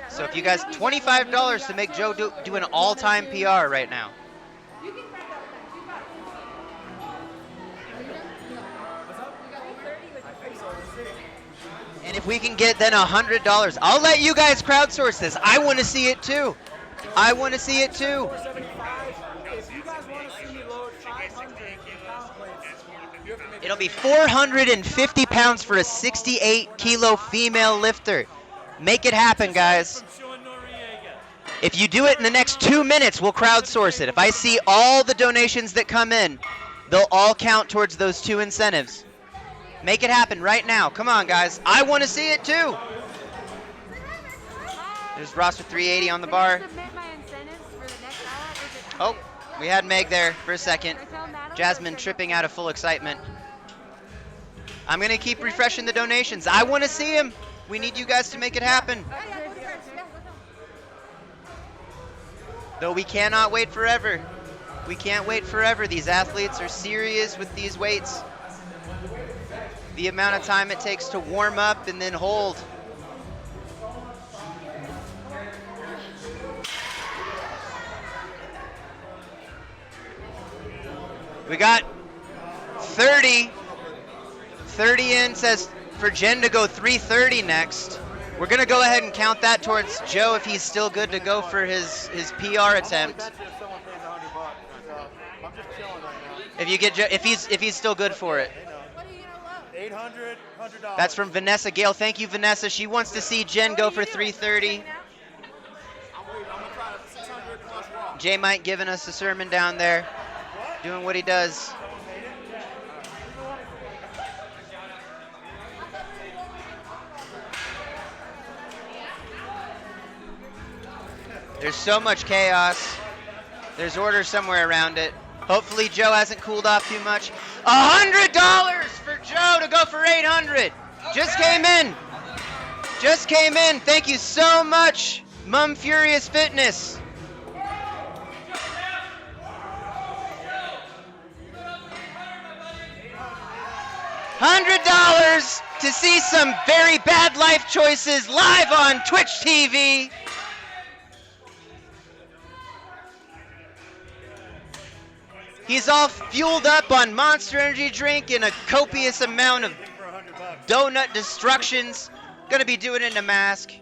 So if you guys, $25 to make Joe do an all-time PR right now. And if we can get then $100, I'll let you guys crowdsource this. I want to see it too. I want to see it too. It'll be 450 pounds for a 68-kilo female lifter. Make it happen, guys. If you do it in the next 2 minutes, we'll crowdsource it. If I see all the donations that come in, they'll all count towards those 2 incentives. Make it happen right now. Come on, guys. I want to see it too. There's roster 380 on the bar. Oh, we had Meg there for a second. Jasmine tripping out of full excitement. I'm going to keep refreshing the donations. I want to see them. We need you guys to make it happen. Though we cannot wait forever. We can't wait forever. These athletes are serious with these weights. The amount of time it takes to warm up and then hold. We got 30. 30 in says for Jen to go 330 next. We're going to go ahead and count that towards Joe if he's still good to go for his PR attempt. If he's still good for it. $800. That's from Vanessa Gale. Thank you, Vanessa. She wants to see Jen go for 330. J Mike giving us a sermon down there, doing what he does. There's so much chaos. There's order somewhere around it. Hopefully Joe hasn't cooled off too much. $100 for Joe to go for 800. Just came in. Just came in. Thank you so much, Mum Furious Fitness. $100 to see some very bad life choices live on Twitch TV. He's all fueled up on Monster Energy drink and a copious amount of donut destructions. Gonna be doing it in a mask.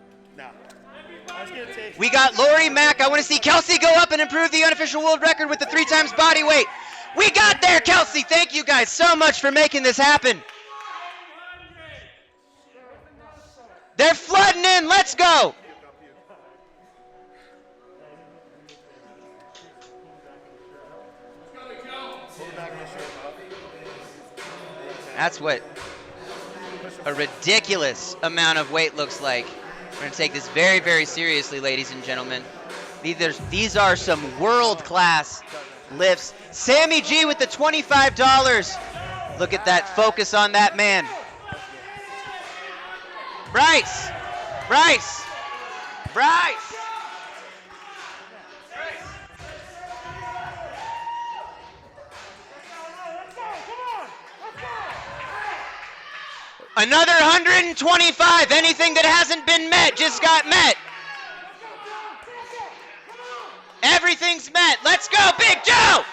We got Lori Mack. I want to see Kelsey go up and improve the unofficial world record with the 3 times body weight. We got there, Kelsey. Thank you guys so much for making this happen. They're flooding in. Let's go. That's what a ridiculous amount of weight looks like. We're going to take this very, very seriously, ladies and gentlemen. These are some world-class lifts. Sammy G with the $25. Look at that focus on that man. Bryce. Bryce. Bryce. Another 125. Anything that hasn't been met just got met. Everything's met. Let's go, Big Joe!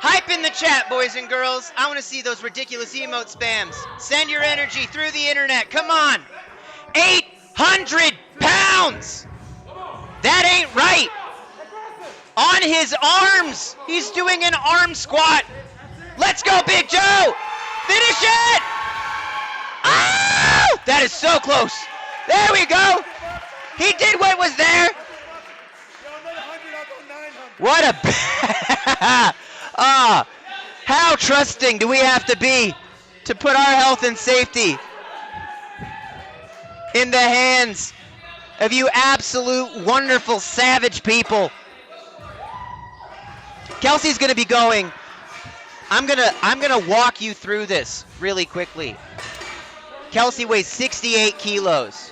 Hype in the chat, boys and girls. I want to see those ridiculous emote spams. Send your energy through the internet. Come on. 800 pounds. That ain't right. On his arms. He's doing an arm squat. Let's go, Big Joe. Finish it. Oh! That is so close. There we go. He did what was there. What a how trusting do we have to be to put our health and safety in the hands of you absolute wonderful savage people. Kelsey's gonna be going. I'm gonna walk you through this really quickly. Kelsey weighs 68 kilos.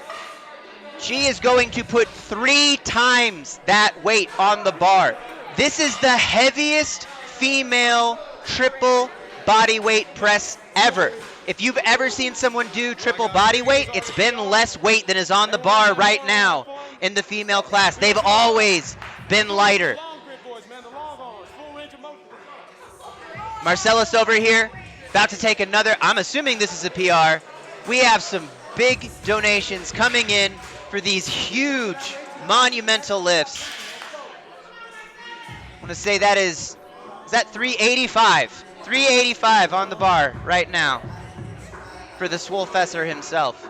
She is going to put 3 times that weight on the bar. This is the heaviest female triple body weight press ever. If you've ever seen someone do triple body weight, it's been less weight than is on the bar right now in the female class. They've always been lighter. Marcellus over here, about to take another, I'm assuming this is a PR. We have some big donations coming in for these huge, monumental lifts. I want to say that is that 385? 385 on the bar right now for the Swolefessor himself.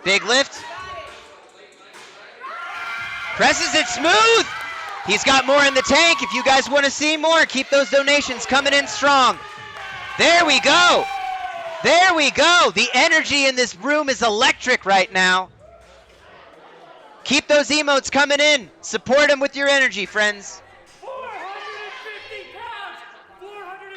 Big lift. Presses it smooth. He's got more in the tank. If you guys want to see more, keep those donations coming in strong. There we go. There we go. The energy in this room is electric right now. Keep those emotes coming in. Support them with your energy, friends.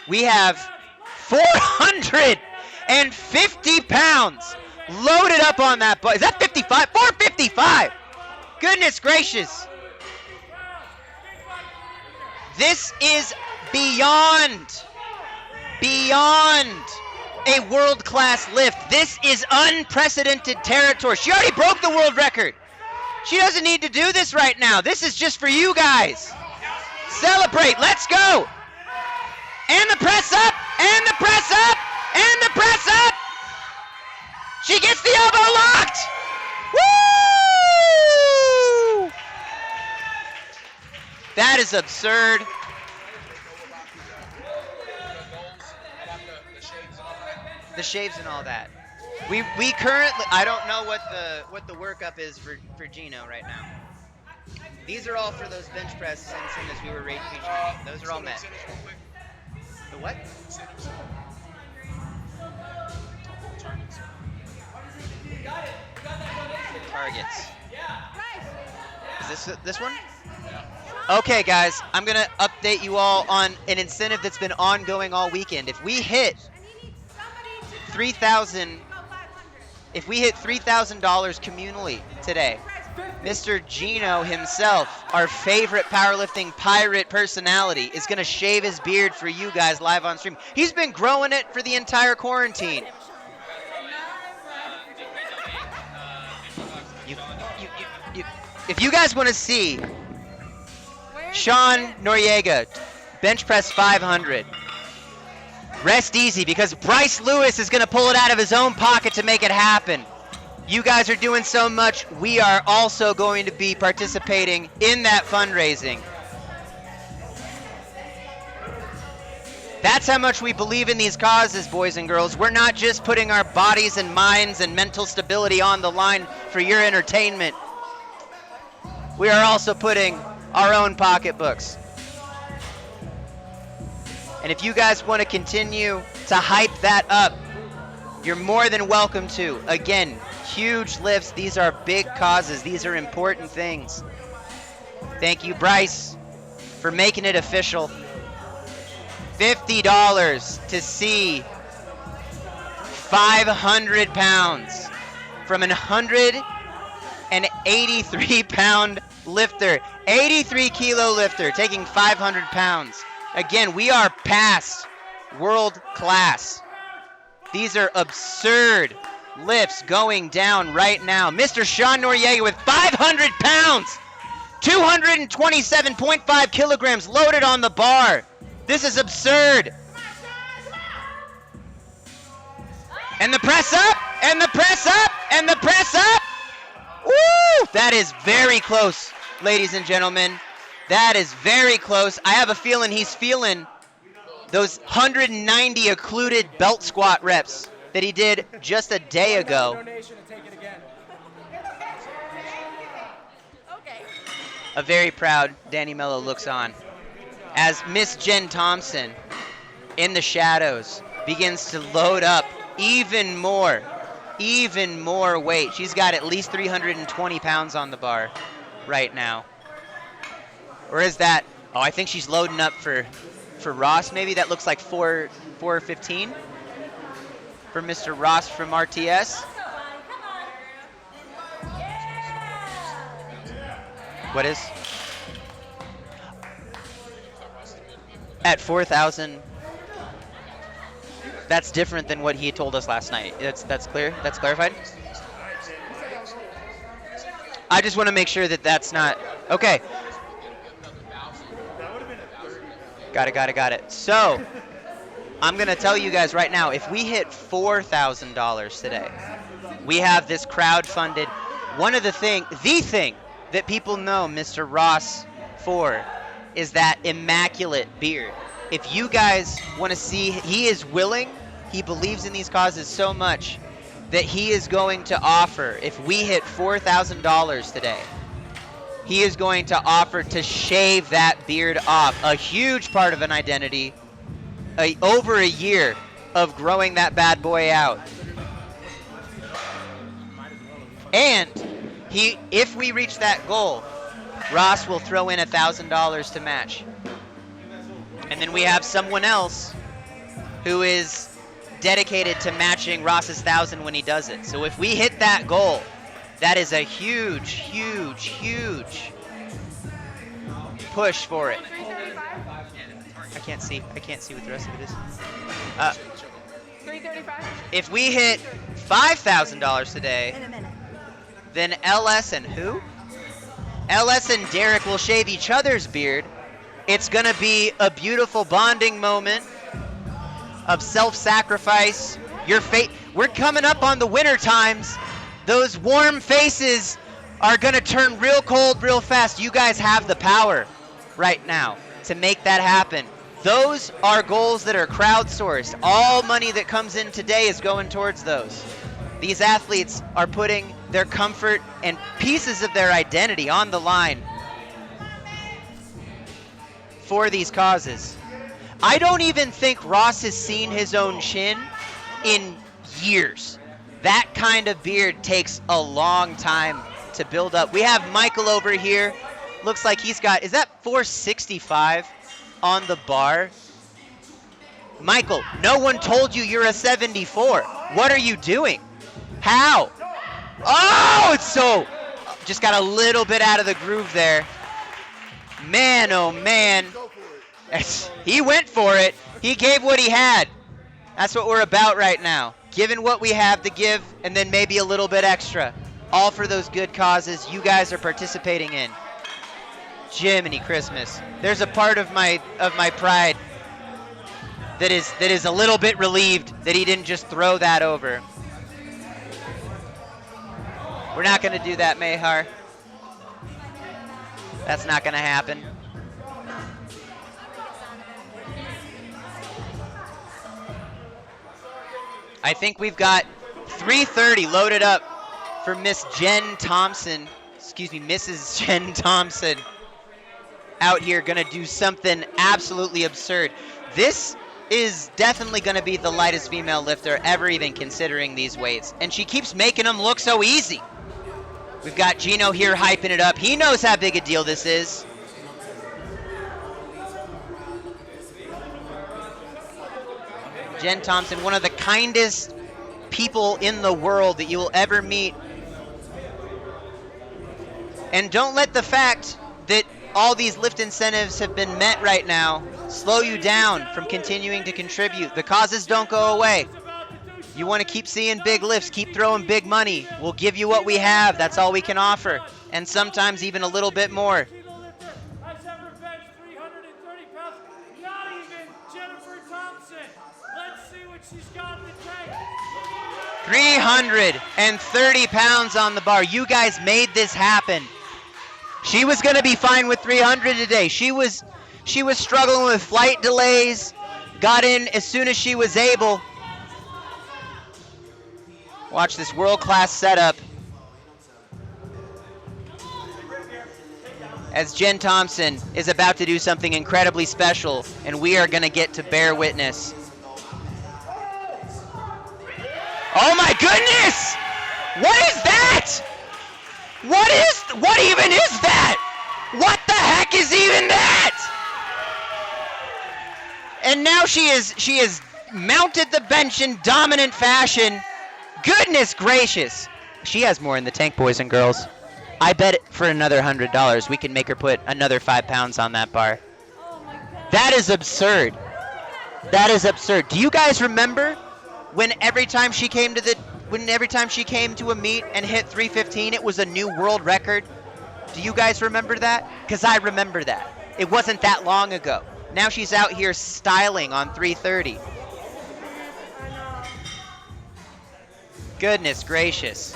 We have 450 pounds loaded up on that bar. Is that 55? 455. Goodness gracious. This is beyond a world-class lift. This is unprecedented territory. She already broke the world record. She doesn't need to do this right now. This is just for you guys. Celebrate. Let's go. And the press up. And the press up. And the press up. She gets the elbow locked. Woo! That is absurd. The shaves and all that. We currently, I don't know what the workup is for Gino right now. These are all for those bench press since as we were rate featuring. Those are all met. The what? Targets. Is this one? Okay, guys, I'm gonna update you all on an incentive that's been ongoing all weekend. If we hit $3,000 communally today, Mr. Gino himself, our favorite powerlifting pirate personality, is going to shave his beard for you guys live on stream. He's been growing it for the entire quarantine. If you guys want to see Sean Noriega bench press 500, rest easy, because Bryce Lewis is going to pull it out of his own pocket to make it happen. You guys are doing so much. We are also going to be participating in that fundraising. That's how much we believe in these causes, boys and girls. We're not just putting our bodies and minds and mental stability on the line for your entertainment. We are also putting our own pocketbooks. And if you guys want to continue to hype that up, you're more than welcome to. Again, huge lifts. These are big causes. These are important things. Thank you, Bryce, for making it official. $50 to see 500 pounds from an 183-pound lifter. 83-kilo lifter taking 500 pounds. Again, we are past world class. These are absurd lifts going down right now. Mr. Sean Noriega with 500 pounds, 227.5 kilograms loaded on the bar. This is absurd. And the press up, and the press up, and the press up. Woo! That is very close, ladies and gentlemen. That is very close. I have a feeling he's feeling those 190 occluded belt squat reps that he did just a day ago. a very proud Danny Mello looks on as Miss Jen Thompson in the shadows begins to load up even more weight. She's got at least 320 pounds on the bar right now. Or is that, oh, I think she's loading up for Ross maybe. That looks like 415 for Mr. Ross from RTS. What is? At 4,000. That's different than what he told us last night. That's clear? That's clarified? I just want to make sure that that's not... Okay. Got it. So, I'm going to tell you guys right now, if we hit $4,000 today, we have this crowd-funded... the thing that people know Mr. Ross for is that immaculate beard. If you guys want to see, he is willing, he believes in these causes so much that he is going to offer, if we hit $4,000 today, he is going to offer to shave that beard off. A huge part of an identity, over a year of growing that bad boy out. And if we reach that goal, Ross will throw in $1,000 to match. And then we have someone else who is dedicated to matching Ross's 1,000 when he does it. So if we hit that goal, that is a huge push for it. I can't see what the rest of it is. 335. If we hit $5,000 today, then LS and who? LS and Derek will shave each other's beard. It's gonna be a beautiful bonding moment of self-sacrifice. We're coming up on the winter times. Those warm faces are gonna turn real cold real fast. You guys have the power right now to make that happen. Those are goals that are crowdsourced. All money that comes in today is going towards those. These athletes are putting their comfort and pieces of their identity on the line for these causes. I don't even think Ross has seen his own chin in years. That kind of beard takes a long time to build up. We have Michael over here. Looks like he's got, is that 465 on the bar? Michael, no one told you you're a 74. What are you doing? How? Oh, it's so, just got a little bit out of the groove there. Man, oh man. He went for it. He gave what he had. That's what we're about right now. Giving what we have to give and then maybe a little bit extra. All for those good causes you guys are participating in. Jiminy Christmas. There's a part of my pride that is a little bit relieved that he didn't just throw that over. We're not going to do that, Mayhar. That's not going to happen. I think we've got 330 loaded up for Miss Jen Thompson. Excuse me, Mrs. Jen Thompson. Out here going to do something absolutely absurd. This is definitely going to be the lightest female lifter ever even considering these weights. And she keeps making them look so easy. We've got Gino here hyping it up. He knows how big a deal this is. Jen Thompson, one of the kindest people in the world that you will ever meet. And don't let the fact that all these lift incentives have been met right now slow you down from continuing to contribute. The causes don't go away. You want to keep seeing big lifts, keep throwing big money. We'll give you what we have. That's all we can offer. And sometimes even a little bit more. Has ever benched 330 pounds. Not even Jennifer Thompson. Let's see what she's got in the tank. 330 pounds on the bar. You guys made this happen. She was going to be fine with 300 today. She was struggling with flight delays. Got in as soon as she was able. Watch this world-class setup. as Jen Thompson is about to do something incredibly special, and we are going to get to bear witness. Oh my goodness! What is that? What even is that? What the heck is even that? And now she is mounted the bench in dominant fashion. Goodness gracious. She has more in the tank, boys and girls. I bet for another $100 we can make her put another 5 pounds on that bar. That is absurd. That is absurd. Do you guys remember when every time she came to a meet and hit 315, it was a new world record? Do you guys remember that? Because I remember that. It wasn't that long ago. Now she's out here styling on 330. Goodness gracious.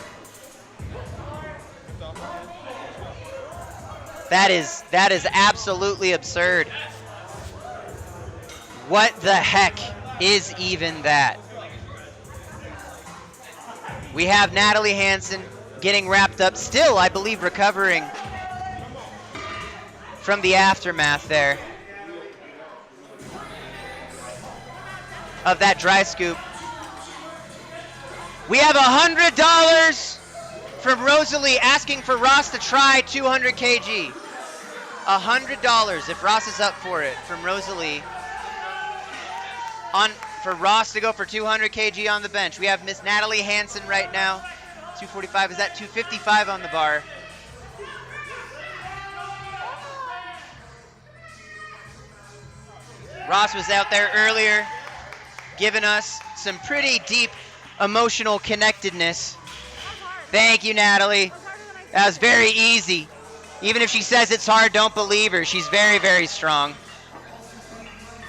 That is absolutely absurd. What the heck is even that? We have Natalie Hansen getting wrapped up, still, I believe, recovering from the aftermath there of that dry scoop. We have $100 from Rosalie asking for Ross to try 200 kg. $100 if Ross is up for it from Rosalie. For Ross to go for 200 kg on the bench. We have Miss Natalie Hansen right now. 245, is that 255 on the bar? Ross was out there earlier giving us some pretty deep emotional connectedness. Thank you, Natalie. That was very easy. Even if she says it's hard, don't believe her. She's very, very strong.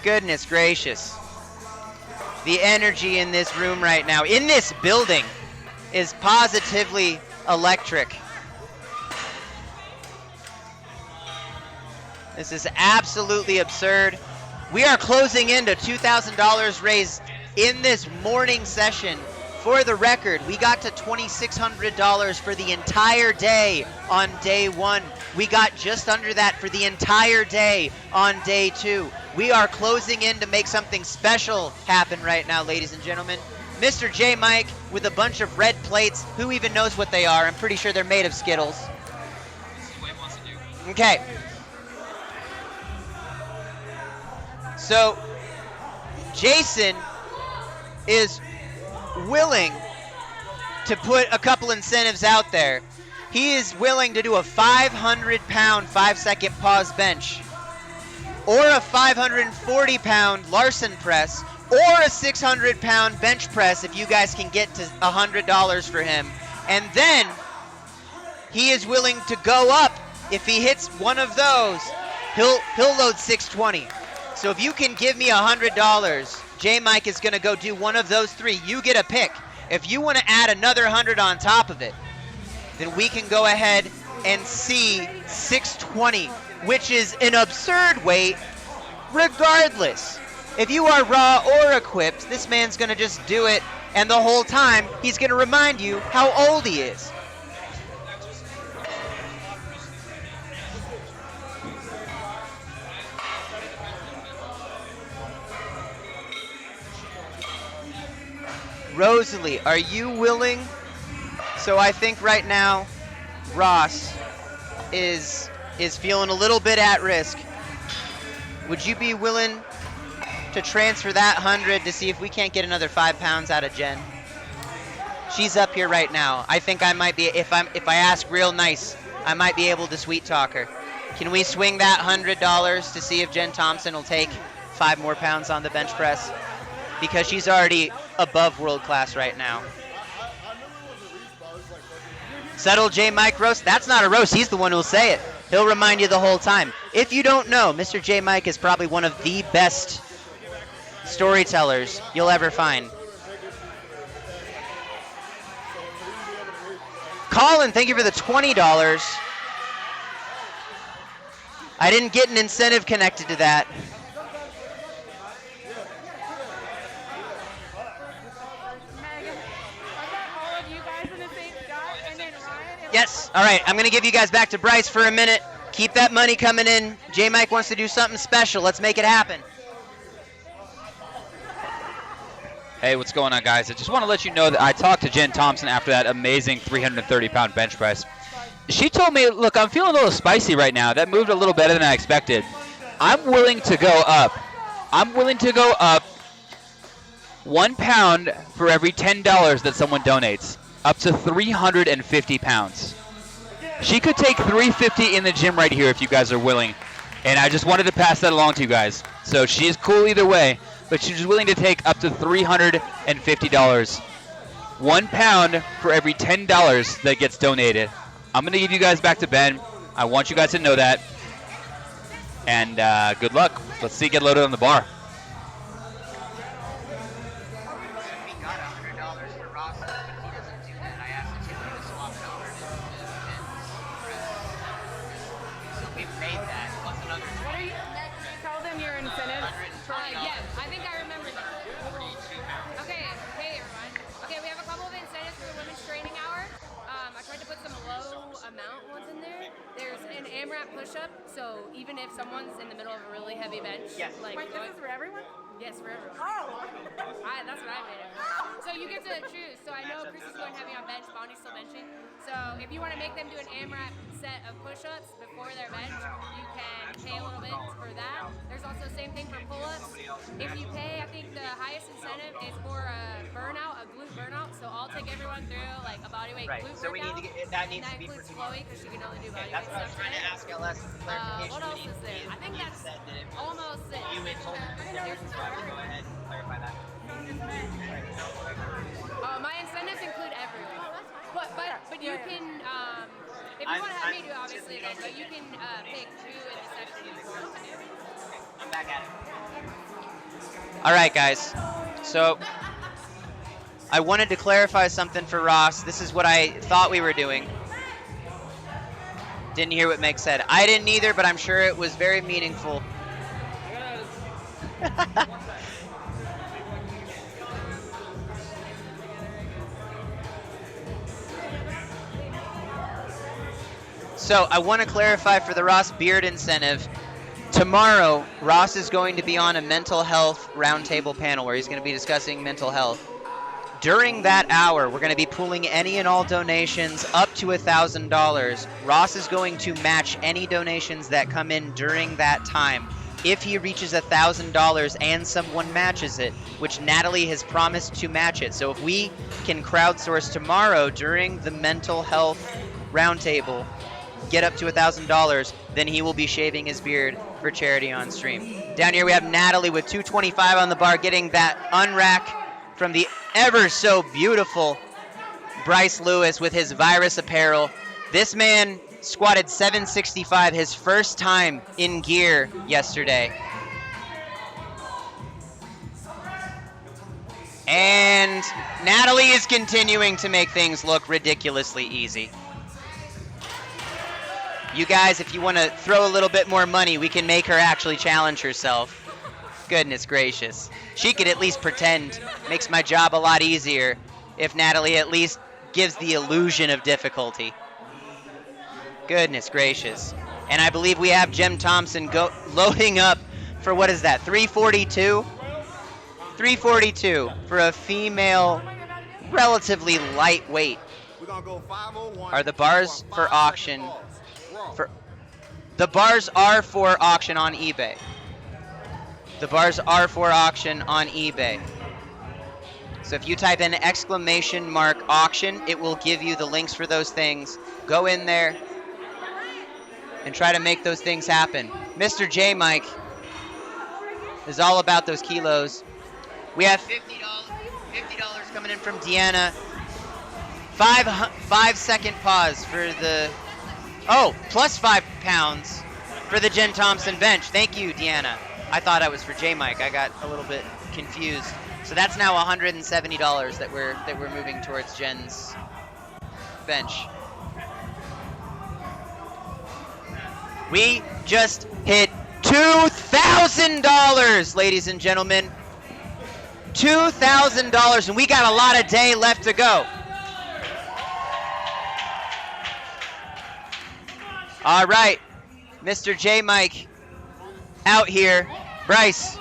Goodness gracious. The energy in this room right now, in this building, is positively electric. This is absolutely absurd. We are closing into $2,000 raised in this morning session. For the record, we got to $2,600 for the entire day on day one. We got just under that for the entire day on day two. We are closing in to make something special happen right now, ladies and gentlemen. Mr. J. Mike with a bunch of red plates. Who even knows what they are? I'm pretty sure they're made of Skittles. Okay. So, Jason is willing to put a couple incentives out there. He is willing to do a 500-pound 5-second pause bench, or a 540-pound Larson press, or a 600-pound bench press if you guys can get to $100 for him. And then he is willing to go up. If he hits one of those, he'll load 620. So if you can give me $100, J Mike is going to go do one of those three. You get a pick. If you want to add another 100 on top of it, then we can go ahead and see 620, which is an absurd weight regardless. If you are raw or equipped, this man's going to just do it, and the whole time he's going to remind you how old he is. Rosalie, are you willing? So I think right now Ross is feeling a little bit at risk. Would you be willing to transfer that 100 to see if we can't get another 5 pounds out of Jen? She's up here right now. I think I might be, if I ask real nice, I might be able to sweet talk her. Can we swing that $100 to see if Jen Thompson will take 5 more pounds on the bench press? Because she's already above world class right now. Settle J. Mike roast. That's not a roast. He's the one who'll say it. He'll remind you the whole time. If you don't know, Mr. J. Mike is probably one of the best storytellers you'll ever find. Colin, thank you for the $20. I didn't get an incentive connected to that. Yes. All right. I'm going to give you guys back to Bryce for a minute. Keep that money coming in. J Mike wants to do something special. Let's make it happen. Hey, what's going on, guys? I just want to let you know that I talked to Jen Thompson after that amazing 330-pound bench press. She told me, look, I'm feeling a little spicy right now. That moved a little better than I expected. I'm willing to go up. I'm willing to go up 1 pound for every $10 that someone donates, up to 350 pounds. She could take 350 in the gym right here if you guys are willing. And I just wanted to pass that along to you guys. So she's cool either way, but she's willing to take up to $350. 1 pound for every $10 that gets donated. I'm going to give you guys back to Ben. I want you guys to know that. And good luck. Let's see, get loaded on the bar. Tell them your incentive. Yes, I think I remember that. Okay, hey everyone. Okay, we have a couple of incentives for the women's training hour. I tried to put some low amount ones in there. There's an AMRAP push-up, so even if someone's in the middle of a really heavy bench, like Wait, this is for everyone? yes, for everyone. Oh. That's what I made it. So you get to choose. So I know Chris is going heavy on bench, Bonnie's still benching. So if you want to make them do an AMRAP set of push-ups before their bench, you can pay a little bit for that. There's also the same thing for pull-ups. If you pay, I think the highest incentive is for a burnout, a glute burnout. So I'll take everyone through like a bodyweight glute So we need workout. to get that needs to be includes Chloe because she can only do bodyweight That's what I was stuff. trying to ask LS clarification. What else is there? I think that's almost it. You had told me so I would go ahead and clarify that. My incentives include everyone. But you can, if you want to have me do obviously then, but you can pick who in the section you want to do. I'm back at it. All right, guys. So I wanted to clarify something for Ross. This is what I thought we were doing. Didn't hear what Meg said. I didn't either, but I'm sure it was very meaningful. So I want to clarify for the Ross Beard incentive. Tomorrow, Ross is going to be on a mental health roundtable panel where he's going to be discussing mental health. During that hour, we're going to be pooling any and all donations up to $1,000. Ross is going to match any donations that come in during that time. If he reaches $1,000 and someone matches it, which Natalie has promised to match it. So if we can crowdsource tomorrow during the mental health roundtable, get up to $1,000, then he will be shaving his beard for charity on stream. Down here we have Natalie with 225 on the bar, getting that unrack from the ever so beautiful Bryce Lewis with his Virus apparel. This man squatted 765, his first time in gear yesterday. And Natalie is continuing to make things look ridiculously easy. You guys, if you want to throw a little bit more money, we can make her actually challenge herself. Goodness gracious. She could at least pretend. Makes my job a lot easier if Natalie at least gives the illusion of difficulty. Goodness gracious. And I believe we have Jem Thompson loading up for, what is that, 342? 342 for a female, relatively lightweight. Are the bars for auction? The bars are for auction on eBay. The bars are for auction on eBay. So if you type in !auction, it will give you the links for those things. Go in there and try to make those things happen. Mr. J Mike is all about those kilos. We have $50 coming in from Deanna. 5-second pause for the, plus 5 pounds for the Jen Thompson bench. Thank you, Deanna. I thought I was for J Mike. I got a little bit confused. So that's now $170 that we're moving towards Jen's bench. We just hit $2,000, ladies and gentlemen. $2,000, and we got a lot of day left to go. All right. Mr. J Mike out here. Bryce.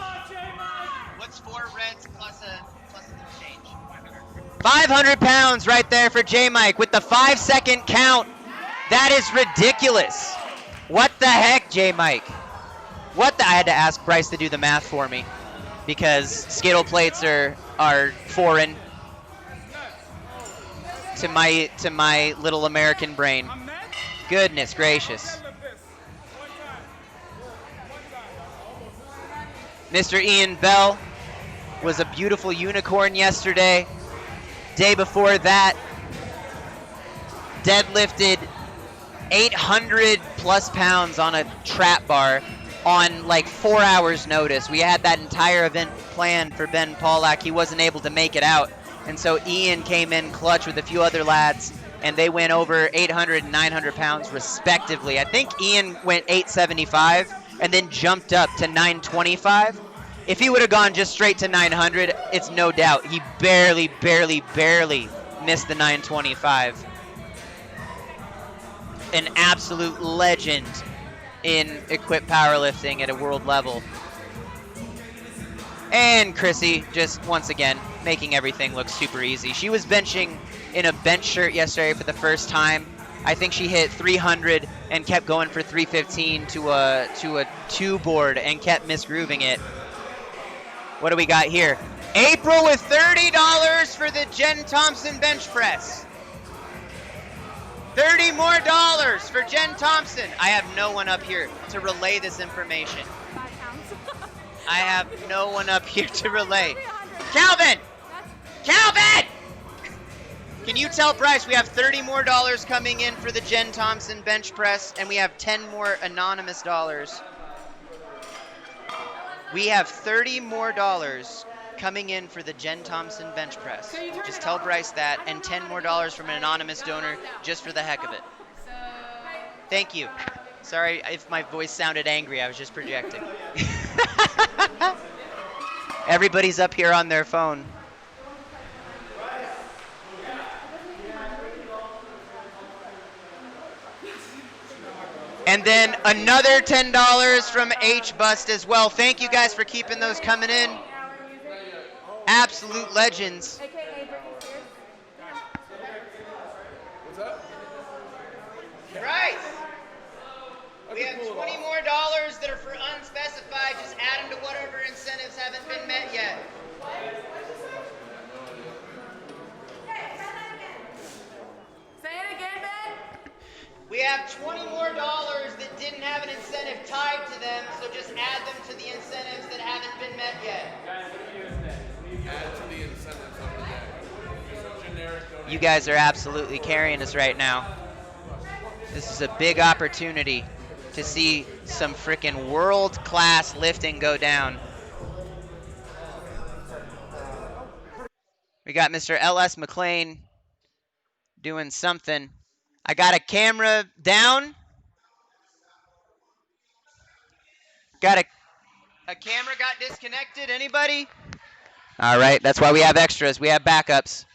What's 4 reds plus a little change? 500 pounds right there for J Mike with the 5-second count. That is ridiculous. What the heck, J Mike? I had to ask Bryce to do the math for me because skittle plates are foreign to my little American brain. Goodness gracious. Mr. Ian Bell was a beautiful unicorn yesterday. Day before that, deadlifted 800 plus pounds on a trap bar on like 4 hours notice. We had that entire event planned for Ben Pollack. He wasn't able to make it out. And so Ian came in clutch with a few other lads, and they went over 800 and 900 pounds respectively. I think Ian went 875 and then jumped up to 925. If he would have gone just straight to 900, it's no doubt. He barely missed the 925. An absolute legend in equipped powerlifting at a world level. And Chrissy, just once again, making everything look super easy. She was benching in a bench shirt yesterday for the first time. I think she hit 300 and kept going for 315 to a 2 board and kept misgrooving it. What do we got here? April with $30 for the Jen Thompson bench press. $30 more for Jen Thompson. I have no one up here to relay this information. I have no one up here to relay. Calvin! Calvin! Can you tell Bryce we have $30 more coming in for the Jen Thompson bench press, and we have 10 more anonymous dollars. We have $30 more coming in for the Jen Thompson bench press. Just tell Bryce that, and 10 more from an anonymous donor just for the heck of it. Thank you. Sorry if my voice sounded angry, I was just projecting. Everybody's up here on their phone. And then another $10 from H-Bust as well. Thank you guys for keeping those coming in. Absolute legends. Right. We have $20 more that are for unspecified. Just add them to whatever incentives haven't been met yet. Say it again, Ben. We have $20 more that didn't have an incentive tied to them, so just add them to the incentives that haven't been met yet. Add to the incentives of the day. You guys are absolutely carrying us right now. This is a big opportunity to see some freaking world-class lifting go down. We got Mr. L.S. McLean doing something. I got a camera down. Got a camera got disconnected. Anybody? All right, that's why we have extras. We have backups.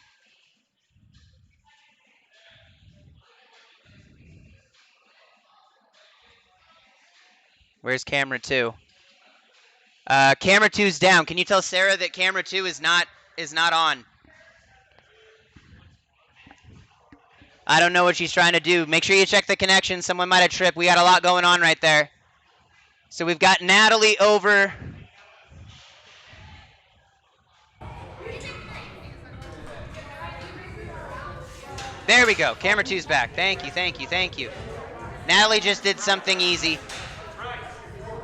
Where's camera 2? Camera 2's down. Can you tell Sarah that camera 2 is not on? I don't know what she's trying to do. Make sure you check the connection. Someone might have tripped. We got a lot going on right there. So we've got Natalie over. There we go. Camera 2's back. Thank you, thank you, thank you. Natalie just did something easy.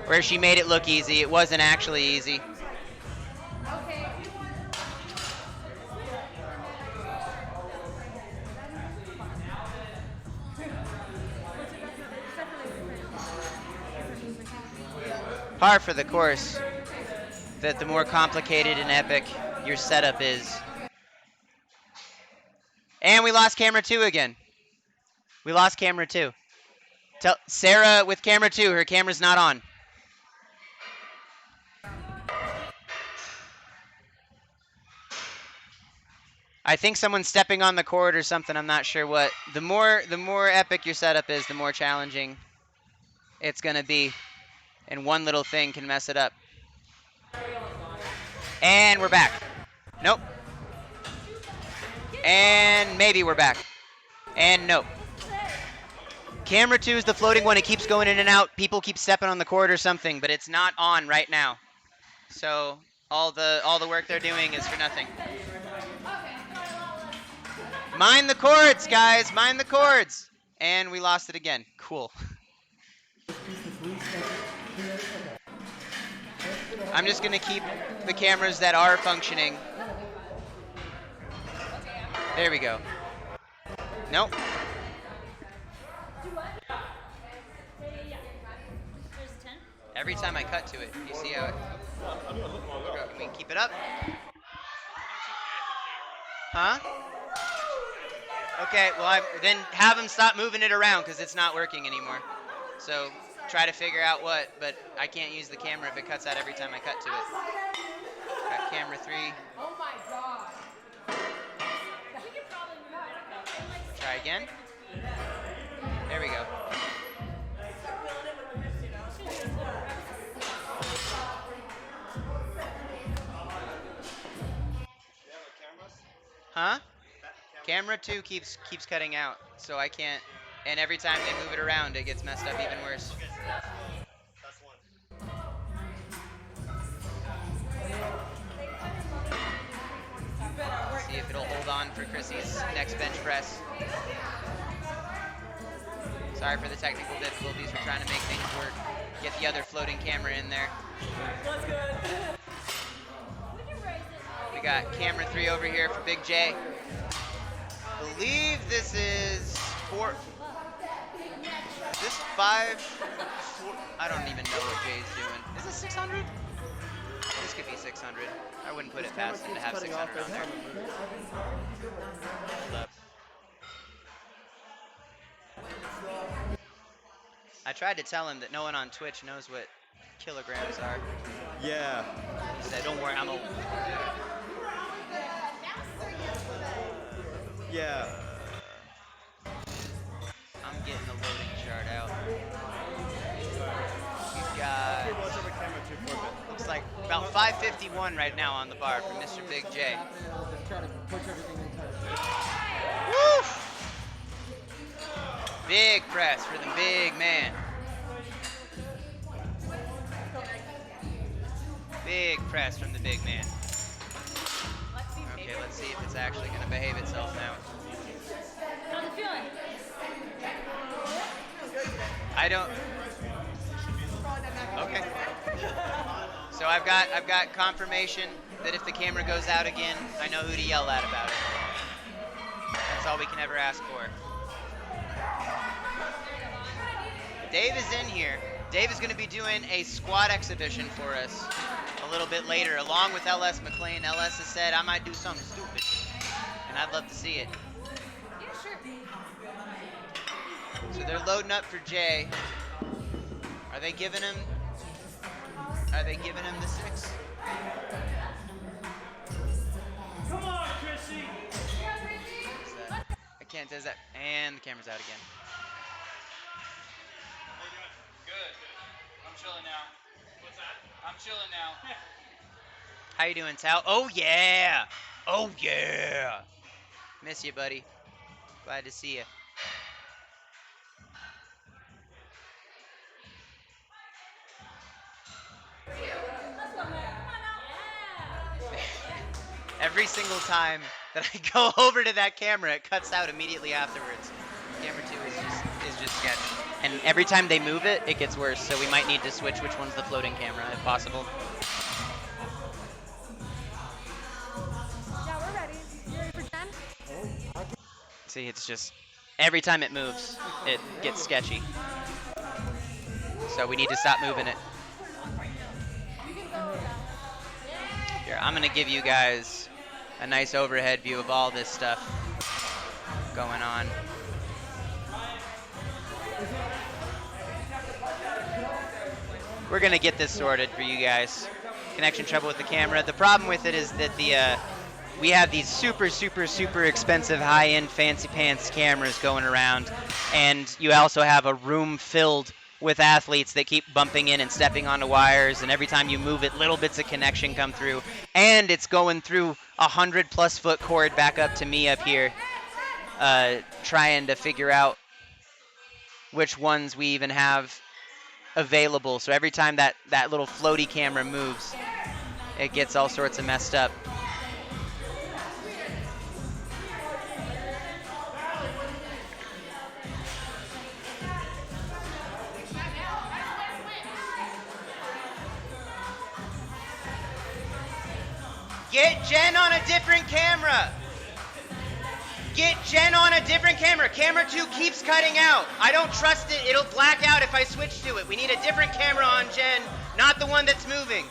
Where she made it look easy. It wasn't actually easy. Par for the course that the more complicated and epic your setup is. And we lost camera 2 again. We lost camera 2. Tell Sarah with camera 2, her camera's not on. I think someone's stepping on the cord or something. I'm not sure what. The more epic your setup is, the more challenging it's gonna be, and one little thing can mess it up. And we're back. Nope. And maybe we're back. And nope. Camera 2 is the floating one. It keeps going in and out. People keep stepping on the cord or something, but it's not on right now. So all the work they're doing is for nothing. Mind the cords, guys. Mind the cords. And we lost it again. Cool. I'm just gonna keep the cameras that are functioning. There we go. Nope. Every time I cut to it, you see how it... Can we keep it up? Huh? Okay, well, then have them stop moving it around because it's not working anymore. So try to figure out what, but I can't use the camera if it cuts out every time I cut to it. Got camera 3. Oh my god. Try again. There we go. Huh? Camera 2 keeps cutting out, so I can't. And every time they move it around, it gets messed up even worse. See if it'll hold on for Chrissy's next bench press. Sorry for the technical difficulties. We're trying to make things work. Get the other floating camera in there. We got camera 3 over here for Big J. Believe this is 4. Is this 5? 4, I don't even know what Jay's doing. Is this 600? This could be 600. I wouldn't put it past him to have 600 on there. Hold up. I tried to tell him that no one on Twitch knows what kilograms are. Yeah. He said, don't worry, I'm a... Yeah. I'm getting the loading chart out. We've got... Looks like about 551 right now on the bar for Mr. Big J. Woo! Big press for the big man. Big press from the big man. Okay, let's see if it's actually going to behave itself now. How's it feeling? I don't... Okay. So I've got confirmation that if the camera goes out again, I know who to yell at about it. That's all we can ever ask for. Dave is in here. Dave is going to be doing a squat exhibition for us a little bit later, along with LS McLean. LS has said I might do something stupid, and I'd love to see it. Yeah, sure. So they're loading up for Jay. Are they giving him the 6? Come on, Chrissy. I can't, does that, and the camera's out again. Good. I'm chilling now. What's that? I'm chilling now. How you doing, Tal? Oh yeah! Oh yeah! Miss you, buddy. Glad to see you. Every single time that I go over to that camera, it cuts out immediately afterwards. Camera 2 is just sketch. And every time they move it, it gets worse. So we might need to switch which one's the floating camera, if possible. Yeah, we're ready. You ready for 10? See, it's just every time it moves, it gets sketchy. So we need to stop moving it. Here, I'm gonna give you guys a nice overhead view of all this stuff going on. We're gonna get this sorted for you guys. Connection trouble with the camera. The problem with it is that we have these super expensive high-end fancy pants cameras going around, and you also have a room filled with athletes that keep bumping in and stepping onto wires, and every time you move it, little bits of connection come through, and it's going through 100+ foot cord back up to me up here, trying to figure out which ones we even have available. So every time that little floaty camera moves, it gets all sorts of messed up. Get Jen on a different camera. Get Jen on a different camera. Camera 2 keeps cutting out. I don't trust it. It'll black out if I switch to it. We need a different camera on Jen, not the one that's moving.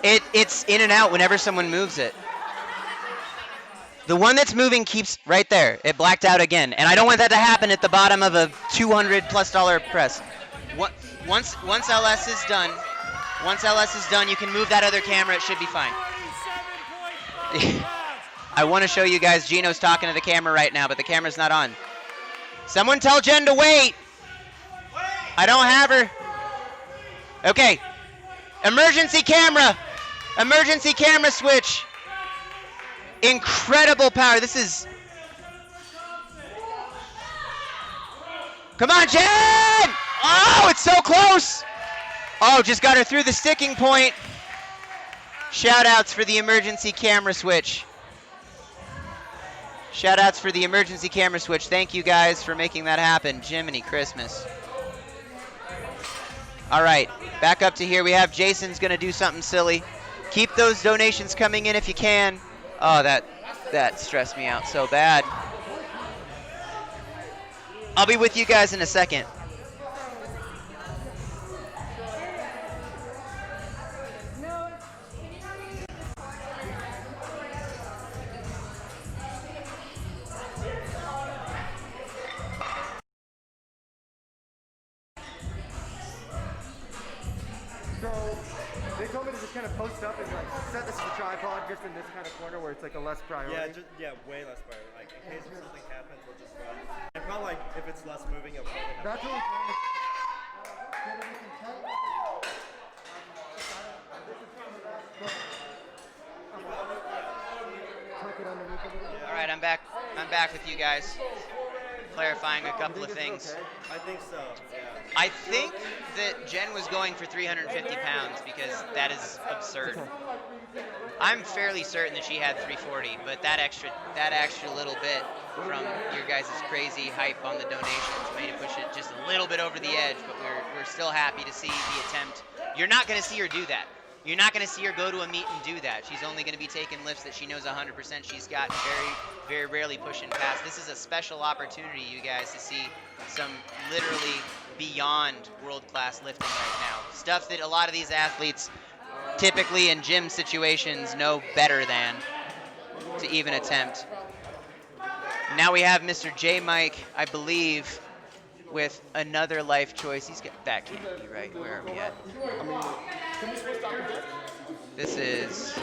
It's in and out whenever someone moves it. The one that's moving keeps right there. It blacked out again, and I don't want that to happen at the bottom of a $200+ press. Once LS is done, you can move that other camera. It should be fine. I want to show you guys. Gino's talking to the camera right now, but the camera's not on. Someone tell Jen to wait. I don't have her. Okay. Emergency camera. Emergency camera switch. Incredible power. This is... Come on, Jen! Oh, it's so close! Oh, just got her through the sticking point. Shout-outs for the emergency camera switch. Shout-outs for the emergency camera switch. Thank you guys for making that happen. Jiminy Christmas. All right, back up to here. We have Jason's going to do something silly. Keep those donations coming in if you can. Oh, that stressed me out so bad. I'll be with you guys in a second. So they told me to just kind of post up and like set this as a tripod just in this kind of corner where it's like a less priority. Yeah, way less priority. Like in case if something happens, we'll just run. And probably like if it's less moving, it'll probably happen. That's what we All right, I'm back. I'm back with you guys. Clarifying a couple of things. I think so. Yeah. I think that Jen was going for 350 pounds because that is absurd. I'm fairly certain that she had 340, but that extra little bit from your guys' crazy hype on the donations made it push it just a little bit over the edge, but we're still happy to see the attempt. You're not going to see her do that. You're not going to see her go to a meet and do that. She's only going to be taking lifts that she knows 100% she's got and very, very rarely pushing past. This is a special opportunity, you guys, to see some literally beyond world-class lifting right now. Stuff that a lot of these athletes typically in gym situations know better than to even attempt. Now we have Mr. J. Mike, I believe, with another life choice. That can't be right. Where are we at? This is...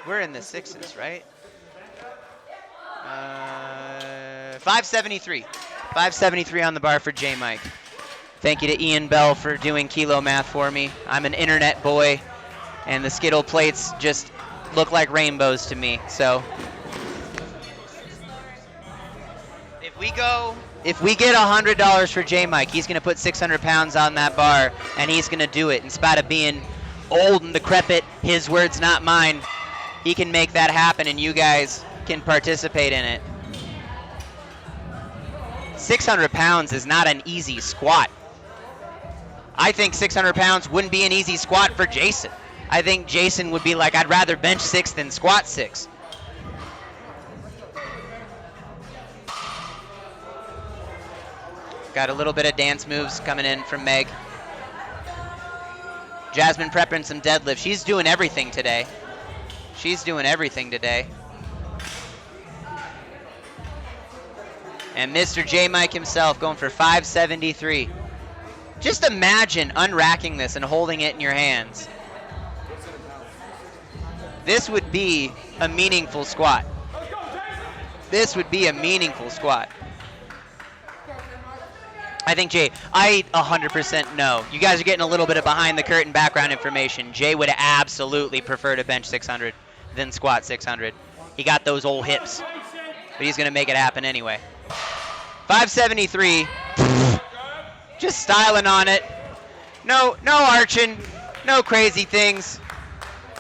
We're in the 6s, right? 573. 573 on the bar for J. Mike. Thank you to Ian Bell for doing kilo math for me. I'm an internet boy, and the Skittle plates just look like rainbows to me. So if we get $100 for J. Mike, he's going to put 600 pounds on that bar, and he's going to do it in spite of being old and decrepit. His words, not mine. He can make that happen, and you guys can participate in it. 600 pounds is not an easy squat. I think 600 pounds wouldn't be an easy squat for Jason. I think Jason would be like, I'd rather bench 6 than squat 6. Got a little bit of dance moves coming in from Meg. Jasmine prepping some deadlift. She's doing everything today. And Mr. J. Mike himself going for 573. Just imagine unracking this and holding it in your hands. This would be a meaningful squat. This would be a meaningful squat. I think Jay, I 100% know. You guys are getting a little bit of behind the curtain background information. Jay would absolutely prefer to bench 600 than squat 600. He got those old hips, but he's going to make it happen anyway. 573, just styling on it. No arching, no crazy things.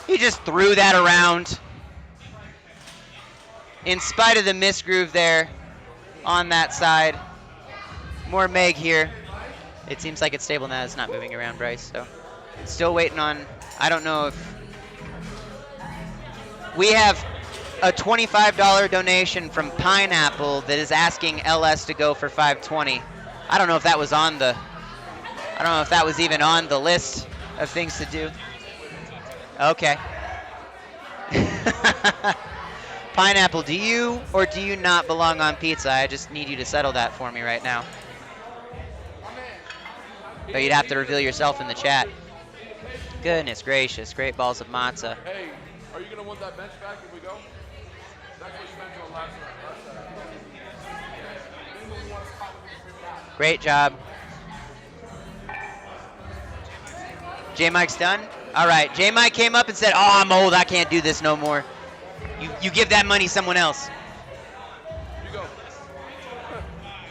He just threw that around. In spite of the misgroove there on that side. More Meg here. It seems like it's stable now. It's not moving around, Bryce. So still waiting on, I don't know if, we have a $25 donation from Pineapple that is asking LS to go for 520. I don't know if that was on the, I don't know if that was even on the list of things to do. Okay. Pineapple, do you or do you not belong on pizza? I just need you to settle that for me right now. But you'd have to reveal yourself in the chat. Goodness gracious, great balls of matzah. Hey, are you going to want that bench back if we go? That's what you meant on last time. Great job. J-Mike's done? All right, J-Mike came up and said, oh, I'm old, I can't do this no more. You give that money someone else.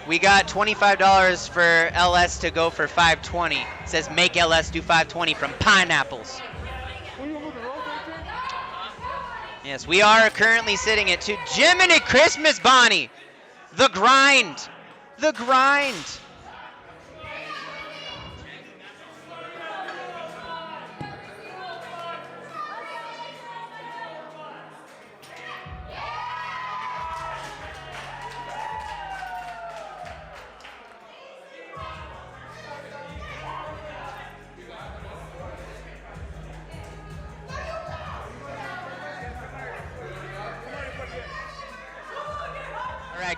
We got $25 for LS to go for 520. It says make LS do 520 from Pineapples. Yes, we are currently sitting at 2. Jiminy Christmas, Bonnie! The grind! The grind!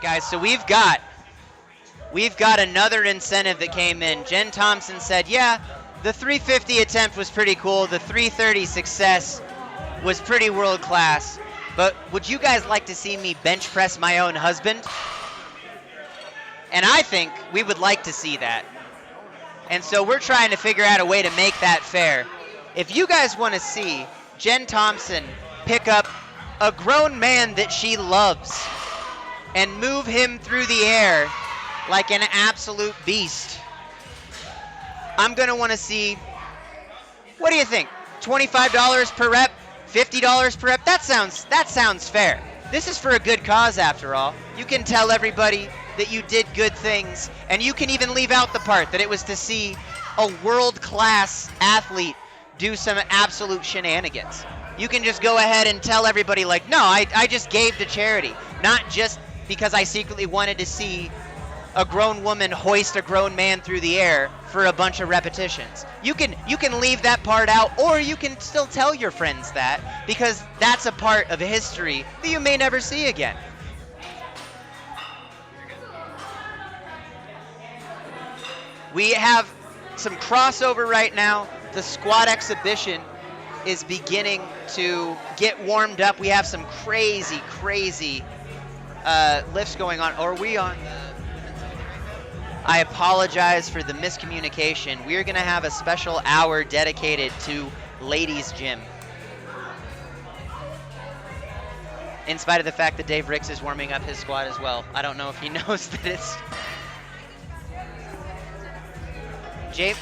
Guys, so we've got another incentive that came in. Jen Thompson said, yeah, the 350 attempt was pretty cool. The 330 success was pretty world class. But would you guys like to see me bench press my own husband? And I think we would like to see that. And so we're trying to figure out a way to make that fair. If you guys want to see Jen Thompson pick up a grown man that she loves and move him through the air like an absolute beast, I'm going to want to see, what do you think? $25 per rep? $50 per rep? That sounds fair. This is for a good cause after all. You can tell everybody that you did good things, and you can even leave out the part that it was to see a world-class athlete do some absolute shenanigans. You can just go ahead and tell everybody like, no, I just gave to charity, not just because I secretly wanted to see a grown woman hoist a grown man through the air for a bunch of repetitions. You can leave that part out, or you can still tell your friends that, because that's a part of history that you may never see again. We have some crossover right now. The squat exhibition is beginning to get warmed up. We have some crazy lifts going on. Or are we on? I apologize for the miscommunication. We're going to have a special hour dedicated to ladies' gym. In spite of the fact that Dave Ricks is warming up his squat as well. I don't know if he knows that it's... Jay,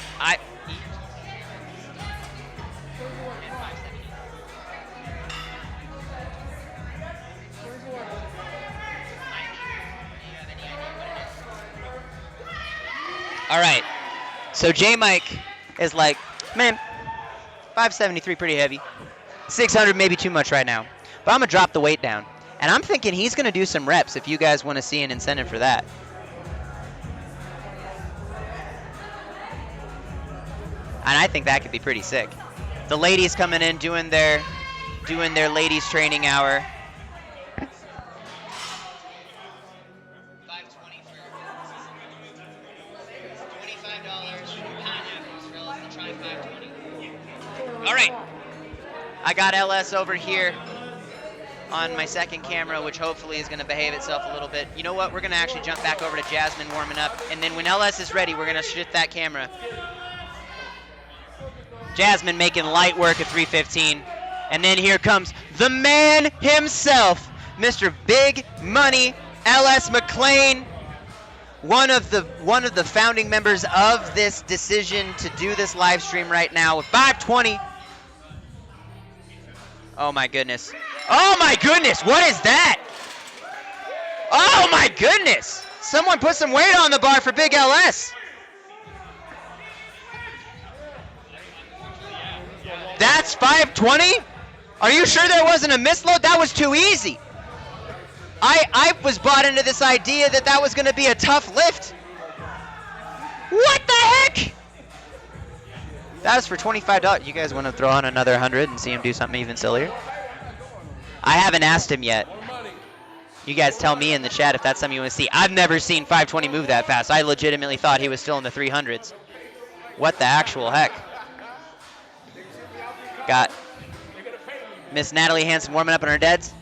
All right, so J-Mike is like, man, 573 pretty heavy. 600 maybe too much right now. But I'm going to drop the weight down. And I'm thinking he's going to do some reps if you guys want to see an incentive for that. And I think that could be pretty sick. The ladies coming in doing their ladies training hour. $25 from All right. I got LS over here on my second camera, which hopefully is going to behave itself a little bit. You know what? We're going to actually jump back over to Jasmine warming up, and then when LS is ready, we're going to shift that camera. Jasmine making light work at 315. And then here comes the man himself, Mr. Big Money, LS McLean, one of the founding members of this decision to do this live stream right now with 520. Oh my goodness. Oh my goodness, what is that? Oh my goodness. Someone put some weight on the bar for Big LS. That's 520? Are you sure there wasn't a misload? That was too easy. I was bought into this idea that that was going to be a tough lift. What the heck? That was for $25. You guys want to throw on another 100 and see him do something even sillier? I haven't asked him yet. You guys tell me in the chat if that's something you want to see. I've never seen 520 move that fast. I legitimately thought he was still in the 300s. What the actual heck? Got Miss Natalie Hansen warming up on her deads.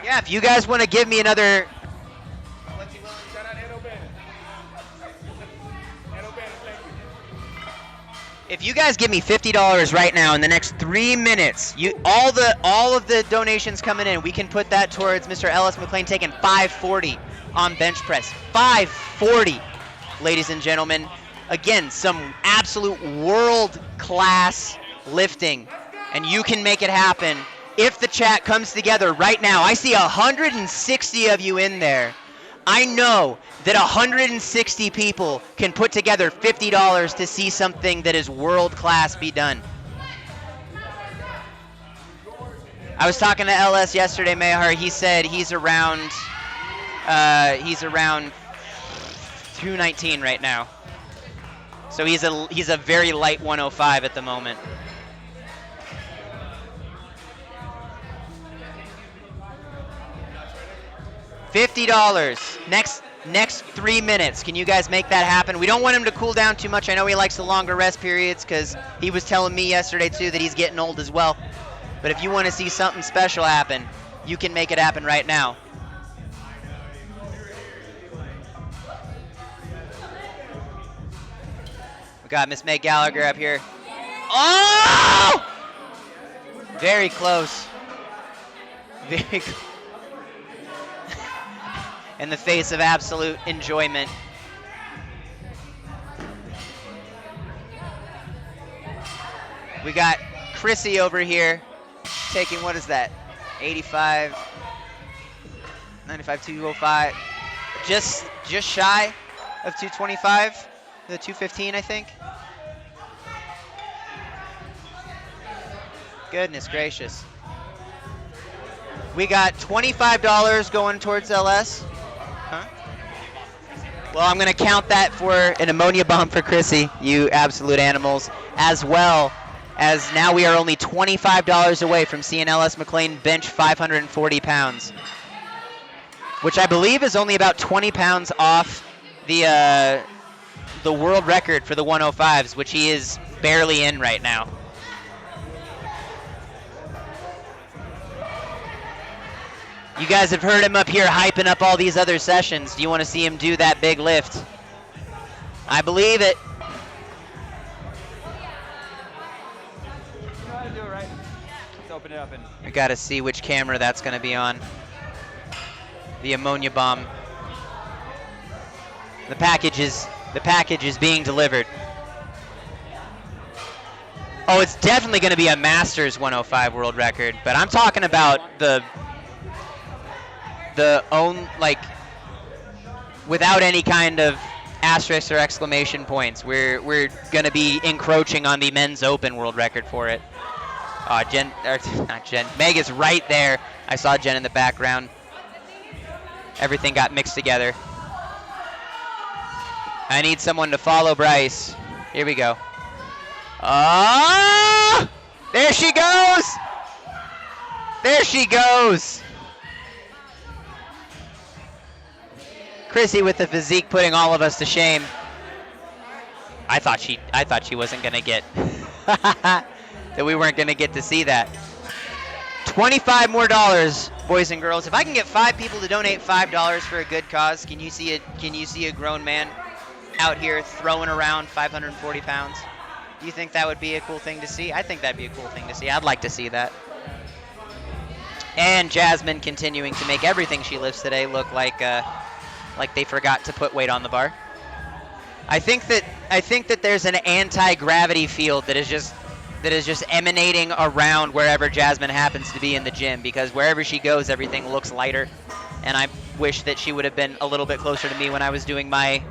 Yeah, if you guys want to give me another... If you guys give me $50 right now in the next 3 minutes, all of the donations coming in, we can put that towards Mr. LS McLean taking 540 on bench press. 540, ladies and gentlemen. Again, some absolute world-class lifting, and you can make it happen if the chat comes together right now. I see 160 of you in there. I know that 160 people can put together $50 to see something that is world-class be done. I was talking to LS yesterday, Mayhar. He said he's around 219 right now. So he's a very light 105 at the moment. $50 next 3 minutes. Can you guys make that happen? We don't want him to cool down too much. I know he likes the longer rest periods because he was telling me yesterday too that he's getting old as well. But if you want to see something special happen, you can make it happen right now. We got Miss Meg Gallagher up here. Oh! Very close. Very close. In the face of absolute enjoyment. We got Chrissy over here taking, what is that? 85, 95, 205. Just shy of 225, the 215, I think. Goodness gracious. We got $25 going towards LS. Huh? Well, I'm going to count that for an ammonia bomb for Chrissy, you absolute animals, as well as now we are only $25 away from seeing LS McLean bench 540 pounds, which I believe is only about 20 pounds off the world record for the 105s, which he is barely in right now. You guys have heard him up here hyping up all these other sessions. Do you want to see him do that big lift? I believe it. You know how to do it, right? Let's open it up and... We got to see which camera that's going to be on. The ammonia bomb. The package is being delivered. Oh, it's definitely going to be a Masters 105 world record, but I'm talking about without any kind of asterisks or exclamation points. We're gonna be encroaching on the men's open world record for it. Meg is right there. I saw Jen in the background. Everything got mixed together. I need someone to follow Bryce. Here we go. Ah! There she goes! There she goes! Chrissy with the physique putting all of us to shame. I thought she wasn't gonna get that we weren't going to get to see that. $25 more, boys and girls. If I can get 5 people to donate $5 for a good cause, can you see a grown man out here throwing around 540 pounds? Do you think that would be a cool thing to see? I think that'd be a cool thing to see. I'd like to see that. And Jasmine continuing to make everything she lifts today look like they forgot to put weight on the bar. I think that there's an anti-gravity field that is just emanating around wherever Jasmine happens to be in the gym, because wherever she goes, everything looks lighter. And I wish that she would have been a little bit closer to me when I was doing my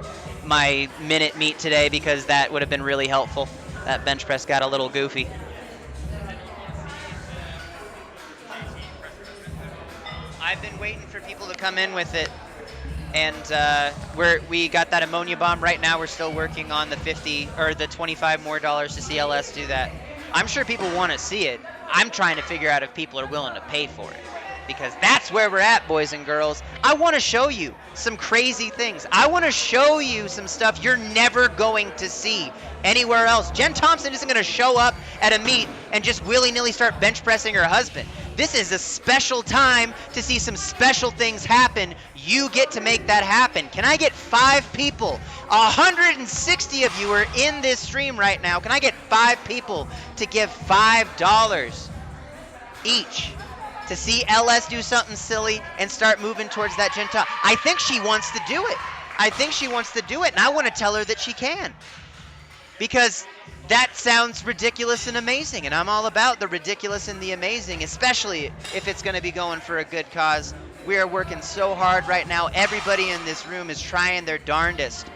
minute meet today, because that would have been really helpful. That bench press got a little goofy. I've been waiting for people to come in with it, and we got that ammonia bomb right now. We're still working on the $25 more to see LS do that. I'm sure people want to see it. I'm trying to figure out if people are willing to pay for it, because that's where we're at, boys and girls. I want to show you some crazy things. I want to show you some stuff you're never going to see anywhere else. Jen Thompson isn't going to show up at a meet and just willy-nilly start bench pressing her husband. This is a special time to see some special things happen. You get to make that happen. Can I get 5 people? 160 of you are in this stream right now. Can I get 5 people to give $5 each to see LS do something silly and start moving towards that Jen Thompson? I think she wants to do it. And I want to tell her that she can. Because that sounds ridiculous and amazing, and I'm all about the ridiculous and the amazing, especially if it's going to be going for a good cause. We are working so hard right now. Everybody in this room is trying their darndest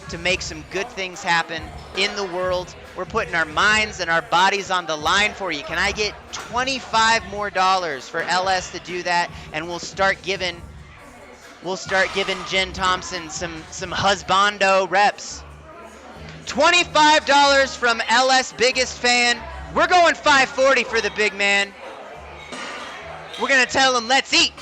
to make some good things happen in the world. We're putting our minds and our bodies on the line for you. Can I get $25 more for LS to do that? And we'll start giving Jen Thompson some husbando reps. $25 from LS biggest fan. We're going 540 for the big man. We're going to tell him, let's eat.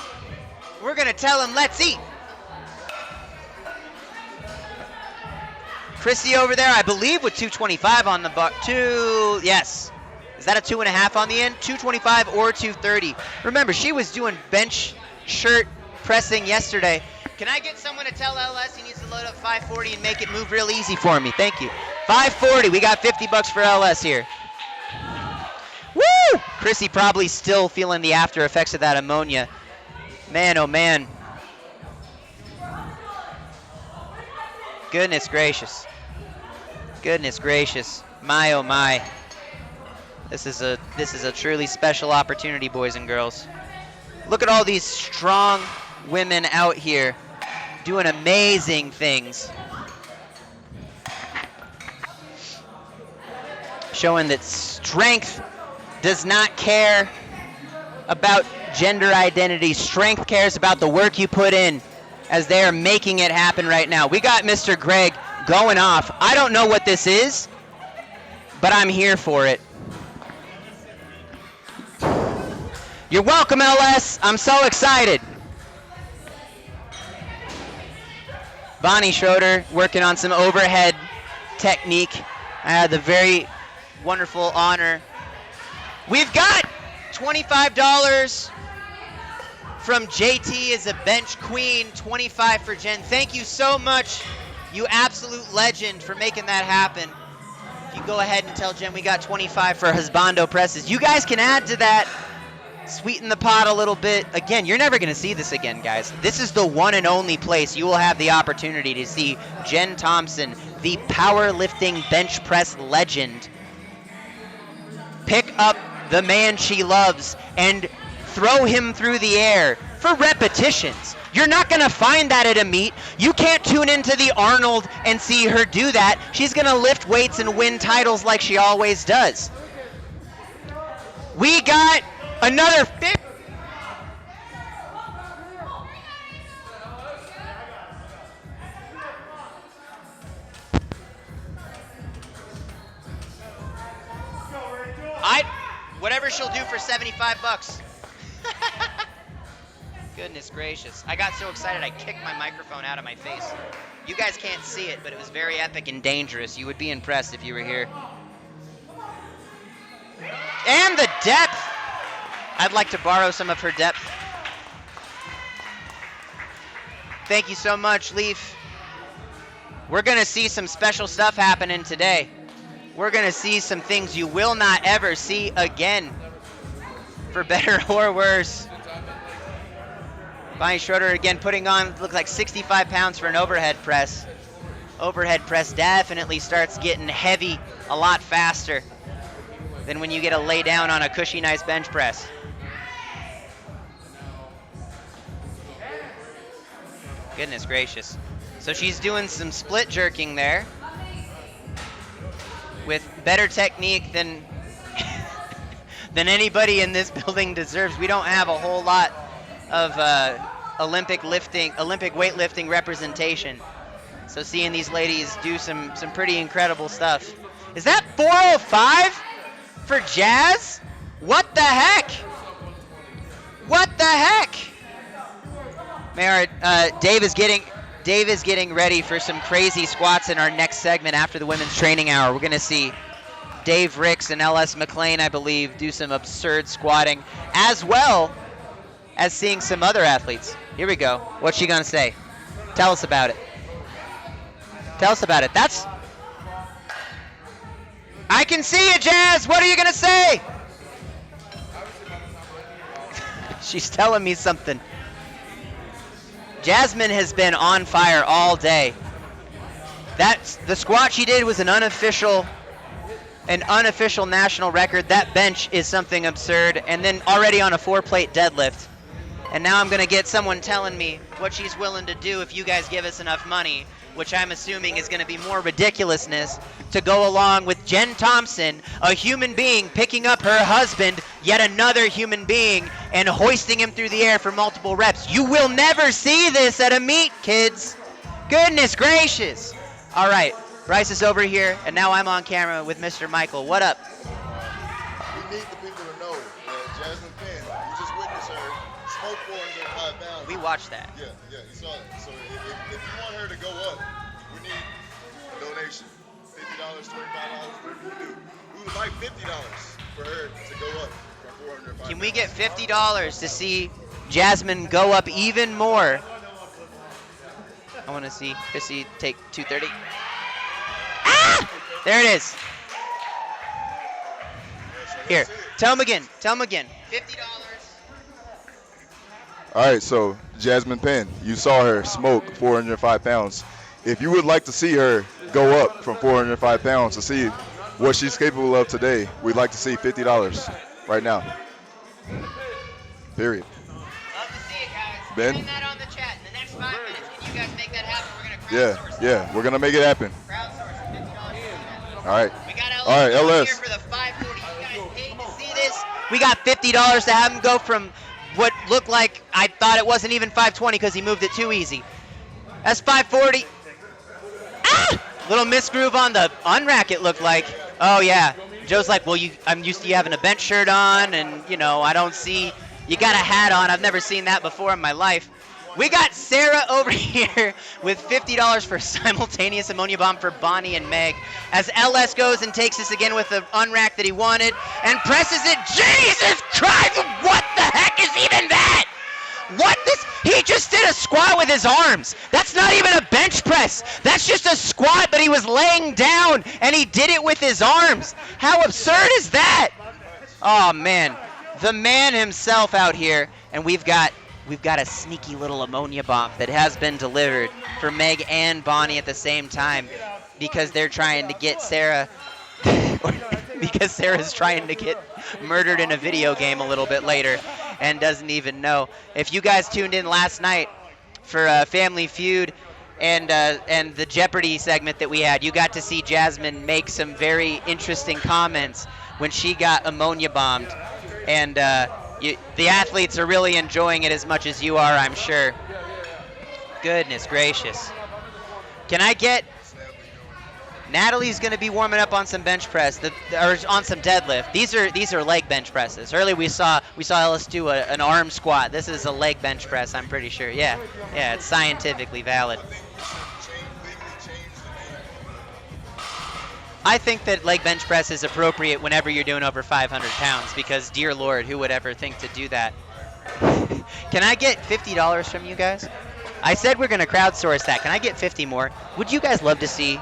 Chrissy over there, I believe, with 225 on the buck. Yes. Is that a 2.5 on the end? 225 or 230. Remember, she was doing bench shirt pressing yesterday. Can I get someone to tell LS he needs to load up 540 and make it move real easy for me? Thank you. 540. We got $50 for LS here. Woo! Chrissy probably still feeling the after effects of that ammonia. Man, oh man. Goodness gracious. My, oh my. This is a truly special opportunity, boys and girls. Look at all these strong women out here doing amazing things. Showing that strength does not care about gender identity. Strength cares about the work you put in, as they are making it happen right now. We got Mr. Greg going off. I don't know what this is, but I'm here for it. You're welcome, LS. I'm so excited. Bonnie Schroeder working on some overhead technique. I had the very wonderful honor. We've got $25 from JT as a bench queen, 25 for Jen. Thank you so much, you absolute legend, for making that happen. You go ahead and tell Jen we got 25 for husbando presses. You guys can add to that. Sweeten the pot a little bit. Again, you're never going to see this again, guys. This is the one and only place you will have the opportunity to see Jen Thompson, the powerlifting bench press legend, pick up the man she loves and throw him through the air for repetitions. You're not going to find that at a meet. You can't tune into the Arnold and see her do that. She's going to lift weights and win titles like she always does. We got another 50. Whatever she'll do for $75. Goodness gracious. I got so excited I kicked my microphone out of my face. You guys can't see it, but it was very epic and dangerous. You would be impressed if you were here. And the depth. I'd like to borrow some of her depth. Thank you so much, Leaf. We're going to see some special stuff happening today. We're going to see some things you will not ever see again, for better or worse. Bonnie Schroeder again putting on, looks like 65 pounds for an overhead press. Overhead press definitely starts getting heavy a lot faster than when you get to lay down on a cushy, nice bench press. Goodness gracious. So she's doing some split jerking there with better technique than anybody in this building deserves. We don't have a whole lot of Olympic weightlifting representation. So seeing these ladies do some pretty incredible stuff. Is that 405 for Jazz? What the heck? What the heck? Dave is getting ready for some crazy squats in our next segment after the women's training hour. We're going to see Dave Ricks and LS McLean, I believe, do some absurd squatting, as well as seeing some other athletes. Here we go. What's she going to say? Tell us about it. Tell us about it. I can see you, Jazz. What are you going to say? She's telling me something. Jasmine has been on fire all day. The squat she did was an unofficial national record. That bench is something absurd. And then already on a 4-plate deadlift. And now I'm going to get someone telling me what she's willing to do if you guys give us enough money, which I'm assuming is going to be more ridiculousness, to go along with Jen Thompson, a human being picking up her husband, yet another human being, and hoisting him through the air for multiple reps. You will never see this at a meet, kids. Goodness gracious. All right, Bryce is over here, and now I'm on camera with Mr. Michael. What up? We need the people to know that Jasmine Penn, you just witnessed her, spoke 405 pounds. We watched that. Yeah, you saw it. So if you want her to go up, we need a donation. $50, $25, whatever you do. We would like $50 for her to go up from 405 Can we get $50 to see Jasmine go up even more? I want to see Chrissy take 230. Ah! There it is. Here, tell him again. $50. All right, so Jasmine Penn, you saw her smoke 405 pounds. If you would like to see her go up from 405 pounds to see what she's capable of today, we'd like to see $50 right now. Period. Love to see it, guys. Ben? Put that on the chat. In the next 5 minutes, can you guys make that happen? We're going to crowdsource Yeah, we're gonna make it happen. Crowdsource $50. All right. We got LS. All right, LS. Here for the 540. You guys paid to see this. We got $50 to have him go from what looked like, I thought it wasn't even 520 because he moved it too easy. That's 540. Ah! Little misgroove on the unrack, it looked like. Oh yeah. Joe's like, well, I'm used to you having a bench shirt on, and I don't see you got a hat on. I've never seen that before in my life. We got Sarah over here with $50 for simultaneous ammonia bomb for Bonnie and Meg, as LS goes and takes this again with the unrack that he wanted and presses it. Jesus Christ! What the heck is even that? What this? He just did a squat with his arms. That's not even a bench press. That's just a squat, but he was laying down and he did it with his arms. How absurd is that? Oh man, the man himself out here, and we've got a sneaky little ammonia bomb that has been delivered for Meg and Bonnie at the same time, because they're trying to get Sarah, because Sarah's trying to get murdered in a video game a little bit later and doesn't even know. If you guys tuned in last night for Family Feud and the Jeopardy segment that we had, you got to see Jasmine make some very interesting comments when she got ammonia bombed, and the athletes are really enjoying it as much as you are, I'm sure. Goodness gracious. Can I get... Natalie's going to be warming up on some bench press, or on some deadlift. These are leg bench presses. Earlier we saw Ellis do an arm squat. This is a leg bench press, I'm pretty sure. Yeah, it's scientifically valid. I think that leg bench press is appropriate whenever you're doing over 500 pounds because, dear Lord, who would ever think to do that? Can I get $50 from you guys? I said we're going to crowdsource that. Can I get 50 more? Would you guys love to see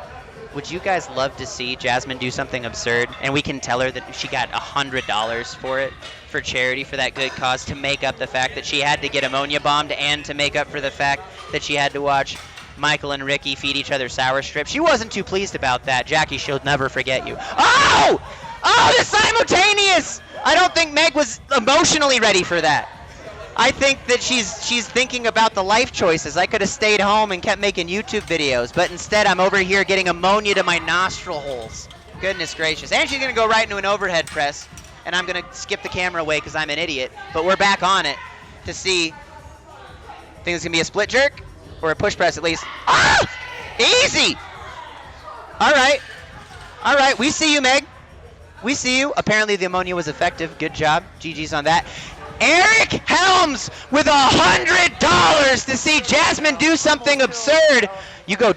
Jasmine do something absurd, and we can tell her that she got $100 for it, for charity, for that good cause, to make up the fact that she had to get ammonia bombed and to make up for the fact that she had to watch Michael and Ricky feed each other sour strips? She wasn't too pleased about that. Jackie, she'll never forget you. Oh! Oh, the simultaneous! I don't think Meg was emotionally ready for that. I think that she's thinking about the life choices. I could have stayed home and kept making YouTube videos, but instead I'm over here getting ammonia to my nostril holes. Goodness gracious. And she's going to go right into an overhead press, and I'm going to skip the camera away because I'm an idiot. But we're back on it to see. Think it's going to be a split jerk or a push press at least. Ah! Easy! All right. All right. We see you, Meg. We see you. Apparently the ammonia was effective. Good job. GG's on that. Eric Helms with $100 to see Jasmine do something absurd. You go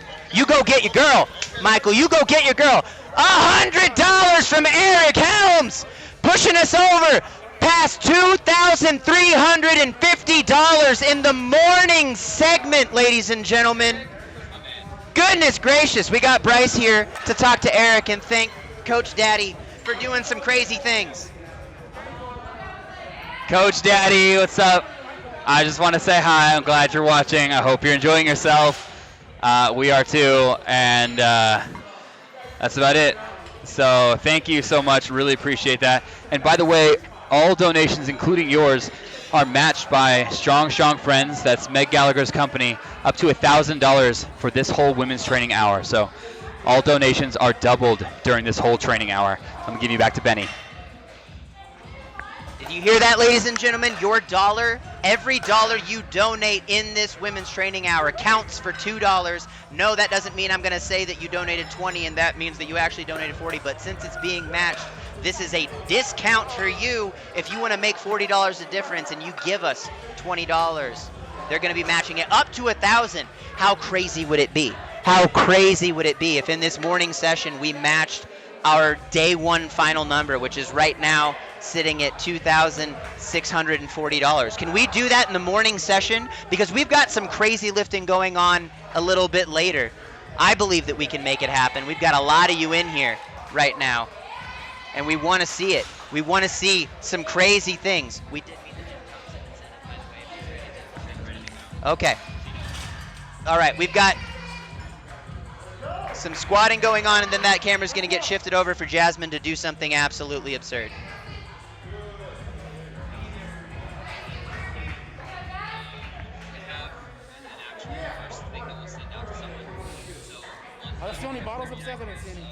get your girl. Michael, you go get your girl. $100 from Eric Helms, pushing us over past $2,350 in the morning segment, ladies and gentlemen. Goodness gracious, we got Bryce here to talk to Eric and thank Coach Daddy for doing some crazy things. Coach Daddy, what's up? I just want to say hi. I'm glad you're watching. I hope you're enjoying yourself. We are too, and that's about it. So thank you so much. Really appreciate that. And by the way, all donations, including yours, are matched by Strong Friends. That's Meg Gallagher's company, up to $1,000 for this whole women's training hour. So all donations are doubled during this whole training hour. I'm going to give you back to Benny. Did you hear that, ladies and gentlemen? Your dollar, every dollar you donate in this women's training hour counts for $2. No, that doesn't mean I'm going to say that you donated 20 and that means that you actually donated 40, but since it's being matched, this is a discount for you if you want to make $40 a difference and you give us $20. They're going to be matching it up to $1,000. How crazy would it be? How crazy would it be if in this morning session we matched our day one final number, which is right now sitting at $2,640. Can we do that in the morning session? Because we've got some crazy lifting going on a little bit later. I believe that we can make it happen. We've got a lot of you in here right now, and we want to see it. We want to see some crazy things. We did meet the gym. Okay. All right, we've got some squatting going on, and then that camera's going to get shifted over for Jasmine to do something absolutely absurd. That's the only bottles upstairs. I didn't see any.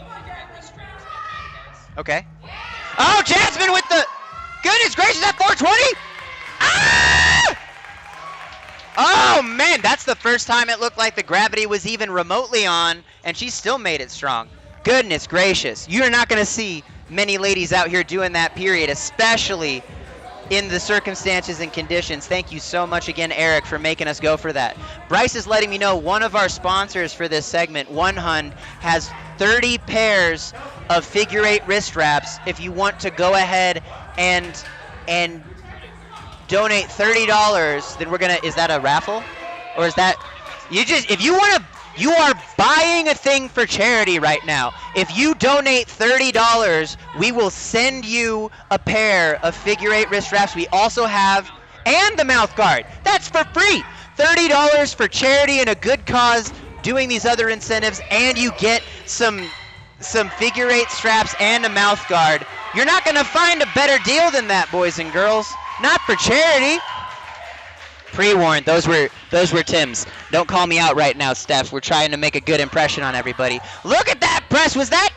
Okay. Oh, Jasmine with the... Goodness gracious, at 420? Ah! Oh, man, that's the first time it looked like the gravity was even remotely on, and she still made it strong. Goodness gracious. You're not going to see many ladies out here doing that, period, especially in the circumstances and conditions. Thank you so much again, Eric, for making us go for that. Bryce is letting me know one of our sponsors for this segment, One Hund, has 30 pairs of figure eight wrist wraps. If you want to go ahead and donate $30, then we're gonna, is that a raffle? Or is that, if you want to, you are buying a thing for charity right now. If you donate $30, we will send you a pair of figure eight wrist wraps. We also have, and the mouth guard. That's for free. $30 for charity and a good cause, doing these other incentives, and you get some figure eight straps and a mouth guard. You're not going to find a better deal than that, boys and girls. Not for charity. Pre-warned, those were Tim's. Don't call me out right now, Steph. We're trying to make a good impression on everybody. Look at that press. Was that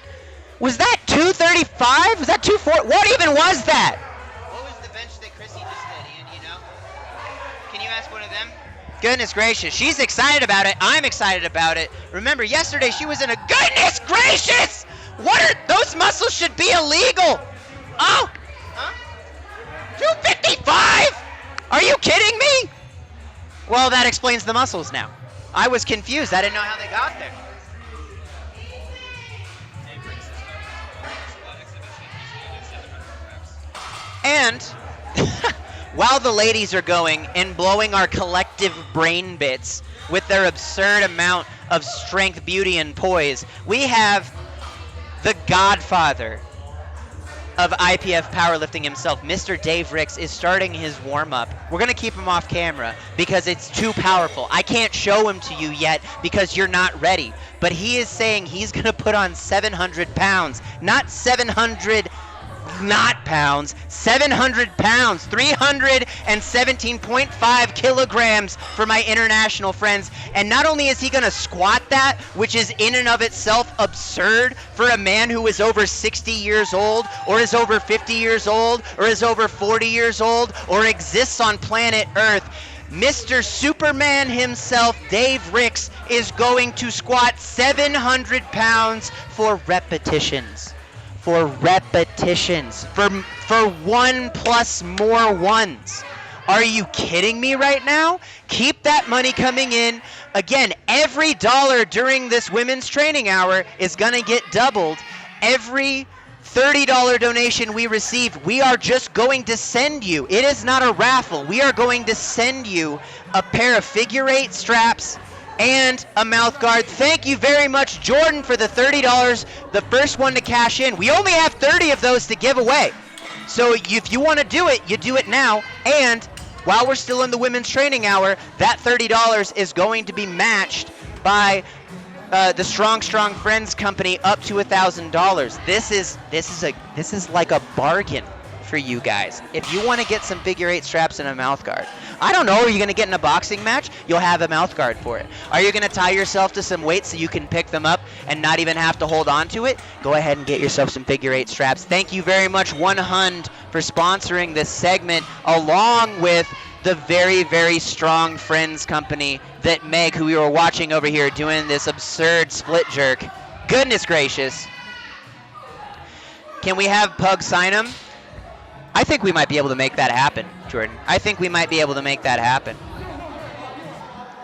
235? Was that 240? What even was that? What was the bench that Chrissy just did, Ian? You know? Can you ask one of them? Goodness gracious. She's excited about it. I'm excited about it. Remember, yesterday she was in a... Goodness gracious! What are... Those muscles should be illegal. Oh! Huh? 255? Are you kidding me? Well, that explains the muscles now. I was confused. I didn't know how they got there. And while the ladies are going and blowing our collective brain bits with their absurd amount of strength, beauty, and poise, we have the godfather of IPF powerlifting himself, Mr. Dave Ricks, is starting his warm-up. We're going to keep him off camera because it's too powerful. I can't show him to you yet because you're not ready. But he is saying he's going to put on 700 pounds, not 700 not pounds, 700 pounds, 317.5 kilograms for my international friends. And not only is he going to squat that, which is in and of itself absurd for a man who is over 60 years old, or is over 50 years old, or is over 40 years old, or exists on planet Earth. Mr. Superman himself, Dave Ricks, is going to squat 700 pounds for repetitions. For repetitions. For 1 plus more ones. Are you kidding me right now? Keep that money coming in. Again, every dollar during this women's training hour is going to get doubled. Every $30 donation we receive, we are just going to send you. It is not a raffle. We are going to send you a pair of figure 8 straps and a mouth guard. Thank you very much, Jordan, for the $30, the first one to cash in. We only have 30 of those to give away. So if you want to do it, you do it now. And while we're still in the women's training hour, that $30 is going to be matched by the Strong Friends Company up to $1,000. This is like a bargain for you guys. If you want to get some figure 8 straps and a mouth guard, I don't know, are you going to get in a boxing match? You'll have a mouth guard for it. Are you going to tie yourself to some weights so you can pick them up and not even have to hold on to it? Go ahead and get yourself some figure 8 straps. Thank you very much, One Hund, for sponsoring this segment, along with the very, very Strong Friends Company that Meg, who we were watching over here doing this absurd split jerk. Goodness gracious. Can we have Pug sign him? I think we might be able to make that happen, Jordan. I think we might be able to make that happen.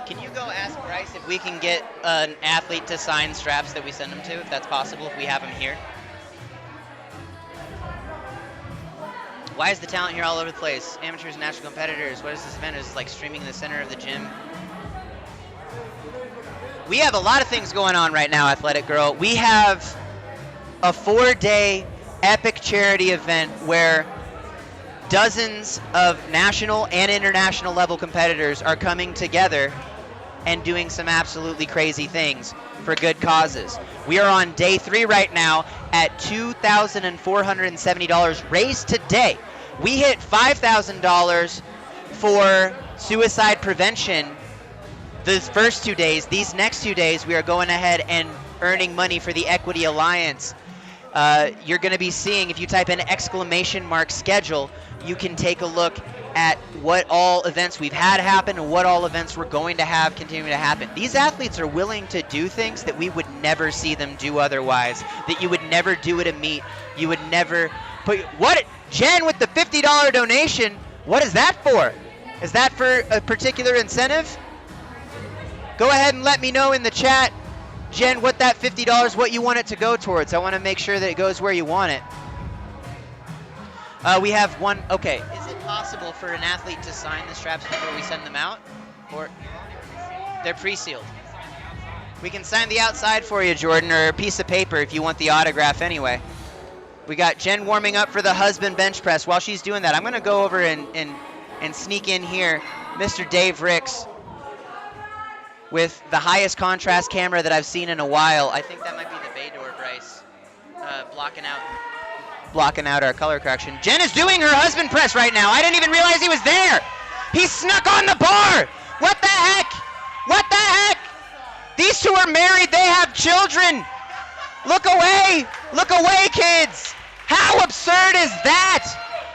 Can you go ask Bryce if we can get an athlete to sign straps that we send them to, if that's possible, if we have them here? Why is the talent here all over the place? Amateurs, national competitors. What is this event? Is it like streaming in the center of the gym? We have a lot of things going on right now, Athletic Girl. We have a 4-day epic charity event where dozens of national and international level competitors are coming together and doing some absolutely crazy things for good causes. We are on day 3 right now at $2,470 raised today. We hit $5,000 for suicide prevention these first 2 days. These next 2 days, we are going ahead and earning money for the Equity Alliance. You're going to be seeing, if you type in !schedule, you can take a look at what all events we've had happen and what all events we're going to have continuing to happen. These athletes are willing to do things that we would never see them do otherwise, that you would never do at a meet. You would never put... What? Jen with the $50 donation, what is that for? Is that for a particular incentive? Go ahead and let me know in the chat, Jen, what that $50, what you want it to go towards. I want to make sure that it goes where you want it. We have one. Okay, is it possible for an athlete to sign the straps before we send them out? Or they're pre-sealed. We can sign the outside for you, Jordan, or a piece of paper if you want the autograph anyway. We got Jen warming up for the husband bench press. While she's doing that, I'm going to go over and sneak in here Mr. Dave Ricks with the highest contrast camera that I've seen in a while. I think that might be the Baydor Bryce blocking out our color correction. Jen is doing her husband press right now. I didn't even realize he was there. He snuck on the bar. What the heck? What the heck? These two are married. They have children. Look away. Look away, kids. How absurd is that?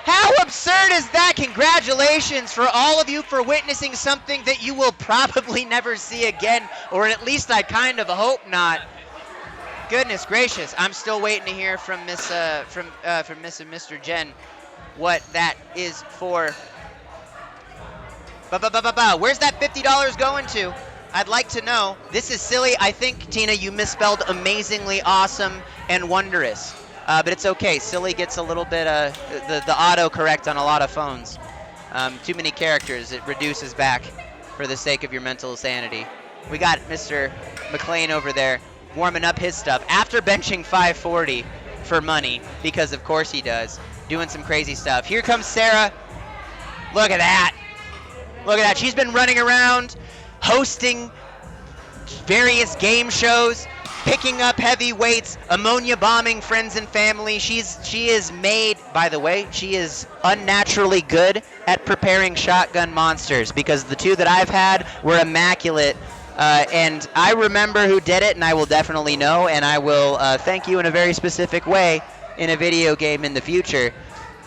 How absurd is that? Congratulations for all of you for witnessing something that you will probably never see again, or at least I kind of hope not. Goodness gracious, I'm still waiting to hear from Miss and Mr. Jen what that is for. Where's that $50 going to? I'd like to know. This is silly. I think, Tina, you misspelled amazingly awesome and wondrous. but it's okay. Silly gets a little bit the auto-correct on a lot of phones. Too many characters, it reduces back for the sake of your mental sanity. We got Mr. McLean over there warming up his stuff after benching 540 for money, because of course he does, doing some crazy stuff. Here comes Sarah. Look at that. Look at that. She's been running around, hosting various game shows, picking up heavy weights, ammonia bombing friends and family. She is made, by the way, she is unnaturally good at preparing shotgun monsters, because the two that I've had were immaculate. And I remember who did it, and I will definitely know, and I will thank you in a very specific way in a video game in the future,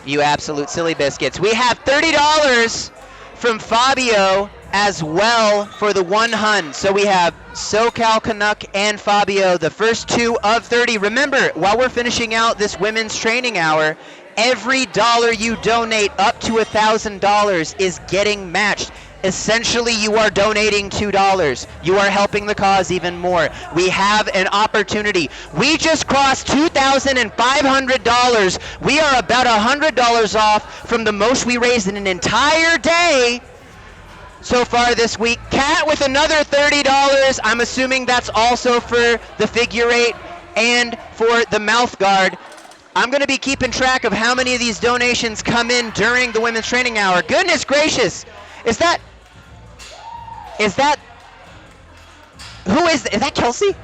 you absolute silly biscuits. We have $30 from Fabio as well for the 100. So we have SoCal Canuck and Fabio, the first two of 30. Remember, while we're finishing out this women's training hour, every dollar you donate up to $1,000 is getting matched. Essentially, you are donating $2. You are helping the cause even more. We have an opportunity. We just crossed $2,500. We are about $100 off from the most we raised in an entire day so far this week. Kat with another $30. I'm assuming that's also for the figure eight and for the mouth guard. I'm going to be keeping track of how many of these donations come in during the women's training hour. Goodness gracious. Is that who is that Kelsey?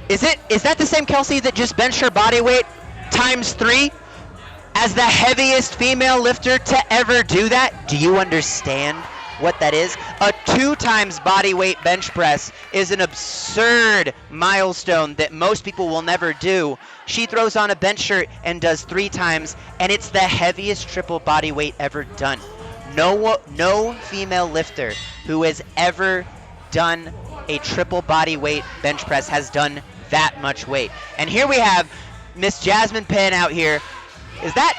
Is that the same Kelsey that just benched her body weight times 3 as the heaviest female lifter to ever do that? Do you understand what that is? A 2 times body weight bench press is an absurd milestone that most people will never do. She throws on a bench shirt and does 3 times, and it's the heaviest triple body weight ever done. No female lifter who has ever done a triple body weight bench press has done that much weight. And here we have Miss Jasmine Penn out here. Is that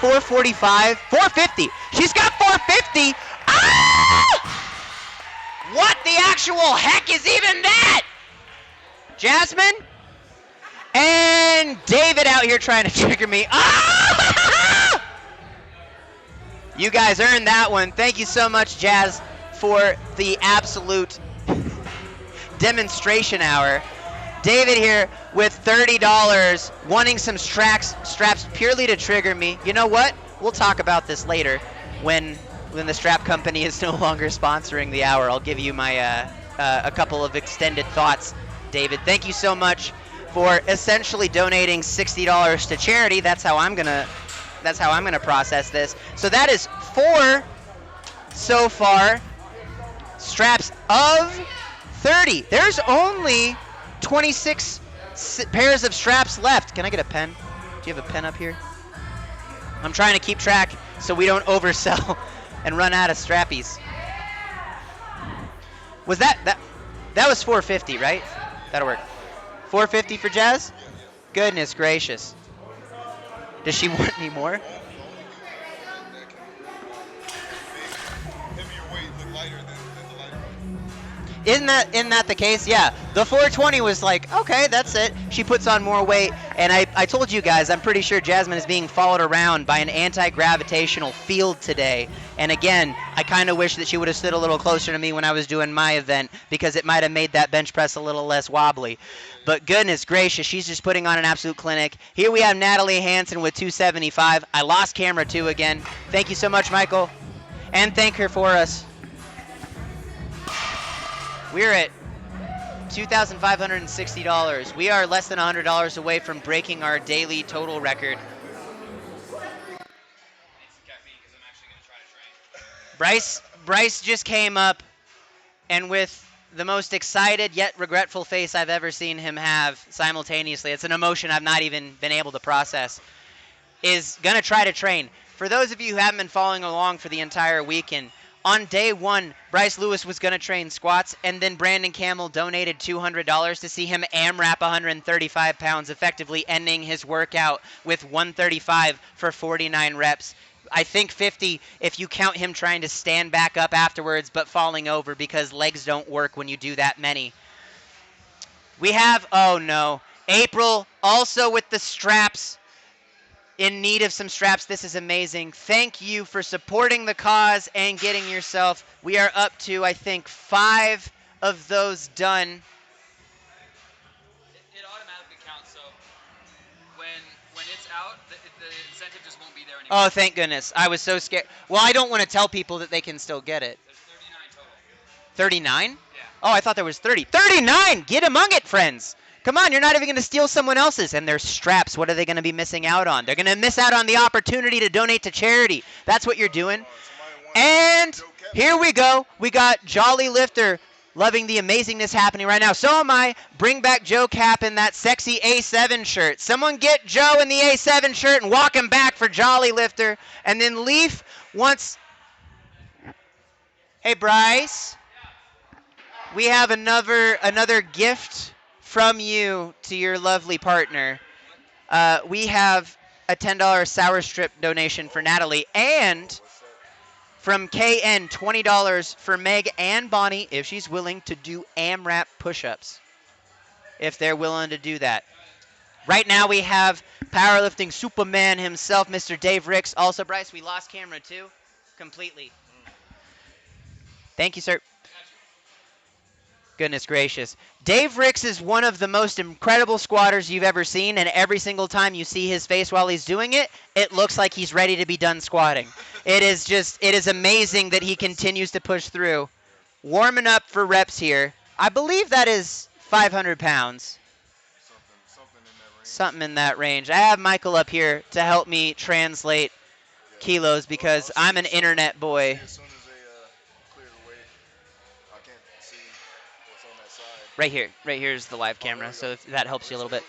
445? 450. She's got 450. Ah! What the actual heck is even that? Jasmine? And David out here trying to trigger me. Ah! You guys earned that one. Thank you so much, Jazz, for the absolute demonstration hour. David here with $30, wanting some straps purely to trigger me. You know what? We'll talk about this later when the strap company is no longer sponsoring the hour. I'll give you my a couple of extended thoughts, David. Thank you so much for essentially donating $60 to charity. That's how I'm gonna process this. So that is 4 so far. Straps of 30. There's only 26 pairs of straps left. Can I get a pen? Do you have a pen up here? I'm trying to keep track so we don't oversell and run out of strappies. Was that was 450, right? That'll work. 450 for Jazz? Goodness gracious. Does she want any more? Isn't that the case? Yeah. The 420 was like, okay, that's it. She puts on more weight. And I told you guys, I'm pretty sure Jasmine is being followed around by an anti-gravitational field today. And again, I kind of wish that she would have stood a little closer to me when I was doing my event, because it might have made that bench press a little less wobbly. But goodness gracious, she's just putting on an absolute clinic. Here we have Natalie Hansen with 275. I lost camera 2 again. Thank you so much, Michael. And thank her for us. We're at $2,560. We are less than $100 away from breaking our daily total record. Bryce just came up, and with the most excited yet regretful face I've ever seen him have simultaneously, it's an emotion I've not even been able to process, is going to try to train. For those of you who haven't been following along for the entire weekend, on day 1, Bryce Lewis was going to train squats, and then Brandon Camel donated $200 to see him AMRAP 135 pounds, effectively ending his workout with 135 for 49 reps. I think 50 if you count him trying to stand back up afterwards but falling over, because legs don't work when you do that many. We have, oh no, April also with the straps, in need of some straps. This is amazing. Thank you for supporting the cause and getting yourself. We are up to, I think, 5 of those done. It automatically counts, so when it's out, the incentive just won't be there anymore. Oh, thank goodness. I was so scared. Well, I don't want to tell people that they can still get it. There's 39 total. 39? Yeah. Oh, I thought there was 30. 39! Get among it, friends! Come on, you're not even going to steal someone else's. And their straps, what are they going to be missing out on? They're going to miss out on the opportunity to donate to charity. That's what you're doing. And here we go. We got Jolly Lifter loving the amazingness happening right now. So am I. Bring back Joe Cap in that sexy A7 shirt. Someone get Joe in the A7 shirt and walk him back for Jolly Lifter. And then Leaf wants... Hey, Bryce. We have another gift from you to your lovely partner. We have a $10 Sour Strip donation for Natalie, and from KN, $20 for Meg and Bonnie if she's willing to do AMRAP push-ups, if they're willing to do that. Right now we have powerlifting Superman himself, Mr. Dave Ricks. Also, Bryce, we lost camera too, completely. Thank you, sir. Goodness gracious. Dave Ricks is one of the most incredible squatters you've ever seen, and every single time you see his face while he's doing it, it looks like he's ready to be done squatting. It is amazing that he continues to push through. Warming up for reps here. I believe that is 500 pounds. Something in that range. I have Michael up here to help me translate kilos because I'm an internet boy. Right here is the live camera, so if that helps you a little bit.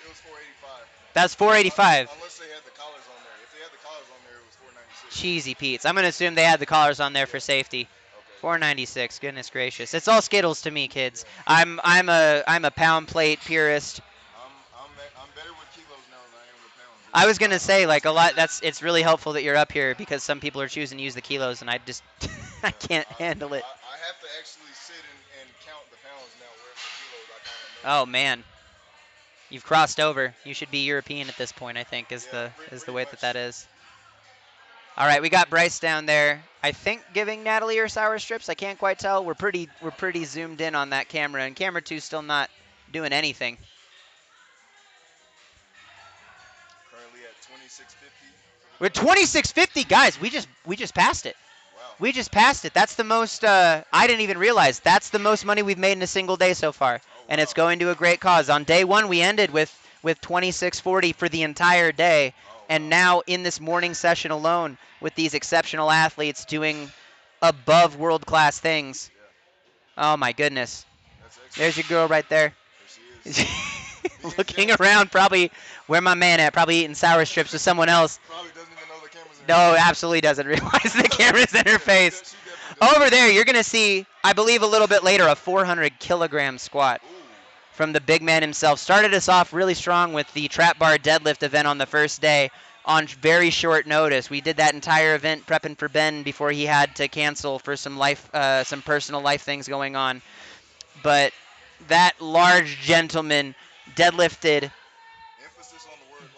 That's 485. Unless they had the collars on there. If they had the collars on there, it was 496. Cheesy Pete's. I'm gonna assume they had the collars on there for safety. Okay. 496. Goodness gracious. It's all Skittles to me, kids. I'm a pound plate purist. I'm better with kilos now than I am with pounds. I was gonna say like a lot. It's really helpful that you're up here because some people are choosing to use the kilos, and I just I can't handle it. I have to actually sit and count the pounds now. Whereas the kilos, I kind of know. Oh man, you've crossed over. You should be European at this point, I think, is the way that is. All right, we got Bryce down there. I think giving Natalie her sour strips. I can't quite tell. We're pretty zoomed in on that camera, and camera 2's still not doing anything. Currently at 2650. We're 2650, guys. We just passed it. Wow. We just passed it. That's the most. I didn't even realize that's the most money we've made in a single day so far, and it's going to a great cause. On day 1, we ended with 2640 for the entire day, and now in this morning session alone, with these exceptional athletes doing above world-class things. Oh my goodness. There's your girl right there. Looking around, probably where my man at, probably eating sour strips with someone else. Probably doesn't even know the camera's in her No, absolutely doesn't realize the camera's in her face. Over there, you're going to see, I believe a little bit later, a 400-kilogram squat from the big man himself. Started us off really strong with the trap bar deadlift event on the first day on very short notice. We did that entire event prepping for Ben before he had to cancel for some personal life things going on. But that large gentleman deadlifted, Emphasis on the word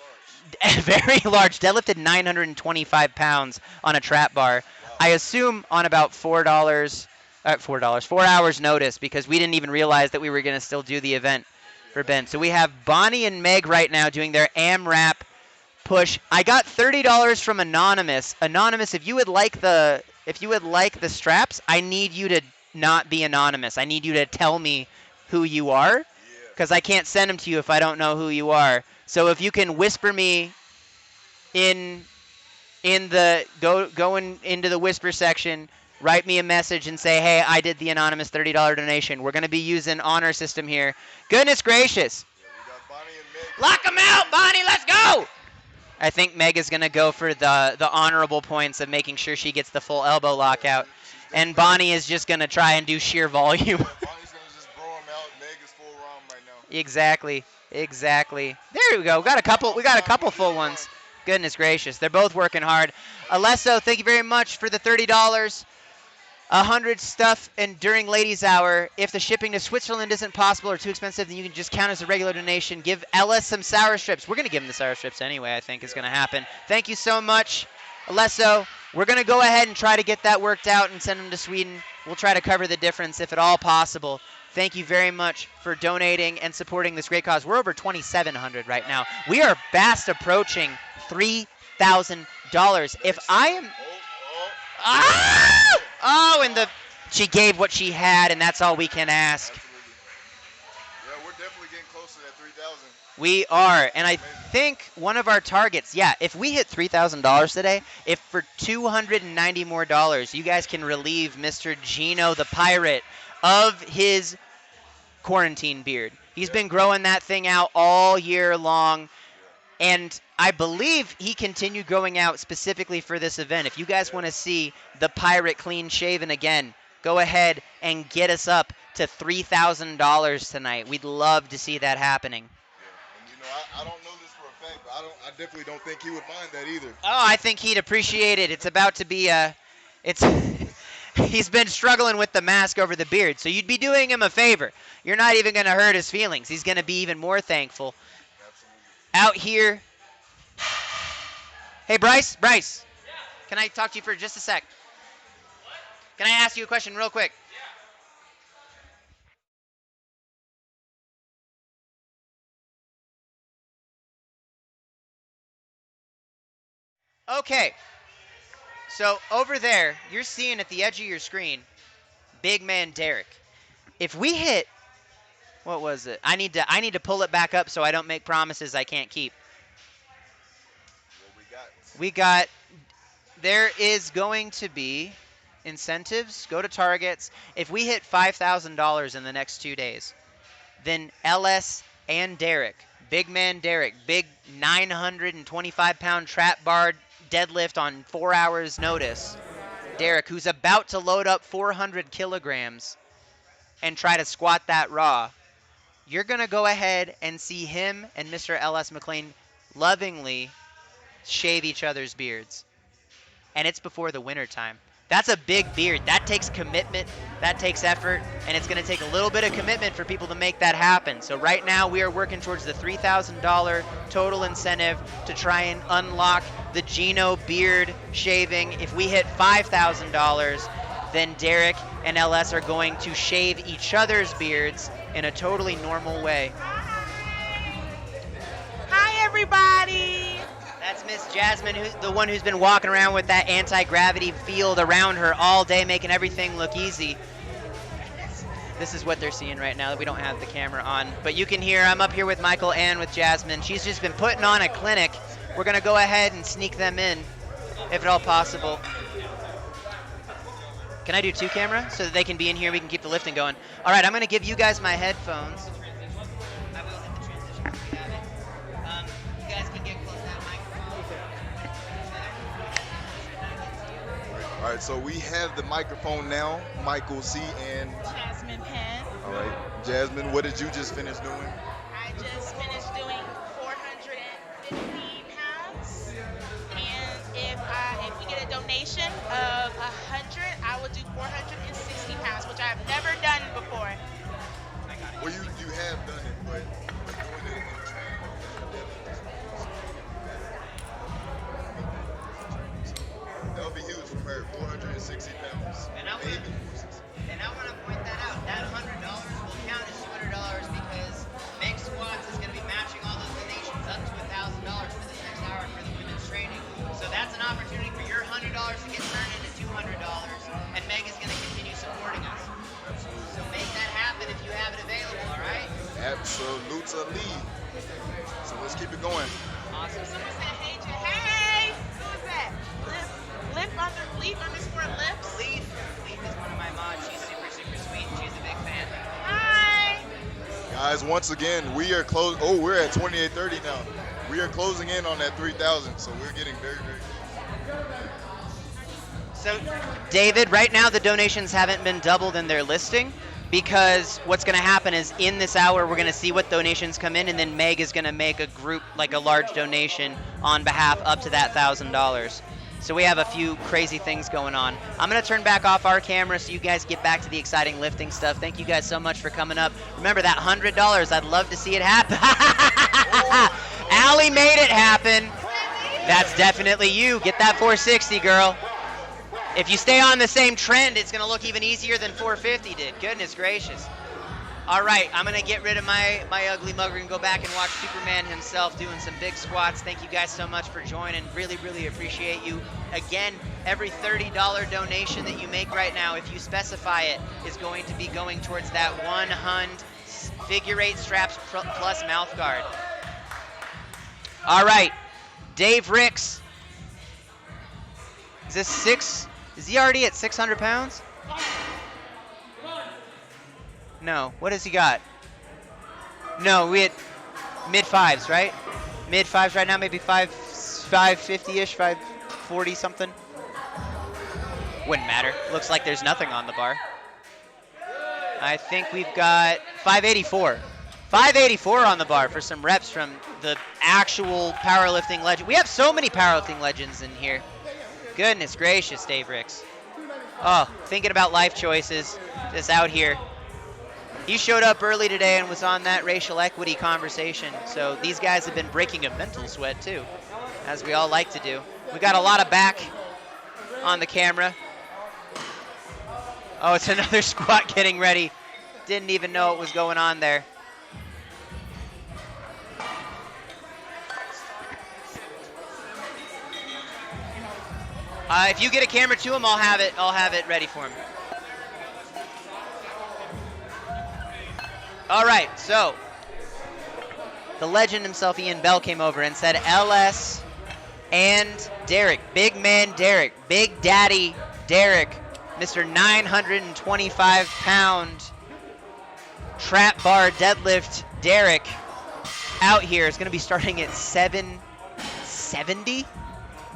large. very large, deadlifted 925 pounds on a trap bar. Wow. I assume on about $4 hours notice, because we didn't even realize that we were going to still do the event for Ben. So we have Bonnie and Meg right now doing their AMRAP push. I got $30 from Anonymous. Anonymous, if you would like the straps, I need you to not be anonymous. I need you to tell me who you are, because I can't send them to you if I don't know who you are. So if you can whisper me in the going into the whisper section, write me a message and say, hey, I did the anonymous $30 donation. We're going to be using honor system here. Goodness gracious. Lock them out, Bonnie. Let's go. I think Meg is going to go for the honorable points of making sure she gets the full elbow lockout. And Bonnie is just going to try and do sheer volume. Bonnie's going to just bro him out. Meg is full ROM right now. Exactly. There we go. We got a couple full ones. Goodness gracious. They're both working hard. Alesso, thank you very much for the $30. 100 stuff and during ladies hour. If the shipping to Switzerland isn't possible or too expensive, then you can just count as a regular donation. Give Ellis some sour strips. We're going to give him the sour strips anyway, I think is going to happen. Thank you so much, Alesso. We're going to go ahead and try to get that worked out and send him to Sweden. We'll try to cover the difference if at all possible. Thank you very much for donating and supporting this great cause. We're over 2,700 right now. We are fast approaching $3,000. If I am... Oh, and she gave what she had, and that's all we can ask. Yeah, we're definitely getting close to that 3,000. We are, and I think one of our targets, yeah, if we hit $3,000 today, if for $290 more, you guys can relieve Mr. Gino the Pirate of his quarantine beard. He's been growing that thing out all year long, and I believe he continued growing out specifically for this event. If you guys want to see the Pirate clean shaven again, go ahead and get us up to $3,000 tonight. We'd love to see that happening. And you know, I don't know this for a fact, but I definitely don't think he would mind that either. Oh, I think he'd appreciate it. It's about to be he's been struggling with the mask over the beard, so you'd be doing him a favor. You're not even going to hurt his feelings. He's going to be even more thankful. Out here. Hey, Bryce. Bryce. Yeah. Can I talk to you for just a sec? What? Can I ask you a question real quick? Yeah. Okay. So over there, you're seeing at the edge of your screen, big man Derek. If we hit, what was it? I need to pull it back up so I don't make promises I can't keep. We got, there is going to be incentives. Go to targets. If we hit $5,000 in the next 2 days, then LS and Derek, big man Derek, big 925-pound trap bar deadlift on 4 hours notice. Derek, who's about to load up 400 kilograms and try to squat that raw. You're going to go ahead and see him and Mr. LS McLean lovingly shave each other's beards. And it's before the winter time. That's a big beard. That takes commitment. That takes effort. And it's going to take a little bit of commitment for people to make that happen. So right now we are working towards the $3,000 total incentive to try and unlock the Gino beard shaving. If we hit $5,000, then Derek and LS are going to shave each other's beards in a totally normal way. Hi, everybody. That's Miss Jasmine, the one who's been walking around with that anti-gravity field around her all day, making everything look easy. This is what they're seeing right now. We don't have the camera on, but you can hear I'm up here with Michael and with Jasmine. She's just been putting on a clinic. We're going to go ahead and sneak them in, if at all possible. Can I do 2 cameras so that they can be in here? We can keep the lifting going. All right, I'm going to give you guys my headphones. I will hit the transition if we have it. You guys can get close to that microphone. All right, so we have the microphone now. Michael C. and Jasmine Penn. All right, Jasmine, what did you just finish doing? I just finished doing 450 pounds. And if we get a donation of 100, I will do 460 pounds, which I've never done before. Well, you have done it, but doing it in training. That'll be huge from her, 460 pounds. And I want to point that out. That $100 will count as $200 because Meg Squats is going to be matching all those donations up to $1,000 for this next hour for the women's training. So that's an opportunity for your $100 to get turned into $200, and Meg is going to continue supporting us. So make that happen if you have it available, all right? Absolutely. So let's keep it going. Awesome. Someone said, hey, who is that? Leaf_lips? Leaf is one of my mods. She's super, super sweet. She's a big fan. Hi. Guys, once again, we are close. Oh, we're at 2830 now. We are closing in on that 3,000, so we're getting very, very close. So, David, right now the donations haven't been doubled in their listing because what's going to happen is in this hour we're going to see what donations come in, and then Meg is going to make a group, like a large donation on behalf up to that $1,000. So we have a few crazy things going on. I'm going to turn back off our camera so you guys get back to the exciting lifting stuff. Thank you guys so much for coming up. Remember that $100, I'd love to see it happen. Allie made it happen. That's definitely you. Get that 460, girl. If you stay on the same trend, it's going to look even easier than 450 did. Goodness gracious. All right, I'm going to get rid of my ugly mugger and go back and watch Superman himself doing some big squats. Thank you guys so much for joining. Really, really appreciate you. Again, every $30 donation that you make right now, if you specify it, is going to be going towards that 100 figure 8 straps plus mouth guard. All right, Dave Ricks. Is this 6? Is he already at 600 pounds? No. What has he got? No, we had mid-5s, right? Mid-5s right now, maybe 550-ish, 540 something. Wouldn't matter. Looks like there's nothing on the bar. I think we've got 584. 584 on the bar for some reps from the actual powerlifting legend. We have so many powerlifting legends in here. Goodness gracious, Dave Ricks. Oh, thinking about life choices, just out here. He showed up early today and was on that racial equity conversation. So these guys have been breaking a mental sweat too, as we all like to do. We got a lot of back on the camera. Oh, it's another squat getting ready. Didn't even know what was going on there. If you get a camera to him, I'll have it ready for him. All right, so the legend himself, Ian Bell, came over and said LS and Derek, big man Derek, Big Daddy Derek, Mr. 925-pound trap bar deadlift Derek out here is going to be starting at 770,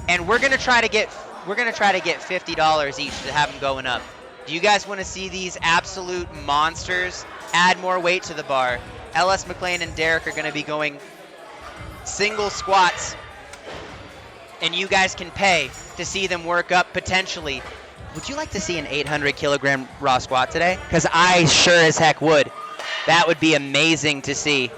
and we're going to try to get $50 each to have them going up. Do you guys want to see these absolute monsters add more weight to the bar? LS McLean and Derek are going to be going single squats, and you guys can pay to see them work up potentially. Would you like to see an 800 kilogram raw squat today? Because I sure as heck would. That would be amazing to see.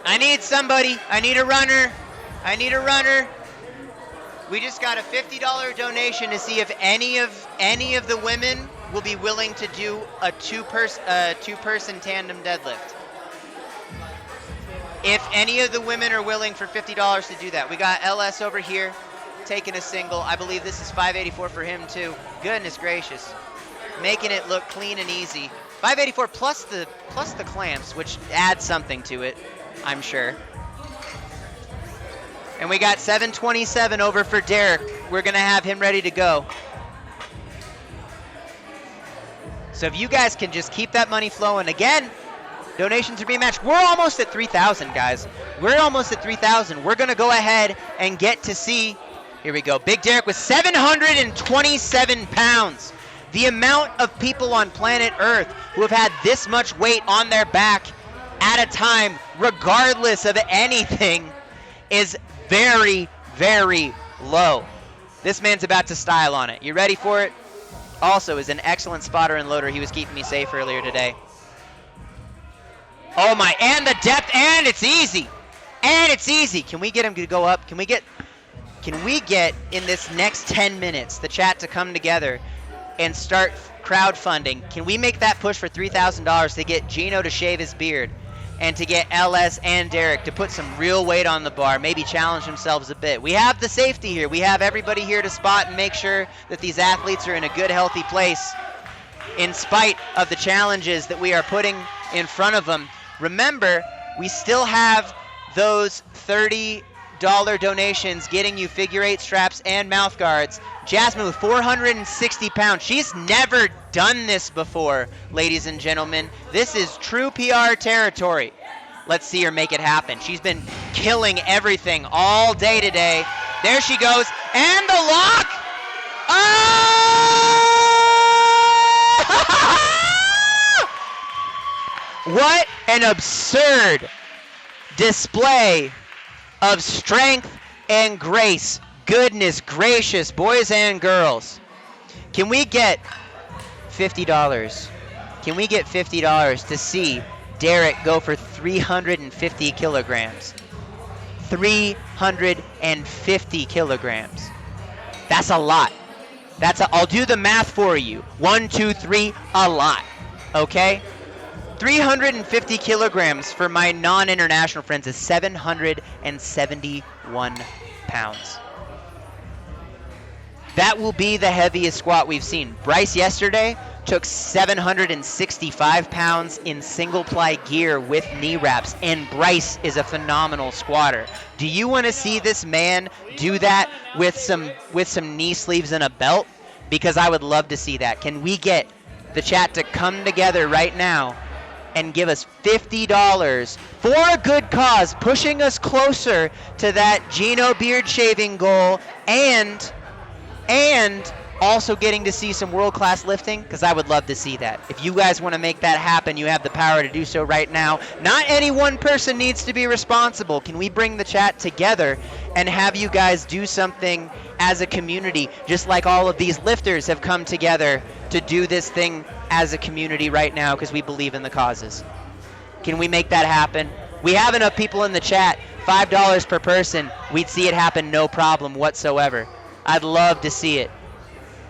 I need somebody. I need a runner. We just got a $50 donation to see if any of the women will be willing to do a two-person tandem deadlift. If any of the women are willing for $50 to do that. We got LS over here taking a single. I believe this is 584 for him too. Goodness gracious. Making it look clean and easy. 584 plus the clamps, which adds something to it, I'm sure. And we got 727 over for Derek. We're going to have him ready to go. So if you guys can just keep that money flowing. Again, donations are being matched. We're almost at 3,000, guys. We're almost at 3,000. We're going to go ahead and get to see. Here we go. Big Derek with 727 pounds. The amount of people on planet Earth who have had this much weight on their back at a time, regardless of anything, is very, very low. This man's about to style on it. You ready for it? Also is an excellent spotter and loader. He was keeping me safe earlier today. Oh my, and the depth, and it's easy. And it's easy. Can we get him to go up? Can we get in this next 10 minutes the chat to come together and start crowdfunding? Can we make that push for $3,000 to get Gino to shave his beard and to get LS and Derek to put some real weight on the bar, maybe challenge themselves a bit? We have the safety here. We have everybody here to spot and make sure that these athletes are in a good, healthy place in spite of the challenges that we are putting in front of them. Remember, we still have those $30 donations getting you figure 8 straps and mouth guards. Jasmine with 460 pounds. She's never done this before, ladies and gentlemen. This is true PR territory. Let's see her make it happen. She's been killing everything all day today. There she goes. And the lock! Oh! What an absurd display of strength and grace. Goodness gracious, boys and girls. Can we get $50? Can we get $50 to see Derek go for 350 kilograms? 350 kilograms. That's a lot. I'll do the math for you. 1, 2, 3, a lot. Okay? 350 kilograms for my non-international friends is 771 pounds. That will be the heaviest squat we've seen. Bryce yesterday took 765 pounds in single ply gear with knee wraps, and Bryce is a phenomenal squatter. Do you want to see this man do that with some knee sleeves and a belt? Because I would love to see that. Can we get the chat to come together right now and give us $50 for a good cause, pushing us closer to that Gino beard shaving goal, and also getting to see some world-class lifting? Because I would love to see that. If you guys want to make that happen, you have the power to do so right now. Not any one person needs to be responsible. Can we bring the chat together and have you guys do something as a community, just like all of these lifters have come together to do this thing as a community right now because we believe in the causes? Can we make that happen? We have enough people in the chat. $5 per person. We'd see it happen no problem whatsoever. I'd love to see it.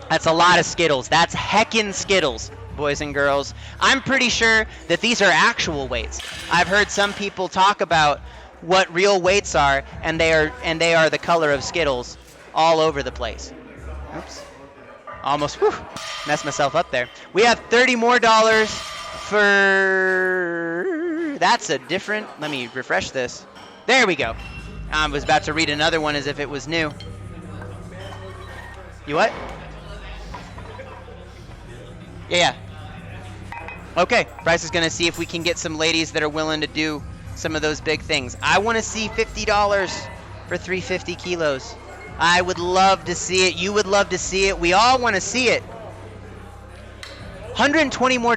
That's a lot of Skittles. That's heckin' Skittles, boys and girls. I'm pretty sure that these are actual weights. I've heard some people talk about what real weights are, and they are the color of Skittles all over the place. Oops. Almost messed myself up there. We have $30 more for... That's a different... Let me refresh this. There we go. I was about to read another one as if it was new. You what? Yeah. Okay, Bryce is going to see if we can get some ladies that are willing to do some of those big things. I want to see $50 for 350 kilos. I would love to see it. You would love to see it. We all want to see it. $120 more,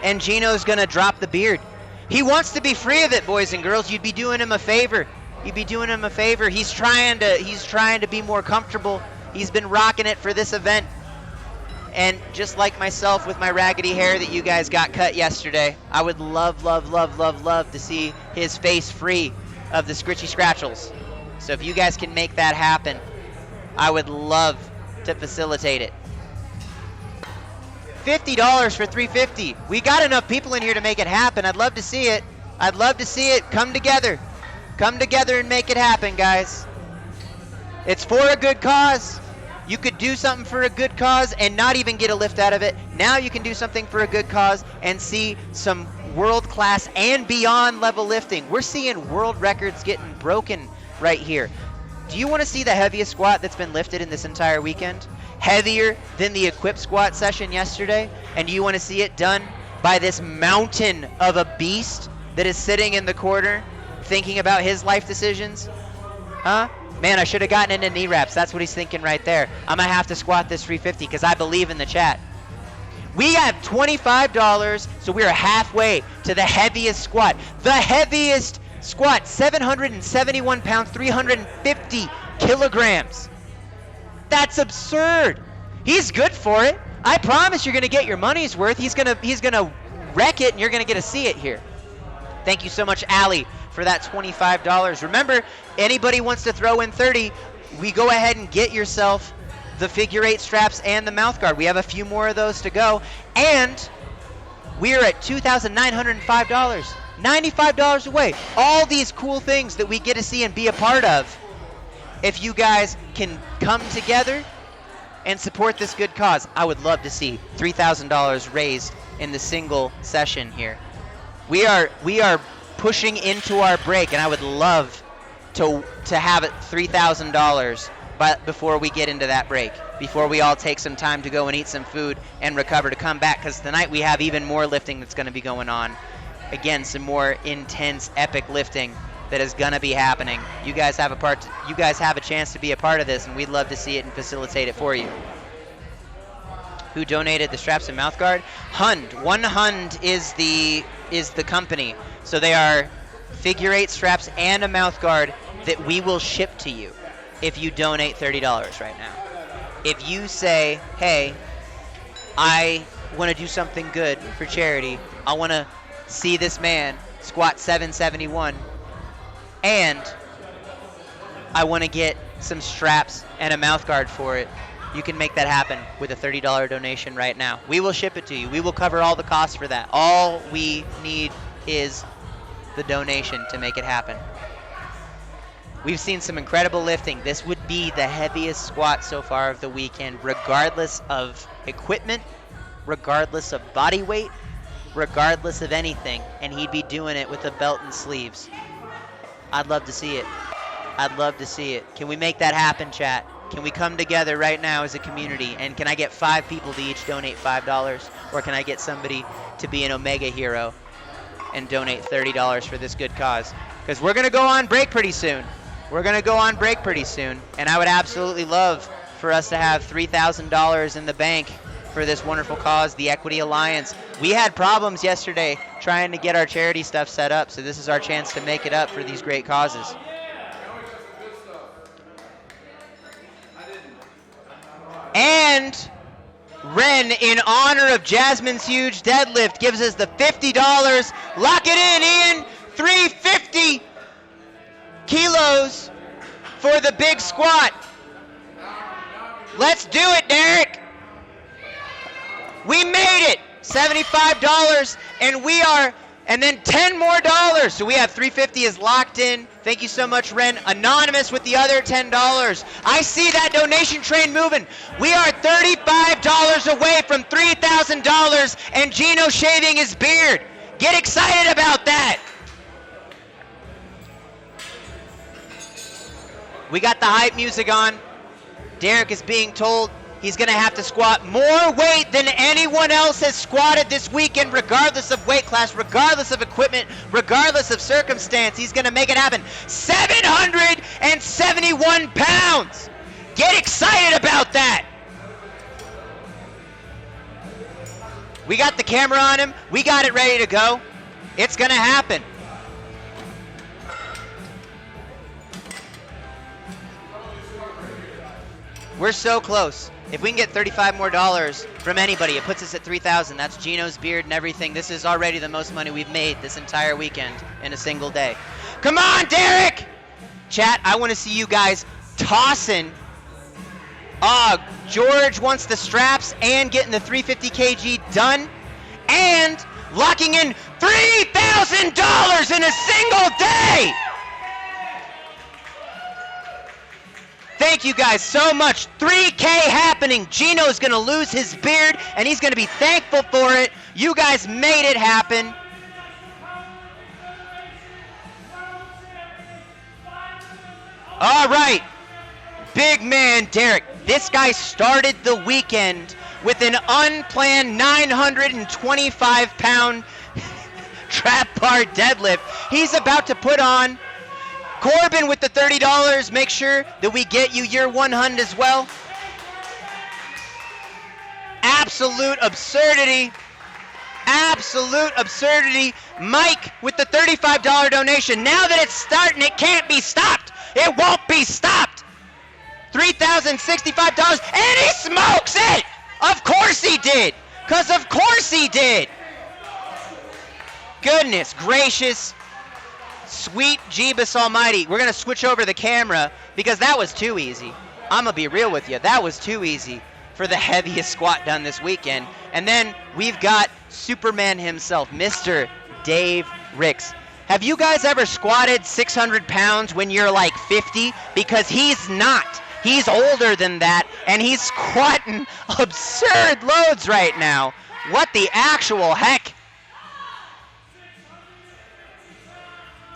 and Gino's going to drop the beard. He wants to be free of it, boys and girls. You'd be doing him a favor. You'd be doing him a favor. He's trying to be more comfortable. He's been rocking it for this event. And just like myself with my raggedy hair that you guys got cut yesterday, I would love to see his face free of the scritchy scratchels. So if you guys can make that happen, I would love to facilitate it. $50 for 350. We got enough people in here to make it happen. I'd love to see it. I'd love to see it. Come together. Come together and make it happen, guys. It's for a good cause. You could do something for a good cause and not even get a lift out of it. Now you can do something for a good cause and see some world-class and beyond level lifting. We're seeing world records getting broken right here. Do you want to see the heaviest squat that's been lifted in this entire weekend? Heavier than the equip squat session yesterday? And do you want to see it done by this mountain of a beast that is sitting in the corner thinking about his life decisions? Huh? Man, I should have gotten into knee wraps. That's what he's thinking right there. I'm going to have to squat this 350 because I believe in the chat. We have $25, so we are halfway to the heaviest squat. The heaviest squat, 771 pounds, 350 kilograms. That's absurd. He's good for it. I promise you're going to get your money's worth. He's going to wreck it, and you're going to get to see it here. Thank you so much, Allie, for that $25. Remember, anybody wants to throw in 30, we go ahead and get yourself the figure 8 straps and the mouth guard. We have a few more of those to go, and we are at $2,905. $95 away. All these cool things that we get to see and be a part of. If you guys can come together and support this good cause, I would love to see $3,000 raised in the single session here. We are pushing into our break, and I would love to have it $3,000 before we get into that break, before we all take some time to go and eat some food and recover to come back, because tonight we have even more lifting that's going to be going on. Again, some more intense, epic lifting that is going to be happening. You guys have a chance to be a part of this, and we'd love to see it and facilitate it for you. Who donated the straps and mouth guard? Hund. One Hund is the company. So they are figure 8 straps, and a mouth guard that we will ship to you if you donate $30 right now. If you say, hey, I want to do something good for charity, I want to see this man squat 771, and I want to get some straps and a mouth guard for it, you can make that happen with a $30 donation right now. We will ship it to you. We will cover all the costs for that. All we need is the donation to make it happen. We've seen some incredible lifting. This would be the heaviest squat so far of the weekend, regardless of equipment, regardless of body weight, regardless of anything, and he'd be doing it with a belt and sleeves. I'd love to see it. I'd love to see it. Can we make that happen, chat? Can we come together right now as a community, and can I get 5 people to each donate $5, or can I get somebody to be an Omega hero and donate $30 for this good cause? Because we're going to go on break pretty soon. We're going to go on break pretty soon, and I would absolutely love for us to have $3,000 in the bank for this wonderful cause, the Equity Alliance. We had problems yesterday trying to get our charity stuff set up, so this is our chance to make it up for these great causes. And Ren, in honor of Jasmine's huge deadlift, gives us the $50. Lock it in, Ian. 350 kilos for the big squat. Let's do it, Derek. We made it. $75, and we are, and then $10 more. So we have $350 is locked in. Thank you so much, Ren. Anonymous with the other $10. I see that donation train moving. We are $35 away from $3,000 and Gino shaving his beard. Get excited about that. We got the hype music on. Derek is being told he's going to have to squat more weight than anyone else has squatted this weekend, regardless of weight class, regardless of equipment, regardless of circumstance. He's going to make it happen. 771 pounds. Get excited about that. We got the camera on him. We got it ready to go. It's going to happen. We're so close. If we can get $35 more from anybody, it puts us at $3,000. That's Gino's beard and everything. This is already the most money we've made this entire weekend in a single day. Come on, Derek! Chat, I want to see you guys tossing. George wants the straps and getting the 350 kg done and locking in $3,000 in a single day! Thank you guys so much. 3K happening. Gino's going to lose his beard, and he's going to be thankful for it. You guys made it happen. All right. Big man Derek. This guy started the weekend with an unplanned 925-pound trap bar deadlift. He's about to put on. Corbin with the $30. Make sure that we get you your 100 as well. Absolute absurdity. Absolute absurdity. Mike with the $35 donation. Now that it's starting, it can't be stopped. It won't be stopped. $3,065. And he smokes it. Of course he did. Because of course he did. Goodness gracious. Sweet Jeebus Almighty. We're going to switch over the camera because that was too easy. I'm going to be real with you. That was too easy for the heaviest squat done this weekend. And then we've got Superman himself, Mr. Dave Ricks. Have you guys ever squatted 600 pounds when you're like 50? Because he's not. He's older than that, and he's squatting absurd loads right now. What the actual heck?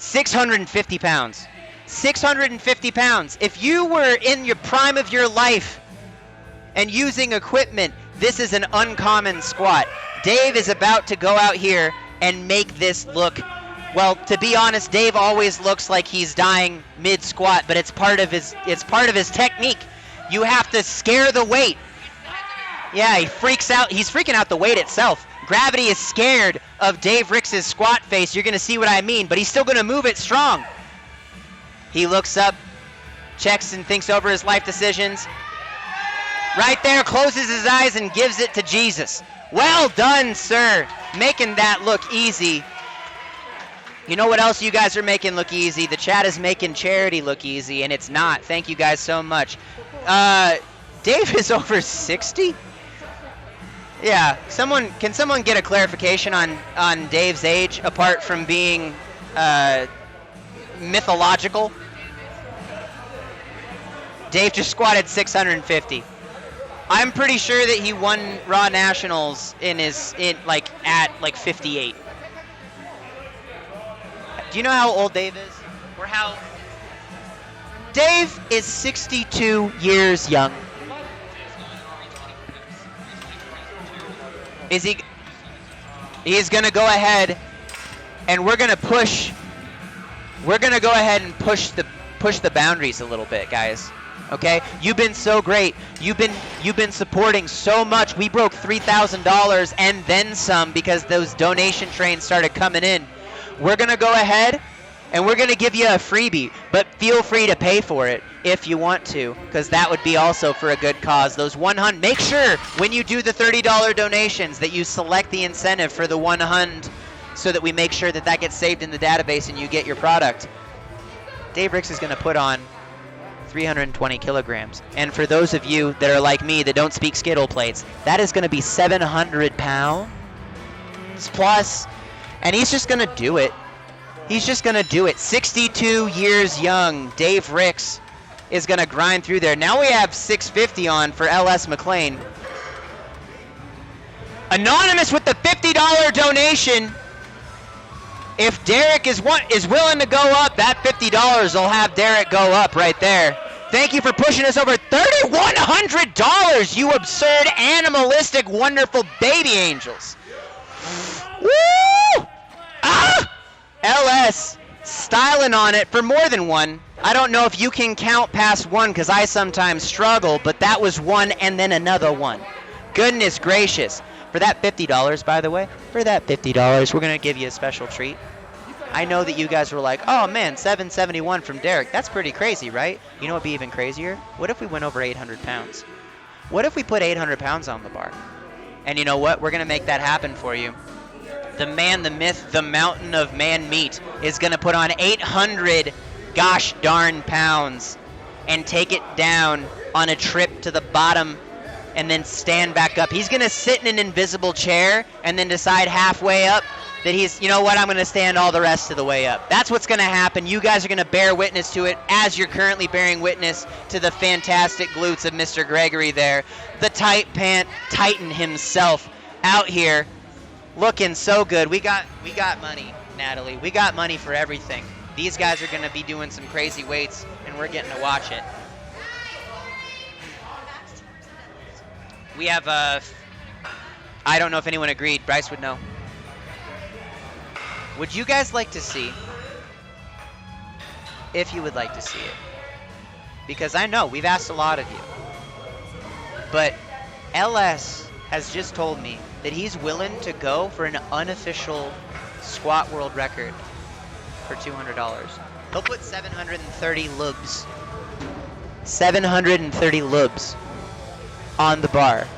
650 pounds. 650 pounds. If you were in your prime of your life and using equipment, this is an uncommon squat. Dave is about to go out here and make this look, well, to be honest, Dave always looks like he's dying mid-squat, but it's part of his technique. You have to scare the weight. Yeah, he freaks out. He's freaking out the weight itself. Gravity is scared of Dave Ricks' squat face. You're going to see what I mean, but he's still going to move it strong. He looks up, checks and thinks over his life decisions. Right there, closes his eyes and gives it to Jesus. Well done, sir. Making that look easy. You know what else you guys are making look easy? The chat is making charity look easy, and it's not. Thank you guys so much. Dave is over 60? Yeah, can someone get a clarification on Dave's age, apart from being mythological? Dave just squatted 650. I'm pretty sure that he won Raw Nationals at 58. Do you know how old Dave is? Or how? Dave is 62 years young. He's gonna go ahead and we're gonna go ahead and push the boundaries a little bit, guys. Okay? You've been so great. You've been supporting so much. We broke $3,000 and then some because those donation trains started coming in. We're going to go ahead and we're going to give you a freebie, but feel free to pay for it if you want to, because that would be also for a good cause. Those 100, make sure when you do the $30 donations that you select the incentive for the 100 so that we make sure that that gets saved in the database and you get your product. Dave Ricks is going to put on 320 kilograms. And for those of you that are like me that don't speak skittle plates, that is going to be 700 pounds plus. And he's just going to do it. He's just going to do it. 62 years young, Dave Ricks is going to grind through there. Now we have 650 on for LS McLean. Anonymous with the $50 donation. If Derek is willing to go up, that $50 will have Derek go up right there. Thank you for pushing us over $3,100, you absurd, animalistic, wonderful baby angels. Woo! Ah! LS styling on it for more than one. I don't know if you can count past one because I sometimes struggle, but that was one and then another one. Goodness gracious. For that $50, by the way, for that $50, we're going to give you a special treat. I know that you guys were like, oh man, 771 from Derek. That's pretty crazy, right? You know what would be even crazier? What if we went over 800 pounds? What if we put 800 pounds on the bar? And you know what? We're going to make that happen for you. The man, the myth, the mountain of man meat is going to put on 800 gosh darn pounds and take it down on a trip to the bottom and then stand back up. He's going to sit in an invisible chair and then decide halfway up that he's, you know what, I'm going to stand all the rest of the way up. That's what's going to happen. You guys are going to bear witness to it as you're currently bearing witness to the fantastic glutes of Mr. Gregory there. The tight pant titan himself out here looking so good. We got money, Natalie. We got money for everything. These guys are going to be doing some crazy weights, and we're getting to watch it. We have, I don't know if anyone agreed. Bryce would know. Would you guys like to see, if you would like to see it? Because I know, we've asked a lot of you. But LS has just told me that he's willing to go for an unofficial squat world record for $200. He'll put 730 lubs. 730 lubs on the bar.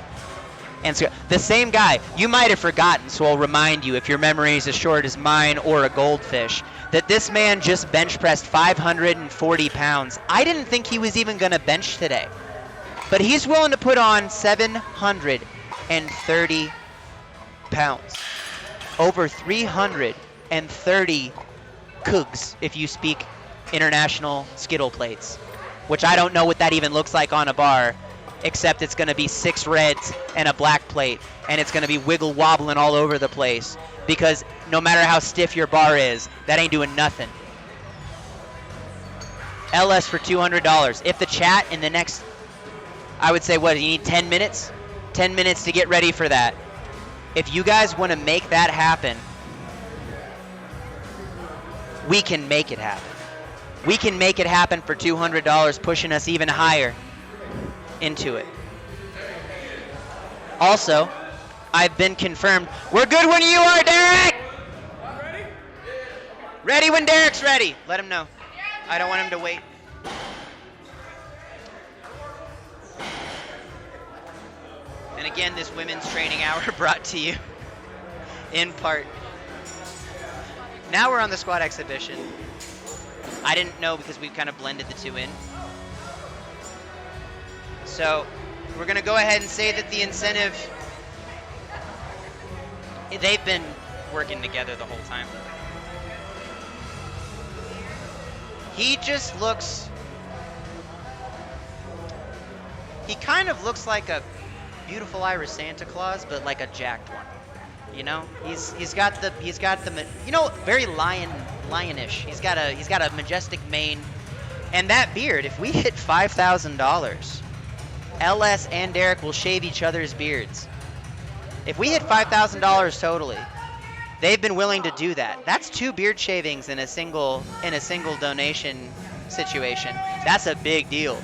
And so the same guy, you might have forgotten, so I'll remind you if your memory is as short as mine or a goldfish, that this man just bench pressed 540 pounds. I didn't think he was even going to bench today. But he's willing to put on 730 pounds. Over 330 kugs, if you speak international skittle plates, which I don't know what that even looks like on a bar, except it's going to be 6 reds and a black plate, and it's going to be wiggle wobbling all over the place, because no matter how stiff your bar is, that ain't doing nothing. LS for $200. If the chat in the next, I would say, what, you need 10 minutes? 10 minutes to get ready for that. If you guys want to make that happen, we can make it happen. We can make it happen for $200, pushing us even higher into it. Also, I've been confirmed. We're good when you are, Derek! Ready when Derek's ready. Let him know. I don't want him to wait. And again, this women's training hour brought to you in part. Now we're on the squat exhibition. I didn't know because we've kind of blended the two in. So we're going to go ahead and say that the incentive, they've been working together the whole time. He just looks, he kind of looks like a beautiful Irish Santa Claus, but like a jacked one. You know, he's got the you know, very lionish. He's got a majestic mane, and that beard. If we hit $5,000, LS and Derek will shave each other's beards. If we hit $5,000 totally, they've been willing to do that. That's 2 beard shavings in a single donation situation. That's a big deal.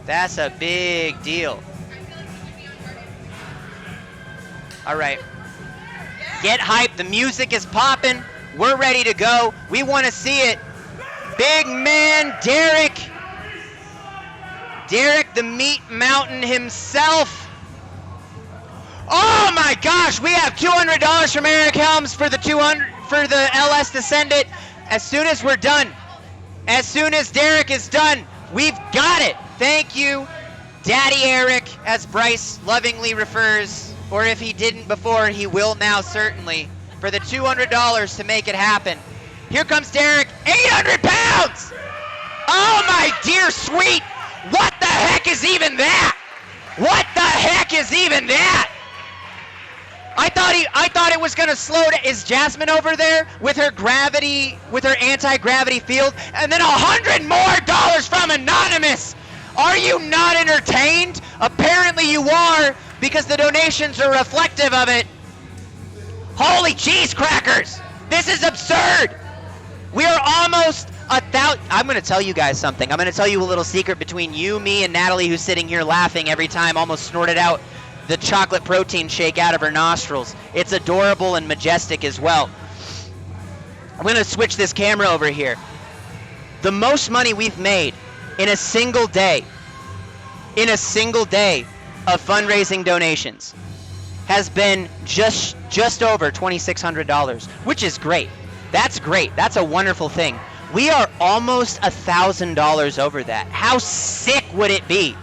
That's a big deal. All right. Get hyped. The music is popping. We're ready to go. We want to see it. Big man Derek. Derek the Meat Mountain himself. Oh my gosh, we have $200 from Eric Helms for the LS to send it. As soon as we're done, as soon as Derek is done, we've got it. Thank you, Daddy Eric, as Bryce lovingly refers. Or if he didn't before, he will now certainly, for the $200 to make it happen. Here comes Derek, 800 pounds! Oh my dear sweet, what the heck is even that? What the heck is even that? I thought it was gonna slow down. Is Jasmine over there with her gravity, with her anti-gravity field? And then $100 more from Anonymous! Are you not entertained? Apparently you are, because the donations are reflective of it. Holy cheese crackers! This is absurd! We are almost 1,000. I'm going to tell you guys something. I'm going to tell you a little secret between you, me, and Natalie, who's sitting here laughing every time, almost snorted out the chocolate protein shake out of her nostrils. It's adorable and majestic as well. I'm going to switch this camera over here. The most money we've made in a single day of fundraising donations has been just over $2,600, which is great. That's great. That's a wonderful thing. We are almost $1,000 over that. How sick would it be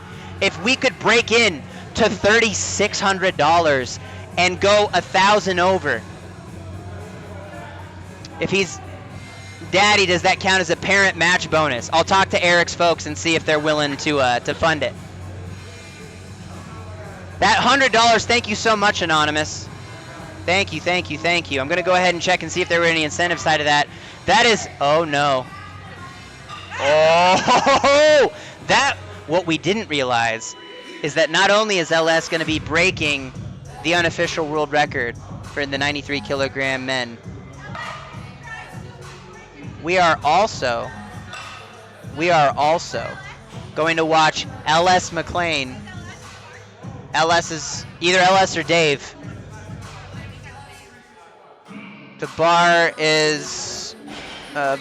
if we could break in to $3,600 and go 1,000 over? If he's Daddy, does that count as a parent match bonus? I'll talk to Eric's folks and see if they're willing to fund it. That $100, thank you so much, Anonymous. Thank you, thank you, thank you. I'm going to go ahead and check and see if there were any incentive side of that. That is, oh no. Oh, what we didn't realize is that not only is LS going to be breaking the unofficial world record for the 93 kilogram men, we are also going to watch LS McLean. LS is either LS or Dave. The bar is I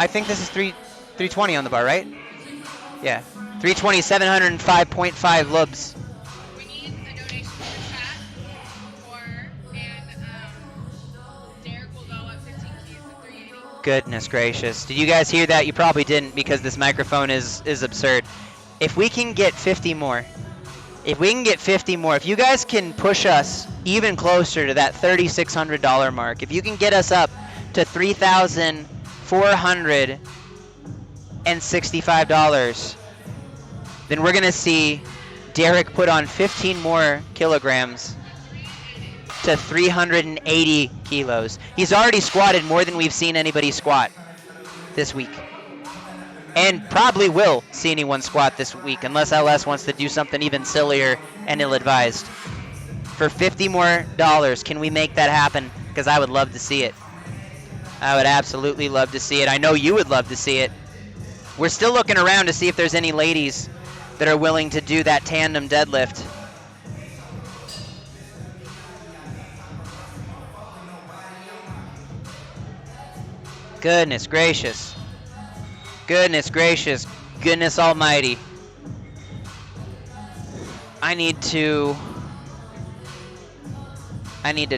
think this is 320 on the bar, right? Yeah. 320, 705.5 lubs. We need a donation for the chat, and Derek will go up 15 keys to 380. Goodness gracious. Did you guys hear that? You probably didn't, because this microphone is absurd. If we can get 50 more, if you guys can push us even closer to that $3,600 mark, if you can get us up to $3,465, then we're going to see Derek put on 15 more kilograms to 380 kilos. He's already squatted more than we've seen anybody squat this week. And probably will see anyone squat this week, unless LS wants to do something even sillier and ill-advised. For $50 more, can we make that happen? Because I would love to see it. I would absolutely love to see it. I know you would love to see it. We're still looking around to see if there's any ladies that are willing to do that tandem deadlift. Goodness gracious. Goodness gracious. Goodness almighty. I need to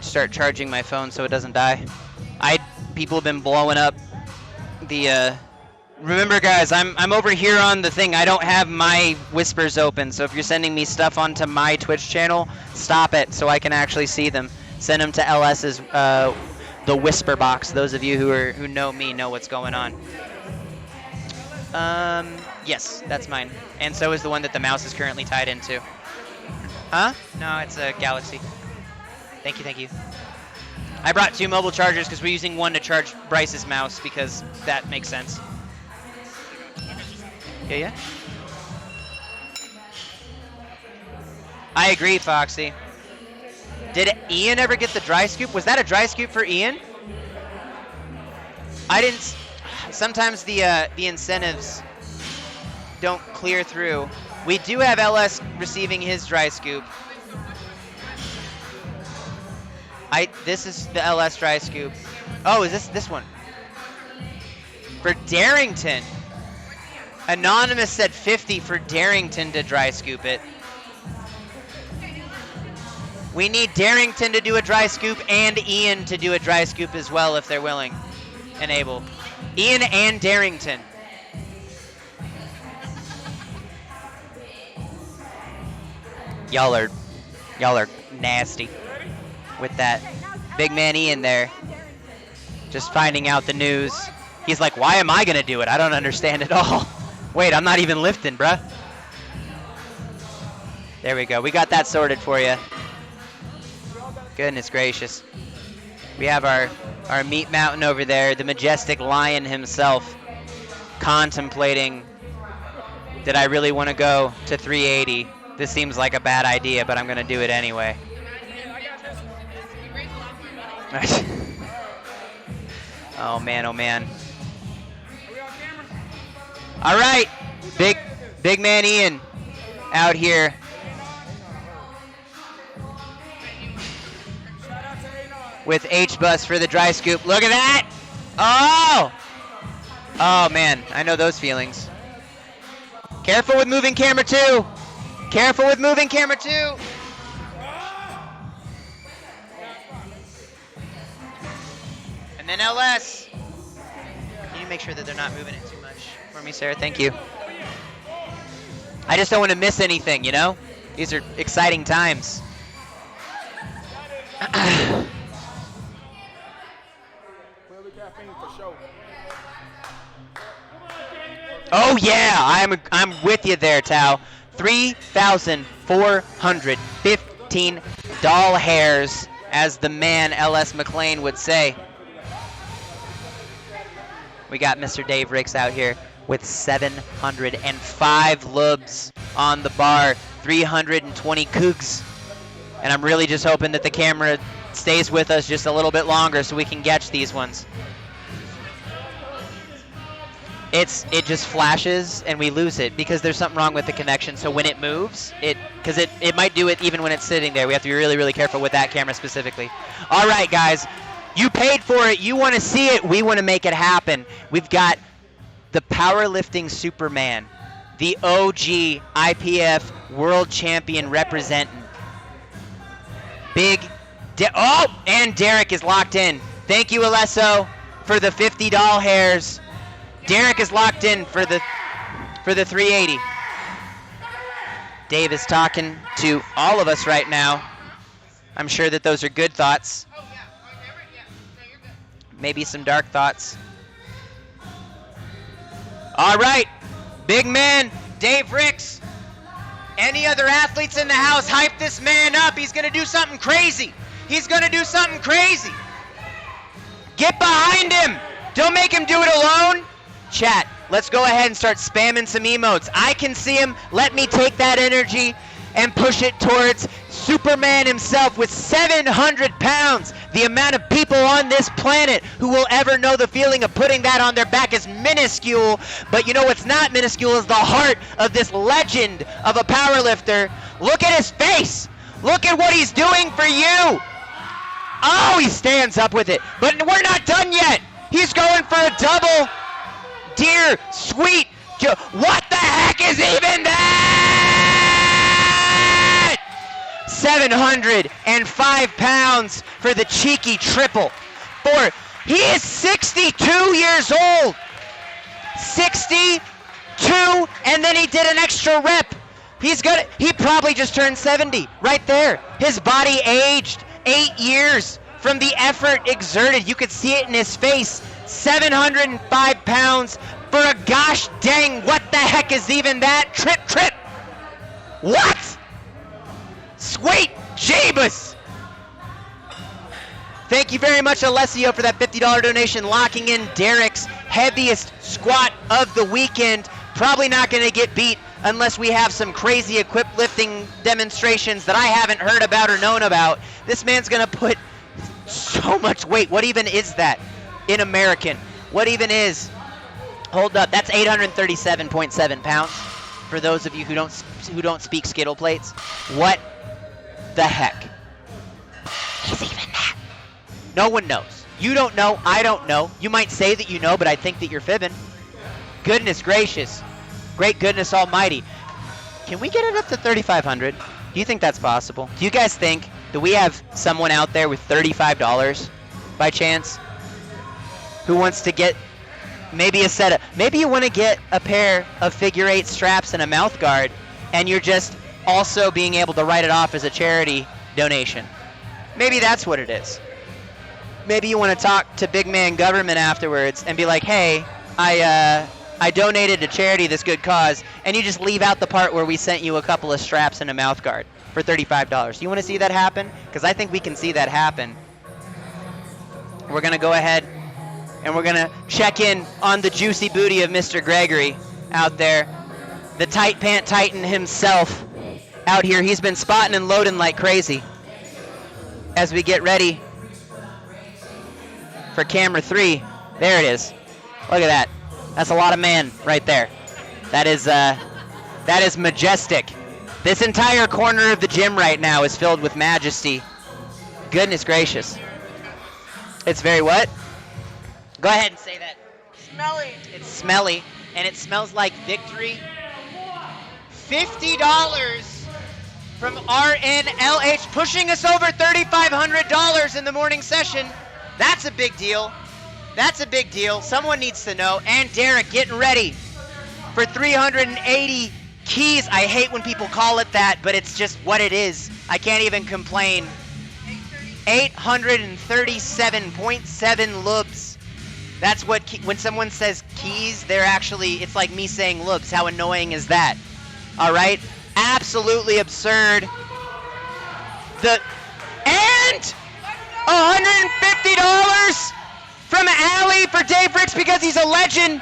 start charging my phone so it doesn't die. People have been blowing up the remember guys, I'm over here on the thing. I don't have my whispers open, so if you're sending me stuff onto my Twitch channel, stop it so I can actually see them. Send them to LS's the whisper box. Those of you who know me know what's going on. Yes, that's mine. And so is the one that the mouse is currently tied into. Huh? No, it's a Galaxy. Thank you, thank you. I brought 2 mobile chargers because we're using one to charge Bryce's mouse because that makes sense. Yeah. I agree, Foxy. Did Ian ever get the dry scoop? Was that a dry scoop for Ian? I didn't. Sometimes the incentives don't clear through. We do have LS receiving his dry scoop. This is the LS dry scoop. Oh, is this one? For Darrington. Anonymous said 50 for Darrington to dry scoop it. We need Darrington to do a dry scoop and Ian to do a dry scoop as well if they're willing and able. Ian and Darrington. Y'all are nasty with that. Big man Ian there. Just finding out the news. He's like, why am I gonna do it? I don't understand at all. Wait, I'm not even lifting, bruh. There we go. We got that sorted for you. Goodness gracious. We have our meat mountain over there, the majestic lion himself, contemplating, did I really want to go to 380? This seems like a bad idea, but I'm going to do it anyway. Oh man, oh man. All right, big man Ian out here. With H-Bus for the dry scoop. Look at that! Oh! Oh man, I know those feelings. Careful with moving camera 2. Careful with moving camera 2. And then LS. Can you make sure that they're not moving it too much for me, Sarah? Thank you. I just don't want to miss anything, you know? These are exciting times. Oh yeah, I'm with you there, Tao. 3,415 doll hairs, as the man LS McLean would say. We got Mr. Dave Ricks out here with 705 lubs on the bar, 320 cougs. And I'm really just hoping that the camera stays with us just a little bit longer so we can catch these ones. It just flashes and we lose it because there's something wrong with the connection. So when it moves, it might do it even when it's sitting there. We have to be really, really careful with that camera specifically. All right, guys, you paid for it. You want to see it. We want to make it happen. We've got the powerlifting Superman, the OG IPF world champion representing. And Derek is locked in. Thank you, Alesso, for the $50 hairs. Derek is locked in for the 380. Dave is talking to all of us right now. I'm sure that those are good thoughts. Maybe some dark thoughts. All right, big man, Dave Ricks. Any other athletes in the house, hype this man up. He's going to do something crazy. He's going to do something crazy. Get behind him. Don't make him do it alone. Chat, let's go ahead and start spamming some emotes. I can see him. Let me take that energy and push it towards Superman himself with 700 pounds. The amount of people on this planet who will ever know the feeling of putting that on their back is minuscule. But you know what's not minuscule is the heart of this legend of a powerlifter. Look at his face. Look at what he's doing for you. Oh, he stands up with it. But we're not done yet. He's going for a double. Dear sweet what the heck is even that? 705 pounds for the cheeky triple. He is 62 years old. 62, and then he did an extra rep. He probably just turned 70 right there. His body aged 8 years from the effort exerted. You could see it in his face. 705 pounds for a gosh dang, what the heck is even that? Trip. What? Sweet Jeebus. Thank you very much, Alessio, for that $50 donation, locking in Derek's heaviest squat of the weekend. Probably not going to get beat unless we have some crazy equipped lifting demonstrations that I haven't heard about or known about. This man's going to put so much weight. What even is that in American? What even is? Hold up, that's 837.7 pounds for those of you who don't speak skittle plates. What the heck is even that? No one knows. You don't know, I don't know. You might say that you know, but I think that you're fibbing. Goodness gracious. Great goodness almighty. Can we get it up to 3,500? Do you think that's possible? Do you guys think that we have someone out there with $35 by chance who wants to get maybe you want to get a pair of figure 8 straps and a mouth guard, and you're just also being able to write it off as a charity donation. Maybe that's what it is. Maybe you want to talk to big man government afterwards and be like, hey, I donated to charity this good cause, and you just leave out the part where we sent you a couple of straps and a mouth guard for $35. You want to see that happen? Because I think we can see that happen. We're going to go ahead and we're going to check in on the juicy booty of Mr. Gregory out there. The tight pant titan himself out here. He's been spotting and loading like crazy as we get ready for camera 3. There it is. Look at that. That's a lot of man right there. That is majestic. This entire corner of the gym right now is filled with majesty. Goodness gracious. It's very what? Go ahead and say that. Smelly. It's smelly, and it smells like victory. $50 from RNLH, pushing us over $3,500 in the morning session. That's a big deal. That's a big deal. Someone needs to know. And Derek getting ready for 380 keys. I hate when people call it that, but it's just what it is. I can't even complain. 837.7 lubs. That's what, when someone says keys, they're actually, it's like me saying lubs. How annoying is that? All right? Absolutely absurd. And $150 from Allie for Dave Ricks because he's a legend.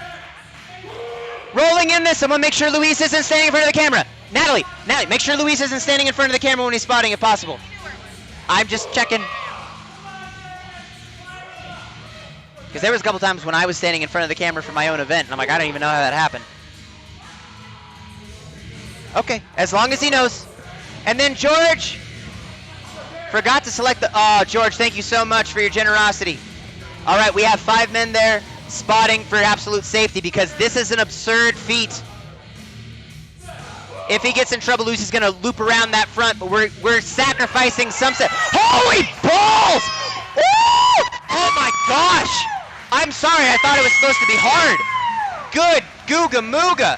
Rolling in this. I'm going to make sure Luis isn't standing in front of the camera. Natalie, make sure Luis isn't standing in front of the camera when he's spotting if possible. I'm just checking. Because there was a couple times when I was standing in front of the camera for my own event, and I'm like, I don't even know how that happened. Okay, as long as he knows. And then George forgot to select the... Oh, George, thank you so much for your generosity. All right, we have 5 men there spotting for absolute safety because this is an absurd feat. If he gets in trouble, Lucy's going to loop around that front, but we're sacrificing some set. Holy balls! Ooh! Oh, my gosh! I'm sorry, I thought it was supposed to be hard. Good googa mooga.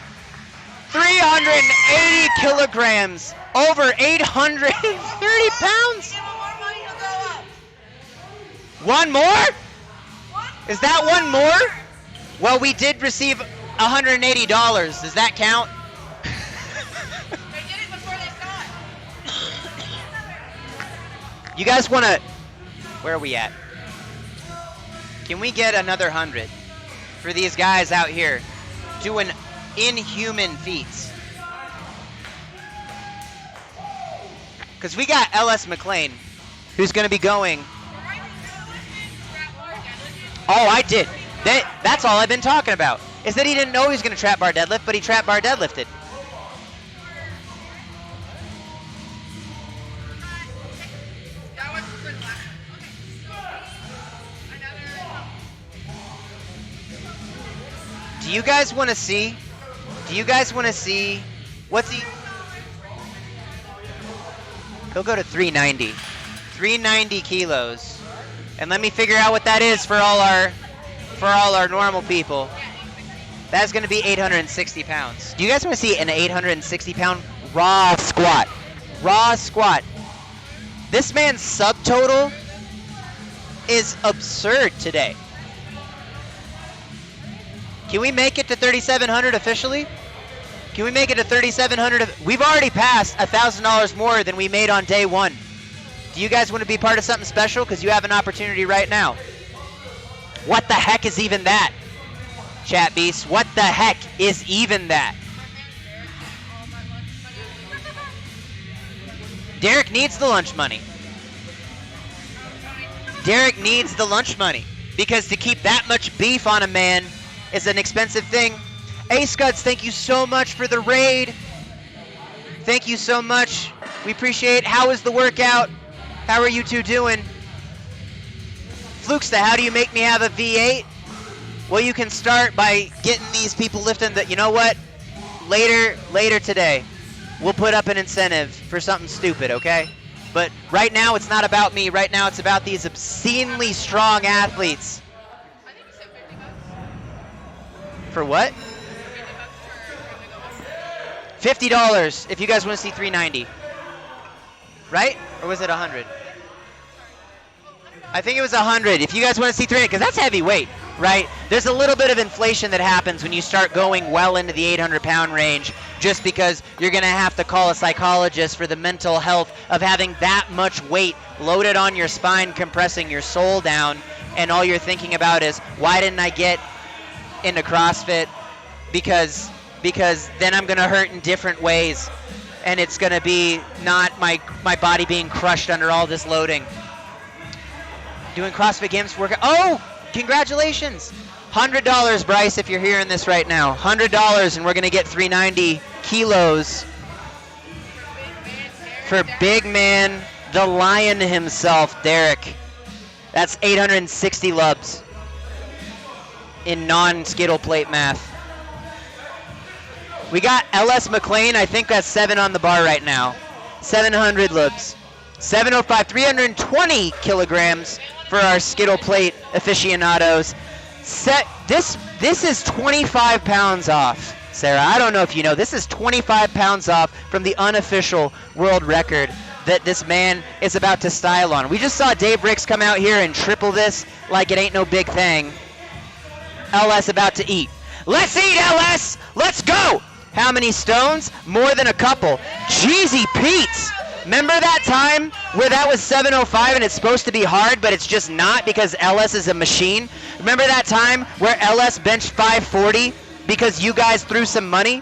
380 kilograms, over 830 pounds. One more? Is that one more? Well, we did receive $180. Does that count? You guys want to... Where are we at? Can we get another 100 for these guys out here doing inhuman feats? Because we got LS McLean, who's going to be going... Oh, I did. That's all I've been talking about, is that he didn't know he was going to trap bar deadlift, but he trap bar deadlifted. Do you guys want to see? What's he? He'll go to 390. 390 kilos. And let me figure out what that is for all our normal people. That's going to be 860 pounds. Do you guys want to see an 860 pound raw squat? Raw squat. This man's subtotal is absurd today. Can we make it to 3,700 officially? Can we make it to 3,700? We've already passed $1,000 more than we made on day one. Do you guys want to be part of something special? Because you have an opportunity right now. What the heck is even that? Chat Beast, what the heck is even that? Derek needs the lunch money. Derek needs the lunch money. Because to keep that much beef on a man is an expensive thing. Ace Scuds, thank you so much for the raid. Thank you so much. We appreciate it. How was the workout? How are you two doing? Flukesta, how do you make me have a V8? Well, you can start by getting these people lifting the, you know what? Later today, we'll put up an incentive for something stupid, okay? But right now, it's not about me. Right now, it's about these obscenely strong athletes. For what? $50 if you guys want to see 390. Right? Or was it 100? I think it was 100. If you guys want to see 300, because that's heavyweight, right? There's a little bit of inflation that happens when you start going well into the 800-pound range, just because you're going to have to call a psychologist for the mental health of having that much weight loaded on your spine, compressing your soul down, and all you're thinking about is, why didn't I get into CrossFit? Because then I'm going to hurt in different ways, and it's going to be not my body being crushed under all this loading. Doing CrossFit Games workout. Oh, congratulations. $100, Bryce, if you're hearing this right now. $100, and we're going to get 390 kilos for big man, the lion himself, Derek. That's 860 lubs in non-skittle plate math. We got LS McLean. I think that's 7 on the bar right now. 700 lubs. 705, 320 kilograms for our skittle plate aficionados. This is 25 pounds off, Sarah. I don't know if you know. This is 25 pounds off from the unofficial world record that this man is about to style on. We just saw Dave Ricks come out here and triple this like it ain't no big thing. LS about to eat. Let's eat, LS! Let's go! How many stones? More than a couple. Jeezy Pete's! Remember that time where that was 705 and it's supposed to be hard, but it's just not because LS is a machine? Remember that time where LS benched 540 because you guys threw some money?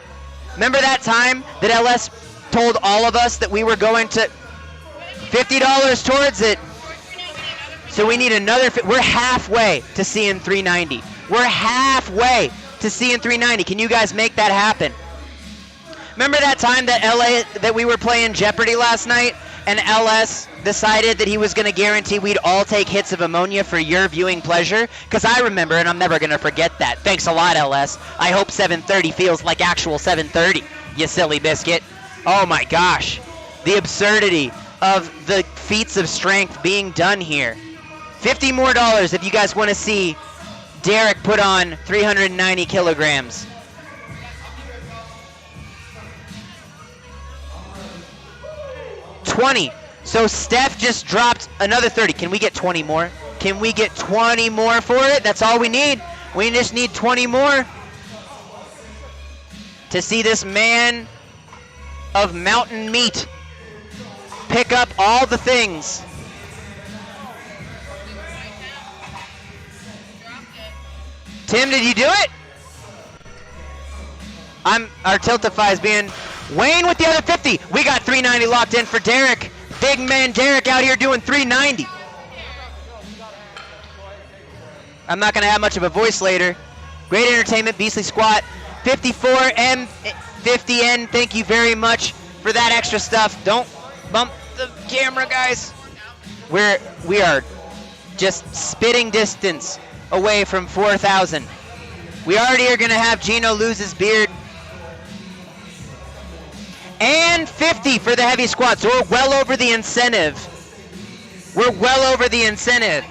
Remember that time that LS told all of us that we were going to $50 towards it? So we need another, we're halfway to seeing 390. We're halfway to seeing 390. Can you guys make that happen? Remember that time that we were playing Jeopardy last night and LS decided that he was going to guarantee we'd all take hits of ammonia for your viewing pleasure? Because I remember, and I'm never going to forget that. Thanks a lot, LS. I hope 7:30 feels like actual 7:30, you silly biscuit. Oh my gosh. The absurdity of the feats of strength being done here. $50 more if you guys want to see Derek put on 390 kilograms. $20. So Steph just dropped another 30. Can we get 20 more? Can we get 20 more for it? That's all we need. We just need 20 more to see this man of mountain meat pick up all the things. Tim, did you do it? Our Tiltify is being Wayne with the other 50. We got 390 locked in for Derek. Big man Derek out here doing 390. I'm not going to have much of a voice later. Great entertainment, Beastly Squat. 54M, 50N, thank you very much for that extra stuff. Don't bump the camera, guys. We are just spitting distance away from 4,000. We already are going to have Gino lose his beard. And 50 for the heavy squat. So we're well over the incentive. We're well over the incentive.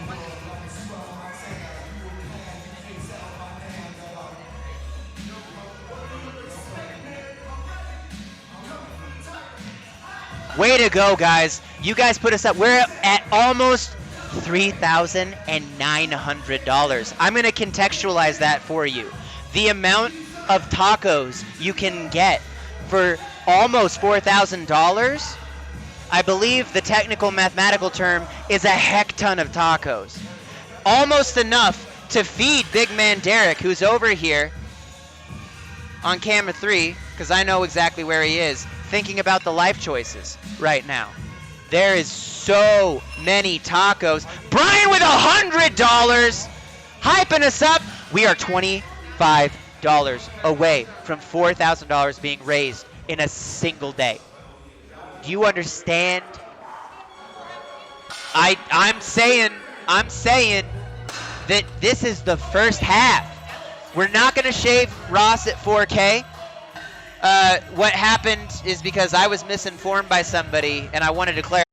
Way to go, guys. You guys put us up. We're at almost $3,900. I'm going to contextualize that for you. The amount of tacos you can get for almost $4,000, I believe the technical mathematical term is a heck ton of tacos. Almost enough to feed big man Derek, who's over here on camera 3, because I know exactly where he is, thinking about the life choices right now. There is so many tacos. Brian with $100, hyping us up. We are $25 away from $4,000 being raised in a single day. Do you understand? I'm saying that this is the first half. We're not going to shave Ross at 4K. What happened is because I was misinformed by somebody, and I wanted to clarify.